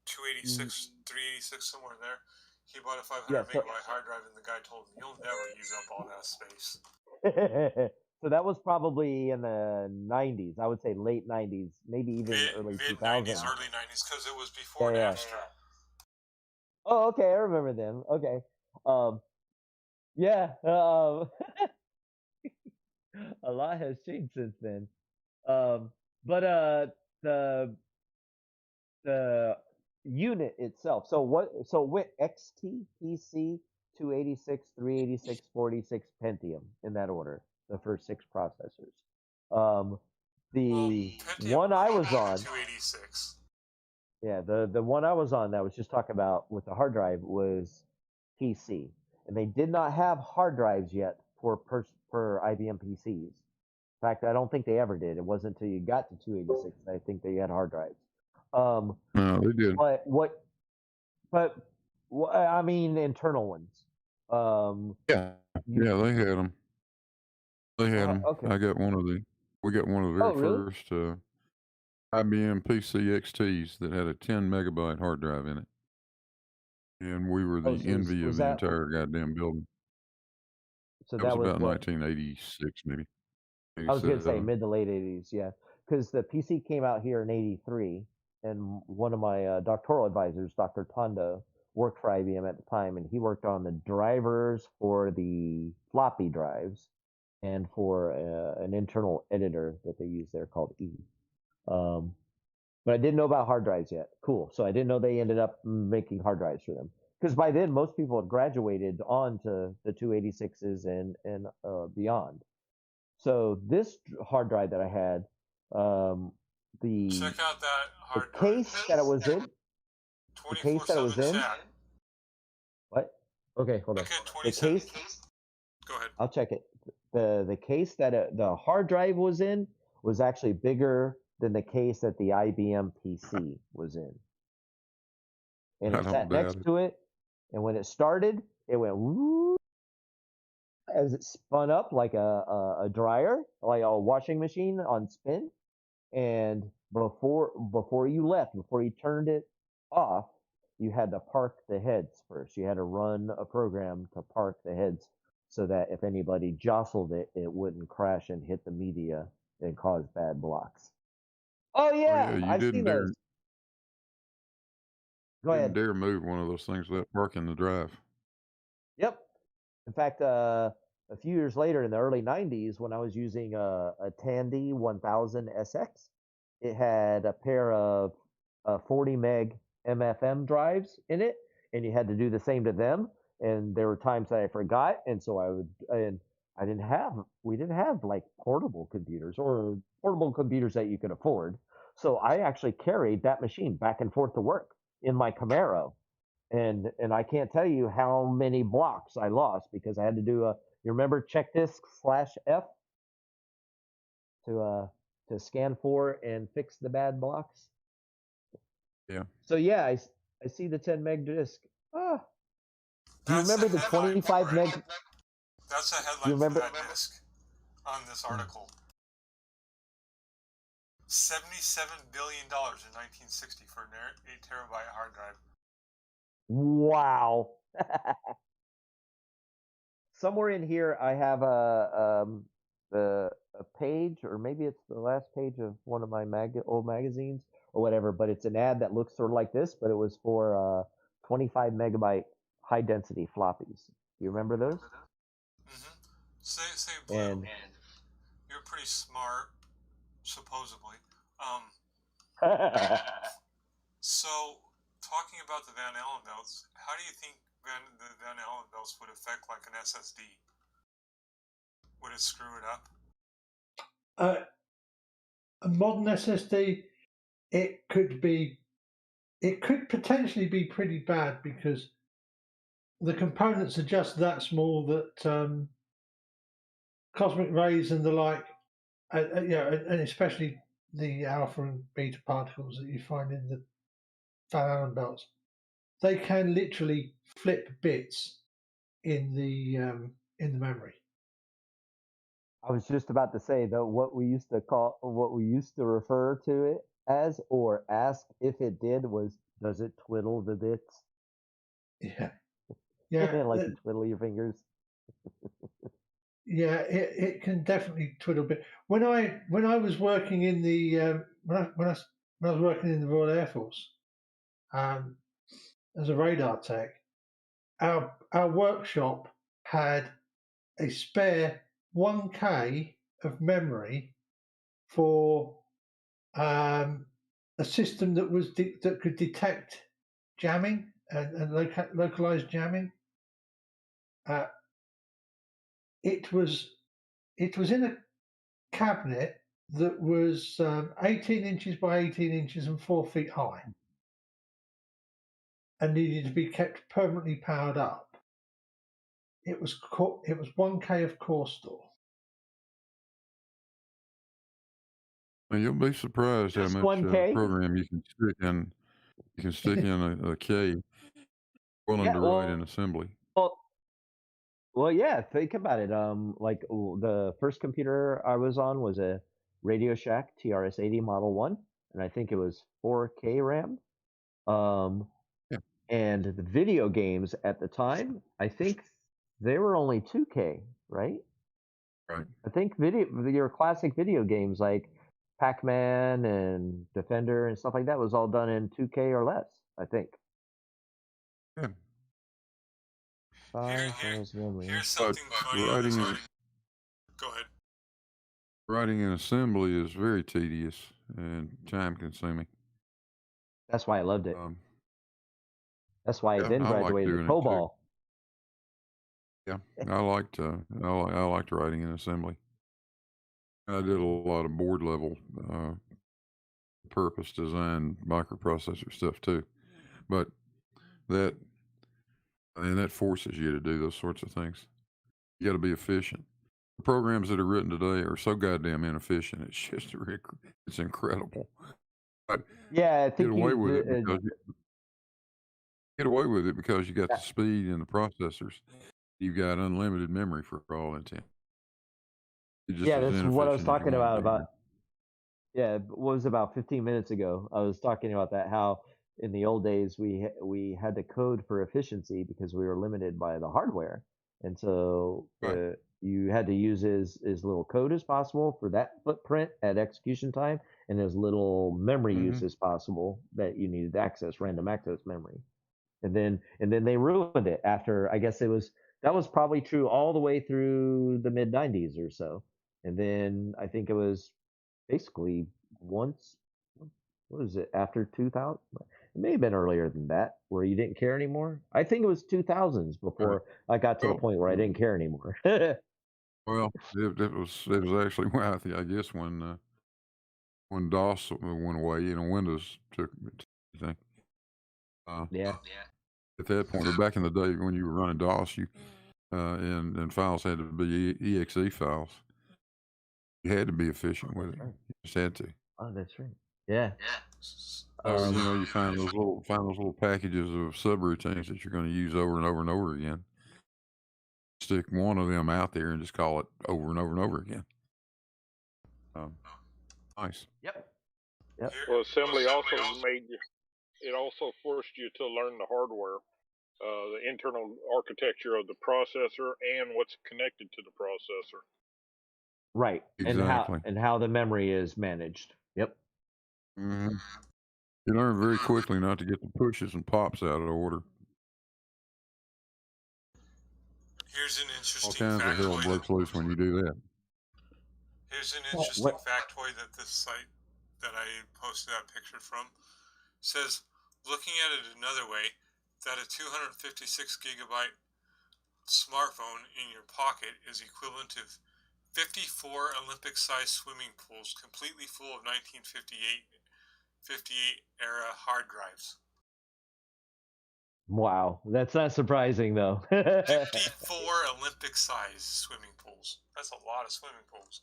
286, 386, somewhere in there. He bought a 500 megabyte hard drive, and the guy told him, "You'll never use up all that space." So that was probably in the 90s. I would say late 90s, maybe even early 2000s. Mid 90s, early 90s, because it was before Napster. Oh, okay, I remember them. Okay, a lot has changed since then. But the unit itself. So with XT, PC, 286, 386, 46, Pentium in that order. The first 6 processors. The one I was on. 286. Yeah, the one I was on that was just talking about with the hard drive was PC, and they did not have hard drives yet for IBM PCs. In fact, I don't think they ever did. It wasn't until you got to 286 that I think they had hard drives. No, they did. But I mean internal ones. Yeah, they had them. They had them. Okay. We got one of the very first IBM PC XTs that had a 10 megabyte hard drive in it. And we were the envy of the entire goddamn building. So that was about 1986, maybe. 87. I was going to say mid to late 80s, yeah. Because the PC came out here in 83, and one of my doctoral advisors, Dr. Tondo, worked for IBM at the time, and he worked on the drivers for the floppy drives and for an internal editor that they use there called E. But I didn't know about hard drives yet. Cool. So I didn't know they ended up making hard drives for them. Because by then, most people had graduated on to the 286s and beyond. So this hard drive that I had, Check out that hard the case that it was in. The case that it was in. What? Okay, hold on. The case. Go ahead. I'll check it. The case that the hard drive was in was actually bigger than the case that the IBM PC was in. And it sat next to it, and when it started, it went woo as it spun up like a dryer, like a washing machine on spin. And before you left, before you turned it off, you had to park the heads first. You had to run a program to park the heads so that if anybody jostled it, it wouldn't crash and hit the media and cause bad blocks. Oh yeah, you I've didn't seen dare. those. Go ahead. Didn't dare move one of those things without parking the drive. Yep. In fact, a few years later, in the early 90s, when I was using a Tandy 1000 SX, it had a pair of 40 meg MFM drives in it, and you had to do the same to them. And there were times that I forgot, and so we didn't have like portable computers or portable computers that you could afford. So I actually carried that machine back and forth to work in my Camaro. And I can't tell you how many blocks I lost because I had to do you remember check disk /F to scan for and fix the bad blocks? Yeah. So yeah, I see the 10 meg disk. Do you remember the 25 meg? That's a headline for that disk on this article. $77 billion in 1960 for an 8 terabyte hard drive. Wow. Somewhere in here, I have a page, or maybe it's the last page of one of my old magazines or whatever, but it's an ad that looks sort of like this, but it was for 25 megabyte high density floppies. Do you remember those? Say Blue, And you're pretty smart, supposedly. So, talking about the Van Allen belts, how do you think the Van Allen belts would affect like an SSD? Would it screw it up? A modern SSD, it could potentially be pretty bad because the components are just that small that cosmic rays and the like, and especially the alpha and beta particles that you find in the Van Allen belts, they can literally flip bits in the memory. I was just about to say that what we used to refer to it as, or ask if it did, was, does it twiddle the bits? Yeah, like to twiddle your fingers. Yeah, it can definitely twiddle a bit. When I was working in the when I was working in the Royal Air Force as a radar tech, our workshop had a spare 1K of memory for a system that was that could detect jamming and localized jamming. It was in a cabinet that was 18 inches by 18 inches and 4 feet high, and needed to be kept permanently powered up. It was 1K of core store. And you'll be surprised how Just much 1K? program you can stick in. You can stick in a K, willing to write in assembly. Well, yeah. Think about it. Like the first computer I was on was a Radio Shack TRS-80 Model 1, and I think it was 4K RAM. And the video games at the time, I think they were only 2K, right? Right. I think your classic video games like Pac-Man and Defender and stuff like that was all done in 2K or less, I think. Yeah. Here's something funny. Go ahead. Writing in assembly is very tedious and time consuming. That's why I loved it. That's why I then I like graduated doing to it too. COBOL. Yeah, I liked writing in assembly. I did a lot of board level purpose design microprocessor stuff too, but that forces you to do those sorts of things. You got to be efficient. The programs that are written today are so goddamn inefficient. It's just it's incredible. But Yeah, I think get away with it because you got the speed and the processors. You've got unlimited memory for all intent. Yeah, that's what I was talking about. Yeah, it was about 15 minutes ago. I was talking about that, how in the old days we had to code for efficiency because we were limited by the hardware, and so you had to use as little code as possible for that footprint at execution time, and as little memory use as possible that you needed to access random access memory. And then they ruined it after, I guess that was probably true all the way through the mid 90s or so. And then I think it was basically once, what was it, after 2000? It may have been earlier than that, where you didn't care anymore. I think it was 2000s before I got to the point where I didn't care anymore. Well, it was actually, I guess when DOS went away, Windows took everything. Yeah. At that point, or back in the day when you were running DOS, and files had to be exe files. You had to be efficient with it. You just had to. Oh, that's right. Yeah. You find those little packages of subroutines that you're going to use over and over and over again. Stick one of them out there and just call it over and over and over again. Nice. Yep. Well, assembly also also forced you to learn the hardware, the internal architecture of the processor, and what's connected to the processor. Right. Exactly. And how the memory is managed. Yep. Mm-hmm. You learn very quickly not to get the pushes and pops out of order. Here's an All interesting kinds of hell factoid. breaks loose when you do that. Here's an What? interesting factoid that this site that I posted that picture from says, looking at it another way, that a 256 gigabyte smartphone in your pocket is equivalent to 54 Olympic-sized swimming pools, completely full of 1958 era hard drives. Wow, that's not surprising though. 54 Olympic-sized swimming pools. That's a lot of swimming pools.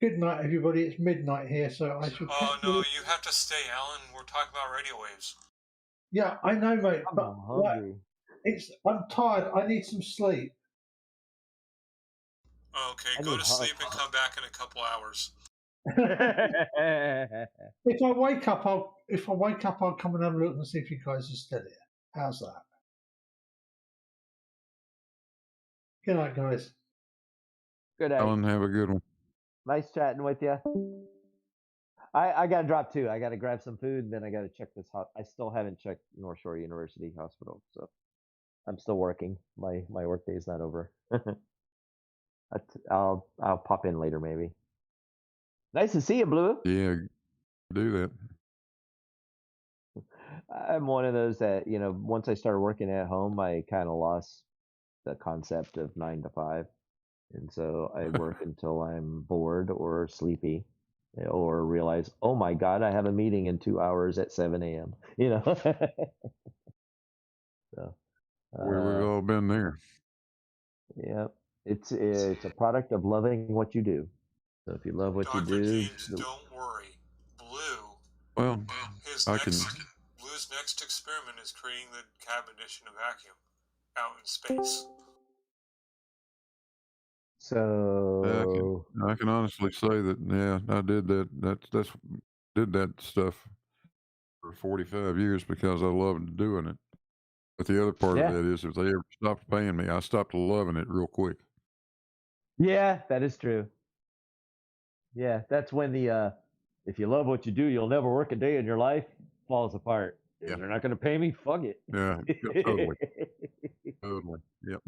Good night, everybody. It's midnight here, so I should. Oh no, you have to stay, Alan. We're talking about radio waves. Yeah, I know, mate. I'm But hungry. I'm tired. I need some sleep. Okay, I go need to sleep and come back in a couple hours. If I wake up, I'll come and have a look and see if you guys are still here. How's that? Good night, guys. Good night. Alan, have a good one. Nice chatting with you. I gotta drop too. I gotta grab some food, and then I gotta check this. I still haven't checked North Shore University Hospital, so I'm still working. My work day is not over. I'll pop in later maybe. Nice to see you, Blue. Yeah, do that. I'm one of those that, once I started working at home, I kind of lost the concept of 9 to 5. And so I work until I'm bored or sleepy or realize, oh my God, I have a meeting in 2 hours at 7 a.m. So, We've all been there. yeah, it's a product of loving what you do. So if you love what you Dr. do, James, don't worry. Well, Blue's next experiment is creating the cab edition of Vacuum out in space. So I can honestly say that, yeah, I did that. Did that stuff for 45 years because I loved doing it. But the other part of that is, if they ever stopped paying me, I stopped loving it real quick. yeah, that is true. Yeah, that's when the if you love what you do, you'll never work a day in your life falls apart. Yeah. They're not going to pay me. Fuck it. Yeah, totally. Totally. Yep.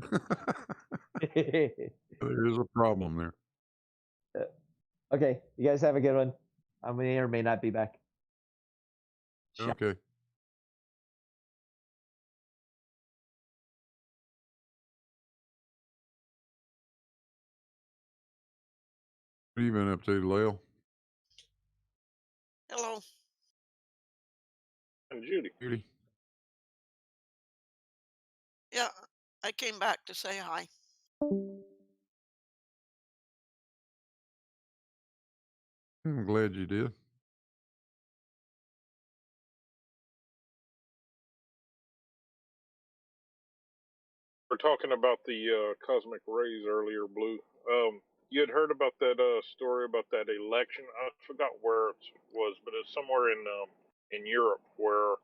There is a problem there. Okay, you guys have a good one. I may or may not be back. Okay. What have you been up to, Lale? Hello. And Judy. Judy. Yeah, I came back to say hi. I'm glad you did. We're talking about the cosmic rays earlier, Blue. You had heard about that story about that election. I forgot where it was, but it's somewhere in Europe where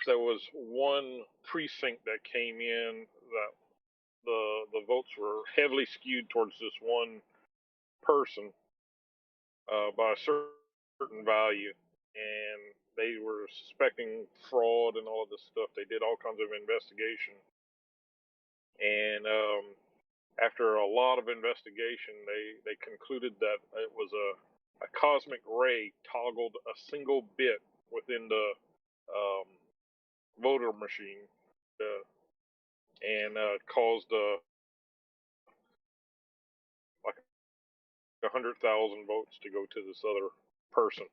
there was one precinct that came in that the votes were heavily skewed towards this one person by a certain value, and they were suspecting fraud and all of this stuff. They did all kinds of investigation, and after a lot of investigation, they concluded that it was a cosmic ray toggled a single bit within the voter machine and caused like 100,000 votes to go to this other person.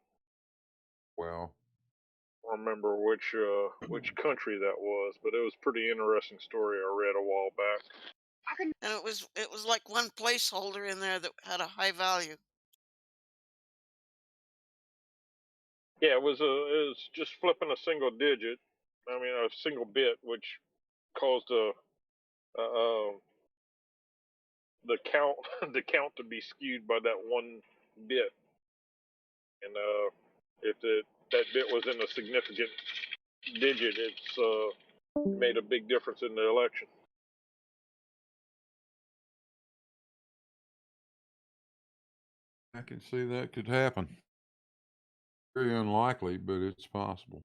Wow. I don't remember which country that was, but it was a pretty interesting story I read a while back. And it was like one placeholder in there that had a high value. Yeah, it was just flipping a single digit. I mean, a single bit, which caused the count to be skewed by that one bit. And if that bit was in a significant digit, it's made a big difference in the election. I can see that could happen. Very unlikely, but it's possible.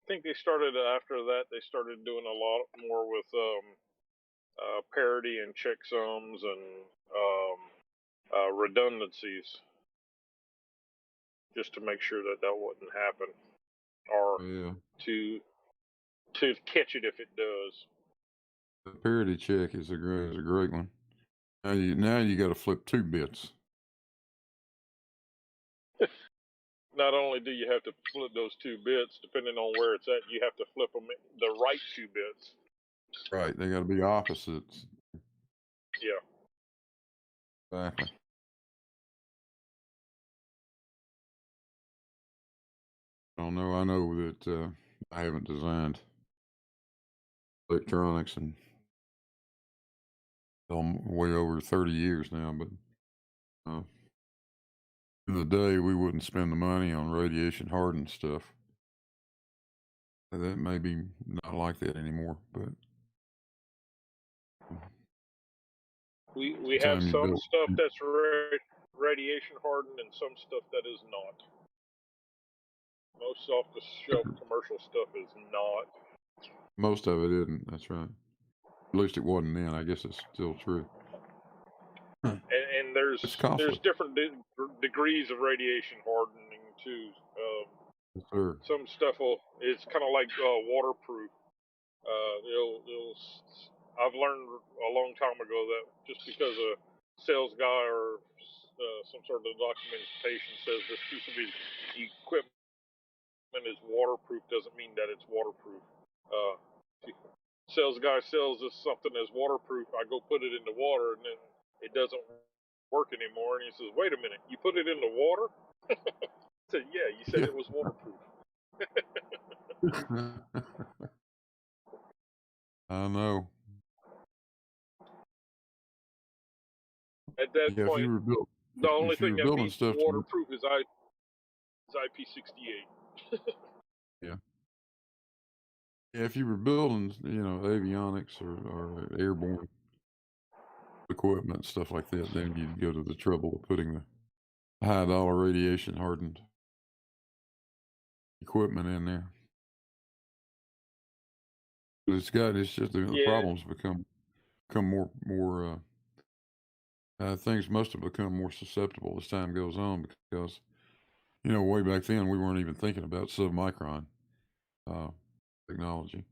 think they started after that. They started doing a lot more with parity and checksums and redundancies, just to make sure that that wouldn't happen, or Yeah. to catch it if it does. The parity check is a great one. Now you got to flip 2 bits. Not only do you have to flip those 2 bits, depending on where it's at, you have to flip them the right 2 bits. Right, they got to be opposites. Yeah. Exactly. I know that I haven't designed electronics in way over 30 years now, but in the day we wouldn't spend the money on radiation hardened stuff. That may be not like that anymore, but we have some stuff that's radiation hardened and some stuff that is not. Most off the shelf commercial stuff is not. Most of it isn't. That's right. At least it wasn't then. I guess it's still true. And there's different degrees of radiation hardening too. Yes, sir. Some stuff it's kind of like waterproof. I've learned a long time ago that just because a sales guy or some sort of documentation says this piece of equipment is waterproof doesn't mean that it's waterproof. Sales guy sells us something as waterproof. I go put it in the water and then it doesn't work anymore. And he says, "Wait a minute, you put it in the water?" I said, "Yeah, you said it was waterproof." I know. At that point, the only thing that means waterproof is IP68. Yeah. Yeah, if you were building, avionics or airborne equipment, stuff like that, then you'd go to the trouble of putting the high dollar radiation hardened equipment in there. But it's just the problems become more things must have become more susceptible as time goes on because, way back then we weren't even thinking about submicron technology.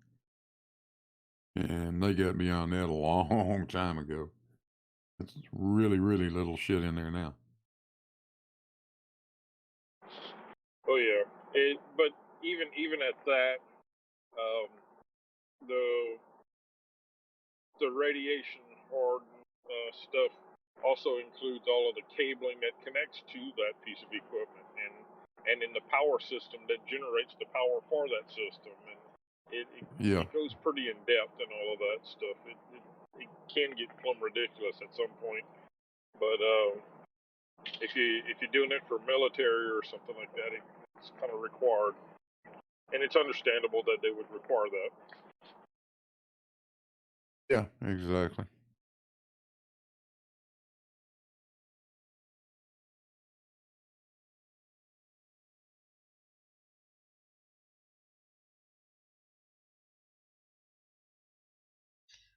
And they got beyond that a long time ago. It's really, really little shit in there now. Oh yeah, but even at that, the radiation hardened stuff also includes all of the cabling that connects to that piece of equipment and in the power system that generates the power for that system, and it goes pretty in depth and all of that stuff. It can get plumb ridiculous at some point, but if you're doing it for military or something like that, it's kind of required, and it's understandable that they would require that. Yeah, exactly.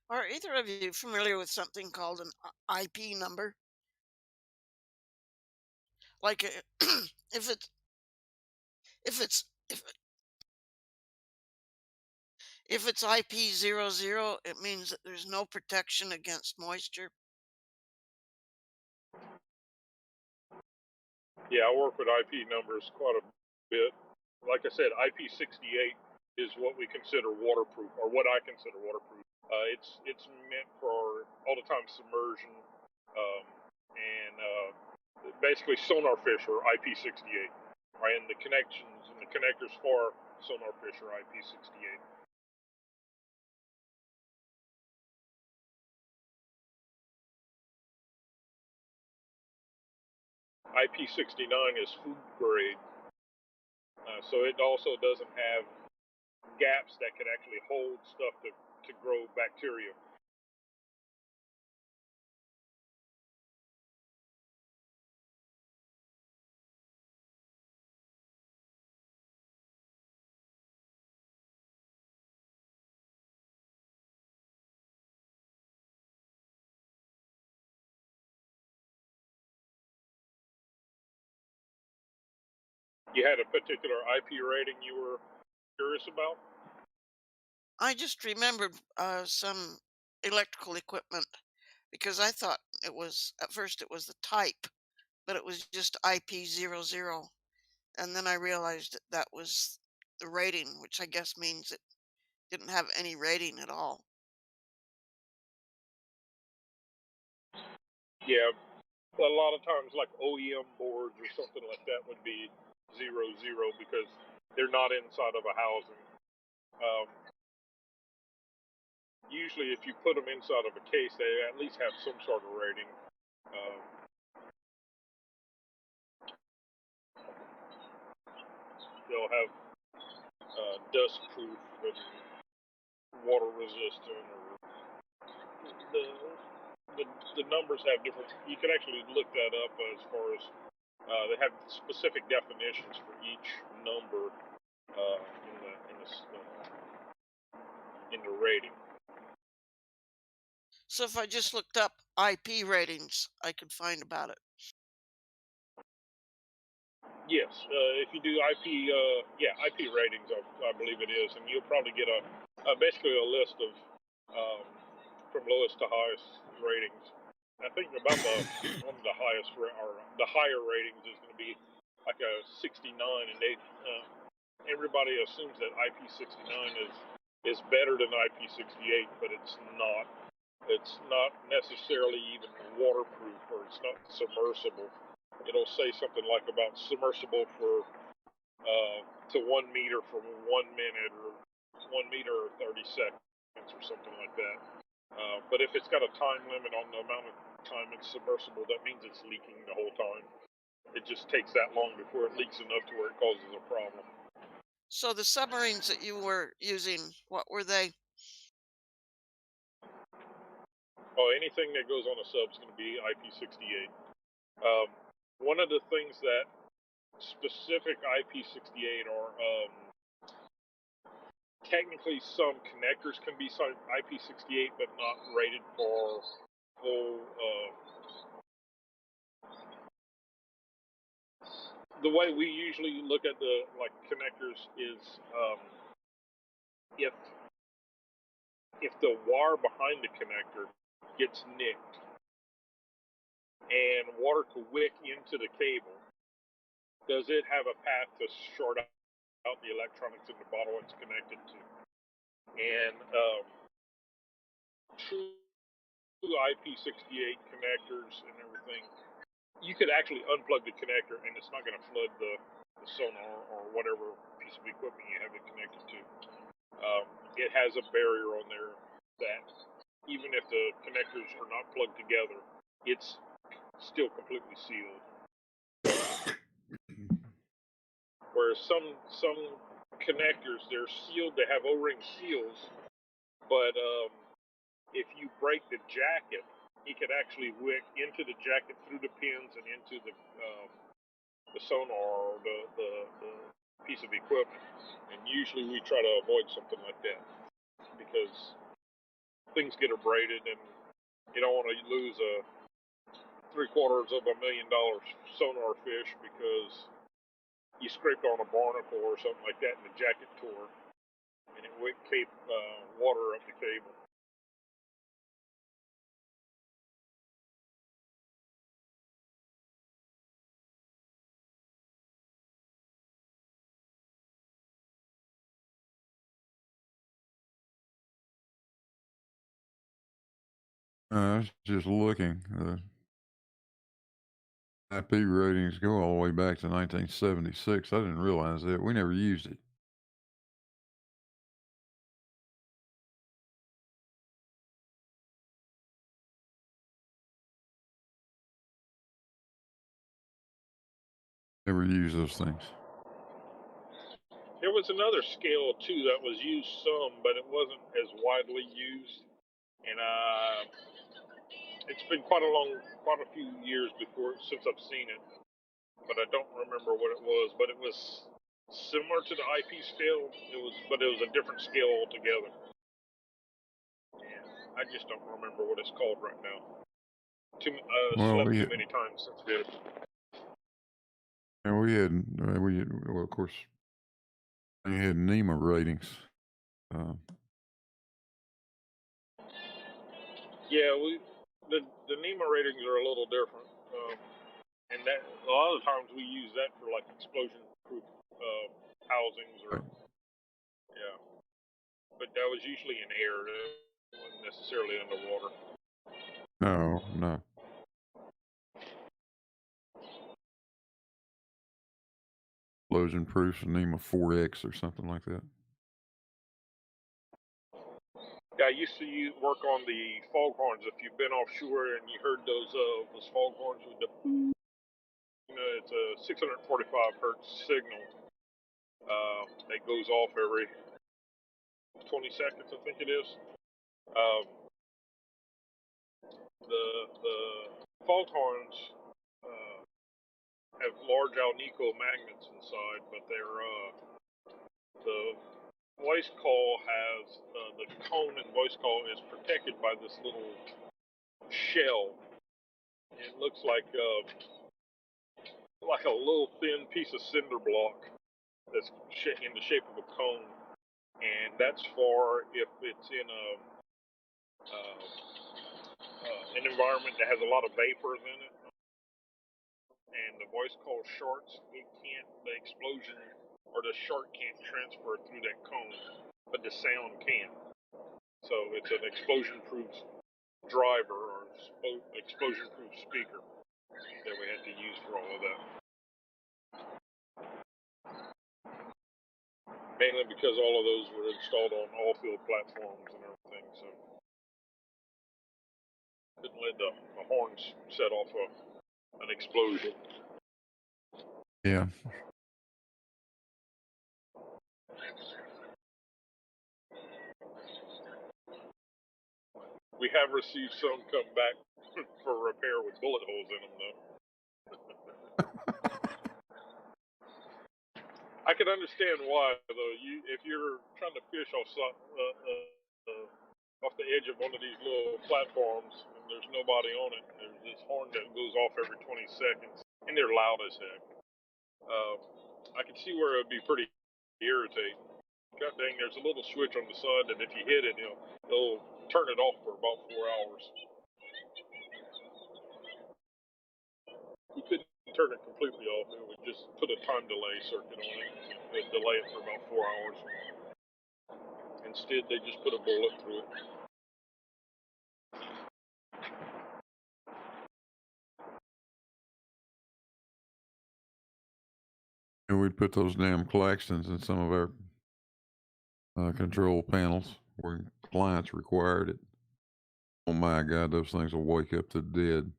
Are either of you familiar with something called an IP number? Like if it's if it's IP00, it means that there's no protection against moisture. Yeah, I work with IP numbers quite a bit. Like I said, IP68 is what we consider waterproof, or what I consider waterproof. It's meant for all the time submersion, and basically sonar fish are IP68, right? And the connections and the connectors for sonar fish are IP68. IP69 is food grade, so it also doesn't have gaps that could actually hold stuff to grow bacteria. You had a particular IP rating you were curious about? I just remembered some electrical equipment because I thought it was at first it was the type, but it was just IP00, and then I realized that that was the rating, which I guess means it didn't have any rating at all. Yeah, a lot of times like OEM boards or something like that would be 00 because they're not inside of a housing. Usually, if you put them inside of a case, they at least have some sort of rating. They'll have dust proof and water resistant, or the numbers have different. You can actually look that up as far as they have specific definitions for each number in the rating. So if I just looked up IP ratings, I could find about it. Yes, if you do IP, IP ratings, I believe it is, and you'll probably get basically a list of from lowest to highest ratings. I think about one of the highest or the higher ratings is going to be like a 69, and everybody assumes that IP69 is better than IP68, but it's not. It's not necessarily even waterproof, or it's not submersible. It'll say something like about submersible for to 1 meter for 1 minute, or 1 meter or 30 seconds, or something like that. But if it's got a time limit on the amount of time it's submersible, that means it's leaking the whole time. It just takes that long before it leaks enough to where it causes a problem. So the submarines that you were using, what were they? Oh, anything that goes on a sub is going to be IP68. One of the things that specific IP68 are, technically some connectors can be IP68, but not rated for full. The way we usually look at the connectors is if the wire behind the connector gets nicked and water could wick into the cable, does it have a path to short out the electronics in the bottle it's connected to? And true IP68 connectors and everything, you could actually unplug the connector and it's not going to flood the sonar or whatever piece of equipment you have it connected to. It has a barrier on there that even if the connectors are not plugged together, it's still completely sealed. Whereas some connectors, they're sealed, they have O-ring seals, but if you break the jacket, it could actually wick into the jacket through the pins and into the sonar or the piece of equipment. And usually we try to avoid something like that because things get abraded and you don't want to lose a $750,000 sonar fish because you scraped on a barnacle or something like that and the jacket tore and it wicked water up the cable. I was just looking. The IP ratings go all the way back to 1976. I didn't realize that. We never used it. Never used those things. There was another scale too that was used some, but it wasn't as widely used. And it's been quite a few years since I've seen it, but I don't remember what it was. But it was similar to the IP scale. But it was a different scale altogether. And I just don't remember what it's called right now. Slept too many times since I did it. And well, of course, we had NEMA ratings. Yeah, the NEMA ratings are a little different, and that a lot of times we use that for like explosion-proof housings or yeah, but that was usually in air, it wasn't necessarily underwater. No. Explosion proof NEMA 4X or something like that. Yeah, I used to work on the foghorns. If you've been offshore and you heard those foghorns with the, it's a 645 hertz signal that goes off every 20 seconds, I think it is. The foghorns have large Alnico magnets inside, but they're the voice call has the cone and voice call is protected by this little shell. It looks like a little thin piece of cinder block that's in the shape of a cone, and that's for if it's in an environment that has a lot of vapors in it, and the voice call shorts, the explosion or the short can't transfer through that cone, but the sound can. So it's an explosion-proof driver or explosion-proof speaker that we had to use for all of that. Mainly because all of those were installed on oil-field platforms and everything, so didn't let the horns set off an explosion. Yeah. We have received some come back for repair with bullet holes in them, though. I can understand why, though. If you're trying to fish off the edge of one of these little platforms and there's nobody on it, there's this horn that goes off every 20 seconds, and they're loud as heck. I can see where it would be pretty irritating. God dang, there's a little switch on the side that if you hit it, it'll turn it off for about 4 hours. We couldn't turn it completely off. It would just put a time delay circuit on it. It would delay it for about 4 hours. Instead, they just put a bullet through it. And we'd put those damn Claxtons in some of our control panels where clients required it. Oh my God, those things will wake up the dead.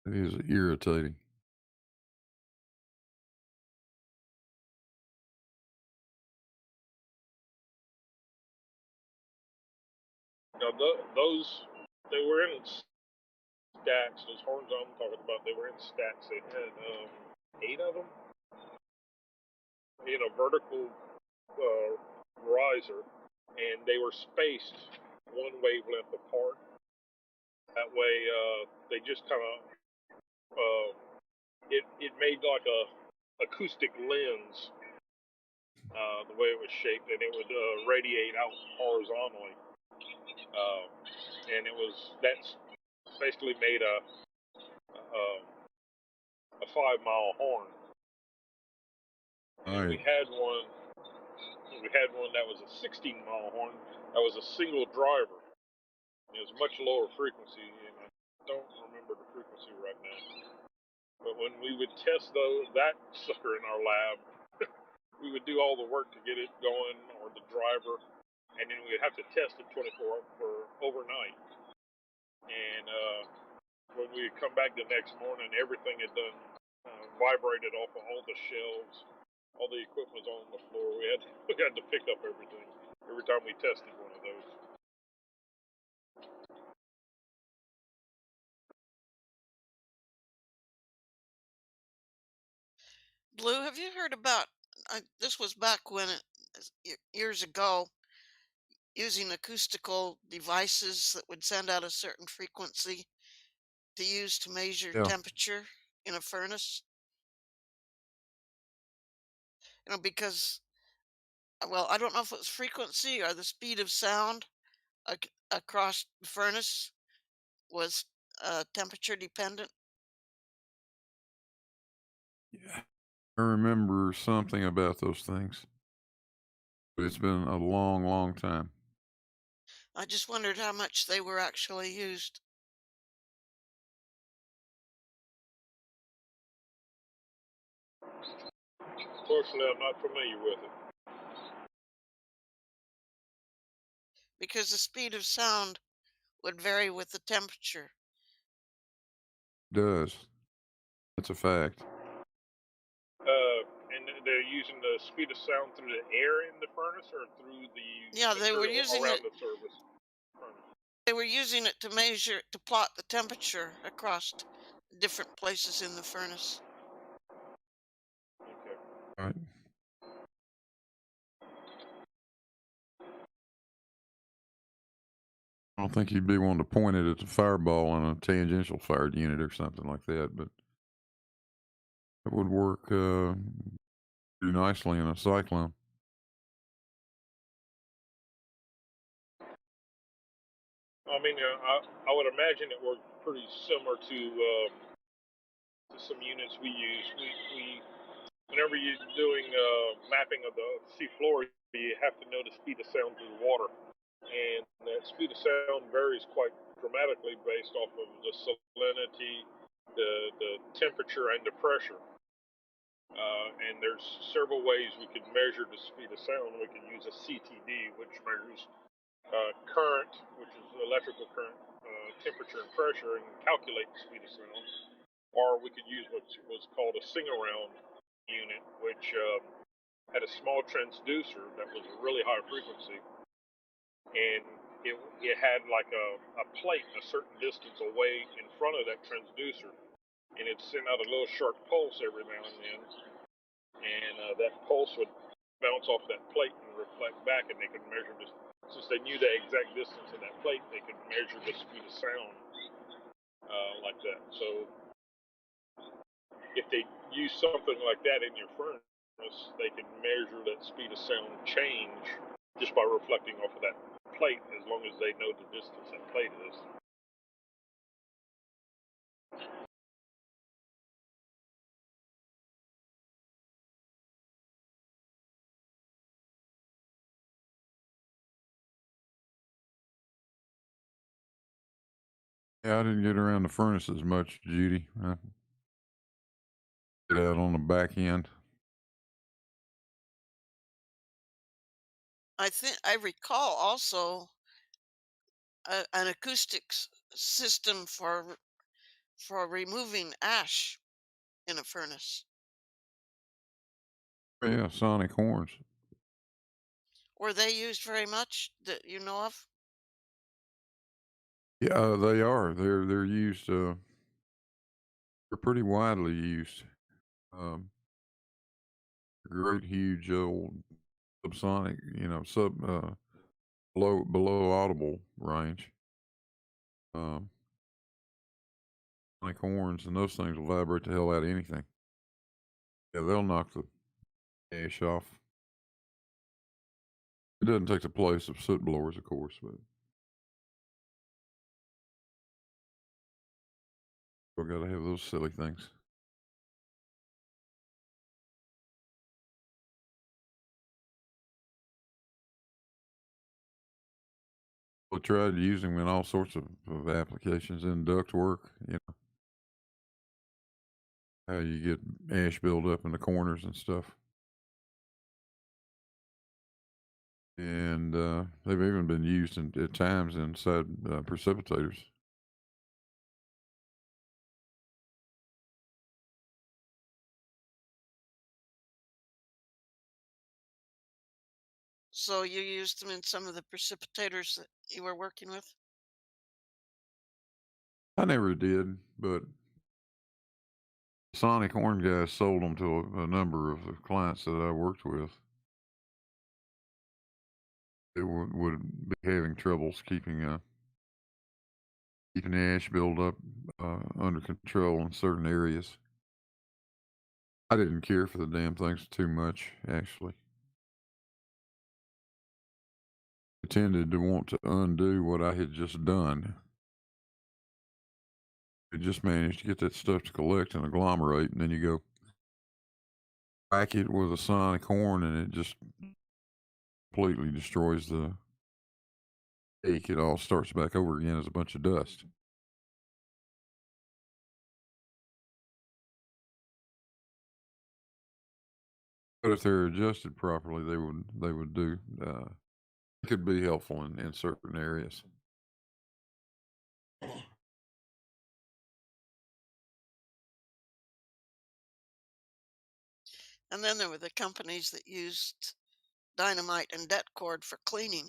It is irritating. Now, they were in stacks. Those horns I'm talking about, they were in stacks. They had 8 of them in a vertical riser, and they were spaced one wavelength apart. That way, they just kind of it made like a acoustic lens the way it was shaped, and it would radiate out horizontally. And that's basically made a 5-mile horn. And we had one that was a 16-mile horn that was a single driver. It was much lower frequency, and I don't remember the frequency right now. But when we would test that sucker in our lab, we would do all the work to get it going, or the driver, and then we'd have to test it 24 for overnight. And when we would come back the next morning, everything had done vibrated off of all the shelves, all the equipment was on the floor. We had to pick up everything every time we tested one of those. Blue, have you heard about this was back when years ago, using acoustical devices that would send out a certain frequency to use to measure Yeah. temperature in a furnace? because, well, I don't know if it was frequency or the speed of sound across the furnace was temperature dependent. Yeah. I remember something about those things. But it's been a long, long time. I just wondered how much they were actually used. Fortunately, I'm not familiar with it. Because the speed of sound would vary with the temperature. It does. That's a fact. And they're using the speed of sound through the air in the furnace or through the Yeah, they were material using around it. the furnace. They were using it to plot the temperature across different places in the furnace. Okay. All right. I don't think you'd be wanting to point it at the fireball on a tangential fired unit or something like that, but it would work pretty nicely in a cyclone. I mean, I would imagine it worked pretty similar to some units we use. We whenever you're doing mapping of the seafloor, you have to know the speed of sound through the water, and that speed of sound varies quite dramatically based off of the salinity, the temperature, and the pressure. And there's several ways we could measure the speed of sound. We could use a CTD, which measures current, which is electrical current, temperature, and pressure, and calculate the speed of sound. Or we could use what's called a sing-around unit, which had a small transducer that was a really high frequency, and it had like a plate a certain distance away in front of that transducer, and it sent out a little sharp pulse every now and then, and that pulse would bounce off that plate and reflect back, and they could measure this. Since they knew the exact distance of that plate, they could measure the speed of sound like that. So if they use something like that in your furnace, they can measure that speed of sound change just by reflecting off of that plate, as long as they know the distance that plate is. Yeah, I didn't get around the furnaces much, Judy. I get out on the back end. I recall also an acoustics system for removing ash in a furnace. Yeah, sonic horns. Were they used very much that you know of? Yeah, they are. They're used. They're pretty widely used. Great, huge old subsonic, below audible range. Sonic horns, and those things will vibrate the hell out of anything. Yeah, they'll knock the ash off. It doesn't take the place of soot blowers, of course, but we got to have those silly things. We tried using them in all sorts of applications in duct work, how you get ash build up in the corners and stuff. And they've even been used at times inside precipitators. So you used them in some of the precipitators that you were working with? I never did, but Sonic Horn guys sold them to a number of the clients that I worked with. They would be having troubles keeping the ash build up under control in certain areas. I didn't care for the damn things too much, actually. I tended to want to undo what I had just done. I just managed to get that stuff to collect and agglomerate, and then you go whack it with a sonic horn, and it just completely destroys the cake. It all starts back over again as a bunch of dust. But if they're adjusted properly, they would do. Could be helpful in certain areas. And then there were the companies that used dynamite and det cord for cleaning.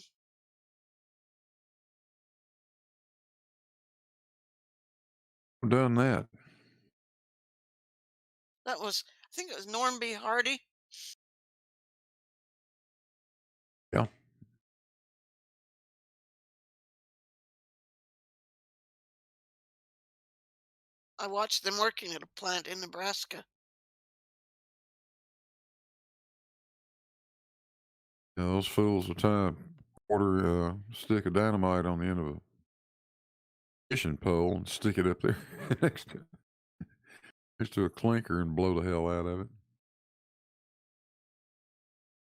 I've done that. That was, I think it was Norm B. Hardy. Yeah. I watched them working at a plant in Nebraska. Yeah, those fools will tie a quarter stick of dynamite on the end of a fishing pole and stick it up there next to a clinker and blow the hell out of it.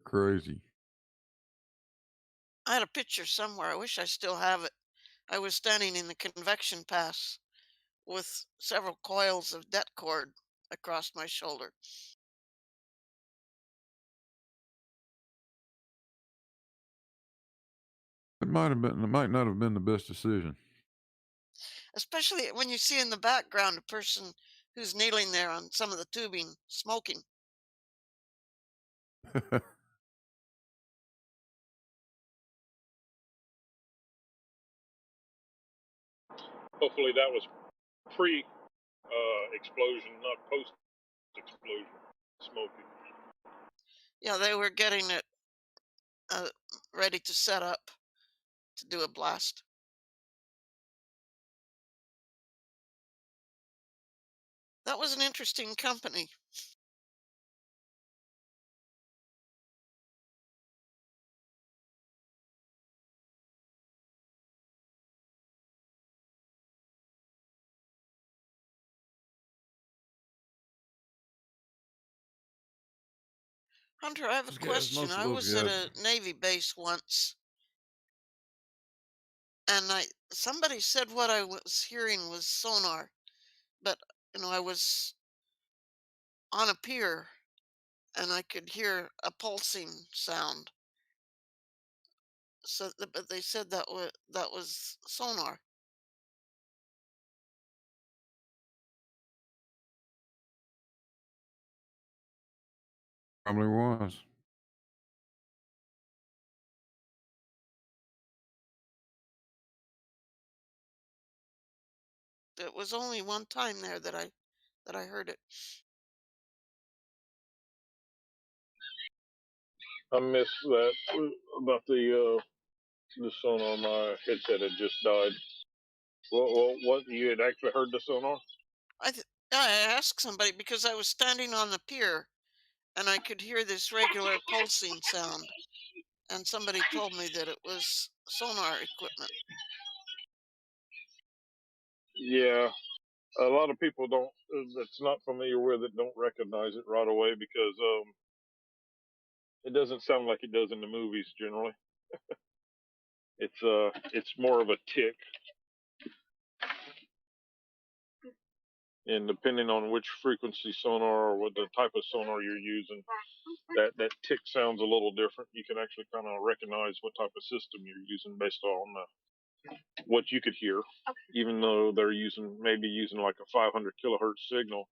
Crazy. I had a picture somewhere. I wish I still have it. I was standing in the convection pass with several coils of det cord across my shoulder. It might not have been the best decision. Especially when you see in the background a person who's kneeling there on some of the tubing smoking. Hopefully that was pre explosion, not post explosion smoking. Yeah, they were getting it ready to set up to do a blast. That was an interesting company. Hunter, I have a Yes, question. most of I those was at guys. a Navy base once, and somebody said what I was hearing was sonar, but I was on a pier and I could hear a pulsing sound. So, but they said that was sonar. Probably was. It was only one time there that I heard it. I missed that about the sonar. My headset had just died. What you had actually heard the sonar? I asked somebody because I was standing on the pier and I could hear this regular pulsing sound, and somebody told me that it was sonar equipment. Yeah, a lot of people don't that's not familiar with it don't recognize it right away because it doesn't sound like it does in the movies generally. It's more of a tick, and depending on which frequency sonar or what the type of sonar you're using, that tick sounds a little different. You can actually kind of recognize what type of system you're using based on what you could hear, even though they're maybe using like a 500 kilohertz signal.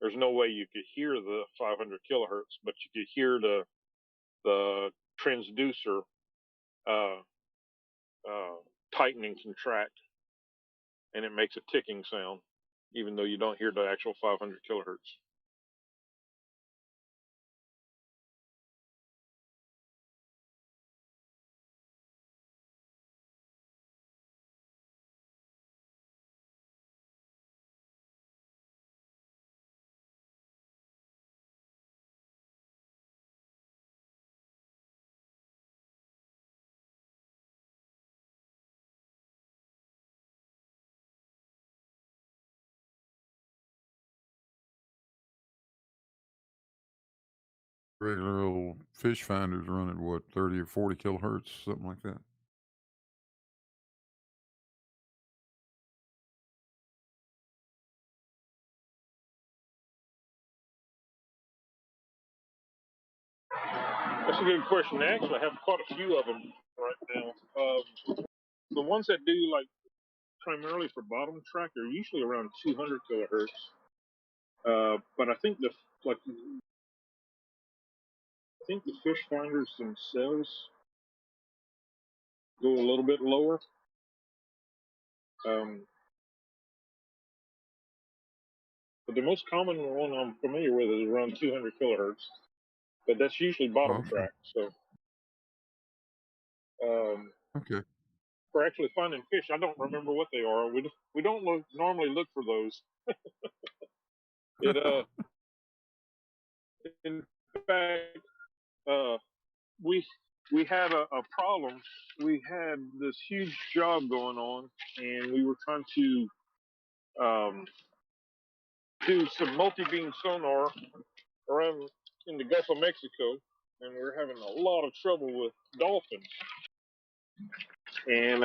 There's no way you could hear the 500 kilohertz, but you could hear the transducer tighten and contract, and it makes a ticking sound, even though you don't hear the actual 500 kilohertz. Regular old fish finders run at what, 30 or 40 kilohertz, something like that. That's a good question. Actually, I have quite a few of them right now. The ones that do like primarily for bottom track are usually around 200 kilohertz. But I think the fish finders themselves go a little bit lower. But the most common one I'm familiar with is around 200 kilohertz. But that's usually bottom track. So Okay. for actually finding fish, I don't remember what they are. We don't normally look for those. In fact, we had a problem. We had this huge job going on, and we were trying to do some multi-beam sonar around in the Gulf of Mexico, and we were having a lot of trouble with dolphins. And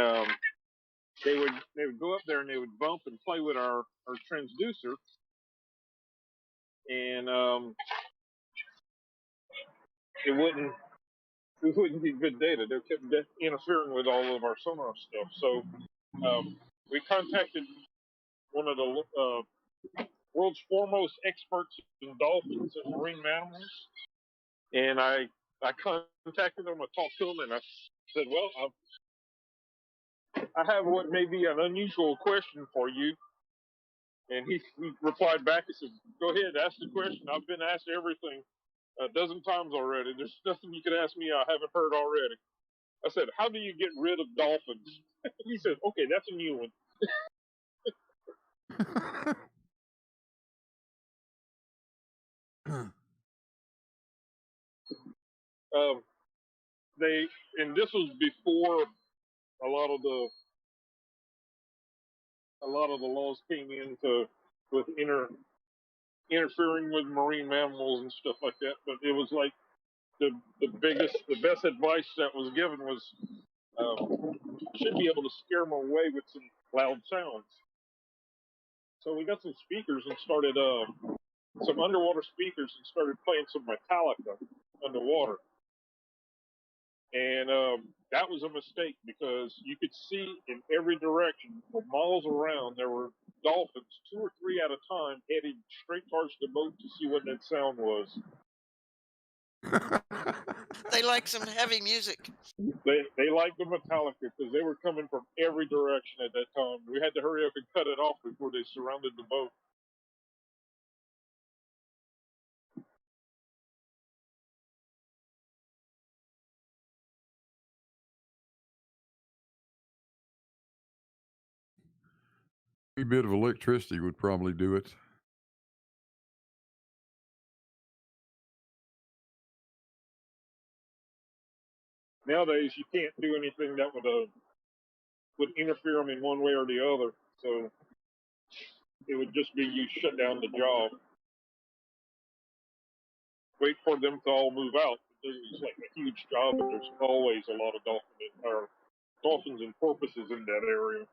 they would go up there and they would bump and play with our transducer, and it wouldn't get good data. They kept interfering with all of our sonar stuff. So we contacted one of the world's foremost experts in dolphins and marine mammals, and I contacted them. I talked to them, and I said, "Well, I have what may be an unusual question for you." And he replied back and said, "Go ahead, ask the question. I've been asked everything a dozen times already. There's nothing you can ask me I haven't heard already." I said, "How do you get rid of dolphins?" He said, "Okay, that's a new one." And this was before a lot of the laws came into with interfering with marine mammals and stuff like that. But it was like the best advice that was given was should be able to scare them away with some loud sounds. So we got some speakers and started some underwater speakers and started playing some Metallica underwater. And that was a mistake because you could see in every direction for miles around there were dolphins, 2 or 3 at a time, heading straight towards the boat to see what that sound was. They like some heavy music. They liked the Metallica because they were coming from every direction at that time. We had to hurry up and cut it off before they surrounded the boat. A bit of electricity would probably do it. Nowadays, you can't do anything that would interfere them in one way or the other. So it would just be you shut down the job, wait for them to all move out. It's like a huge job, and there's always a lot of dolphins and porpoises in that area.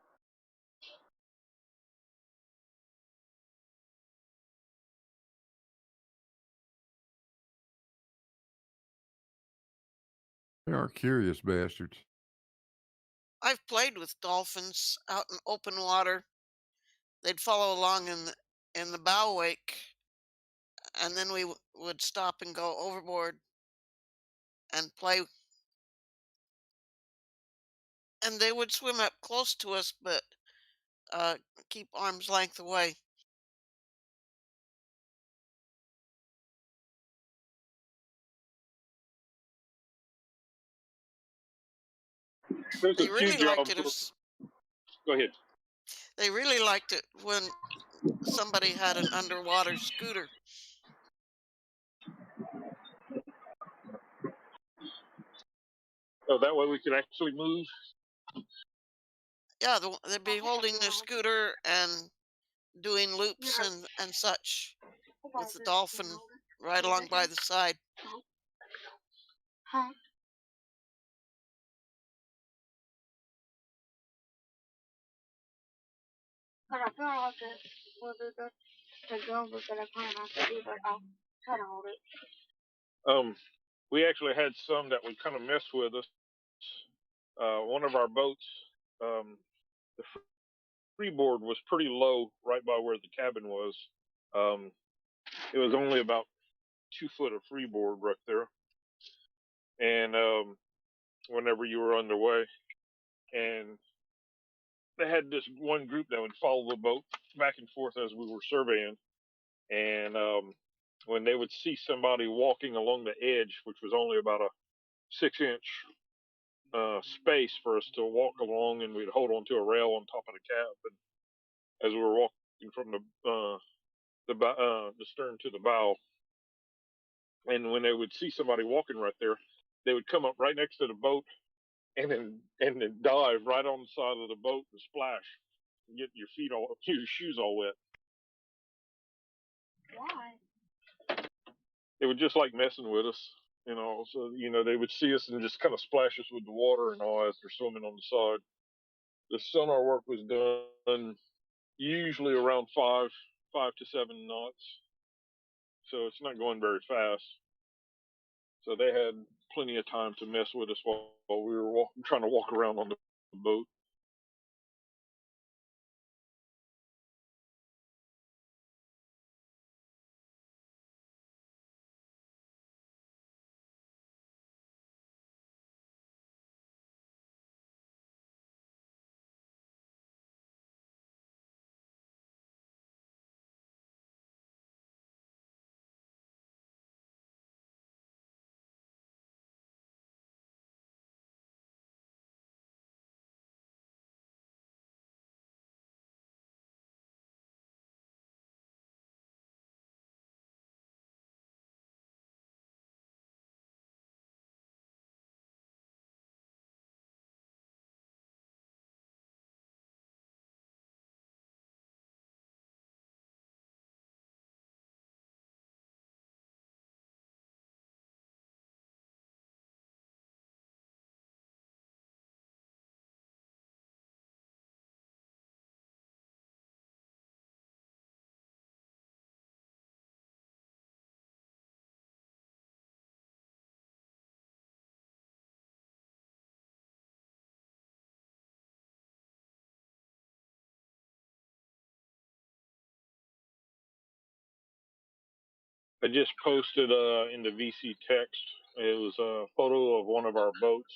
They are curious bastards. I've played with dolphins out in open water. They'd follow along in the bow wake, and then we would stop and go overboard and play. And they would swim up close to us, but keep arm's length away. They really liked it. Go ahead. They really liked it when somebody had an underwater scooter. So that way we could actually move. Yeah, they'd be holding the scooter and doing loops and such with the dolphin right along by the side. We actually had some that would kind of mess with us. One of our boats, the freeboard was pretty low right by where the cabin was. It was only about 2 foot of freeboard right there. And whenever you were underway, and they had this one group that would follow the boat back and forth as we were surveying. And when they would see somebody walking along the edge, which was only about a 6-inch space for us to walk along, and we'd hold onto a rail on top of the cab, and as we were walking from the stern to the bow, and when they would see somebody walking right there, they would come up right next to the boat and then dive right on the side of the boat and splash, and get your shoes all wet. Why? They would just like messing with us, you know. So they would see us and just kind of splash us with the water and all as they're swimming on the side. The sonar work was done usually around 5 to 7 knots, so it's not going very fast. So they had plenty of time to mess with us while we were trying to walk around on the boat. I just posted in the VC text. It was a photo of one of our boats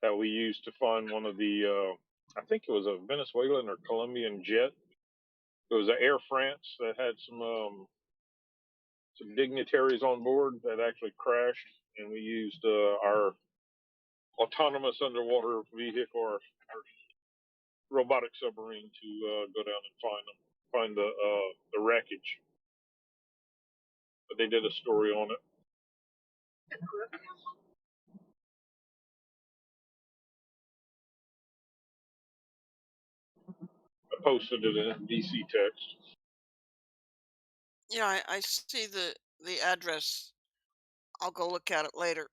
that we used to find one of the, I think it was a Venezuelan or Colombian jet. It was an Air France that had some dignitaries on board that actually crashed, and we used our autonomous underwater vehicle, our robotic submarine, to go down and find the wreckage. But they did a story on it. I posted it in DC text. Yeah, I see the address. I'll go look at it later.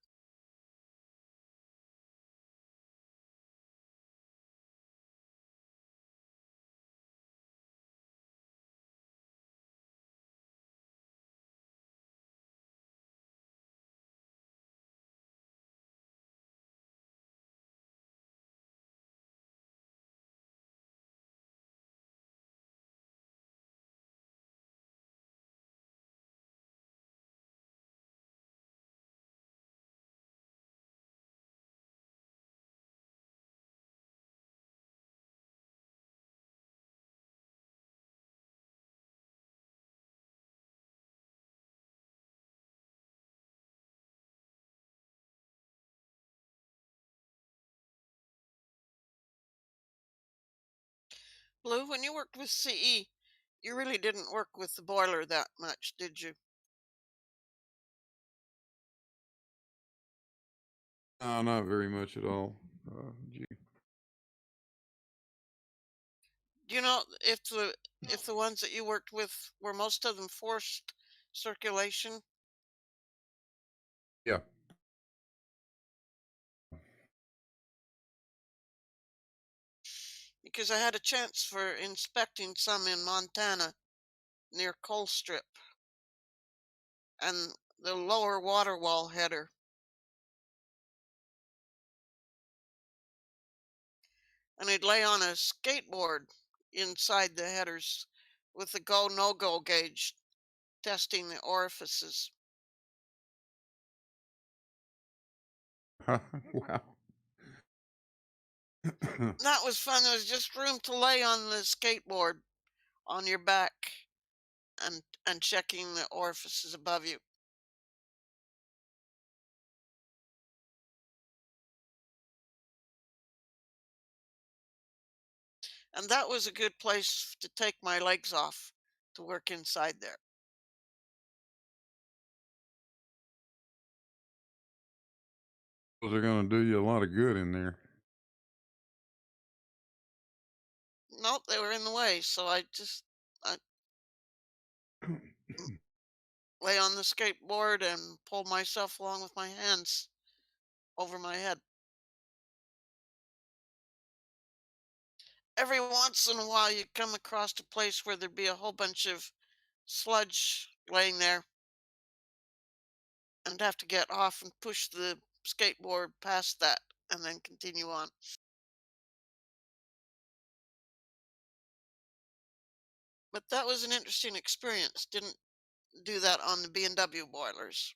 Blue, when you worked with CE, you really didn't work with the boiler that much, did you? No, not very much at all. Gee. Do you know if the ones that you worked with were most of them forced circulation? Yeah. because I had a chance for inspecting some in Montana near Colstrip and the lower water wall header. And he'd lay on a skateboard inside the headers with the go no go gauge testing the orifices. Wow. That was fun. There was just room to lay on the skateboard on your back and checking the orifices above you. And that was a good place to take my legs off to work inside there. Those are going to do you a lot of good in there. Nope, they were in the way, so I lay on the skateboard and pull myself along with my hands over my head. Every once in a while, you come across a place where there'd be a whole bunch of sludge laying there and have to get off and push the skateboard past that and then continue on. But that was an interesting experience. Didn't do that on the B&W boilers.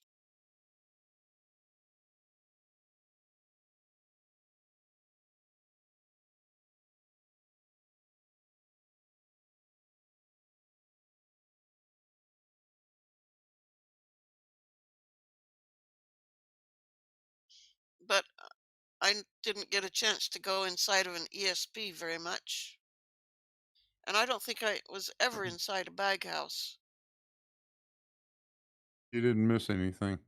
But I didn't get a chance to go inside of an ESP very much. And I don't think I was ever inside a bag house. You didn't miss anything.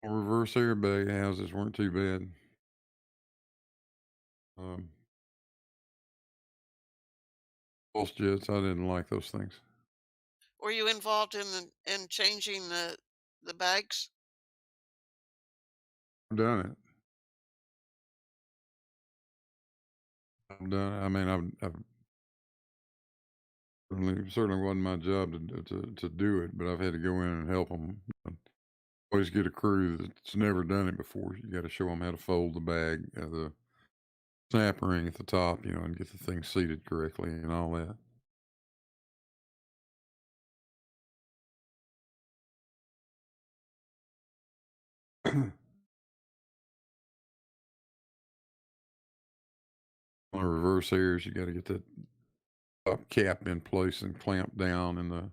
Reverse airbag houses weren't too bad. Pulse jets, I didn't like those things. Were you involved in changing the bags? I've done it. I've done it. I mean, I've certainly wasn't my job to do it, but I've had to go in and help them. Always get a crew that's never done it before. You got to show them how to fold the bag, the snap ring at the top, and get the thing seated correctly and all that. On the reverse airs, you got to get that top cap in place and clamp down in the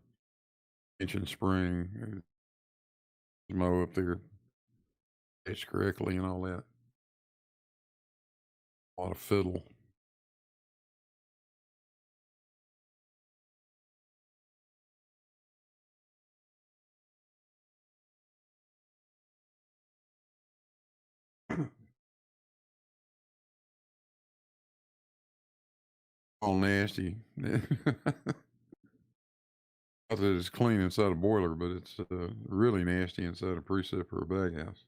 tension spring, mow up there, pitch correctly and all that. A lot of fiddle. All nasty. Not that it's clean inside a boiler, but it's really nasty inside a precip or a bag house.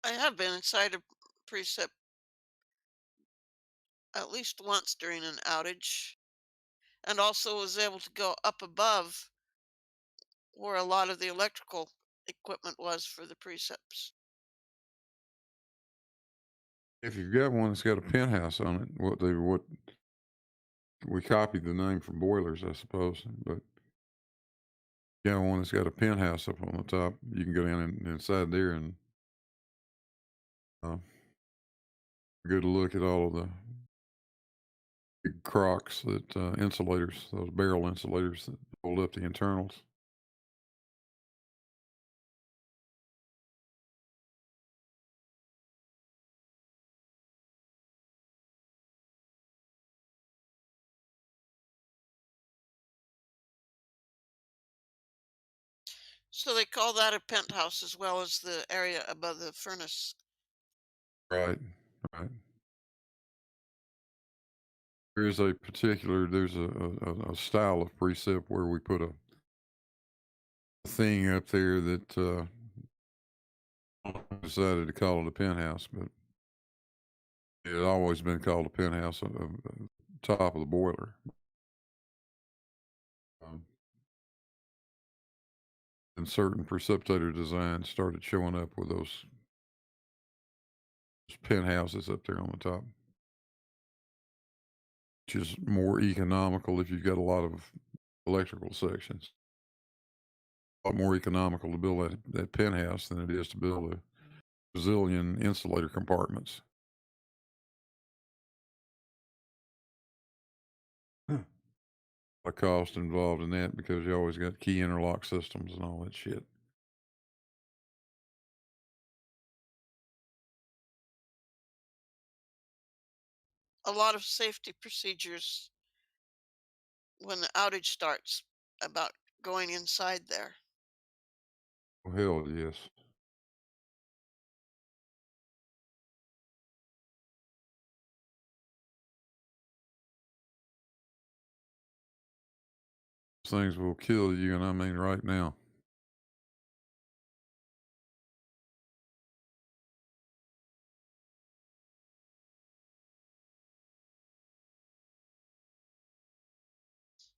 I have been inside a precip at least once during an outage, and also was able to go up above where a lot of the electrical equipment was for the precips. If you've got one that's got a penthouse on it, what we copied the name from boilers, I suppose, but yeah, one that's got a penthouse up on the top, you can go down inside there and good look at all of the big crocks that insulators, those barrel insulators that hold up the internals. So they call that a penthouse as well as the area above the furnace. Right, right. there's a style of precept where we put a thing up there that decided to call it a penthouse, but it had always been called a penthouse top of the boiler. And certain precipitator designs started showing up with those penthouses up there on the top, which is more economical if you've got a lot of electrical sections. A lot more economical to build that penthouse than it is to build a Brazilian insulator compartments. A cost involved in that because you always got key interlock systems and all that shit. A lot of safety procedures when the outage starts about going inside there. Oh, hell yes. Things will kill you, and I mean right now.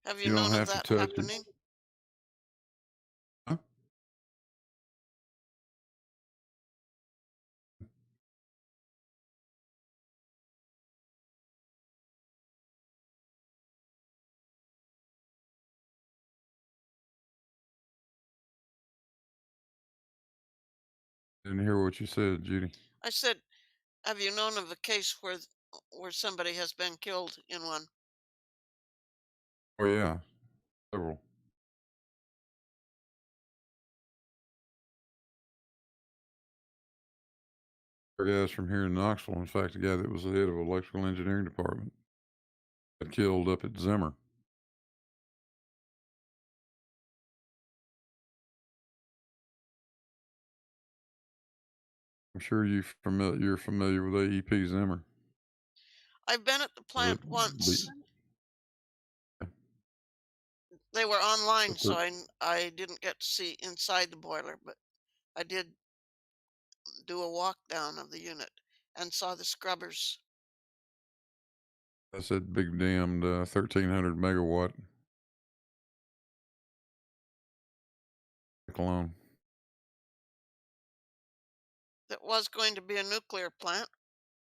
Have You you don't known of have to that touch happening? it. Huh? Didn't hear what you said, Judy. I said, have you known of a case where somebody has been killed in one? Oh yeah, several. Guys from here in Knoxville. In fact, the guy that was the head of electrical engineering department got killed up at Zimmer. I'm sure you're familiar with AEP Zimmer. I've been at the plant once. They were online, so I didn't get to see inside the boiler, but I did do a walk down of the unit and saw the scrubbers. That's that big damned 1,300 megawatt alone. That was going to be a nuclear plant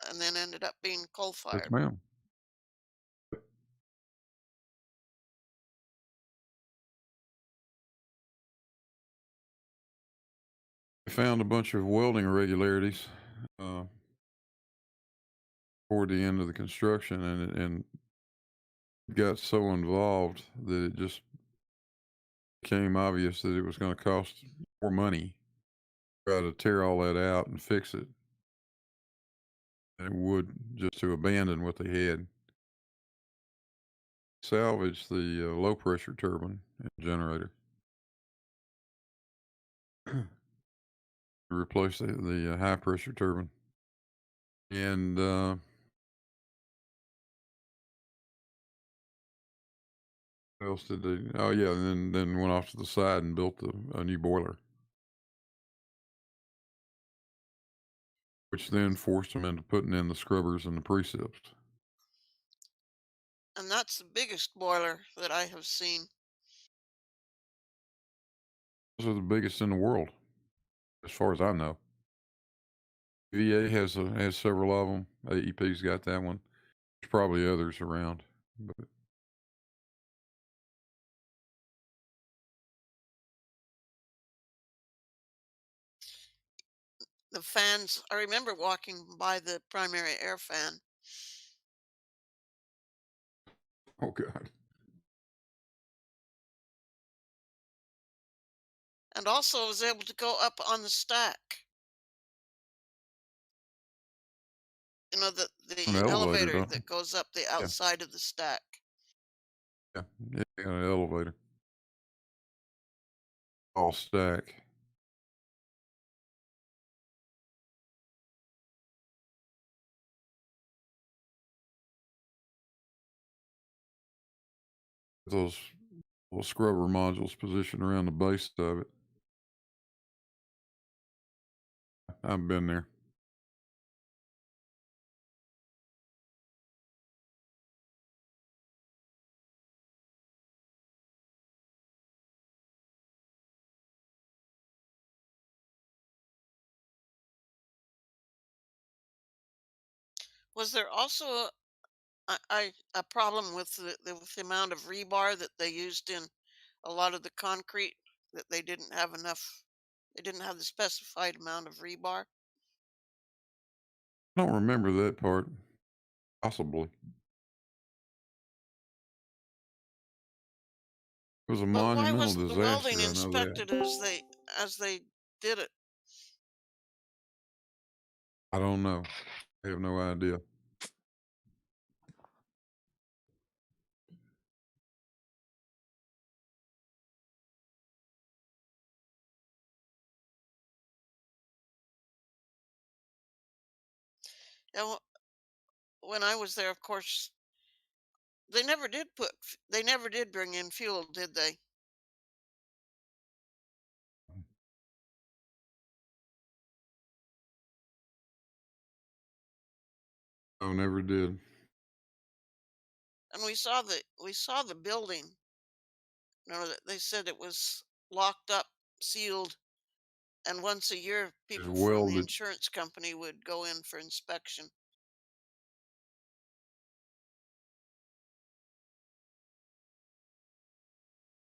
and then ended up being Yes, coal-fired. ma'am. They found a bunch of welding irregularities toward the end of the construction, and it got so involved that it just became obvious that it was going to cost more money to try to tear all that out and fix it than it would just to abandon what they had. Salvage the low pressure turbine and generator. Replace the high pressure turbine. And what else did they? Oh yeah, and then went off to the side and built a new boiler, which then forced them into putting in the scrubbers and the precepts. And that's the biggest boiler that I have seen. Those are the biggest in the world, as far as I know. VA has several of them. AEP's got that one. There's probably others around, but The fans, I remember walking by the primary air fan. oh god. And also was able to go up on the stack. You know, the An elevator, elevator don't that goes up the outside of the stack. Yeah, an elevator. All stack. those little scrubber modules positioned around the base of it. I've been there. Was there also a problem with with the amount of rebar that they used in a lot of the concrete, that they didn't have enough, they didn't have the specified amount of rebar? I don't remember that part. Possibly. It was a But why monumental wasn't the welding disaster, I know that. inspected as they did it? I don't know. I have no idea. And when I was there, of course, they never did they never did bring in fuel, did they? No, never did. And we saw the building. You know, they said it was locked up, sealed, and once a year It's people from the welded. insurance company would go in for inspection.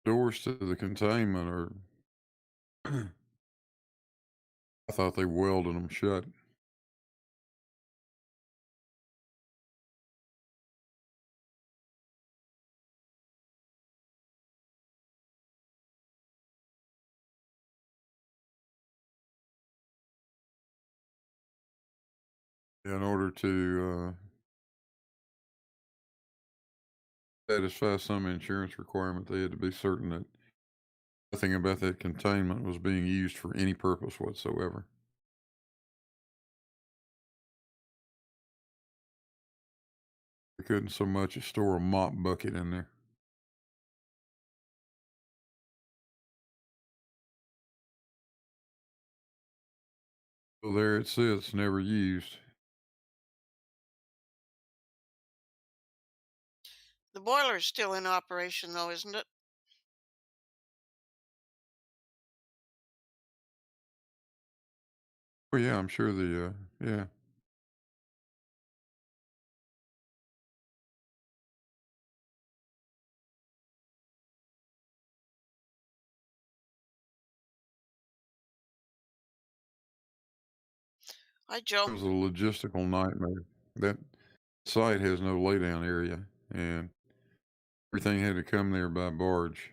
Doors to the containment are. I thought they welded them shut. In order to satisfy some insurance requirement, they had to be certain that nothing about that containment was being used for any purpose whatsoever. They couldn't so much as store a mop bucket in there. So there it sits, never used. The boiler's still in operation, though, isn't it? Well, yeah, I'm sure yeah. Hi, It Joe. was a logistical nightmare. That site has no laydown area, and everything had to come there by barge.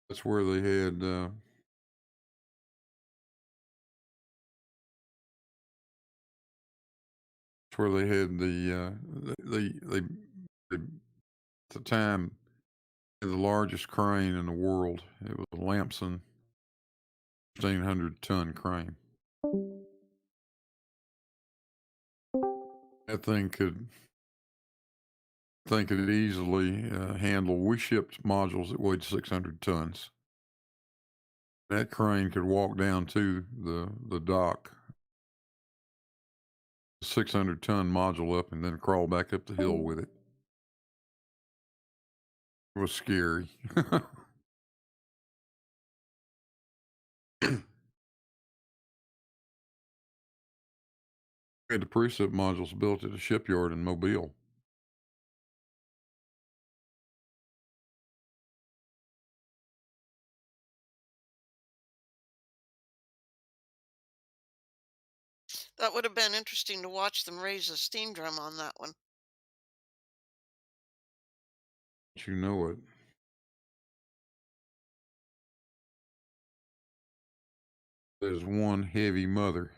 That's where they had that's where they had they at the time had the largest crane in the world. It was a Lamson 1,500-ton crane. That thing could easily handle. We shipped modules that weighed 600 tons. That crane could walk down to the dock, 600-ton module up, and then crawl back up the hill with it. It was scary. We had the precip modules built at a shipyard in Mobile. That would have been interesting to watch them raise a steam drum on that one. You know it. There's one heavy mother.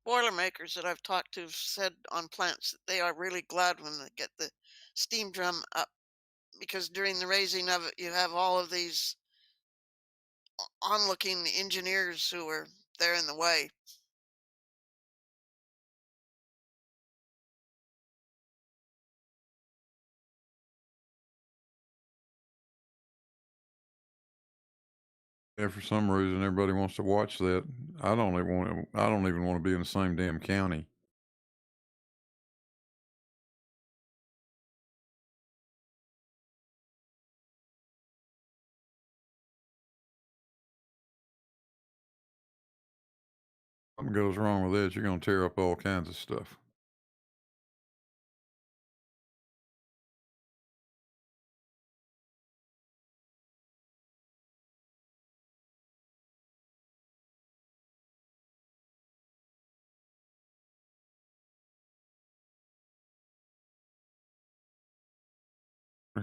Boilermakers that I've talked to said on plants that they are really glad when they get the steam drum up, because during the raising of it, you have all of these onlooking engineers who are there in the way. Yeah, for some reason, everybody wants to watch that. I don't even want to be in the same damn county. Something goes wrong with that, you're going to tear up all kinds of stuff.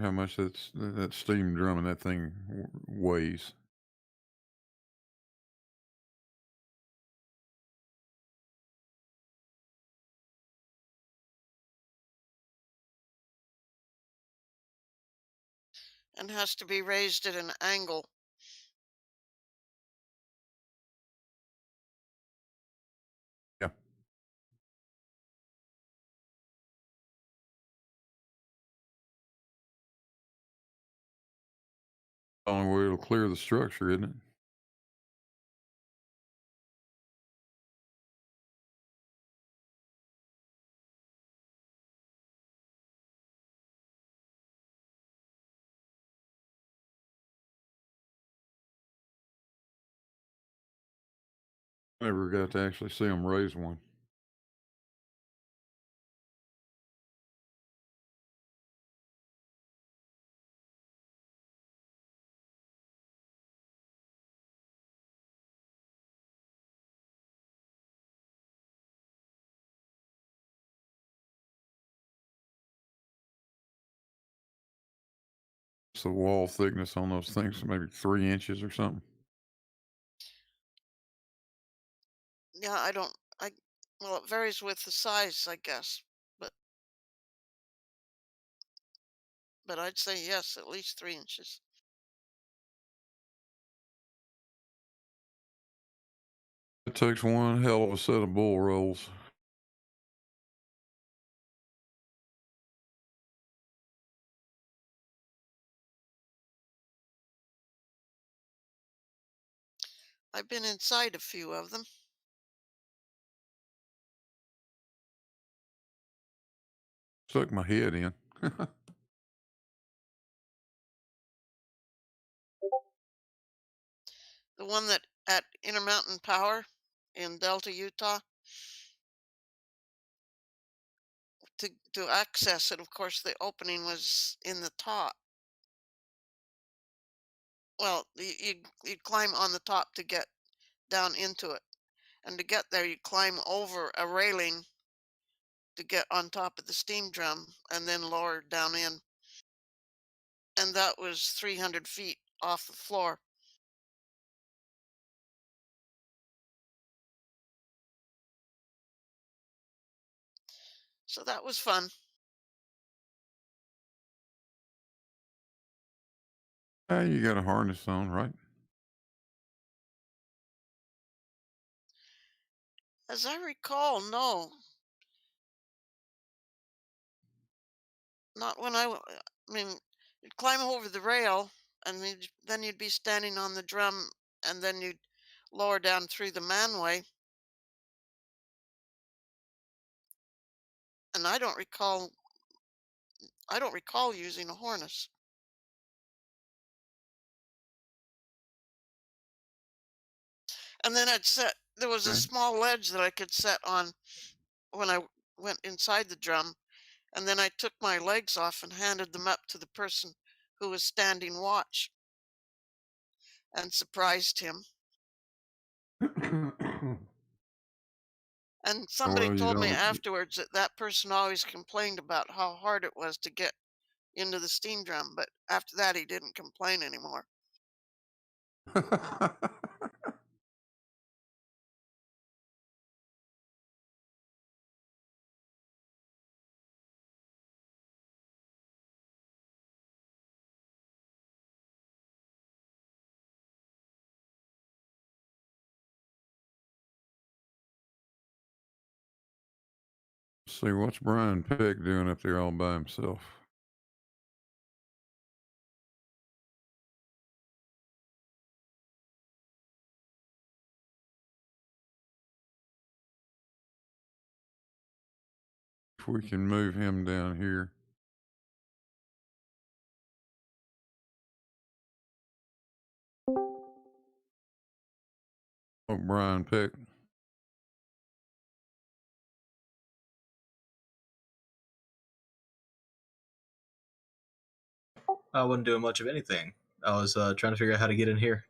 How much that steam drum and that thing weighs. And has to be raised at an angle. Yeah. The only way it'll clear the structure, isn't it? Never got to actually see them raise one. What's the wall thickness on those things? Maybe 3 inches or something. Yeah, well, it varies with the size, I guess, but I'd say yes, at least 3 inches. It takes one hell of a set of bull rolls. I've been inside a few of them. Stuck my head in. The one that at Intermountain Power in Delta, Utah, to access it, of course, the opening was in the top. Well, you'd climb on the top to get down into it, and to get there, you climb over a railing to get on top of the steam drum, and then lower down in. And that was 300 feet off the floor. So that was fun. You got a harness on, right? As I recall, no. Not when I mean, you'd climb over the rail, and then you'd be standing on the drum, and then you'd lower down through the manway. And I don't recall using a harness. And then there was a small ledge that I could set on when I went inside the drum, and then I took my legs off and handed them up to the person who was standing watch and surprised him. And somebody Well, told me afterwards that that person always complained about how hard it was to get into the steam drum, but after that he didn't complain anymore. see, what's Brian Peck doing up there all by himself? If we can move him down here. Oh, Brian Peck. I wasn't doing much of anything. I was trying to figure out how to get in here.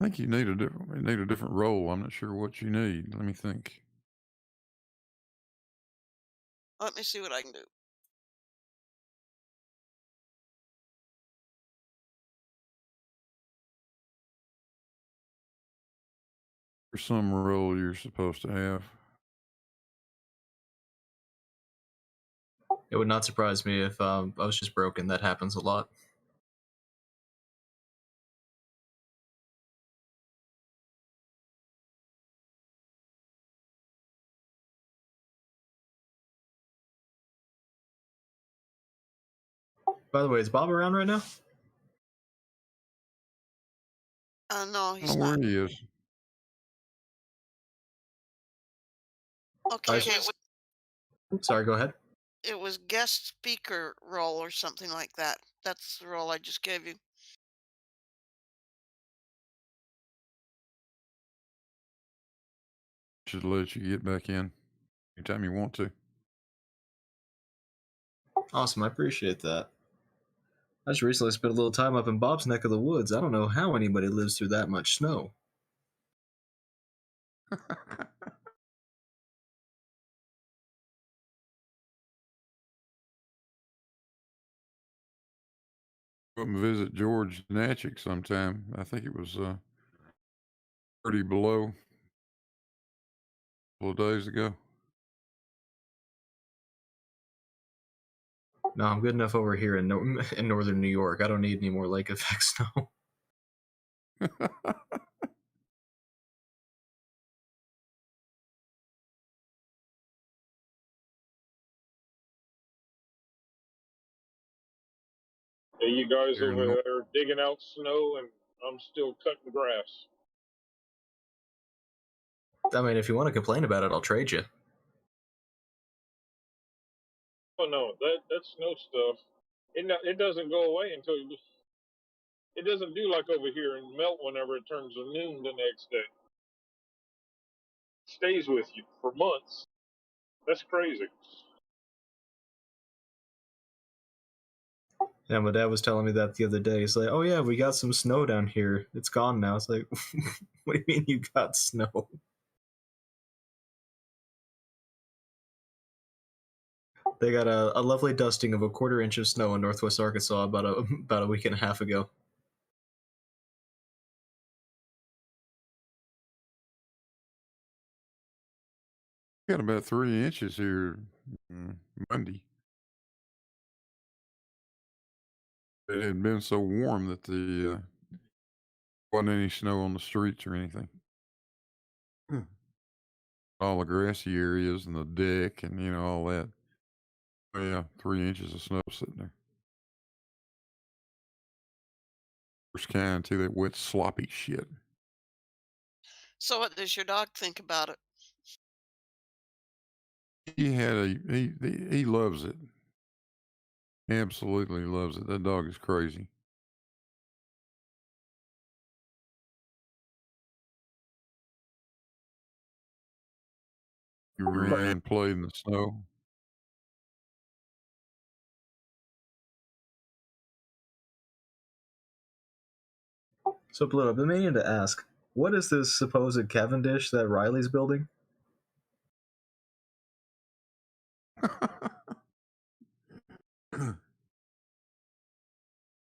I think you need a different role. I'm not sure what you need. Let me think. Let me see what I can do. For some role you're supposed to have. It would not surprise me if I was just broken. That happens a lot. By the way, is Bob around right now? No, I he's don't know not. where he is. Okay, Sorry, go ahead. it was guest speaker role or something like that. That's the role I just gave you. Should let you get back in anytime you want to. Awesome, I appreciate that. I just recently spent a little time up in Bob's neck of the woods. I don't know how anybody lives through that much snow. Go up and visit George Natchik sometime. I think it was 30 below a couple of days ago. No, I'm good enough over here in northern New York. I don't need any more lake effect snow. Yeah, you guys Here in over North- there digging out snow, and I'm still cutting grass. I mean, if you want to complain about it, I'll trade you. Oh no, that snow stuff, it doesn't go away until it doesn't do like over here and melt whenever it turns to noon the next day. It stays with you for months. That's crazy. Yeah, my dad was telling me that the other day. He's like, "Oh yeah, we got some snow down here. It's gone now." It's like, "What do you mean you got snow?" They got a lovely dusting of a 1/4 inch of snow in northwest Arkansas about a week and a half ago. Got about 3 inches here Monday. It had been so warm that the wasn't any snow on the streets or anything. All the grassy areas and the deck and all that. Oh, yeah, 3 inches of snow sitting there. First kind too, that wet sloppy shit. So, what does your dog think about it? He loves it. Absolutely loves it. That dog is crazy. You ran and played in the snow. So, Blue, I've been meaning to ask, what is this supposed Cavendish that Riley's building?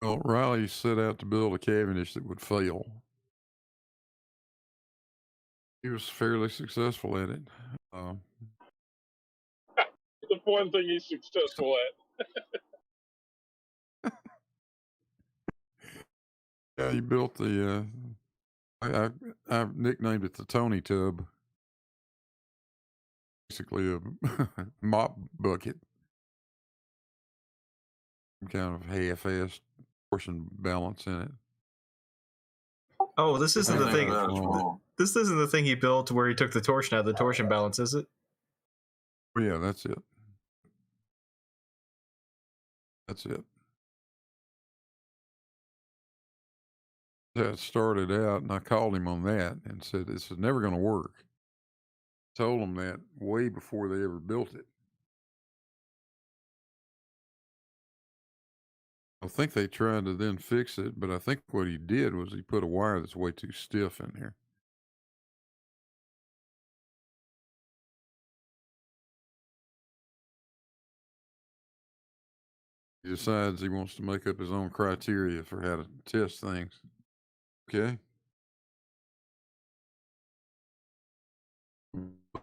Well, Riley set out to build a Cavendish that would fail. He was fairly successful at it. The one thing he's successful at. Yeah, he built the I've nicknamed it the Tony Tub. Basically a mop bucket. Some kind of half-assed portion balance in it. Oh, this isn't I the think thing. that's wrong. This isn't the thing he built where he took the torsion out of the torsion balance, is it? Yeah, that's it. That's it. That started out, and I called him on that and said, this is never going to work. Told him that way before they ever built it. I think they tried to then fix it, but I think what he did was he put a wire that's way too stiff in here. He decides he wants to make up his own criteria for how to test things. Okay.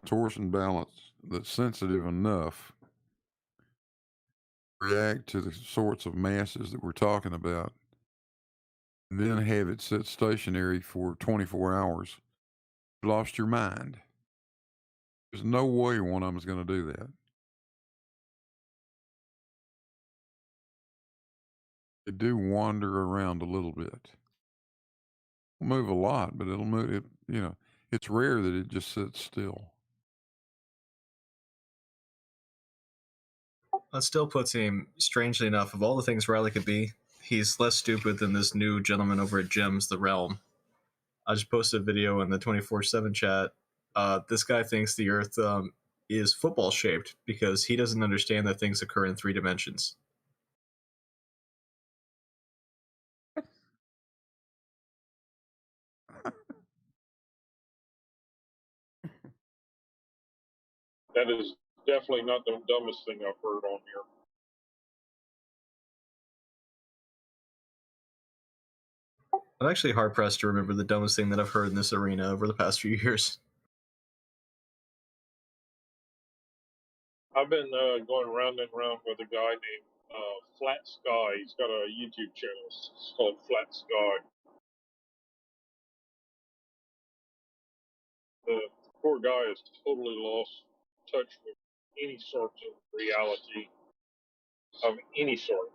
Torsion balance that's sensitive enough to react to the sorts of masses that we're talking about, and then have it sit stationary for 24 hours. You lost your mind. There's no way one of them is going to do that. They do wander around a little bit. It'll move a lot, but it'll move it, it's rare that it just sits still. That still puts him, strangely enough, of all the things Riley could be, he's less stupid than this new gentleman over at Gems the Realm. I just posted a video in the 24/7 chat. This guy thinks the Earth is football shaped because he doesn't understand that things occur in 3 dimensions. That is definitely not the dumbest thing I've heard on here. I'm actually hard pressed to remember the dumbest thing that I've heard in this arena over the past few years. I've been going round and round with a guy named Flat Sky. He's got a YouTube channel. It's called Flat Sky. The poor guy has totally lost touch with any sort of reality of any sort.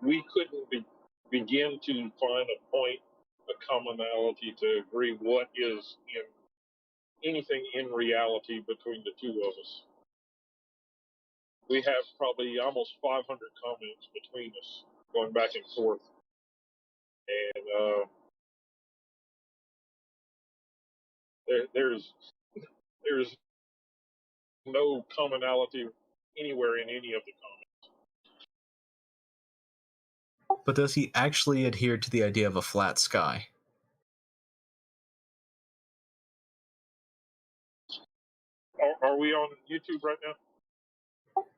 We couldn't begin to find a point, a commonality to agree what is in anything in reality between the two of us. We have probably almost 500 comments between us going back and forth. And there's no commonality anywhere in any of the comments. But does he actually adhere to the idea of a flat sky? Are we on YouTube right now?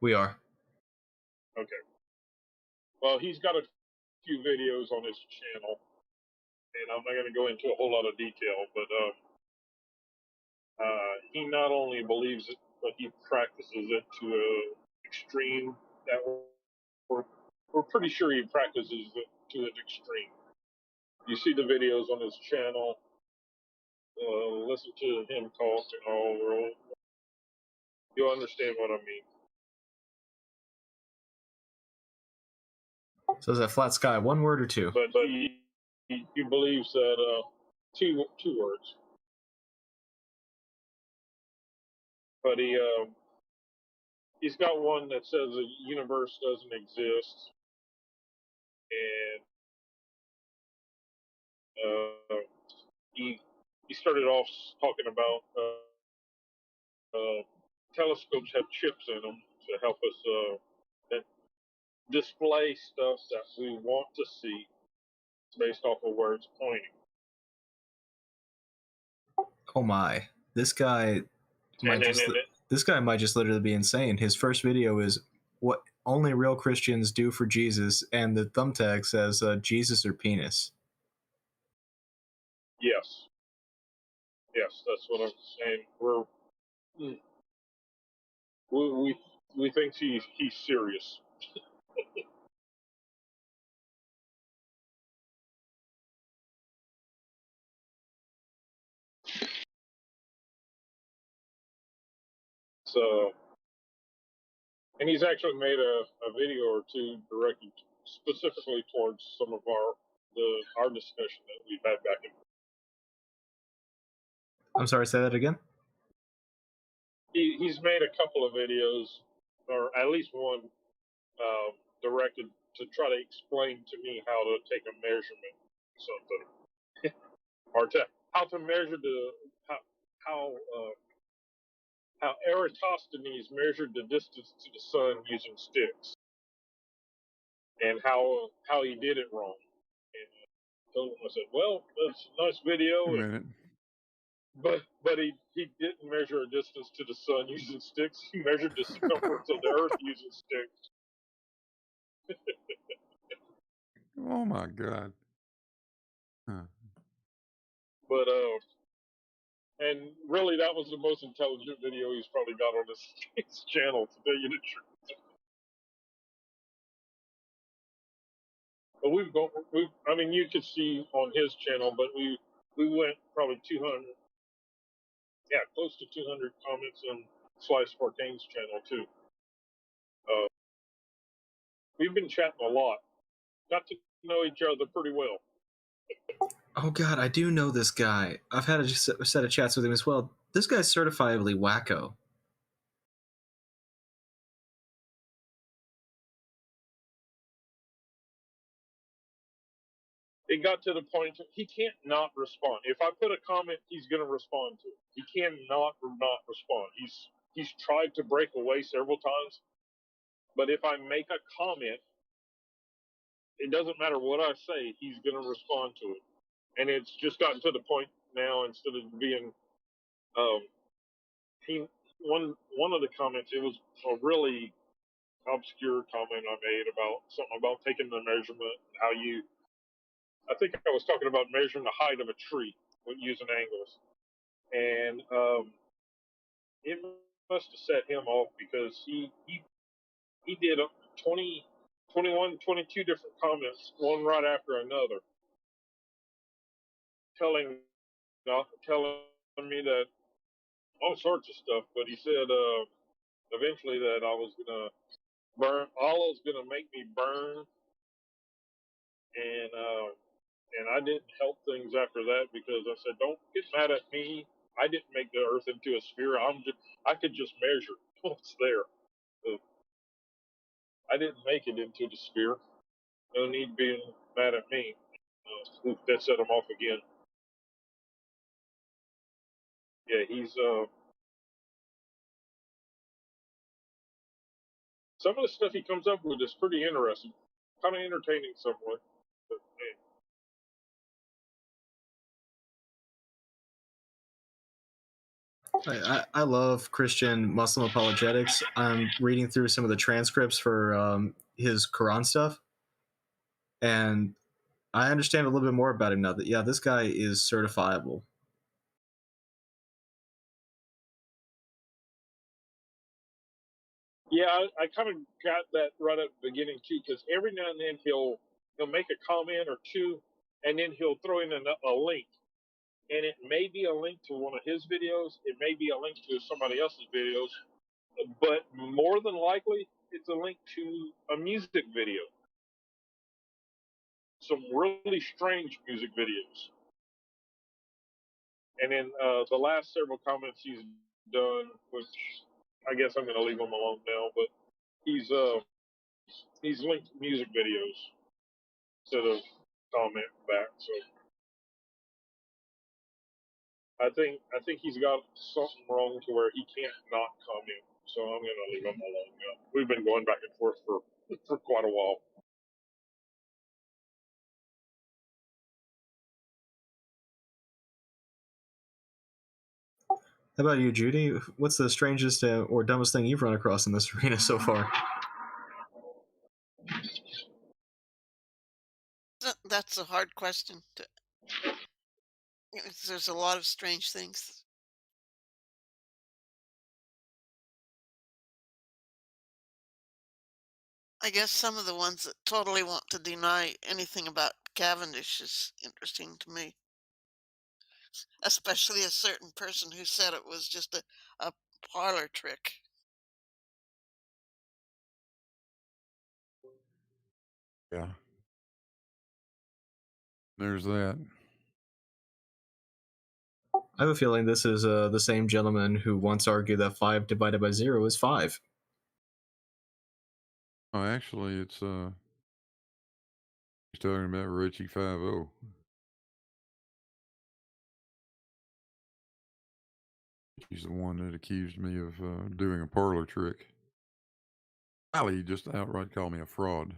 We are. Okay. Well, he's got a few videos on his channel, and I'm not going to go into a whole lot of detail, but he not only believes it, but he practices it to an extreme that we're pretty sure he practices it to an extreme. You see the videos on his channel, listen to him talk and all, you'll understand what I mean. So is that flat sky 1 word or 2? But he believes that two words. But he's got one that says the universe doesn't exist, and he started off talking about telescopes have chips in them to help us that display stuff that we want to see based off of where it's pointing. Oh my. This guy might just literally be insane. His first video is what only real Christians do for Jesus, and the thumbtack says Jesus or penis. Yes, that's what I'm saying. We think he's serious. and he's actually made a video or two directed specifically towards some of our discussion that we've had back and forth. I'm sorry, say that again. He's made a couple of videos, or at least one, directed to try to explain to me how to take a measurement or something, or how to measure how Eratosthenes measured the distance to the sun using sticks, and how he did it wrong. And I told him, I said, well, that's a nice video, A minute. but he didn't measure a distance to the sun using sticks. He measured the circumference of the Earth using sticks. Oh my God. Huh. But and really, that was the most intelligent video he's probably got on his channel, to tell you the truth. But I mean, you could see on his channel, but we went probably 200, close to 200 comments on Sly Spartane's channel too. We've been chatting a lot, got to know each other pretty well. Oh God, I do know this guy. I've had a set of chats with him as well. This guy's certifiably wacko. It got to the point he can't not respond. If I put a comment, he's going to respond to it. He cannot not respond. He's tried to break away several times, but if I make a comment, it doesn't matter what I say, he's going to respond to it. And it's just gotten to the point now, instead of being one of the comments, it was a really obscure comment I made about something about taking the measurement, I think I was talking about measuring the height of a tree with using angles, and it must have set him off, because he did 20, 21, 22 different comments, one right after another, telling me that all sorts of stuff. But he said eventually that I was gonna burn. Allah was gonna make me burn, and I didn't help things after that, because I said, don't get mad at me. I didn't make the Earth into a sphere. I could just measure what's there. So I didn't make it into the sphere. No need being mad at me. That set him off again. Yeah, he's some of the stuff he comes up with is pretty interesting, kind of entertaining somewhat. But, I love Christian Muslim apologetics. I'm reading through some of the transcripts for his Quran stuff, and I understand a little bit more about him now. That this guy is certifiable. yeah, I kind of got that right at the beginning too, because every now and then he'll make a comment or two, and then he'll throw in a link. And it may be a link to one of his videos. It may be a link to somebody else's videos. But more than likely, it's a link to a music video. Some really strange music videos. And then the last several comments he's done, which I guess I'm going to leave him alone now, but he's linked music videos instead of comment back. So I think he's got something wrong to where he can't not comment. So I'm going to leave him alone now. We've been going back and forth for quite a while. How about you, Judy? What's the strangest or dumbest thing you've run across in this arena so far? That's a hard question. There's a lot of strange things. I guess some of the ones that totally want to deny anything about Cavendish is interesting to me. Especially a certain person who said it was just a parlor trick. Yeah. There's that. I have a feeling this is the same gentleman who once argued that 5 divided by 0 is 5. Oh, actually, it's he's talking about Richie 5-0. He's the one that accused me of doing a parlor trick. He just outright called me a fraud.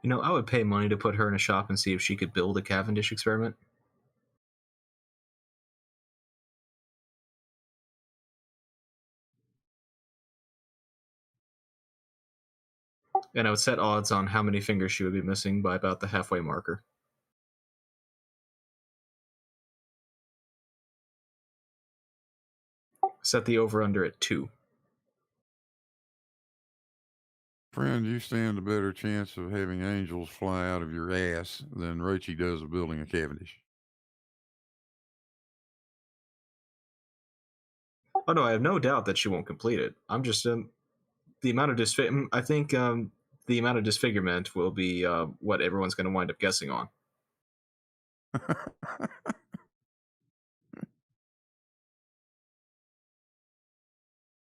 You know, I would pay money to put her in a shop and see if she could build a Cavendish experiment. And I would set odds on how many fingers she would be missing by about the halfway marker. Set the over-under at 2. Friend, you stand a better chance of having angels fly out of your ass than Rachie does of building a Cavendish. Oh no, I have no doubt that she won't complete it. I'm just the amount of disfigurement. I think the amount of disfigurement will be what everyone's going to wind up guessing on.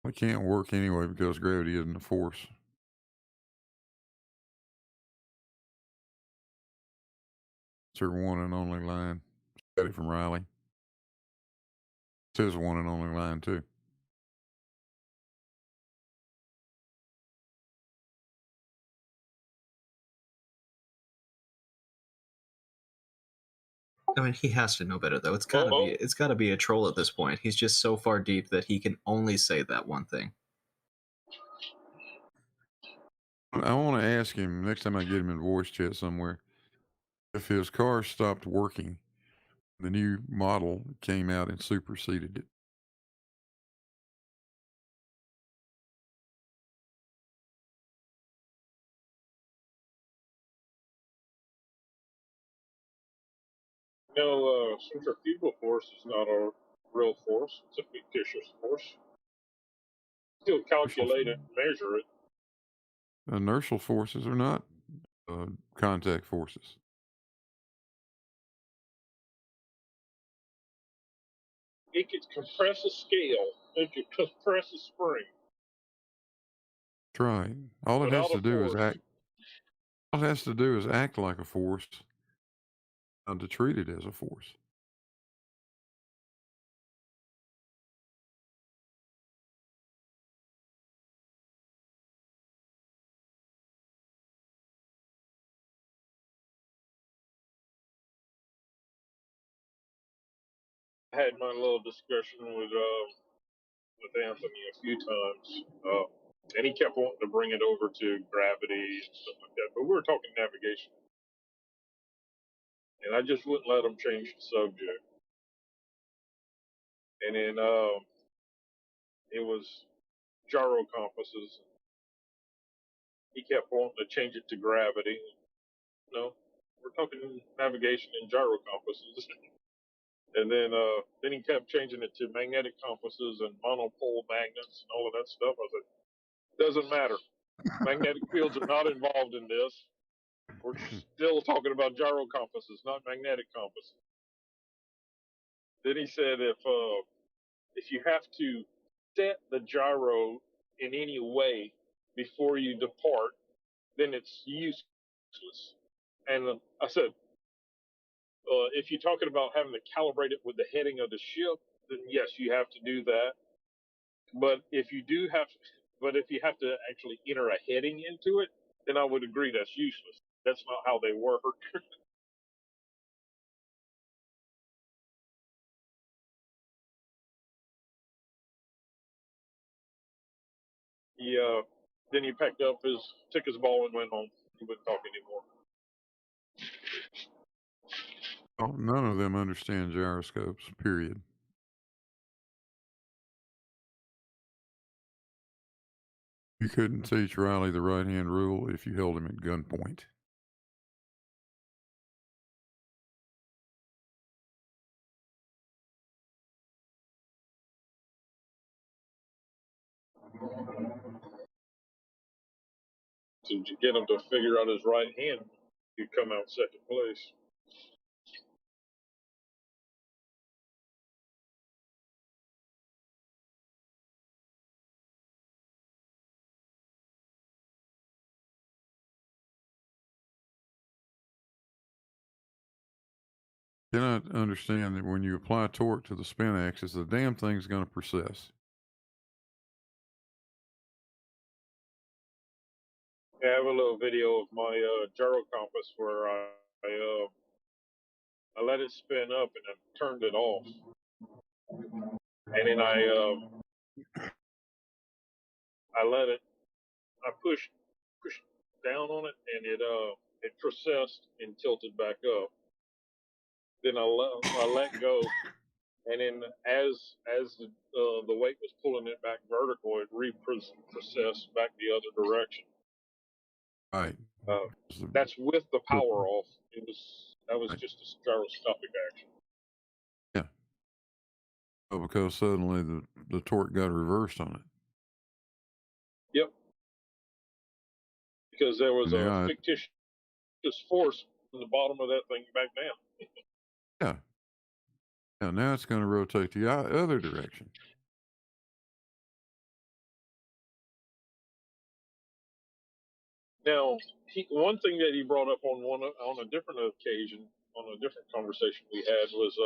It can't work anyway because gravity isn't a force. It's her one and only line. Got it from Riley. It's his one and only line too. I mean, he has to know better though. It's gotta be a troll at this point. He's just so far deep that he can only say that one thing. I want to ask him next time I get him in voice chat somewhere, if his car stopped working, the new model came out and superseded it. No, centrifugal force is not a real force. It's a fictitious force. Still calculate it and measure it. Inertial forces are not contact forces. It could compress a scale. It could compress a spring. That's right. All it has Without to a do is force. act. All it has to do is act like a force, to treat it as a force. I had my little discussion with Anthony a few times, and he kept wanting to bring it over to gravity and stuff like that. But we were talking navigation, and I just wouldn't let him change the subject. And then it was gyro compasses. He kept wanting to change it to gravity. No, we're talking navigation and gyro compasses. And then he kept changing it to magnetic compasses and monopole magnets and all of that stuff. I said, doesn't matter. Magnetic fields are not involved in this. We're still talking about gyro compasses, not magnetic compasses. Then he said, if you have to set the gyro in any way before you depart, then it's useless. And I said, if you're talking about having to calibrate it with the heading of the ship, then yes, you have to do that. But if you have to actually enter a heading into it, then I would agree that's useless. That's not how they work. Then he took his ball and went home. He wouldn't talk anymore. Oh, none of them understand gyroscopes, period. You couldn't teach Riley the right-hand rule if you held him at gunpoint. To get him to figure out his right hand, he'd come out second place. Cannot understand that when you apply torque to the spin axis, the damn thing's going to precess. I have a little video of my gyro compass where I let it spin up and then turned it off, and then I let it. I pushed down on it, and it precessed and tilted back up. Then I let go, and then as the weight was pulling it back vertical, it reprocessed back the other direction. Right. That's with the power off. That was just a gyroscopic action. Yeah. Oh, because suddenly the torque got reversed on it. Yep. Because there was a fictitious force in the bottom of that thing back down. Yeah. Yeah. Now it's going to rotate the other direction. Now, one thing that he brought up on a different occasion, on a different conversation we had, was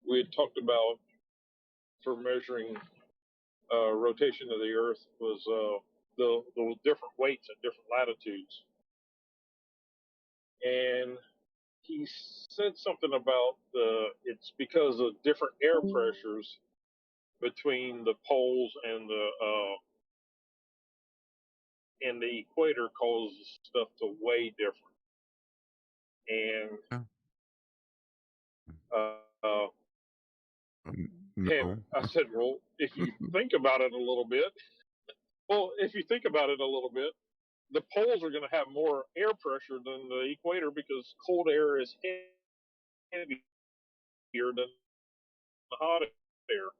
we had talked about for measuring rotation of the Earth was the different weights at different latitudes, and he said something about it's because of different air pressures between the poles and the equator causes stuff to weigh different. And and I said, well, if you think about it a little bit, the poles are going to have more air pressure than the equator because cold air is heavier than the hot air,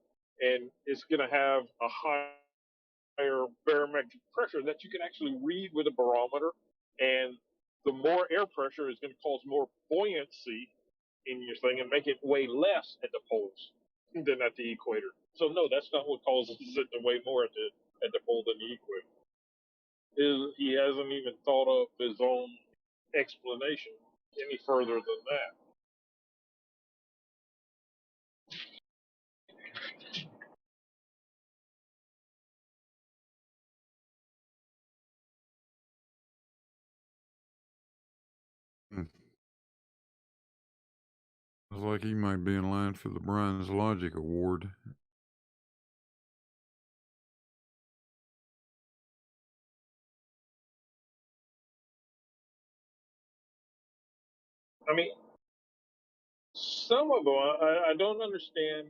and it's going to have a higher barometric pressure that you can actually read with a barometer, and the more air pressure is going to cause more buoyancy in your thing and make it weigh less at the poles than at the equator. So no, that's not what causes it to weigh more at the pole than the equator. He hasn't even thought of his own explanation any further than that. Sounds like he might be in line for the Brian's Logic Award. I mean, some of them, I don't understand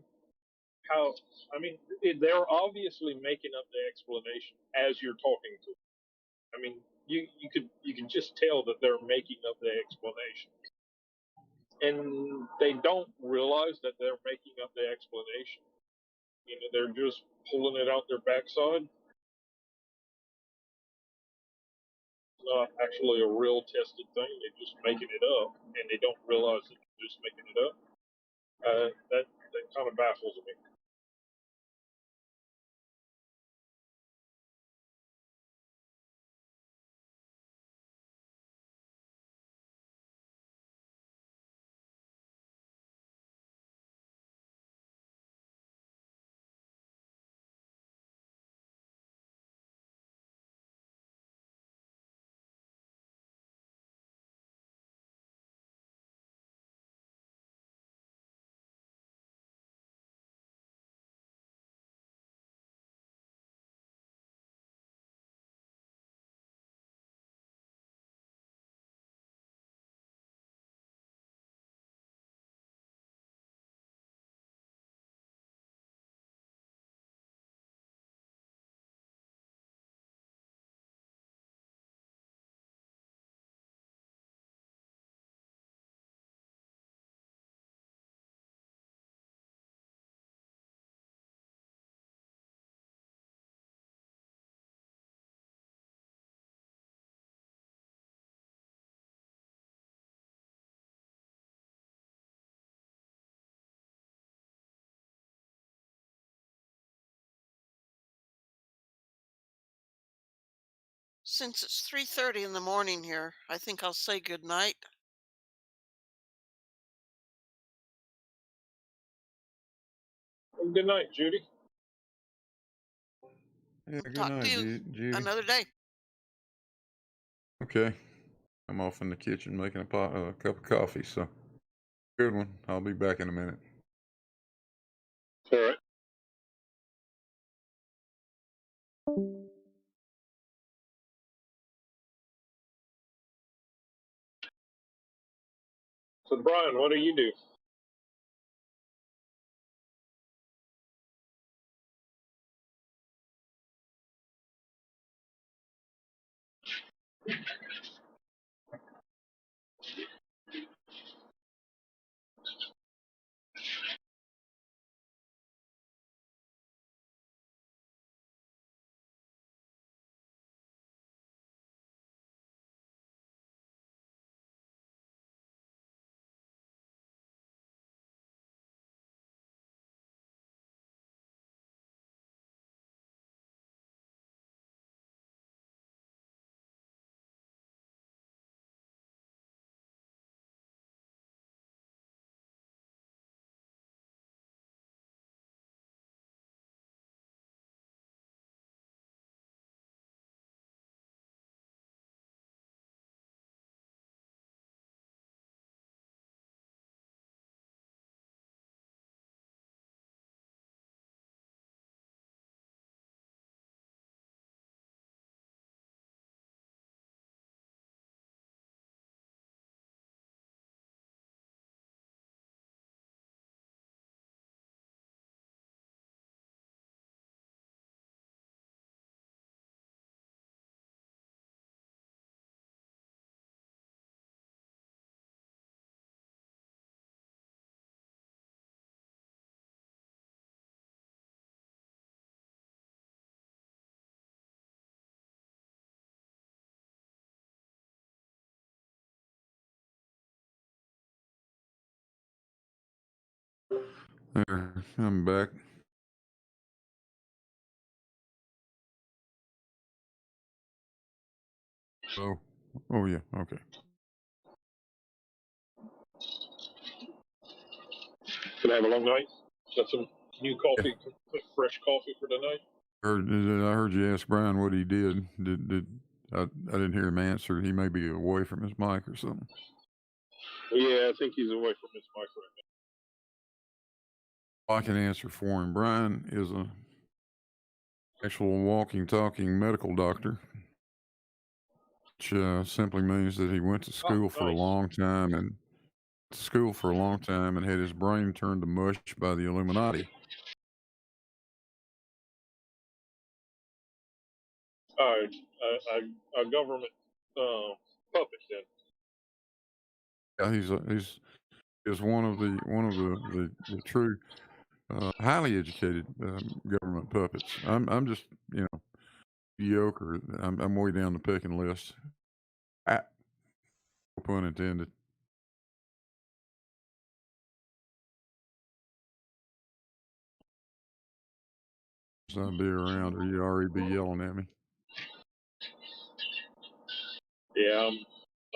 how. I mean, they're obviously making up the explanation as you're talking to them. I mean, you can just tell that they're making up the explanation, and they don't realize that they're making up the explanation. You know, they're just pulling it out their backside. It's not actually a real tested thing. They're just making it up, and they don't realize that they're just making it up. That kind of baffles me. Since it's 3:30 in the morning here, I think I'll say good night. Well, good night, Judy. Yeah, good Talk to night, you Judy. another day. Okay. I'm off in the kitchen making a cup of coffee, so good one. I'll be back in a minute. All right. So, Brian, what do you do? There, I'm back. Oh yeah, okay. Gonna have a long night. Got some new coffee, fresh coffee for tonight. I heard you ask Brian what he did. I didn't hear him answer. He may be away from his mic or something. Yeah, I think he's away from his mic right I can answer for him. Brian is a actual walking, talking medical doctor, which simply means that he went to school for a long time and had his brain turned to mush by the Illuminati. A government puppet then. Yeah, he's one of the true highly educated government puppets. I'm just mediocre. I'm way down the pecking list. No pun intended. So I'll be around, or you already be yelling at me. Yeah,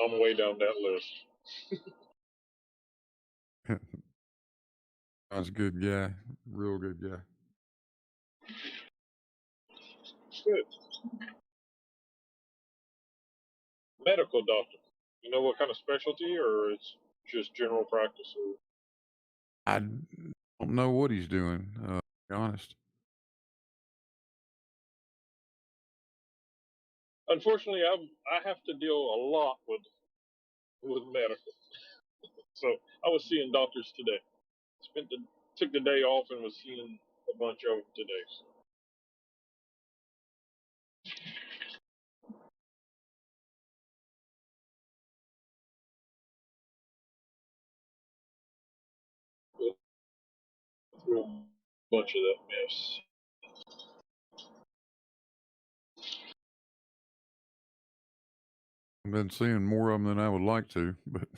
I'm way down that list. That's a good guy, real good guy. Good. Medical doctor. You know what kind of specialty, or it's just general practice? Or... I don't know what he's doing, to be honest. Unfortunately, I have to deal a lot with medical. So I was seeing doctors today. Took the day off and was seeing a bunch of them today. So. Through a bunch of that mess. I've been seeing more of them than I would like to, but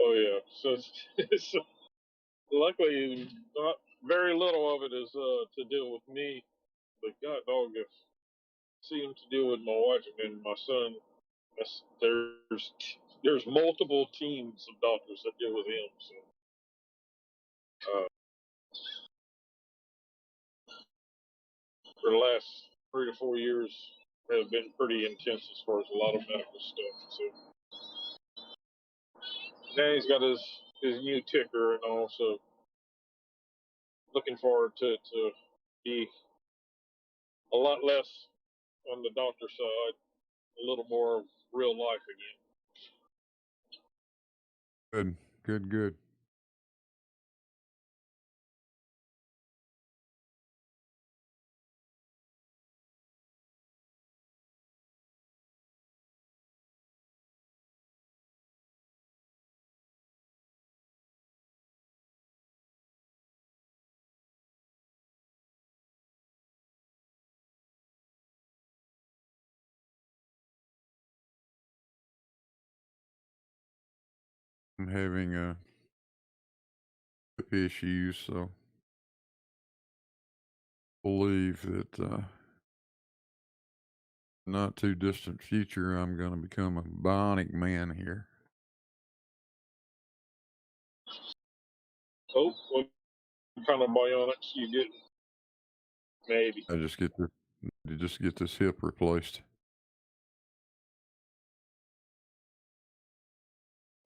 Oh yeah, so luckily not very little of it is to deal with me. But God dog, if see him to deal with my wife and then my son, there's multiple teams of doctors that deal with him. So for the last 3 to 4 years have been pretty intense as far as a lot of medical stuff. So now he's got his new ticker and all, so looking forward to be a lot less on the doctor side, a little more of real life again. Good. I'm having hip issues, so believe that not too distant future I'm going to become a bionic man here. Oh, what kind of bionics you get? Maybe. I just get this hip replaced.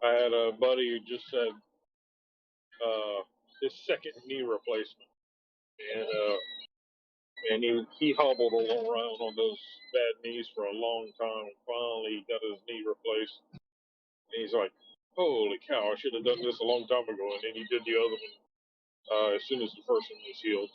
I had a buddy who just had his second knee replacement, and he hobbled around on those bad knees for a long time. Finally, got his knee replaced, and he's like, "Holy cow! I should have done this a long time ago." And then he did the other one as soon as the first one was healed.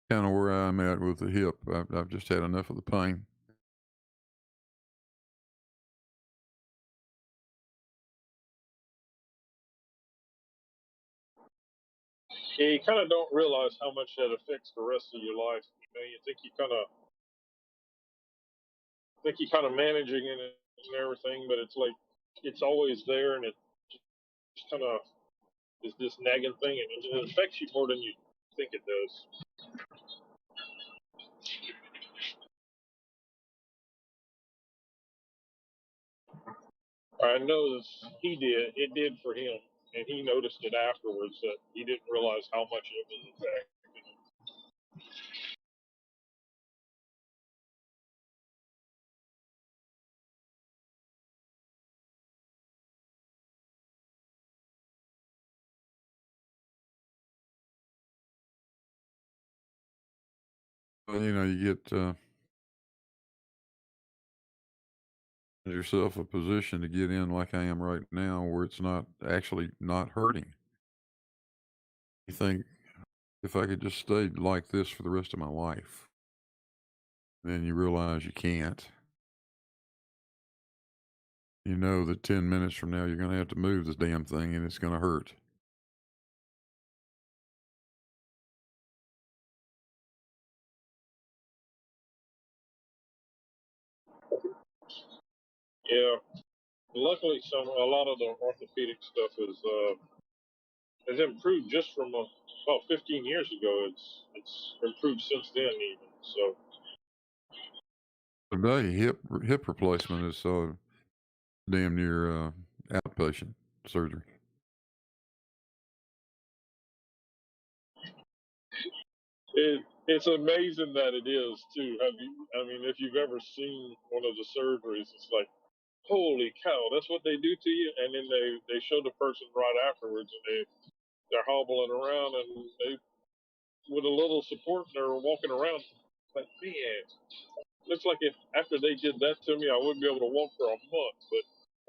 Kind of where I'm at with the hip. I've just had enough of the pain. You kind of don't realize how much that affects the rest of your life. You think you kind of managing it and everything, but it's like it's always there, and it just kind of is this nagging thing, and it affects you more than you think it does. I know he did. It did for him, and he noticed it afterwards that he didn't realize how much it was affecting him. Well, you get yourself a position to get in like I am right now where it's not actually not hurting. You think, if I could just stay like this for the rest of my life, then you realize you can't. You know that 10 minutes from now you're going to have to move this damn thing and it's going to hurt. Yeah, luckily a lot of the orthopedic stuff has improved just from about 15 years ago. It's improved since then even. So Today, hip replacement is so damn near outpatient surgery. it's amazing that it is too. I mean, if you've ever seen one of the surgeries, it's like, holy cow, that's what they do to you. And then they show the person right afterwards, and they're hobbling around, and they with a little support, they're walking around. Like, man, looks like if after they did that to me, I wouldn't be able to walk for a month, but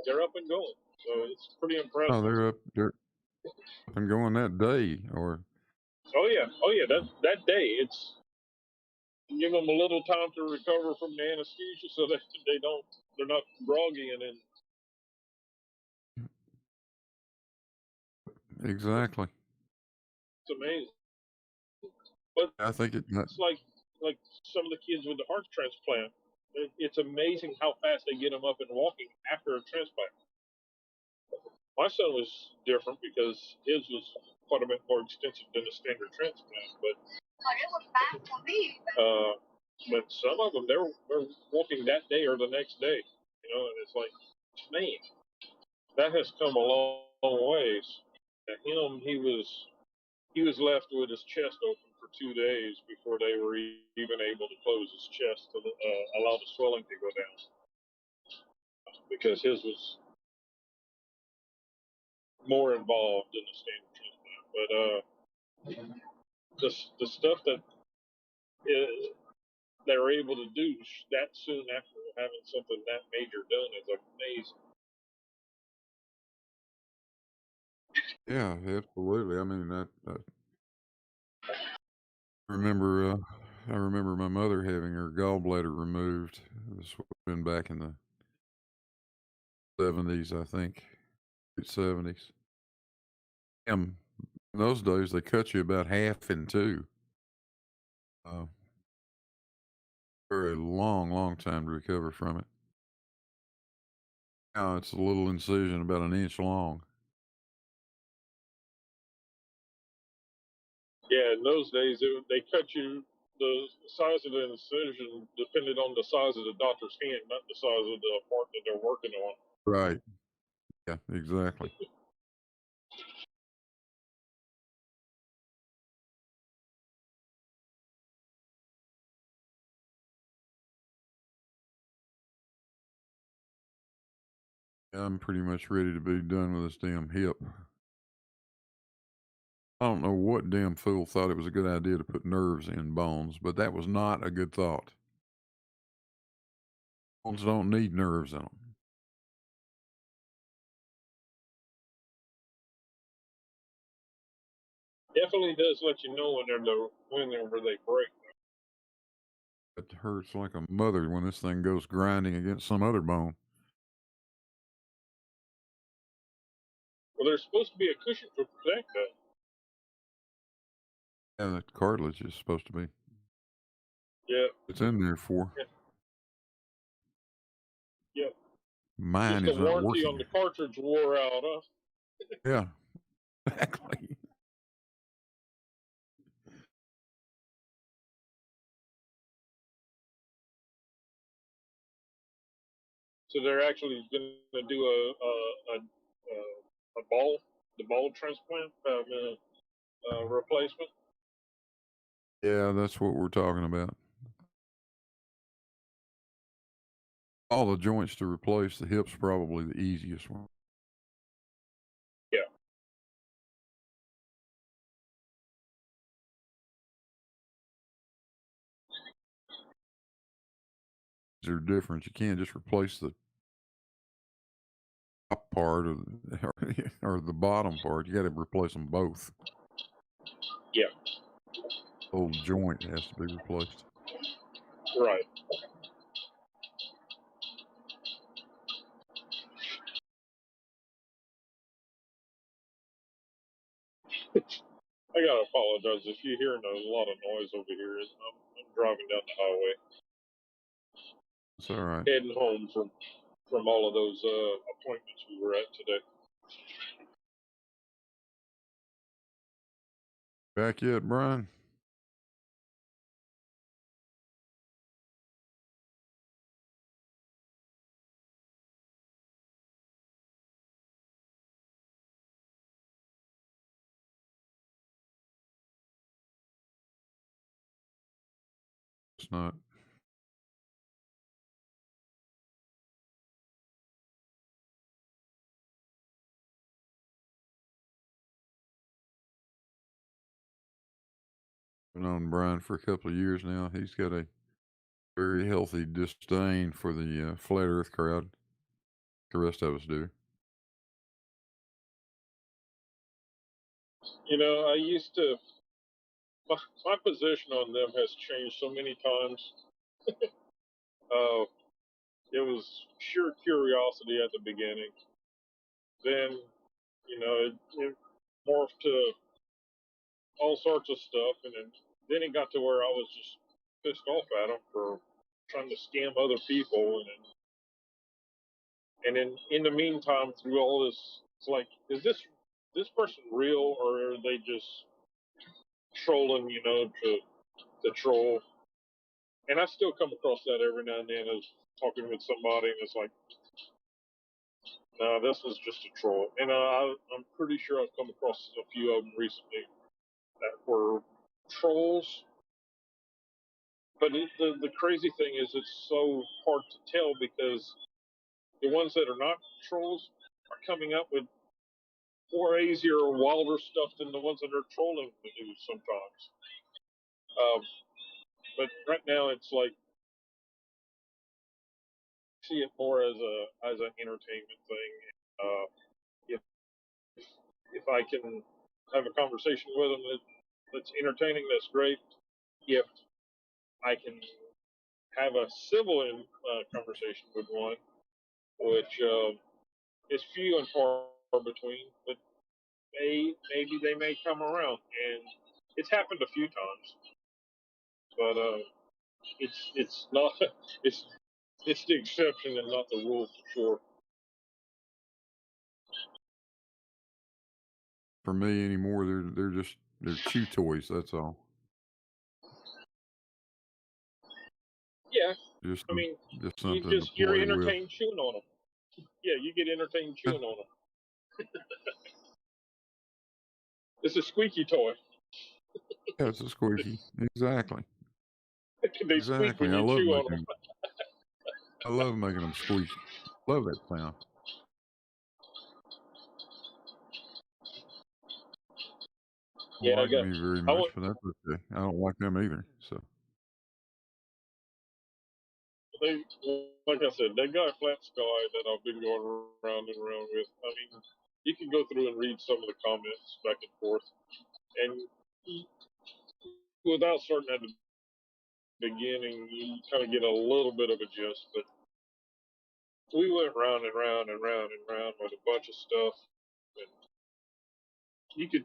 they're up and going. So it's pretty impressive. Oh, they're up and going that day, or Oh yeah. That day. It's give them a little time to recover from the anesthesia, so that they're not groggy, and then exactly. it's amazing. But I think it's like some of the kids with the heart transplant. It's amazing how fast they get them up and walking after a transplant. My son was different because his was quite a bit more extensive than a standard transplant. But some of them they're walking that day or the next day, and it's like, man, that has come a long ways. To him, he was left with his chest open for 2 days before they were even able to close his chest to allow the swelling to go down, because his was more involved than the standard transplant. But the stuff that they're able to do that soon after having something that major done is amazing. Yeah, absolutely. I mean, I remember my mother having her gallbladder removed. This would have been back in the 70s, I think, late 70s. In those days, they cut you about half in two. Very long time to recover from it. Now it's a little incision about an inch long. Yeah, in those days, they cut you the size of the incision depended on the size of the doctor's hand, not the size of the part that they're working on. Right. Yeah, exactly. I'm pretty much ready to be done with this damn hip. I don't know what damn fool thought it was a good idea to put nerves in bones, but that was not a good thought. Bones don't need nerves in them. Definitely does let you know whenever they break. It hurts like a mother when this thing goes grinding against some other bone. Well, there's supposed to be a cushion to protect that. Yeah, that cartilage is supposed to be. Yeah. It's in there for. Yeah. Mine Just is the not warranty working. on the cartridge wore out, huh? Yeah, exactly. So they're actually going to do a ball transplant replacement. Yeah, that's what we're talking about. All the joints to replace, the hip's probably the easiest one. Yeah. They're different. You can't just replace the top part or the bottom part. You got to replace them both. Yeah. The whole joint has to be replaced. Right. I gotta apologize if you're hearing a lot of noise over here. I'm driving down the highway. It's all right. Heading home from all of those appointments we were at today. Back yet, Brian? It's not. I've known Brian for a couple of years now. He's got a very healthy disdain for the flat earth crowd. The rest of us do. I used to. My position on them has changed so many times. It was sheer curiosity at the beginning. Then, it morphed to all sorts of stuff, and then it got to where I was just pissed off at them for trying to scam other people, and then in the meantime, through all this It's like, is this person real, or are they just trolling? To troll. And I still come across that every now and then as talking with somebody, and it's like, no, this was just a troll. And I'm pretty sure I've come across a few of them recently that were trolls. But the crazy thing is, it's so hard to tell because the ones that are not trolls are coming up with more crazier or wilder stuff than the ones that are trolling the news sometimes. But right now, it's like, see it more as an entertainment thing. If I can have a conversation with them that's entertaining, that's great. If I can have a civil conversation with one, which is few and far between, but maybe they may come around, and it's happened a few times. But it's not it's the exception and not the rule for sure. For me anymore, they're chew toys. That's all. Yeah, Just I mean, just something to you're play with. entertained chewing on them. Yeah, you get entertained chewing on them. It's a squeaky toy. Yeah, it's a squeaky. Exactly. They squeak Exactly. when I you love chew on making them. I love making them squeak. Love that sound. Yeah, Like me very I much, want, but that's okay. I don't like them either. So they, like I said, they got a flat sky that I've been going around and around with. I mean, you can go through and read some of the comments back and forth, and without starting at the beginning, you kind of get a little bit of a gist. But we went round and round and round and round with a bunch of stuff, and you could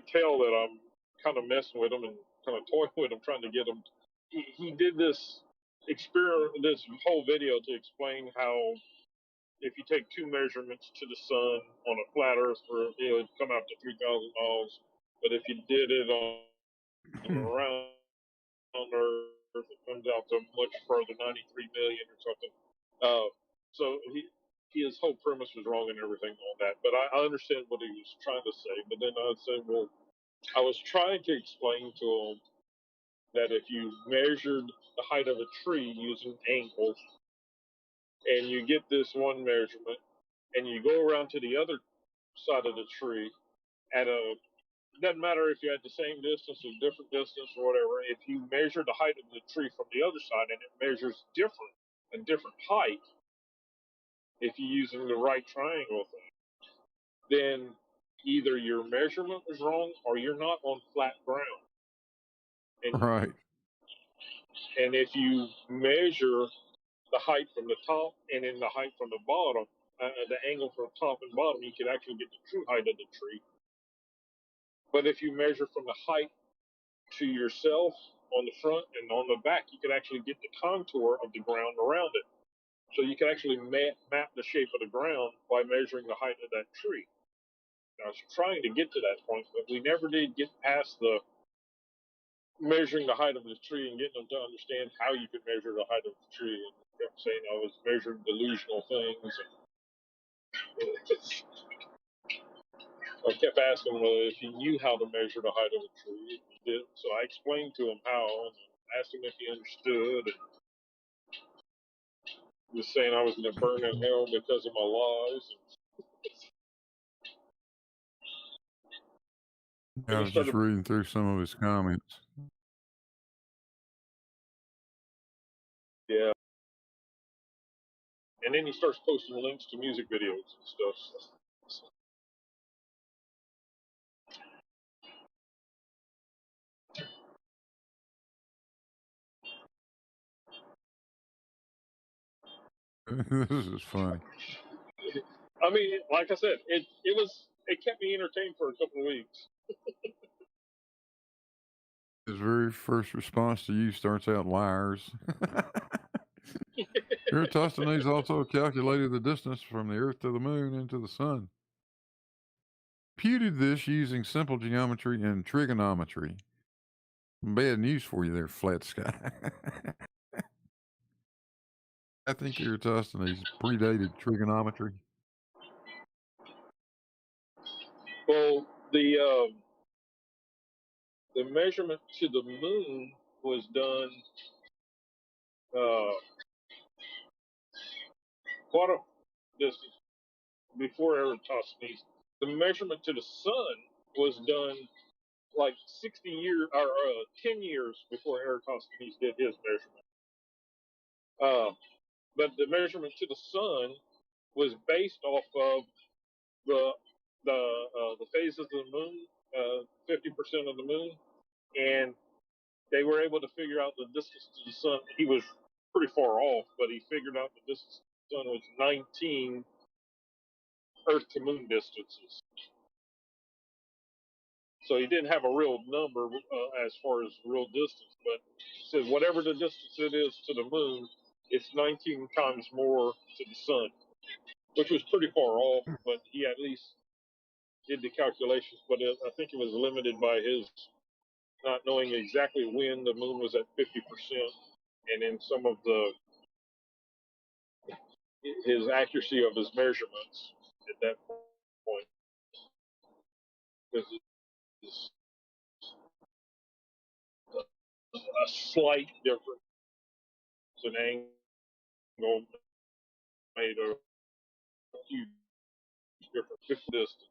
tell that I'm kind of messing with them and kind of toying with them, trying to get them. He did this whole video to explain how if you take two measurements to the sun on a flat Earth, it would come out to 3,000 miles. But if you did it on a round Earth, it comes out to much further, 93 million or something. So his whole premise was wrong and everything on that. But I understand what he was trying to say. But then I said, well, I was trying to explain to him that if you measured the height of a tree using angles, and you get this one measurement, and you go around to the other side of the tree at doesn't matter if you're at the same distance or different distance or whatever, if you measure the height of the tree from the other side and it measures a different height, if you're using the right triangle thing, then either your measurement was wrong or you're not on flat ground. right. And if you measure the height from the top and then the height from the bottom, the angle from top and bottom, you can actually get the true height of the tree. But if you measure from the height to yourself on the front and on the back, you can actually get the contour of the ground around it. So you can actually map the shape of the ground by measuring the height of that tree. I was trying to get to that point, but we never did get past the measuring the height of the tree and getting them to understand how you could measure the height of the tree. And they kept saying I was measuring delusional things. And I kept asking him if he knew how to measure the height of a tree. He did. So I explained to him how, and asked him if he understood. And he was saying I was going to burn in hell because of my lies. I was just reading through some of his comments. Yeah. And then he starts posting links to music videos and stuff. This is funny. I mean, like I said, it kept me entertained for a couple of weeks. His very first response to you starts out liars. Eratosthenes also calculated the distance from the Earth to the Moon and to the Sun. computed this using simple geometry and trigonometry. Bad news for you there, Flat Sky. I think Eratosthenes predated trigonometry. Well, the measurement to the moon was done quite a distance before Eratosthenes. The measurement to the sun was done like 60 years or 10 years before Eratosthenes did his measurement. But the measurement to the sun was based off of the phases of the moon, 50% of the moon, and they were able to figure out the distance to the sun. He was pretty far off, but he figured out the distance to the sun was 19 Earth to moon distances. So he didn't have a real number as far as real distance, but he said whatever the distance it is to the moon, it's 19 times more to the sun, which was pretty far off, but he at least did the calculations. But I think it was limited by his not knowing exactly when the moon was at 50%, and in some of his accuracy of his measurements at that point. Because it's a slight difference in angle made a huge difference. Distance.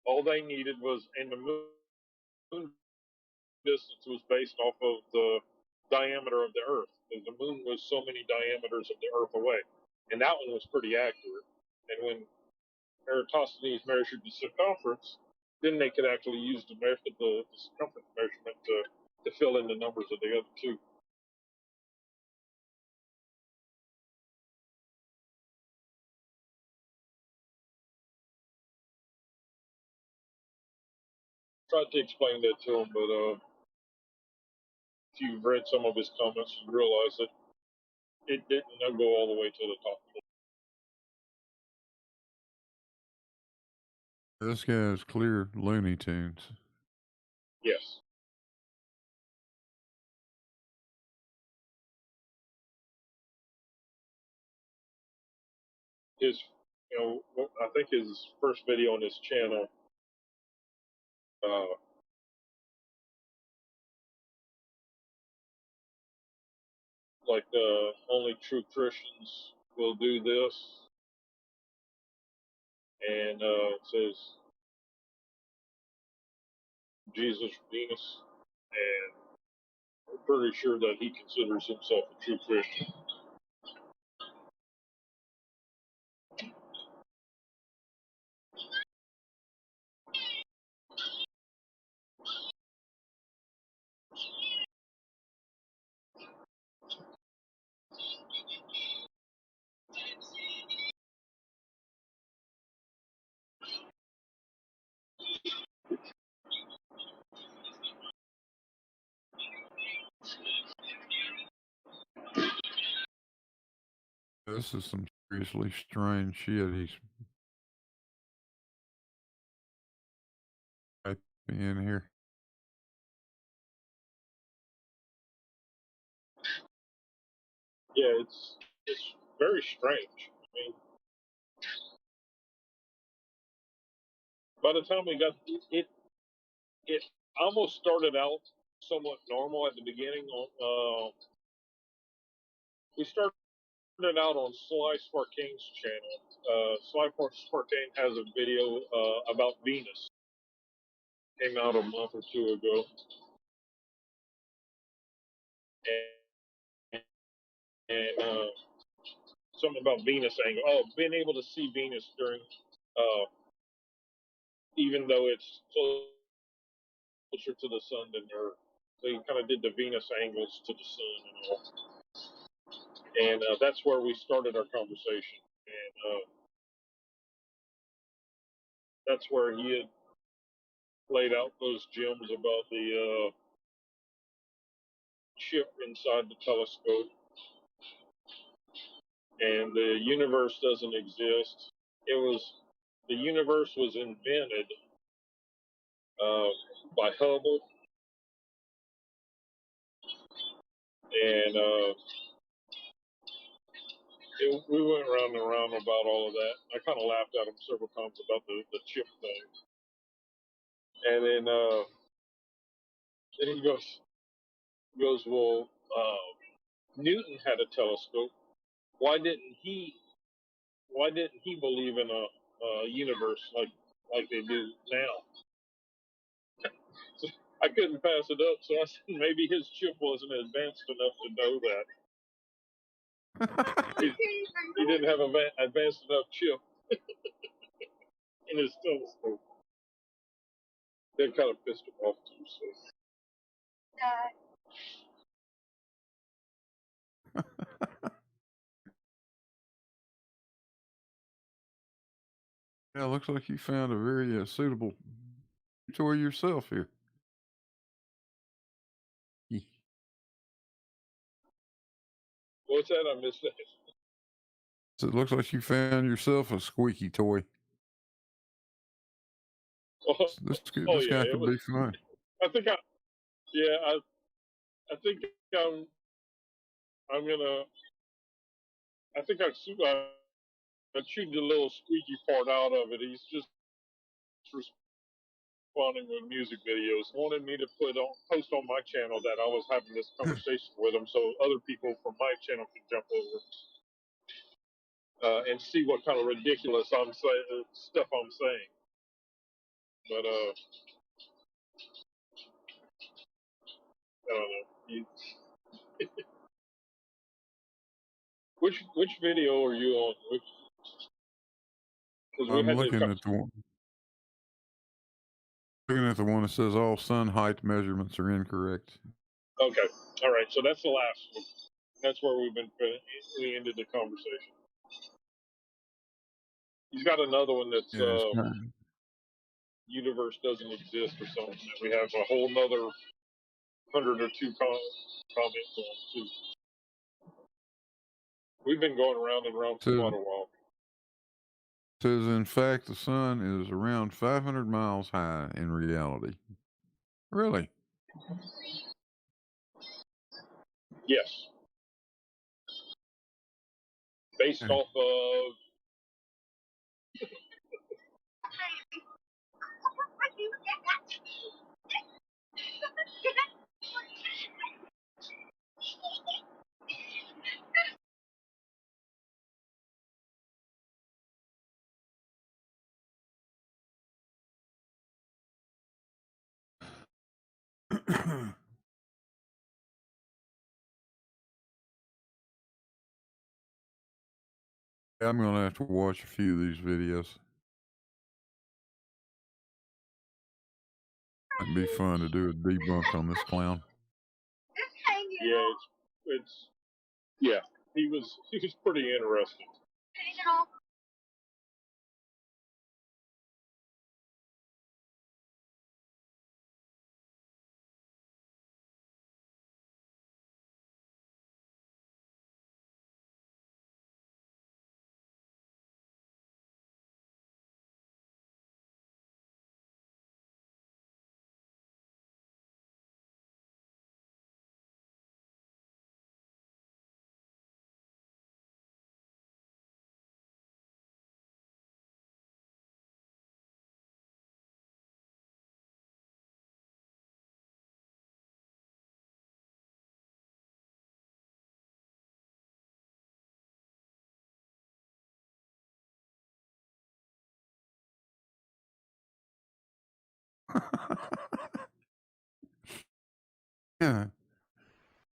All they needed was, and the moon distance was based off of the diameter of the Earth, because the moon was so many diameters of the Earth away, and that one was pretty accurate. And when Eratosthenes measured the circumference, then they could actually use the circumference measurement to fill in the numbers of the other two. Tried to explain that to him, but if you've read some of his comments, you realize that it didn't go all the way to the top. This guy's clear Looney Tunes. Yes. I think his first video on his channel, like only true Christians will do this, and it says Jesus Venus, and I'm pretty sure that he considers himself a true Christian. This is some seriously strange shit he's typing in here. Yeah, it's very strange. I mean, by the time we got it almost started out somewhat normal at the beginning. We started out on Sly Sparkane's channel. Sly Sparkane has a video about Venus. Came out a month or two ago. And something about Venus angle. Oh, being able to see Venus during, even though it's closer to the sun than Earth. So he kind of did the Venus angles to the sun and all. And that's where we started our conversation. And that's where he had laid out those gems about the chip inside the telescope. And the universe doesn't exist. the universe was invented by Hubble, and we went round and round about all of that. I kind of laughed at him several times about the chip thing, and then he goes, well, Newton had a telescope. Why didn't he believe in a universe like they do now? So I couldn't pass it up, so I said maybe his chip wasn't advanced enough to know that. He didn't have an advanced enough chip in his telescope. That kind of pissed him off too. So. Yeah, looks like you found a very suitable toy yourself here. What's that? I missed that. So it looks like you found yourself a squeaky toy. This guy could be fun. I think I chewed the little squeaky part out of it. He's just responding with music videos. Wanted me to post on my channel that I was having this conversation with him, so other people from my channel can jump over and see what kind of ridiculous stuff I'm saying. But I don't know. Which video are you on? I'm looking at the one. Looking at the one that says all sun height measurements are incorrect. Okay, all right. So that's the last one. That's where we ended the conversation. He's got another one that's universe doesn't exist or something. We have a whole nother 100 or 2 comments on too. We've been going around and around for quite a while. Says, in fact, the sun is around 500 miles high in reality. Really? Yes. Based off of I'm going to have to watch a few of these videos. It'd be fun to do a debunk on this clown. Yeah, he was pretty interesting. Yeah.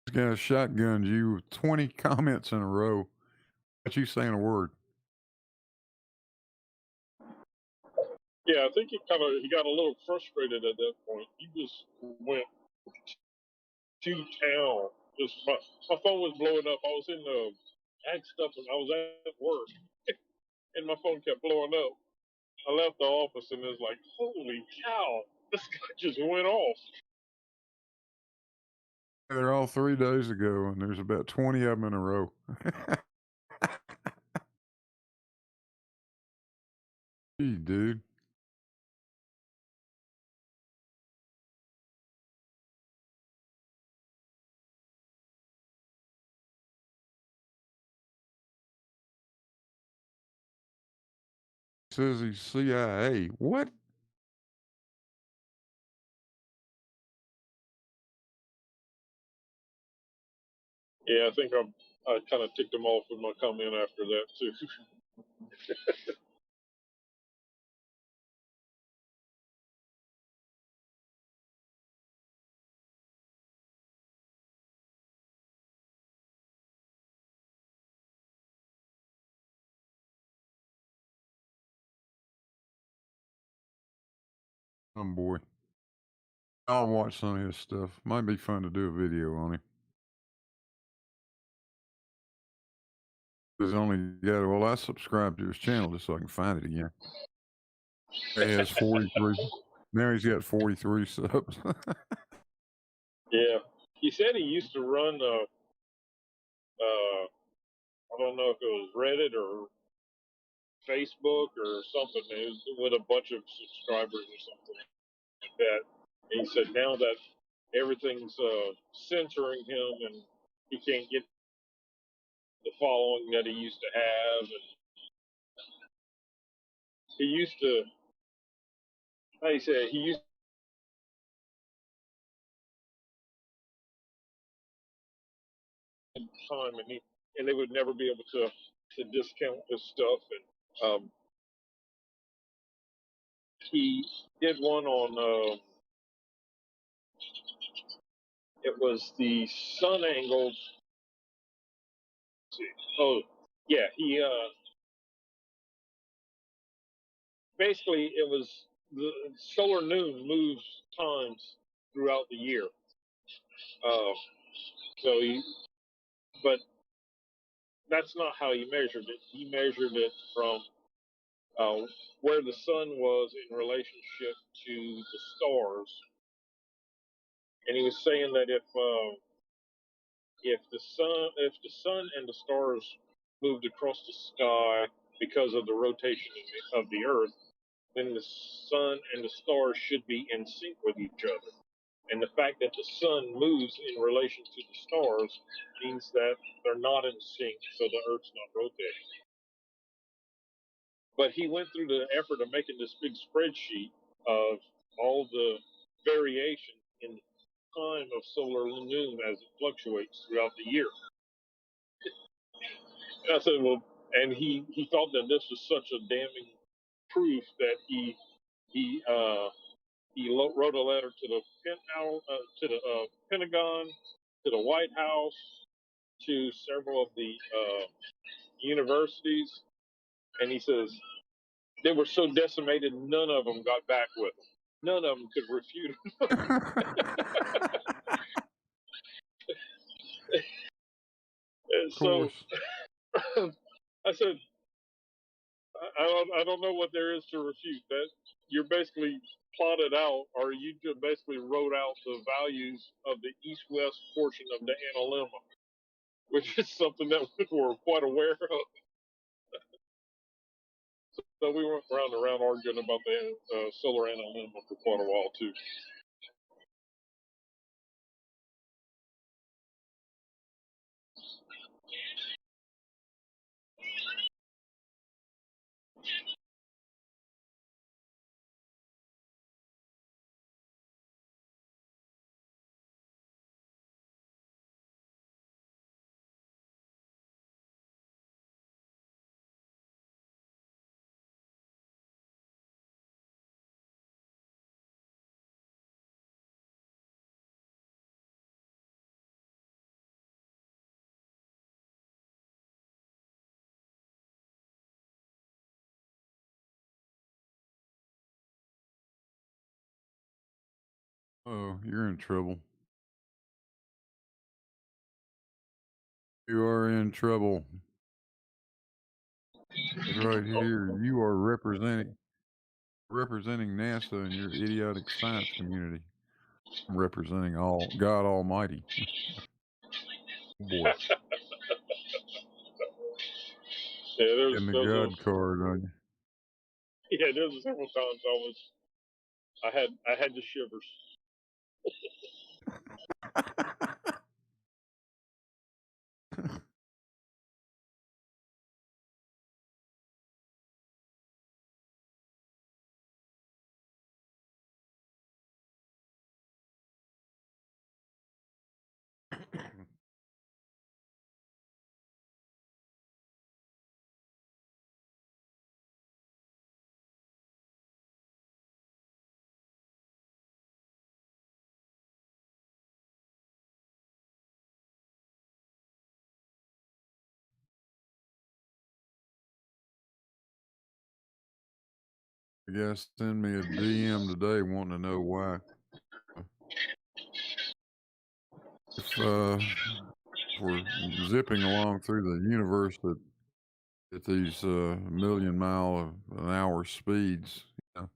This guy shotgunned you with 20 comments in a row. Without you saying a word. Yeah, I think he got a little frustrated at that point. He just went to town. Just my phone was blowing up. I was in the ag stuff and I was at work, and my phone kept blowing up. I left the office and it's like, holy cow, this guy just went off. They're all 3 days ago, and there's about 20 of them in a row. Hey, dude. Says he's CIA. What? Yeah, I think I kind of ticked him off with my comment after that too. Boy. I'll watch some of his stuff. Might be fun to do a video on him. There's only got, well, I subscribed to his channel just so I can find it again. He has 43. Now he's got 43 subs. Yeah, he said he used to run. I don't know if it was Reddit or Facebook or something. It was with a bunch of subscribers or something like that. And he said now that everything's censoring him and he can't get the following that he used to have. And he used to, like he said, he used time and they would never be able to discount his stuff. And he did one on it was the sun angle. Oh yeah, he basically it was the solar noon moves times throughout the year. So but that's not how he measured it. He measured it from where the sun was in relationship to the stars, and he was saying that if the sun and the stars moved across the sky because of the rotation of the Earth, then the sun and the stars should be in sync with each other. And the fact that the sun moves in relation to the stars means that they're not in sync, so the Earth's not rotating. But he went through the effort of making this big spreadsheet of all the variation in the time of solar noon as it fluctuates throughout the year. And I said, well, and he thought that this was such a damning proof that he wrote a letter to the Pentagon, to the White House, to several of the universities, and he says they were so decimated, none of them got back with him. None of them could refute him. And so I said, I don't know what there is to refute. That you're basically plotted out, or you just basically wrote out the values of the east-west portion of the analemma, which is something that we were quite aware of. So we went round and round arguing about the solar analemma for quite a while too. Oh, you're in trouble. You are in trouble. Right here, you are representing NASA and your idiotic science community. I'm representing God Almighty. Boy. Yeah, And the God card on you. Yeah, there was several times I had the shivers. I guess send me a DM today wanting to know why. If we're zipping along through the universe at these million-mile-an-hour speeds, you know,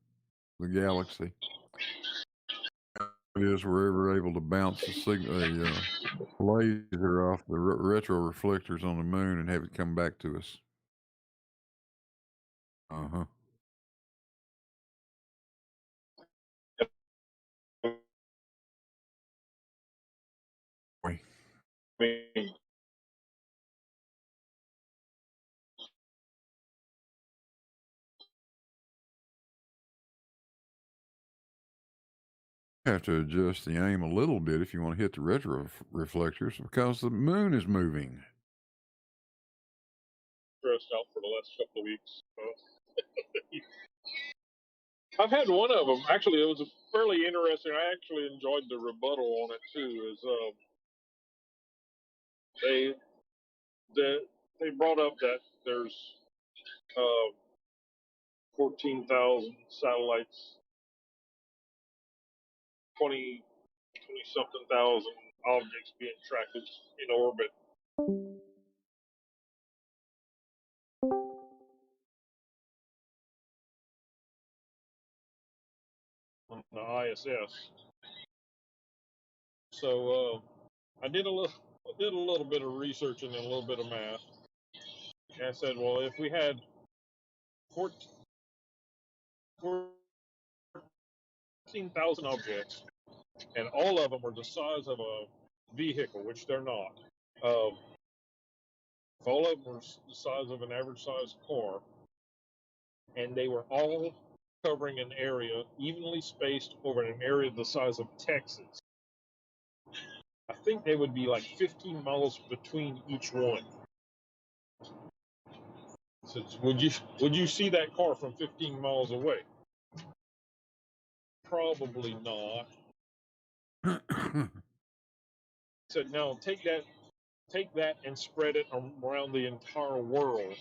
the galaxy, it is we're ever able to bounce a laser off the retro reflectors on the moon and have it come back to us. Uh-huh. Have to adjust the aim a little bit if you want to hit the retro reflectors because the moon is moving. Stressed out for the last couple of weeks. I've had one of them. Actually, it was fairly interesting. I actually enjoyed the rebuttal on it too. Is they brought up that there's 14,000 satellites, 20 something thousand objects being tracked in orbit. On the ISS. So I did a little bit of research and a little bit of math. And I said, well, if we had 14,000 objects, and all of them were the size of a vehicle, which they're not. If all of them were the size of an average sized car, and they were all covering an area evenly spaced over an area the size of Texas, I think they would be like 15 miles between each one. So would you see that car from 15 miles away? Probably not. So now take that and spread it around the entire world.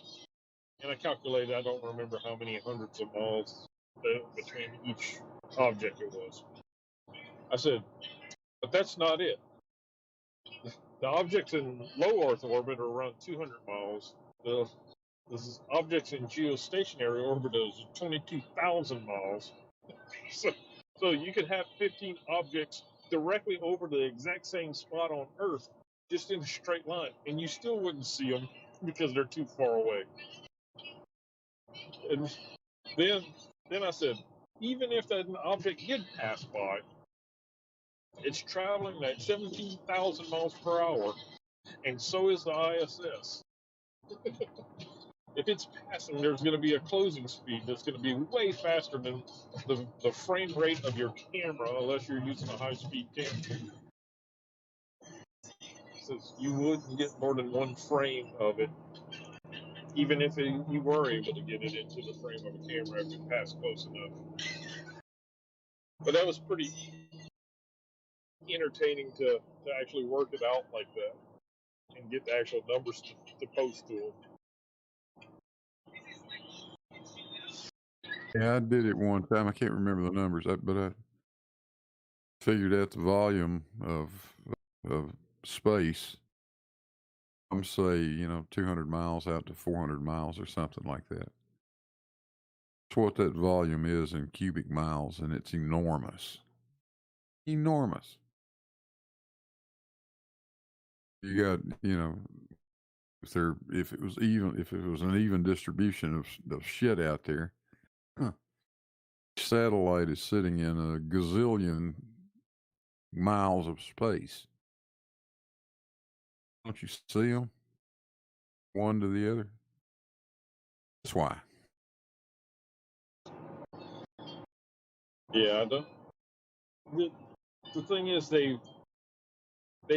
And I calculated, I don't remember how many hundreds of miles between each object it was. I said, but that's not it. The objects in low Earth orbit are around 200 miles. The objects in geostationary orbit is 22,000 miles. So you could have 15 objects directly over the exact same spot on Earth, just in a straight line, and you still wouldn't see them because they're too far away. And then I said, even if that object did pass by, it's traveling at 17,000 miles per hour, and so is the ISS. If it's passing, there's going to be a closing speed that's going to be way faster than the frame rate of your camera, unless you're using a high-speed camera. Says you wouldn't get more than one frame of it, even if you were able to get it into the frame of a camera if it passed close enough. But that was pretty entertaining to actually work it out like that and get the actual numbers to post to them. Yeah, I did it one time. I can't remember the numbers, but I figured out the volume of space. I'm say 200 miles out to 400 miles or something like that. That's what that volume is in cubic miles, and it's enormous. Enormous. You got if it was an even distribution of shit out there, satellite is sitting in a gazillion miles of space. Don't you see them? One to the other. That's why. Yeah, the thing is they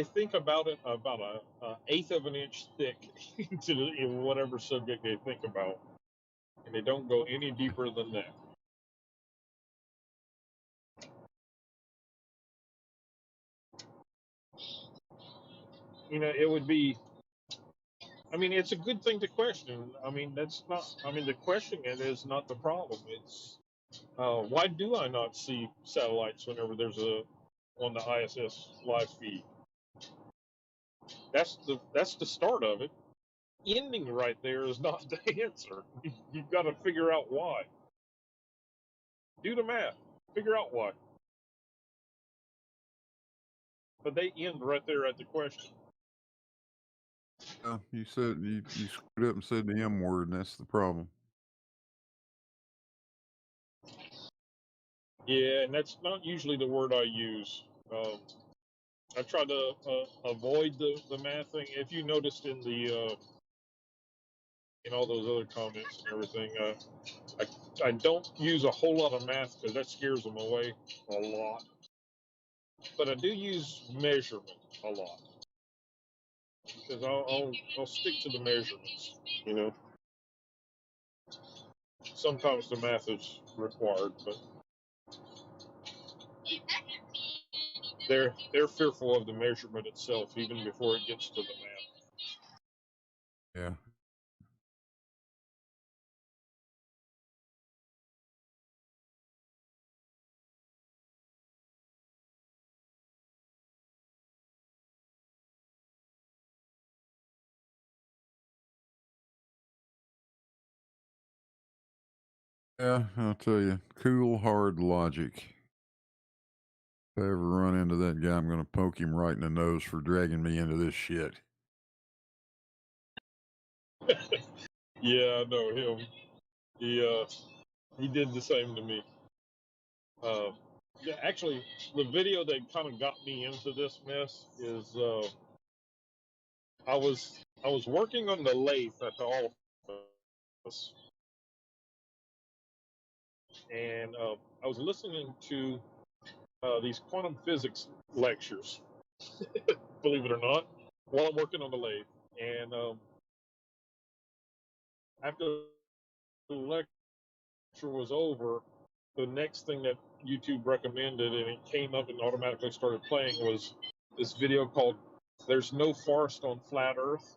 think about it about a eighth of an inch thick in whatever subject they think about, and they don't go any deeper than that. You know, it would be. I mean, it's a good thing to question. I mean, that's not. I mean, the questioning it is not the problem. It's why do I not see satellites whenever there's on the ISS live feed? That's the start of it. Ending right there is not the answer. You've got to figure out why. Do the math. Figure out why. But they end right there at the question. You said you screwed up and said the M word, and that's the problem. Yeah, and that's not usually the word I use. I try to avoid the math thing. If you noticed in the in all those other comments and everything, I don't use a whole lot of math because that scares them away a lot. But I do use measurement a lot because I'll stick to the measurements. You know, sometimes the math is required, but they're fearful of the measurement itself even before it gets to the math. Yeah. Yeah, I'll tell you, cool, hard logic. If I ever run into that guy, I'm going to poke him right in the nose for dragging me into this shit. Yeah, I know him. He did the same to me. Yeah, actually, the video that kind of got me into this mess is I was working on the lathe at the office, and I was listening to these quantum physics lectures, believe it or not, while I'm working on the lathe. And after the lecture was over, the next thing that YouTube recommended, and it came up and automatically started playing, was this video called "There's No Forest on Flat Earth."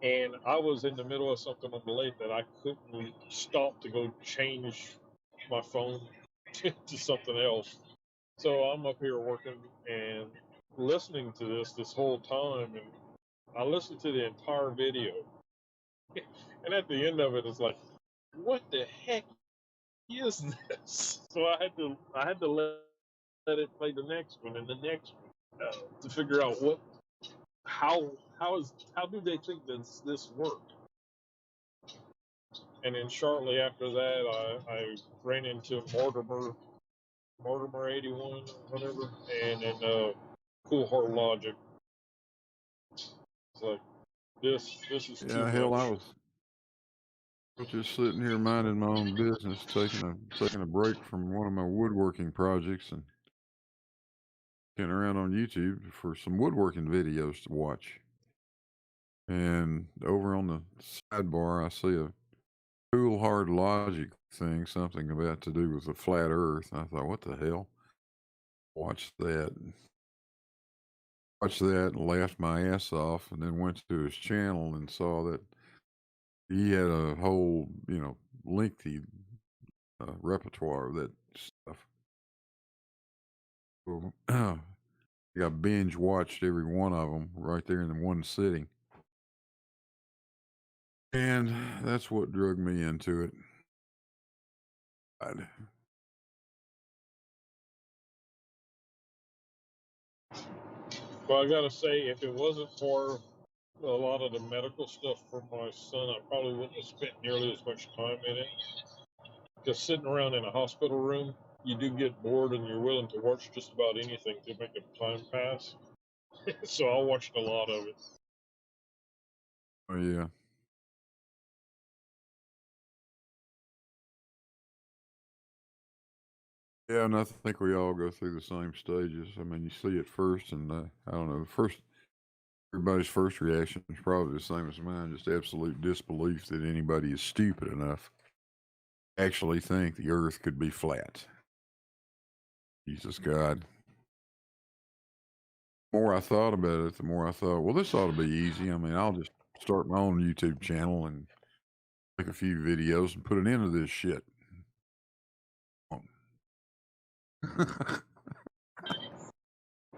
And I was in the middle of something on the lathe that I couldn't stop to go change my phone to something else. So I'm up here working and listening to this whole time, and I listened to the entire video. And at the end of it, it's like, what the heck is this? So I had to let it play the next one and the next one to figure out how do they think this worked. And then shortly after that, I ran into Mortimer 81 or whatever, and then Cool Heart Logic. It's like this is too Yeah, hell, I much. was just sitting here minding my own business, taking a break from one of my woodworking projects and getting around on YouTube for some woodworking videos to watch. And over on the sidebar, I see a cool hard logic thing, something about to do with the flat earth. I thought, what the hell? Watched that and laughed my ass off, and then went to his channel and saw that he had a whole, lengthy repertoire of that stuff. So, I binge watched every one of them right there in one sitting. And that's what drug me into it. Well, I gotta say, if it wasn't for a lot of the medical stuff for my son, I probably wouldn't have spent nearly as much time in it. Because sitting around in a hospital room, you do get bored and you're willing to watch just about anything to make the time pass. So I watched a lot of it. Oh yeah. Yeah, and I think we all go through the same stages. I mean, you see it first, and I don't know. Everybody's first reaction is probably the same as mine, just absolute disbelief that anybody is stupid enough to actually think the Earth could be flat. Jesus God. The more I thought about it, the more I thought, well, this ought to be easy. I mean, I'll just start my own YouTube channel and make a few videos and put an end to this shit.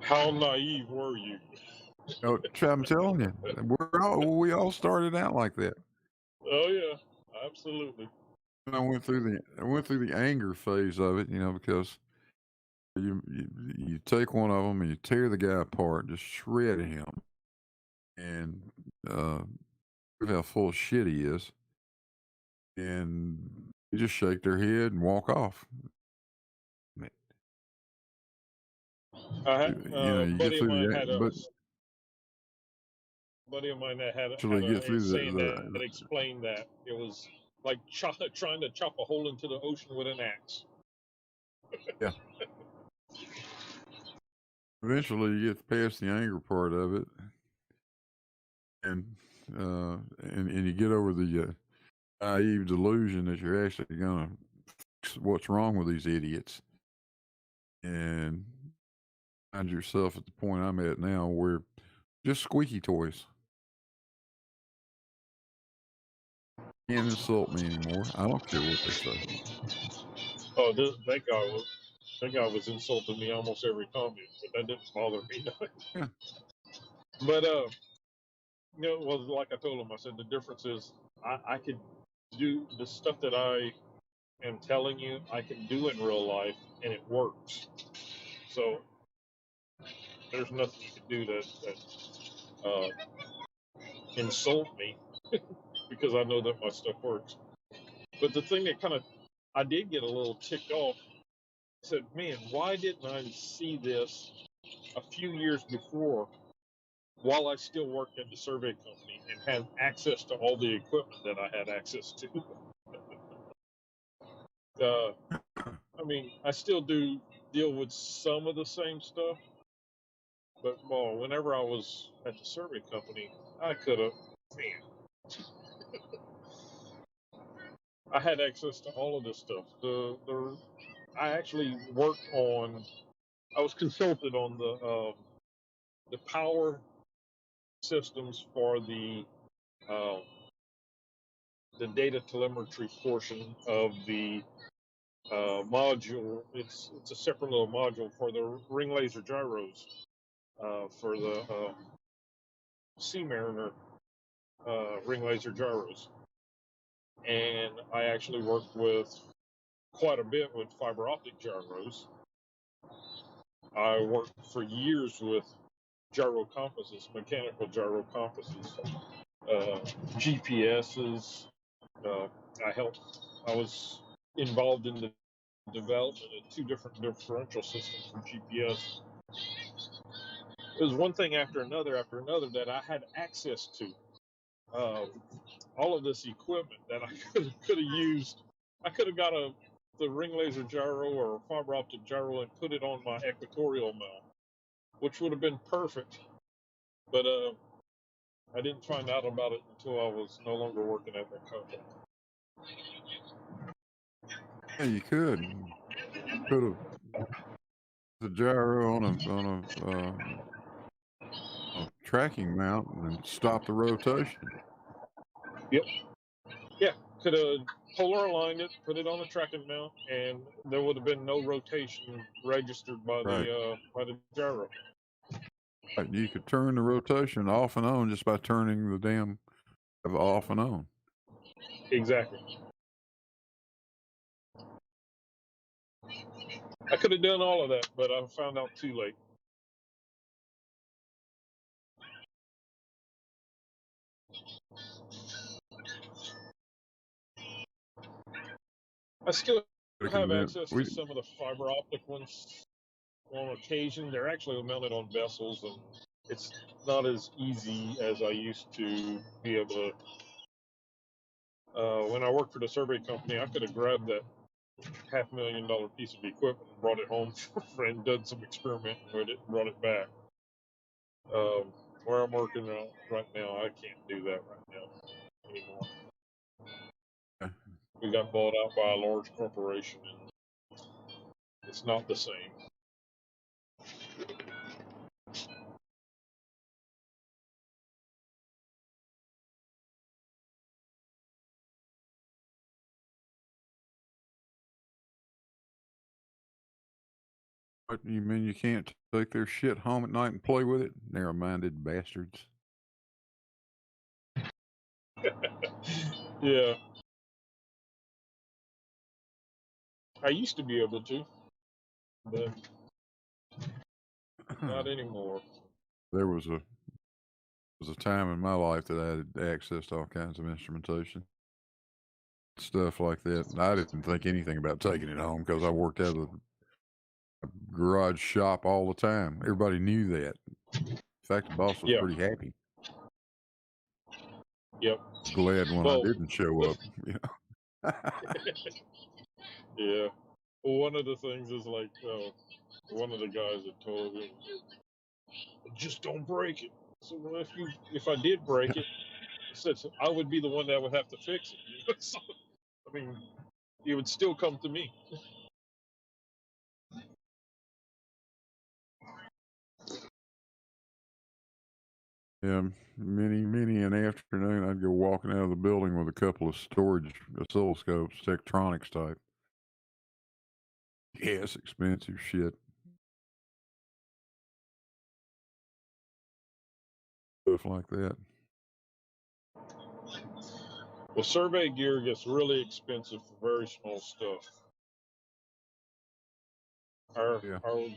How naive were you? Oh, I'm telling you, we all started out like that. Oh yeah, absolutely. I went through the anger phase of it, because you take one of them and you tear the guy apart, just shred him, and how full of shit he is, and you just shake their head and walk off. I had you get through the buddy of mine that had actually get a through saying that explained that it was like trying to chop a hole into the ocean with an axe. Yeah. Eventually, you get past the anger part of it, and you get over the naive delusion that you're actually gonna fix what's wrong with these idiots, and find yourself at the point I'm at now, where just squeaky toys. Can't insult me anymore. I don't care what they say. Oh, that guy was insulting me almost every comment, but that didn't bother me none. Yeah. But well, like I told him, I said the difference is I could do the stuff that I am telling you I can do in real life, and it works. So there's nothing you can do that insult me because I know that my stuff works. But the thing that I did get a little ticked off. I said, man, why didn't I see this a few years before while I still worked at the survey company and had access to all the equipment that I had access to? I mean, I still do deal with some of the same stuff, but whenever I was at the survey company, I could have, I had access to all of this stuff. I actually worked on. I was consulted on the power systems for the data telemetry portion of the module. It's a separate little module for the ring laser gyros for the Sea Mariner ring laser gyros. And I actually worked with quite a bit with fiber optic gyros. I worked for years with gyro compasses, mechanical gyro compasses, GPSs. I was involved in the development of 2 different differential systems for GPS. It was one thing after another that I had access to. All of this equipment that I could have used. I could have got the ring laser gyro or a fiber optic gyro and put it on my equatorial mount, which would have been perfect. But I didn't find out about it until I was no longer working at that company. Yeah, you could have the gyro on a tracking mount and stop the rotation. Yep. Yeah, could have polar aligned it, put it on a tracking mount, and there would have been no rotation registered by the gyro. Right, you could turn the rotation off and on just by turning the damn off and on. Exactly. I could have done all of that, but I found out too late. I still To have convince, access to some of the fiber optic ones on occasion. They're actually mounted on vessels, and it's not as easy as I used to be able to. When I worked for the survey company, I could have grabbed that $500,000 piece of equipment and brought it home and done some experimenting with it and brought it back. Where I'm working right now, I can't do that right now anymore. We got bought out by a large corporation, and it's not the same. What you mean you can't take their shit home at night and play with it? Narrow-minded bastards. Yeah. I used to be able to, but not anymore. There was a time in my life that I had access to all kinds of instrumentation, stuff like that. And I didn't think anything about taking it home because I worked out of the garage shop all the time. Everybody knew that. In fact, the boss was pretty happy. Yep. Glad when I didn't show up. Yeah. Well, one of the things is like one of the guys that told me, just don't break it. So well, if I did break it, I would be the one that would have to fix it. So, I mean, it would still come to me. Yeah, many an afternoon, I'd go walking out of the building with a couple of storage oscilloscopes, Tektronix type. Yes, expensive shit. Stuff like that. Well, survey gear gets really expensive for very small stuff. Our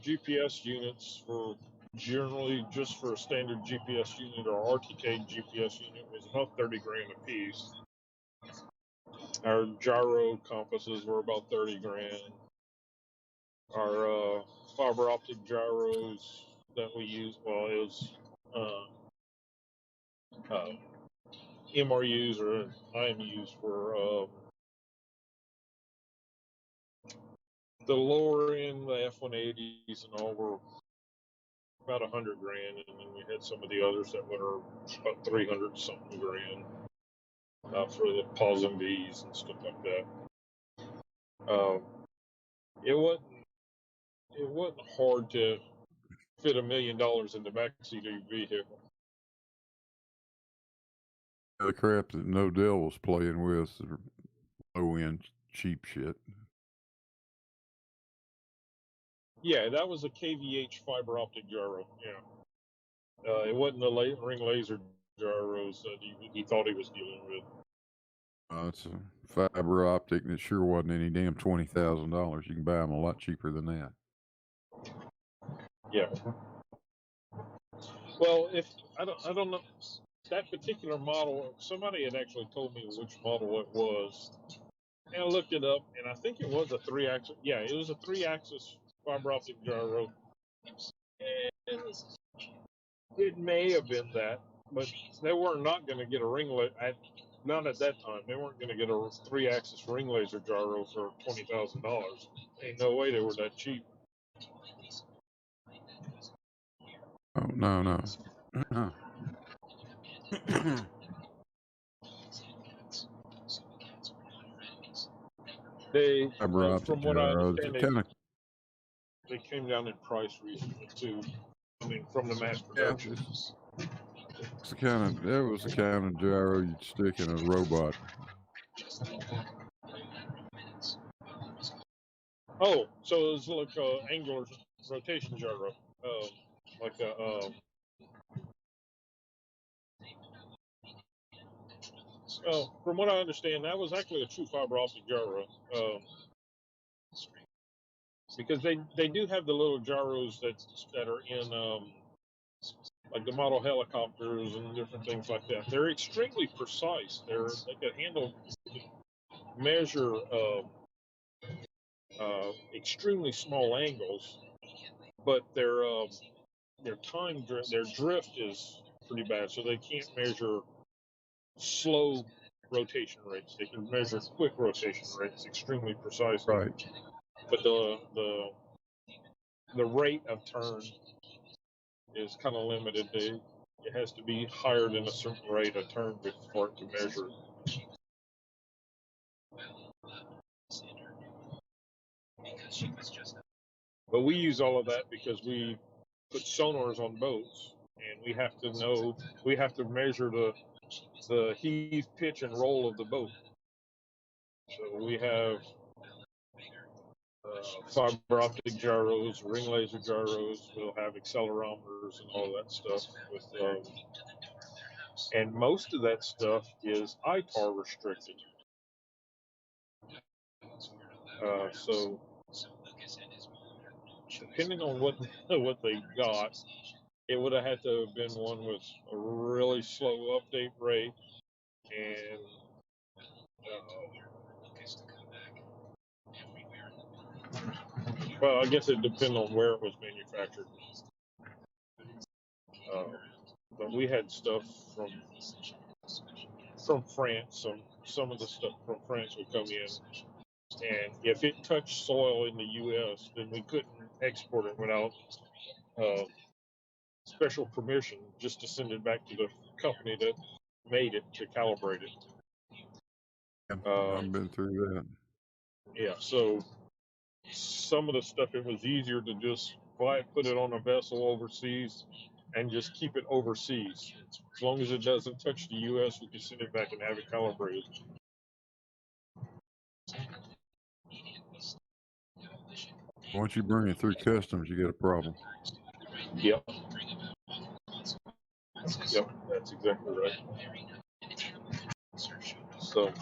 GPS units for generally just for a standard GPS unit or RTK GPS unit was about 30 grand a piece. Our gyro compasses were about 30 grand. Our fiber optic gyros that we use, well, it was MRUs or IMUs for the lower end, the F180s and all were about 100 grand, and then we had some of the others that were about 300 something grand for the POSM-Vs and stuff like that. It wasn't hard to fit $1 million in the backseat of your vehicle. The crap that Nodell was playing with, low end cheap shit. Yeah, that was a KVH fiber optic gyro. Yeah, it wasn't the ring laser gyros that he thought he was dealing with. It's a fiber optic, and it sure wasn't any damn $20,000. You can buy them a lot cheaper than that. Yeah. Well, if I don't know that particular model. Somebody had actually told me which model it was, and I looked it up, and I think it was a 3-axis. Yeah, it was a 3-axis fiber optic gyro, and it may have been that, but they were not going to get a ring laser. Not at that time. They weren't going to get a 3-axis ring laser gyro for $20,000. Ain't no way they were that cheap. Oh no. They, fiber optic from what I gyros, understand, they came down in price recently too. I mean, from the mass production. That was the kind of gyro you'd stick in a robot. Oh, so it was like a angular rotation gyro, like a. From what I understand, that was actually a true fiber optic gyro. Because they do have the little gyros that are in like the model helicopters and different things like that. They're extremely precise. They can measure extremely small angles, but their drift is pretty bad, so they can't measure slow rotation rates. They can measure quick rotation rates extremely precisely. Right. But the rate of turn is kind of limited. It has to be higher than a certain rate of turn before it can measure. But we use all of that because we put sonars on boats, and we have to measure the heave, pitch, and roll of the boat. So we have fiber optic gyros, ring laser gyros. We'll have accelerometers and all that stuff. And most of that stuff is ITAR restricted. So depending on what they got, it would have had to have been one with a really slow update rate and well, I guess it depends on where it was manufactured. But we had stuff from France. Some of the stuff from France would come in, and if it touched soil in the U.S., then we couldn't export it without special permission, just to send it back to the company that made it to calibrate it. I've been through that. Yeah, so some of the stuff, it was easier to just put it on a vessel overseas and just keep it overseas. As long as it doesn't touch the U.S., we can send it back and have it calibrated. Once you bring it through customs, you get a problem. Yep. Yep, that's exactly right. So.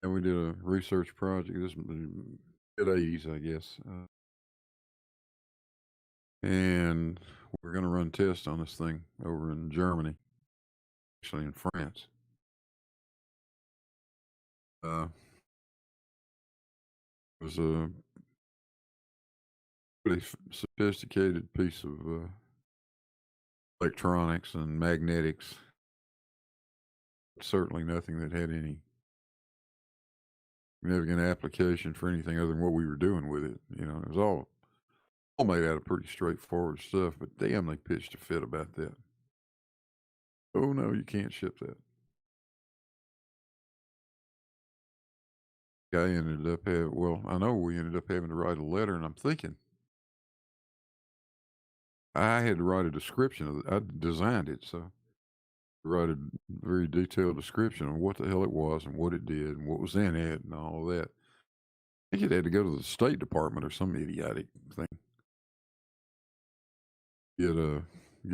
And we did a research project. This mid-80s, I guess. And we're going to run tests on this thing over in Germany, actually in France. It was a pretty sophisticated piece of electronics and magnetics. Certainly nothing that had any significant application for anything other than what we were doing with it. You know, it was all made out of pretty straightforward stuff, but damn, they pitched a fit about that. Oh no, you can't ship that. Guy ended up I know we ended up having to write a letter, and I'm thinking I had to write a description of it. I designed it, so write a very detailed description on what the hell it was and what it did and what was in it and all that. I think it had to go to the State Department or some idiotic thing. Get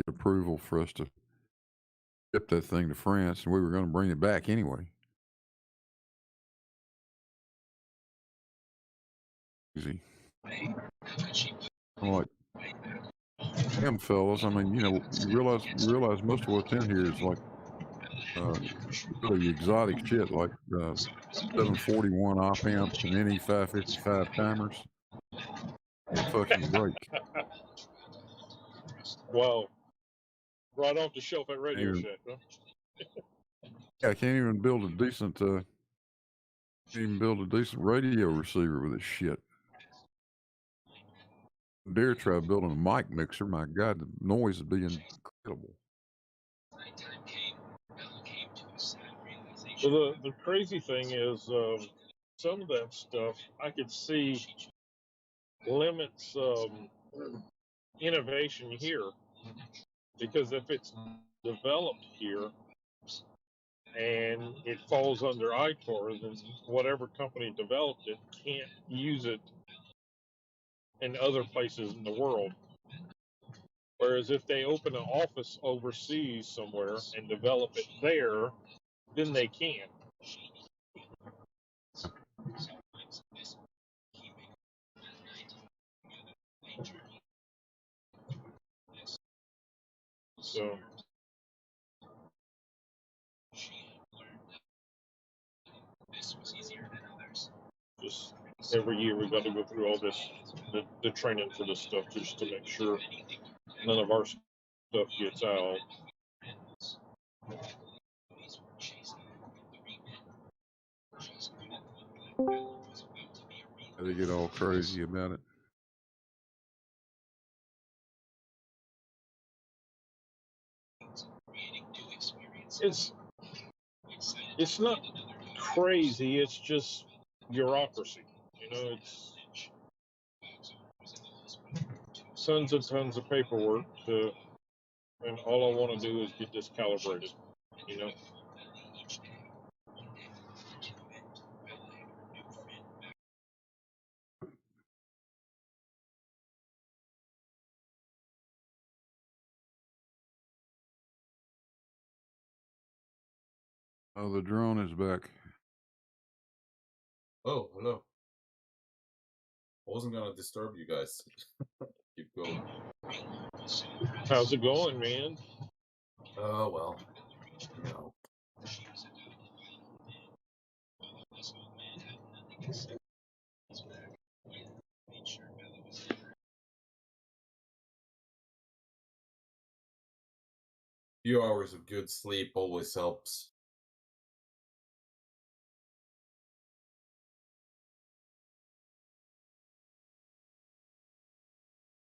approval for us to ship that thing to France, and we were going to bring it back anyway. Easy. I'm like, damn fellas, I mean, you know, you realize most of what's in here is like really exotic shit like 741 op amps and NE 555 timers. Can't fucking break. Wow. Right off the shelf at Radio Even, Shack, huh? yeah, I can't even build a decent radio receiver with this shit. Dare try building a mic mixer. My God, the noise would be incredible. So the crazy thing is, some of that stuff I could see limits innovation here, because if it's developed here and it falls under ITAR, then whatever company developed it can't use it in other places in the world. Whereas if they open an office overseas somewhere and develop it there, then they can. So just every year we got to go through all this, the training for this stuff, just to make sure none of our stuff gets out. They get all crazy about it. It's not crazy. It's just bureaucracy. You know, it's tons of paperwork and all I want to do is get this calibrated. You know. Oh, the drone is back. Oh, hello. I wasn't gonna disturb you guys. Keep going. How's it going, man? Oh well, you know. Few hours of good sleep always helps.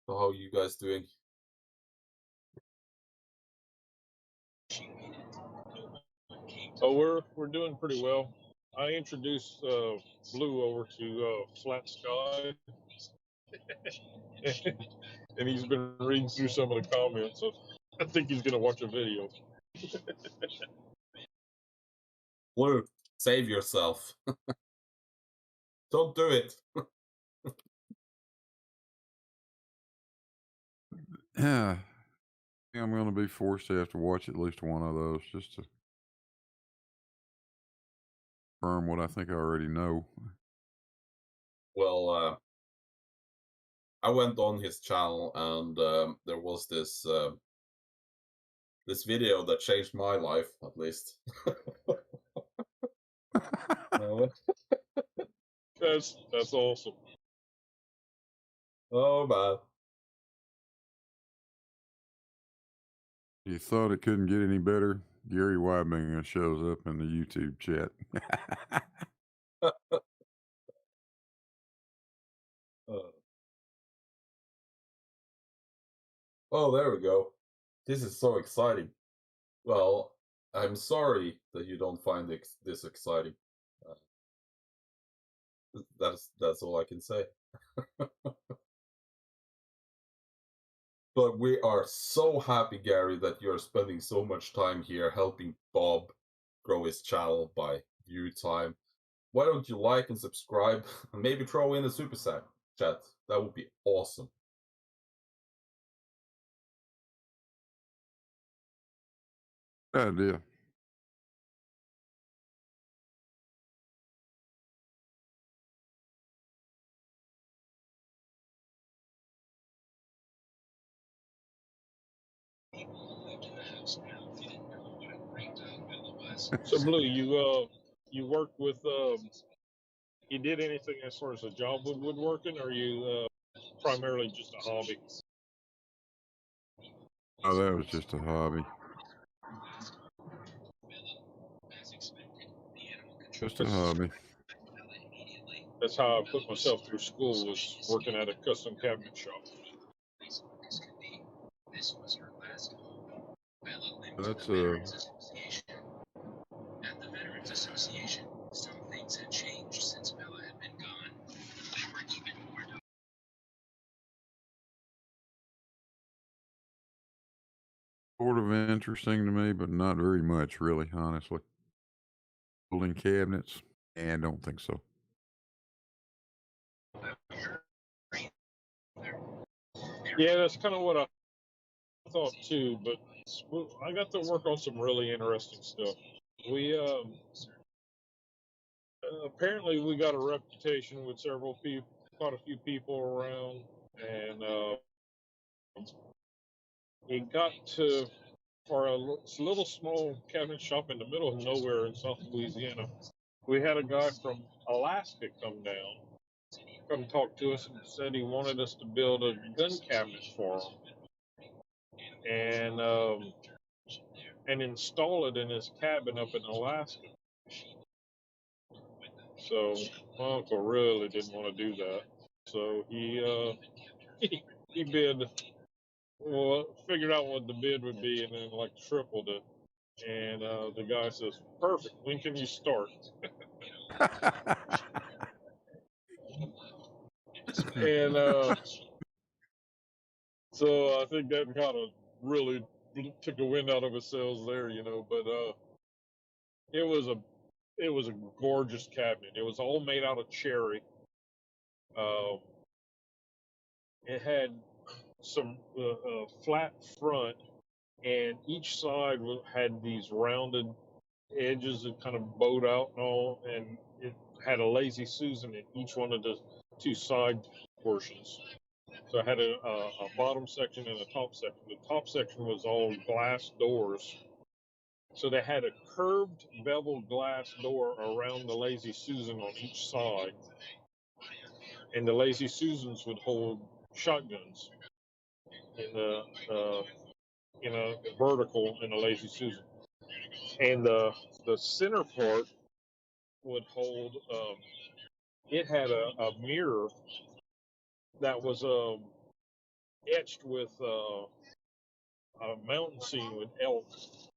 So how are you guys doing? Oh, we're doing pretty well. I introduced Blue over to Flat Sky, and he's been reading through some of the comments. So I think he's gonna watch a video. Blue, save yourself. Don't do it. Yeah, I'm going to be forced to have to watch at least one of those just to confirm what I think I already know. Well, I went on his channel and there was this this video that changed my life, at least. That's awesome. Oh man. You thought it couldn't get any better? Gary Weibinger shows up in the YouTube chat. Oh, there we go. This is so exciting. Well, I'm sorry that you don't find this exciting. That's all I can say. But we are so happy, Gary, that you're spending so much time here helping Bob grow his channel by view time. Why don't you like and subscribe and maybe throw in a super chat? That would be awesome. Good idea. So Blue, you worked with you did anything as far as a job with woodworking, or you primarily just a hobby? Oh, that was just a hobby. Just a hobby. That's how I put myself through school, was working at a custom cabinet shop. That's sort of interesting to me, but not very much, really, honestly. Building cabinets? I don't think so. Yeah, that's kind of what I thought too, but I got to work on some really interesting stuff. We apparently we got a reputation with several people, quite a few people around, and it got to, for a little small cabinet shop in the middle of nowhere in South Louisiana, we had a guy from Alaska come down, come talk to us, and said he wanted us to build a gun cabinet for him, and install it in his cabin up in Alaska. So my uncle really didn't want to do that. So he bid, well, figured out what the bid would be, and then like tripled it. And the guy says, "Perfect. When can you start?" And so I think that kind of really took a wind out of his sails there, you know. But it was a gorgeous cabinet. It was all made out of cherry. It had some flat front, and each side had these rounded edges that kind of bowed out and all, and it had a Lazy Susan in each one of the two side portions. So it had a bottom section and a top section. The top section was all glass doors. So they had a curved beveled glass door around the Lazy Susan on each side. And the Lazy Susans would hold shotguns in the vertical in the Lazy Susan. And the center part would hold, it had a mirror that was etched with a mountain scene with elks.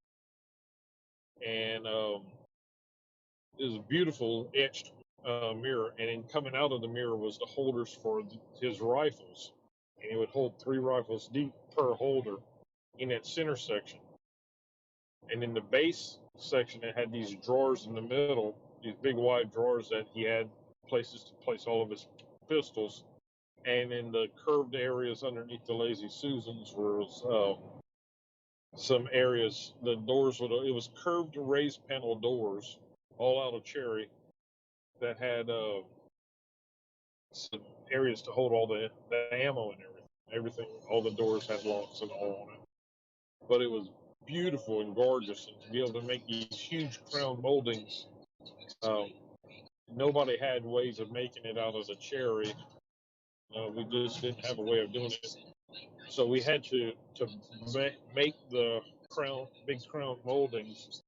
And it was a beautiful etched mirror. And in coming out of the mirror was the holders for his rifles. And he would hold 3 rifles deep per holder in that center section. And in the base section, it had these drawers in the middle, these big wide drawers that he had places to place all of his pistols. And in the curved areas underneath the Lazy Susans was some areas, the doors it was curved raised panel doors, all out of cherry, that had some areas to hold all the ammo and everything. All the doors had locks and all on it. But it was beautiful and gorgeous, and to be able to make these huge crown moldings, nobody had ways of making it out of the cherry. We just didn't have a way of doing it. So we had to make the big crown moldings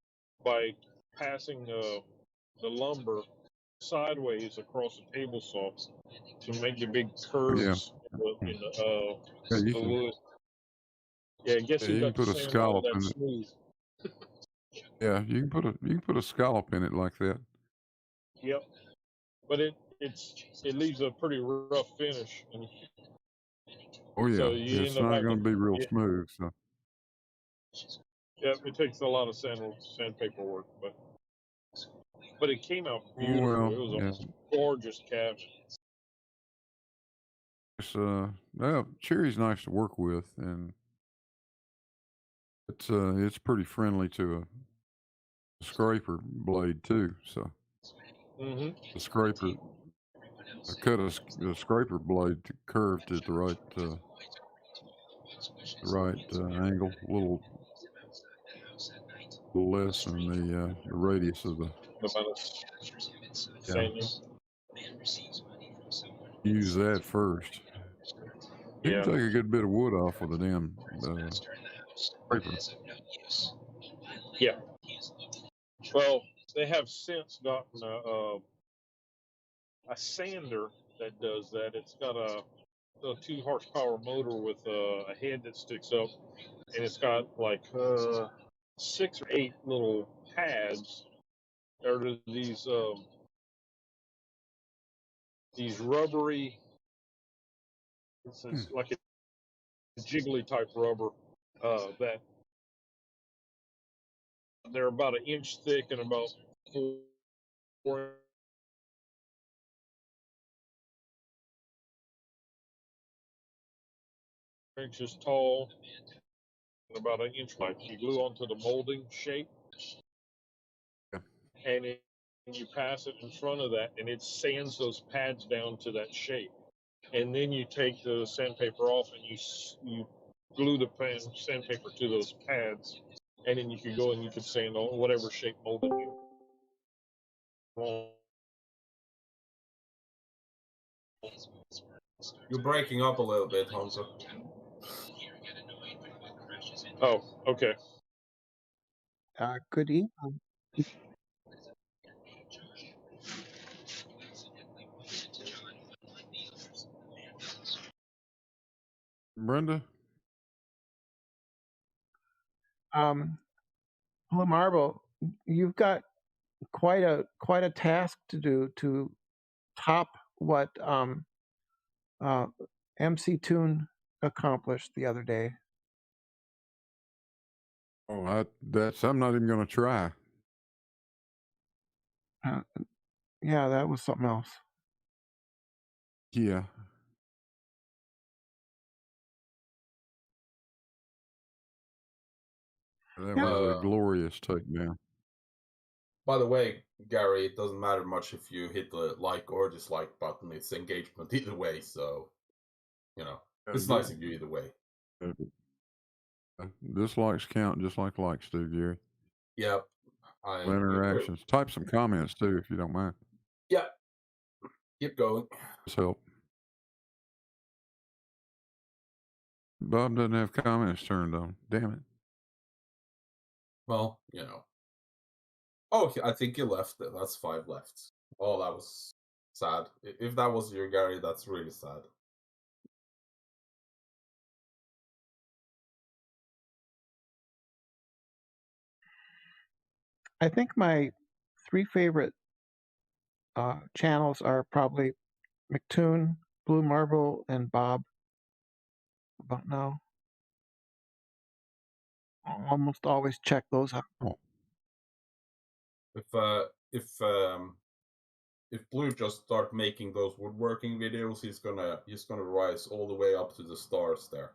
by passing the lumber sideways across the table saw to make the big curves in the wood. Yeah, I guess you can put a scallop in it. Smooth. Yeah, you can put a scallop in it like that. Yep, but it leaves a pretty rough finish. And oh yeah, so it's not going to be real smooth. So. Yeah, it takes a lot of sandpaper work, but it came out beautiful. Well, it was a gorgeous cabinet. It's well, cherry's nice to work with, and it's pretty friendly to a scraper blade too. So the scraper, I cut the scraper blade curved at the right angle, less in the radius of the. Sanding. Use that first. You Yeah. can take a good bit of wood off with a damn paper. Yeah. Well, they have since gotten a sander that does that. It's got a 2 horsepower motor with a head that sticks up, and it's got like 6 or 8 little pads. There are these rubbery. It's like a jiggly type rubber that they're about 1 inch thick and about 4 inches tall and about 1 inch wide. You glue onto the molding shape, and you pass it in front of that, and it sands those pads down to that shape. And then you take the sandpaper off, and you glue the sandpaper to those pads, and then you can go and you can sand on whatever shape molding you want. You're breaking up a little bit, Hunter. Oh, okay. Good evening. Brenda? Blue Marble, you've got quite a task to do to top what MC Toon accomplished the other day. Oh, I'm not even going to try. Yeah, that was something else. Yeah. That was a glorious takedown. By the way, Gary, it doesn't matter much if you hit the like or dislike button. It's engagement either way, so it's nice of you either way. Dislikes count just like likes do, Gary. Yep. Interactions. Type some comments too if you don't mind. Yep. Keep going. Just help. Bob doesn't have comments turned on. Damn it. Well, Oh, I think you left. That's 5 left. Oh, that was sad. If that was your Gary, that's really sad. I think my 3 favorite channels are probably McToon, Blue Marble, and Bob. About now. I almost always check those out. If Blue just start making those woodworking videos, he's gonna rise all the way up to the stars there.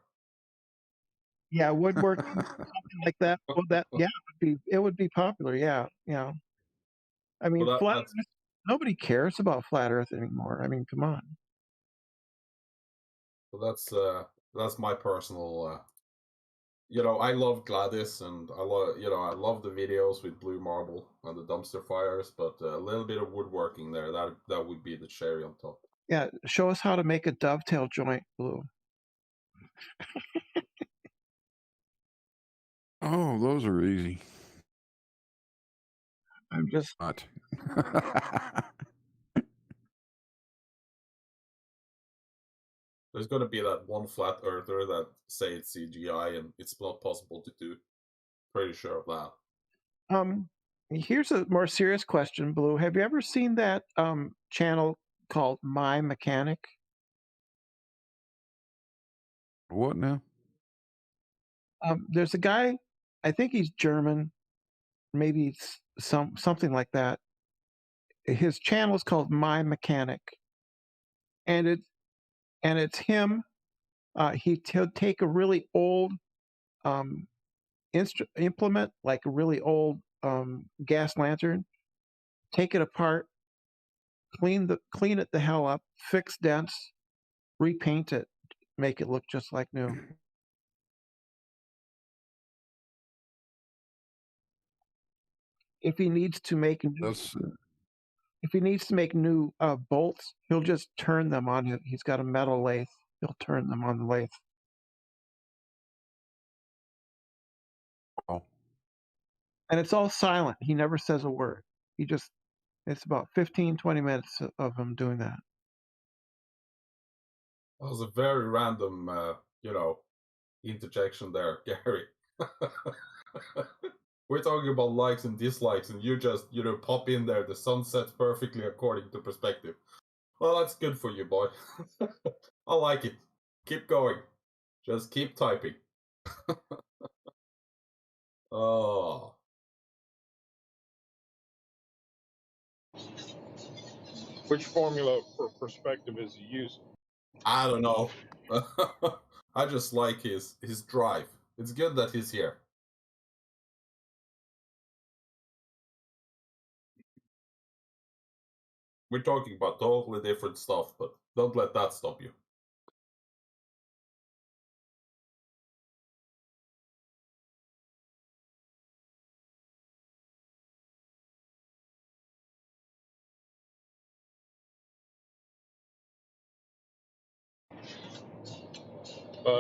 Yeah, woodworking, something like that. Well, it would be popular. Yeah. I mean, Well, flat Earth, nobody cares about flat Earth anymore. I mean, come on. So that's my personal. I love Gladys, and I love the videos with Blue Marble and the dumpster fires, but a little bit of woodworking there, that would be the cherry on top. Yeah, show us how to make a dovetail joint, Blue. Oh, those are easy. I'm just not. There's going to be that one flat earther that say it's CGI and it's not possible to do. Pretty sure of that. Here's a more serious question, Blue. Have you ever seen that channel called My Mechanic? What now? There's a guy, I think he's German, maybe it's something like that. His channel is called My Mechanic, and it's him. He'll take a really old implement, like a really old gas lantern, take it apart, clean it the hell up, fix dents, repaint it, make it look just like new. if he needs to make new bolts, he'll just turn them on it. He's got a metal lathe. He'll turn them on the lathe. Oh. And it's all silent. He never says a word. It's about 15, 20 minutes of him doing that. That was a very random, interjection there, Gary. We're talking about likes and dislikes, and you just, pop in there. The sun sets perfectly according to perspective. Well, that's good for you, boy. I like it. Keep going. Just keep typing. Oh. Which formula for perspective is he using? I don't know. I just like his drive. It's good that he's here. We're talking about totally different stuff, but don't let that stop you.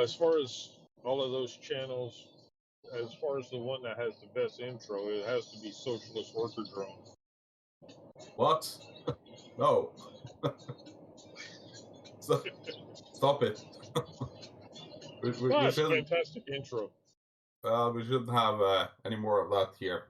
As far as all of those channels, as far as the one that has the best intro, it has to be Socialist Worker Drone. What? No. Stop it. we It's a shouldn't. fantastic intro. We shouldn't have any more of that here.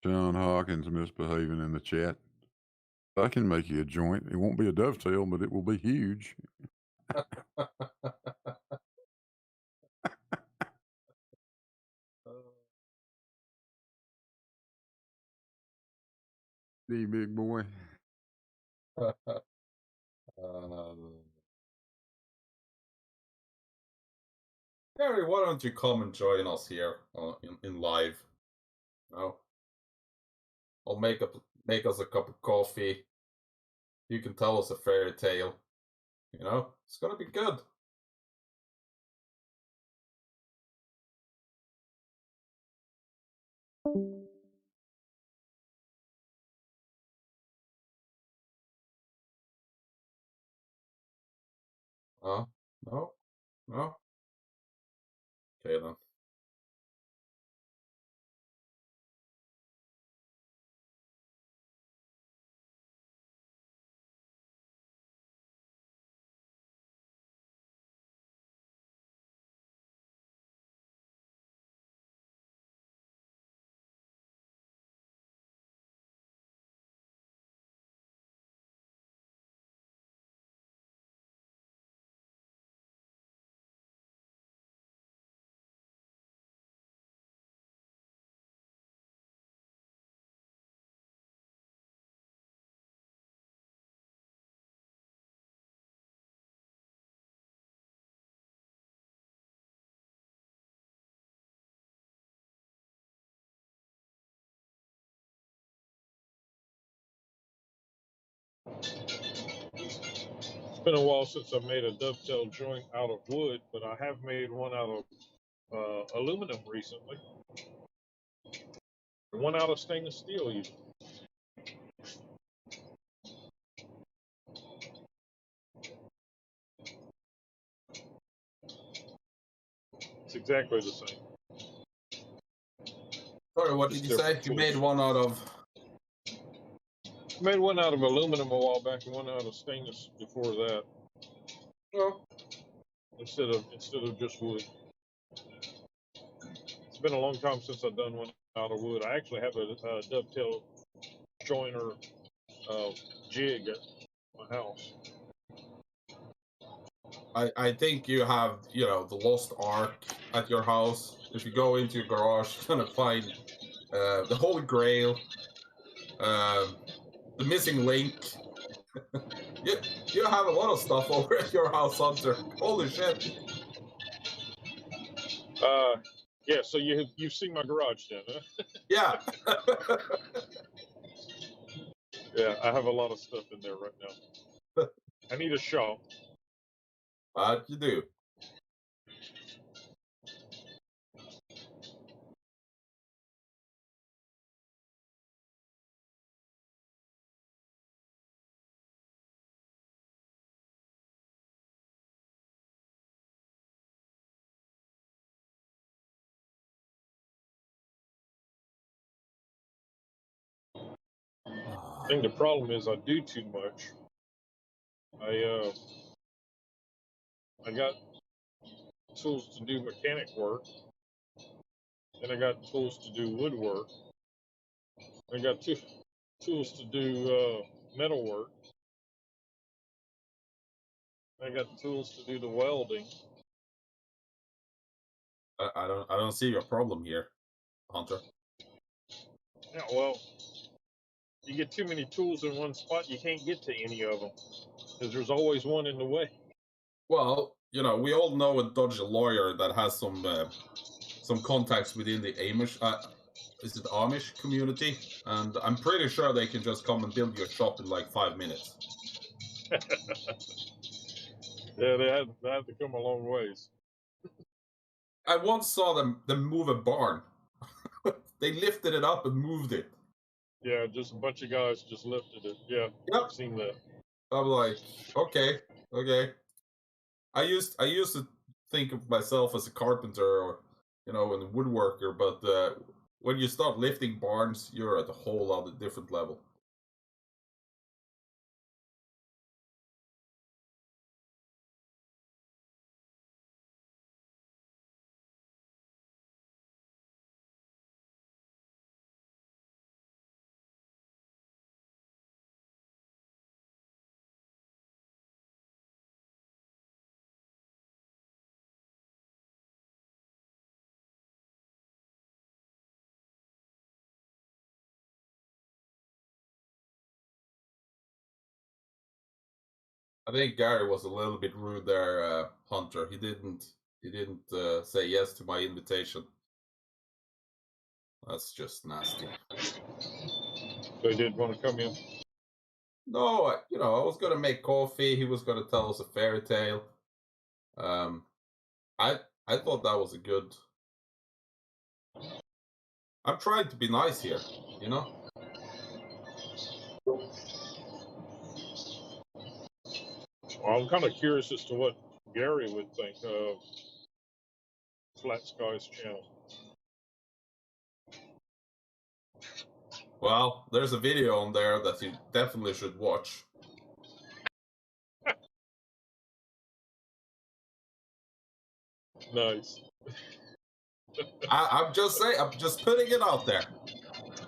John Hawkins misbehaving in the chat. I can make you a joint. It won't be a dovetail, but it will be huge. The big boy. Gary, why don't you come and join us here in live? I'll make us a cup of coffee. You can tell us a fairy tale. It's gonna be good. No. Okay then. It's been a while since I made a dovetail joint out of wood, but I have made one out of aluminum recently. One out of stainless steel even. It's exactly the same. Sorry, what did you say? You made one out of... I made one out of aluminum a while back and one out of stainless before that. Oh. Instead of just wood. It's been a long time since I've done one out of wood. I actually have a dovetail joiner jig at my house. I think you have, the lost ark at your house. If you go into your garage, you're gonna find the Holy Grail, the missing link. you have a lot of stuff over at your house, Hunter. Holy shit. Yeah, so you've seen my garage then, huh? Yeah. Yeah, I have a lot of stuff in there right now. I need a shop. You do. I think the problem is I do too much. I got tools to do mechanic work, and I got tools to do woodwork. I got tools to do metal work. I got tools to do the welding. I don't see your problem here, Hunter. Yeah, well, you get too many tools in one spot, you can't get to any of them because there's always one in the way. Well, you know, we all know a dodgy lawyer that has some contacts within the Amish. Is it Amish community? And I'm pretty sure they can just come and build your shop in like 5 minutes. Yeah, they have to come a long ways. I once saw them move a barn. They lifted it up and moved it. Yeah, just a bunch of guys just lifted it. Yeah, Yep. I've seen that. I'm like, okay. I used to think of myself as a carpenter or, you know, a woodworker, but when you start lifting barns, you're at a whole other different level. I think Gary was a little bit rude there, Hunter. He didn't say yes to my invitation. That's just nasty. So he didn't want to come in? No, I was gonna make coffee. He was gonna tell us a fairy tale. I thought that was a good. I'm trying to be nice here, you know. Well, I'm kind of curious as to what Gary would think of Flat Sky's channel. Well, there's a video on there that you definitely should watch. Nice. I'm just saying. I'm just putting it out there.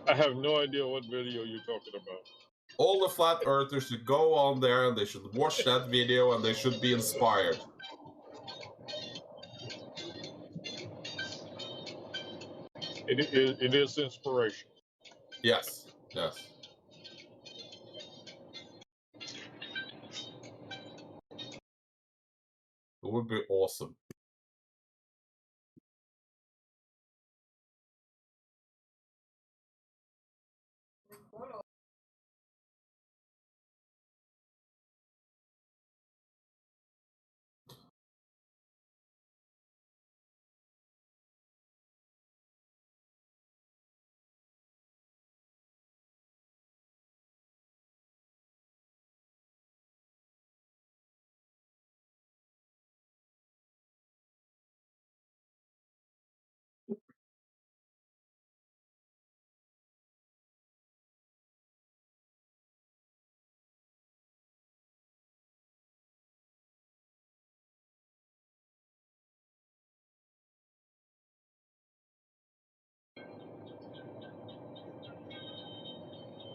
I have no idea what video you're talking about. All the flat earthers should go on there and they should watch that video and they should be inspired. It is inspiration. Yes. It would be awesome.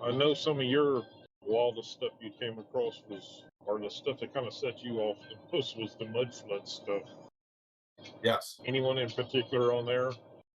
I know some of your wildest stuff you came across or the stuff that kind of set you off the most was the mud flood stuff. Yes. Anyone in particular on there?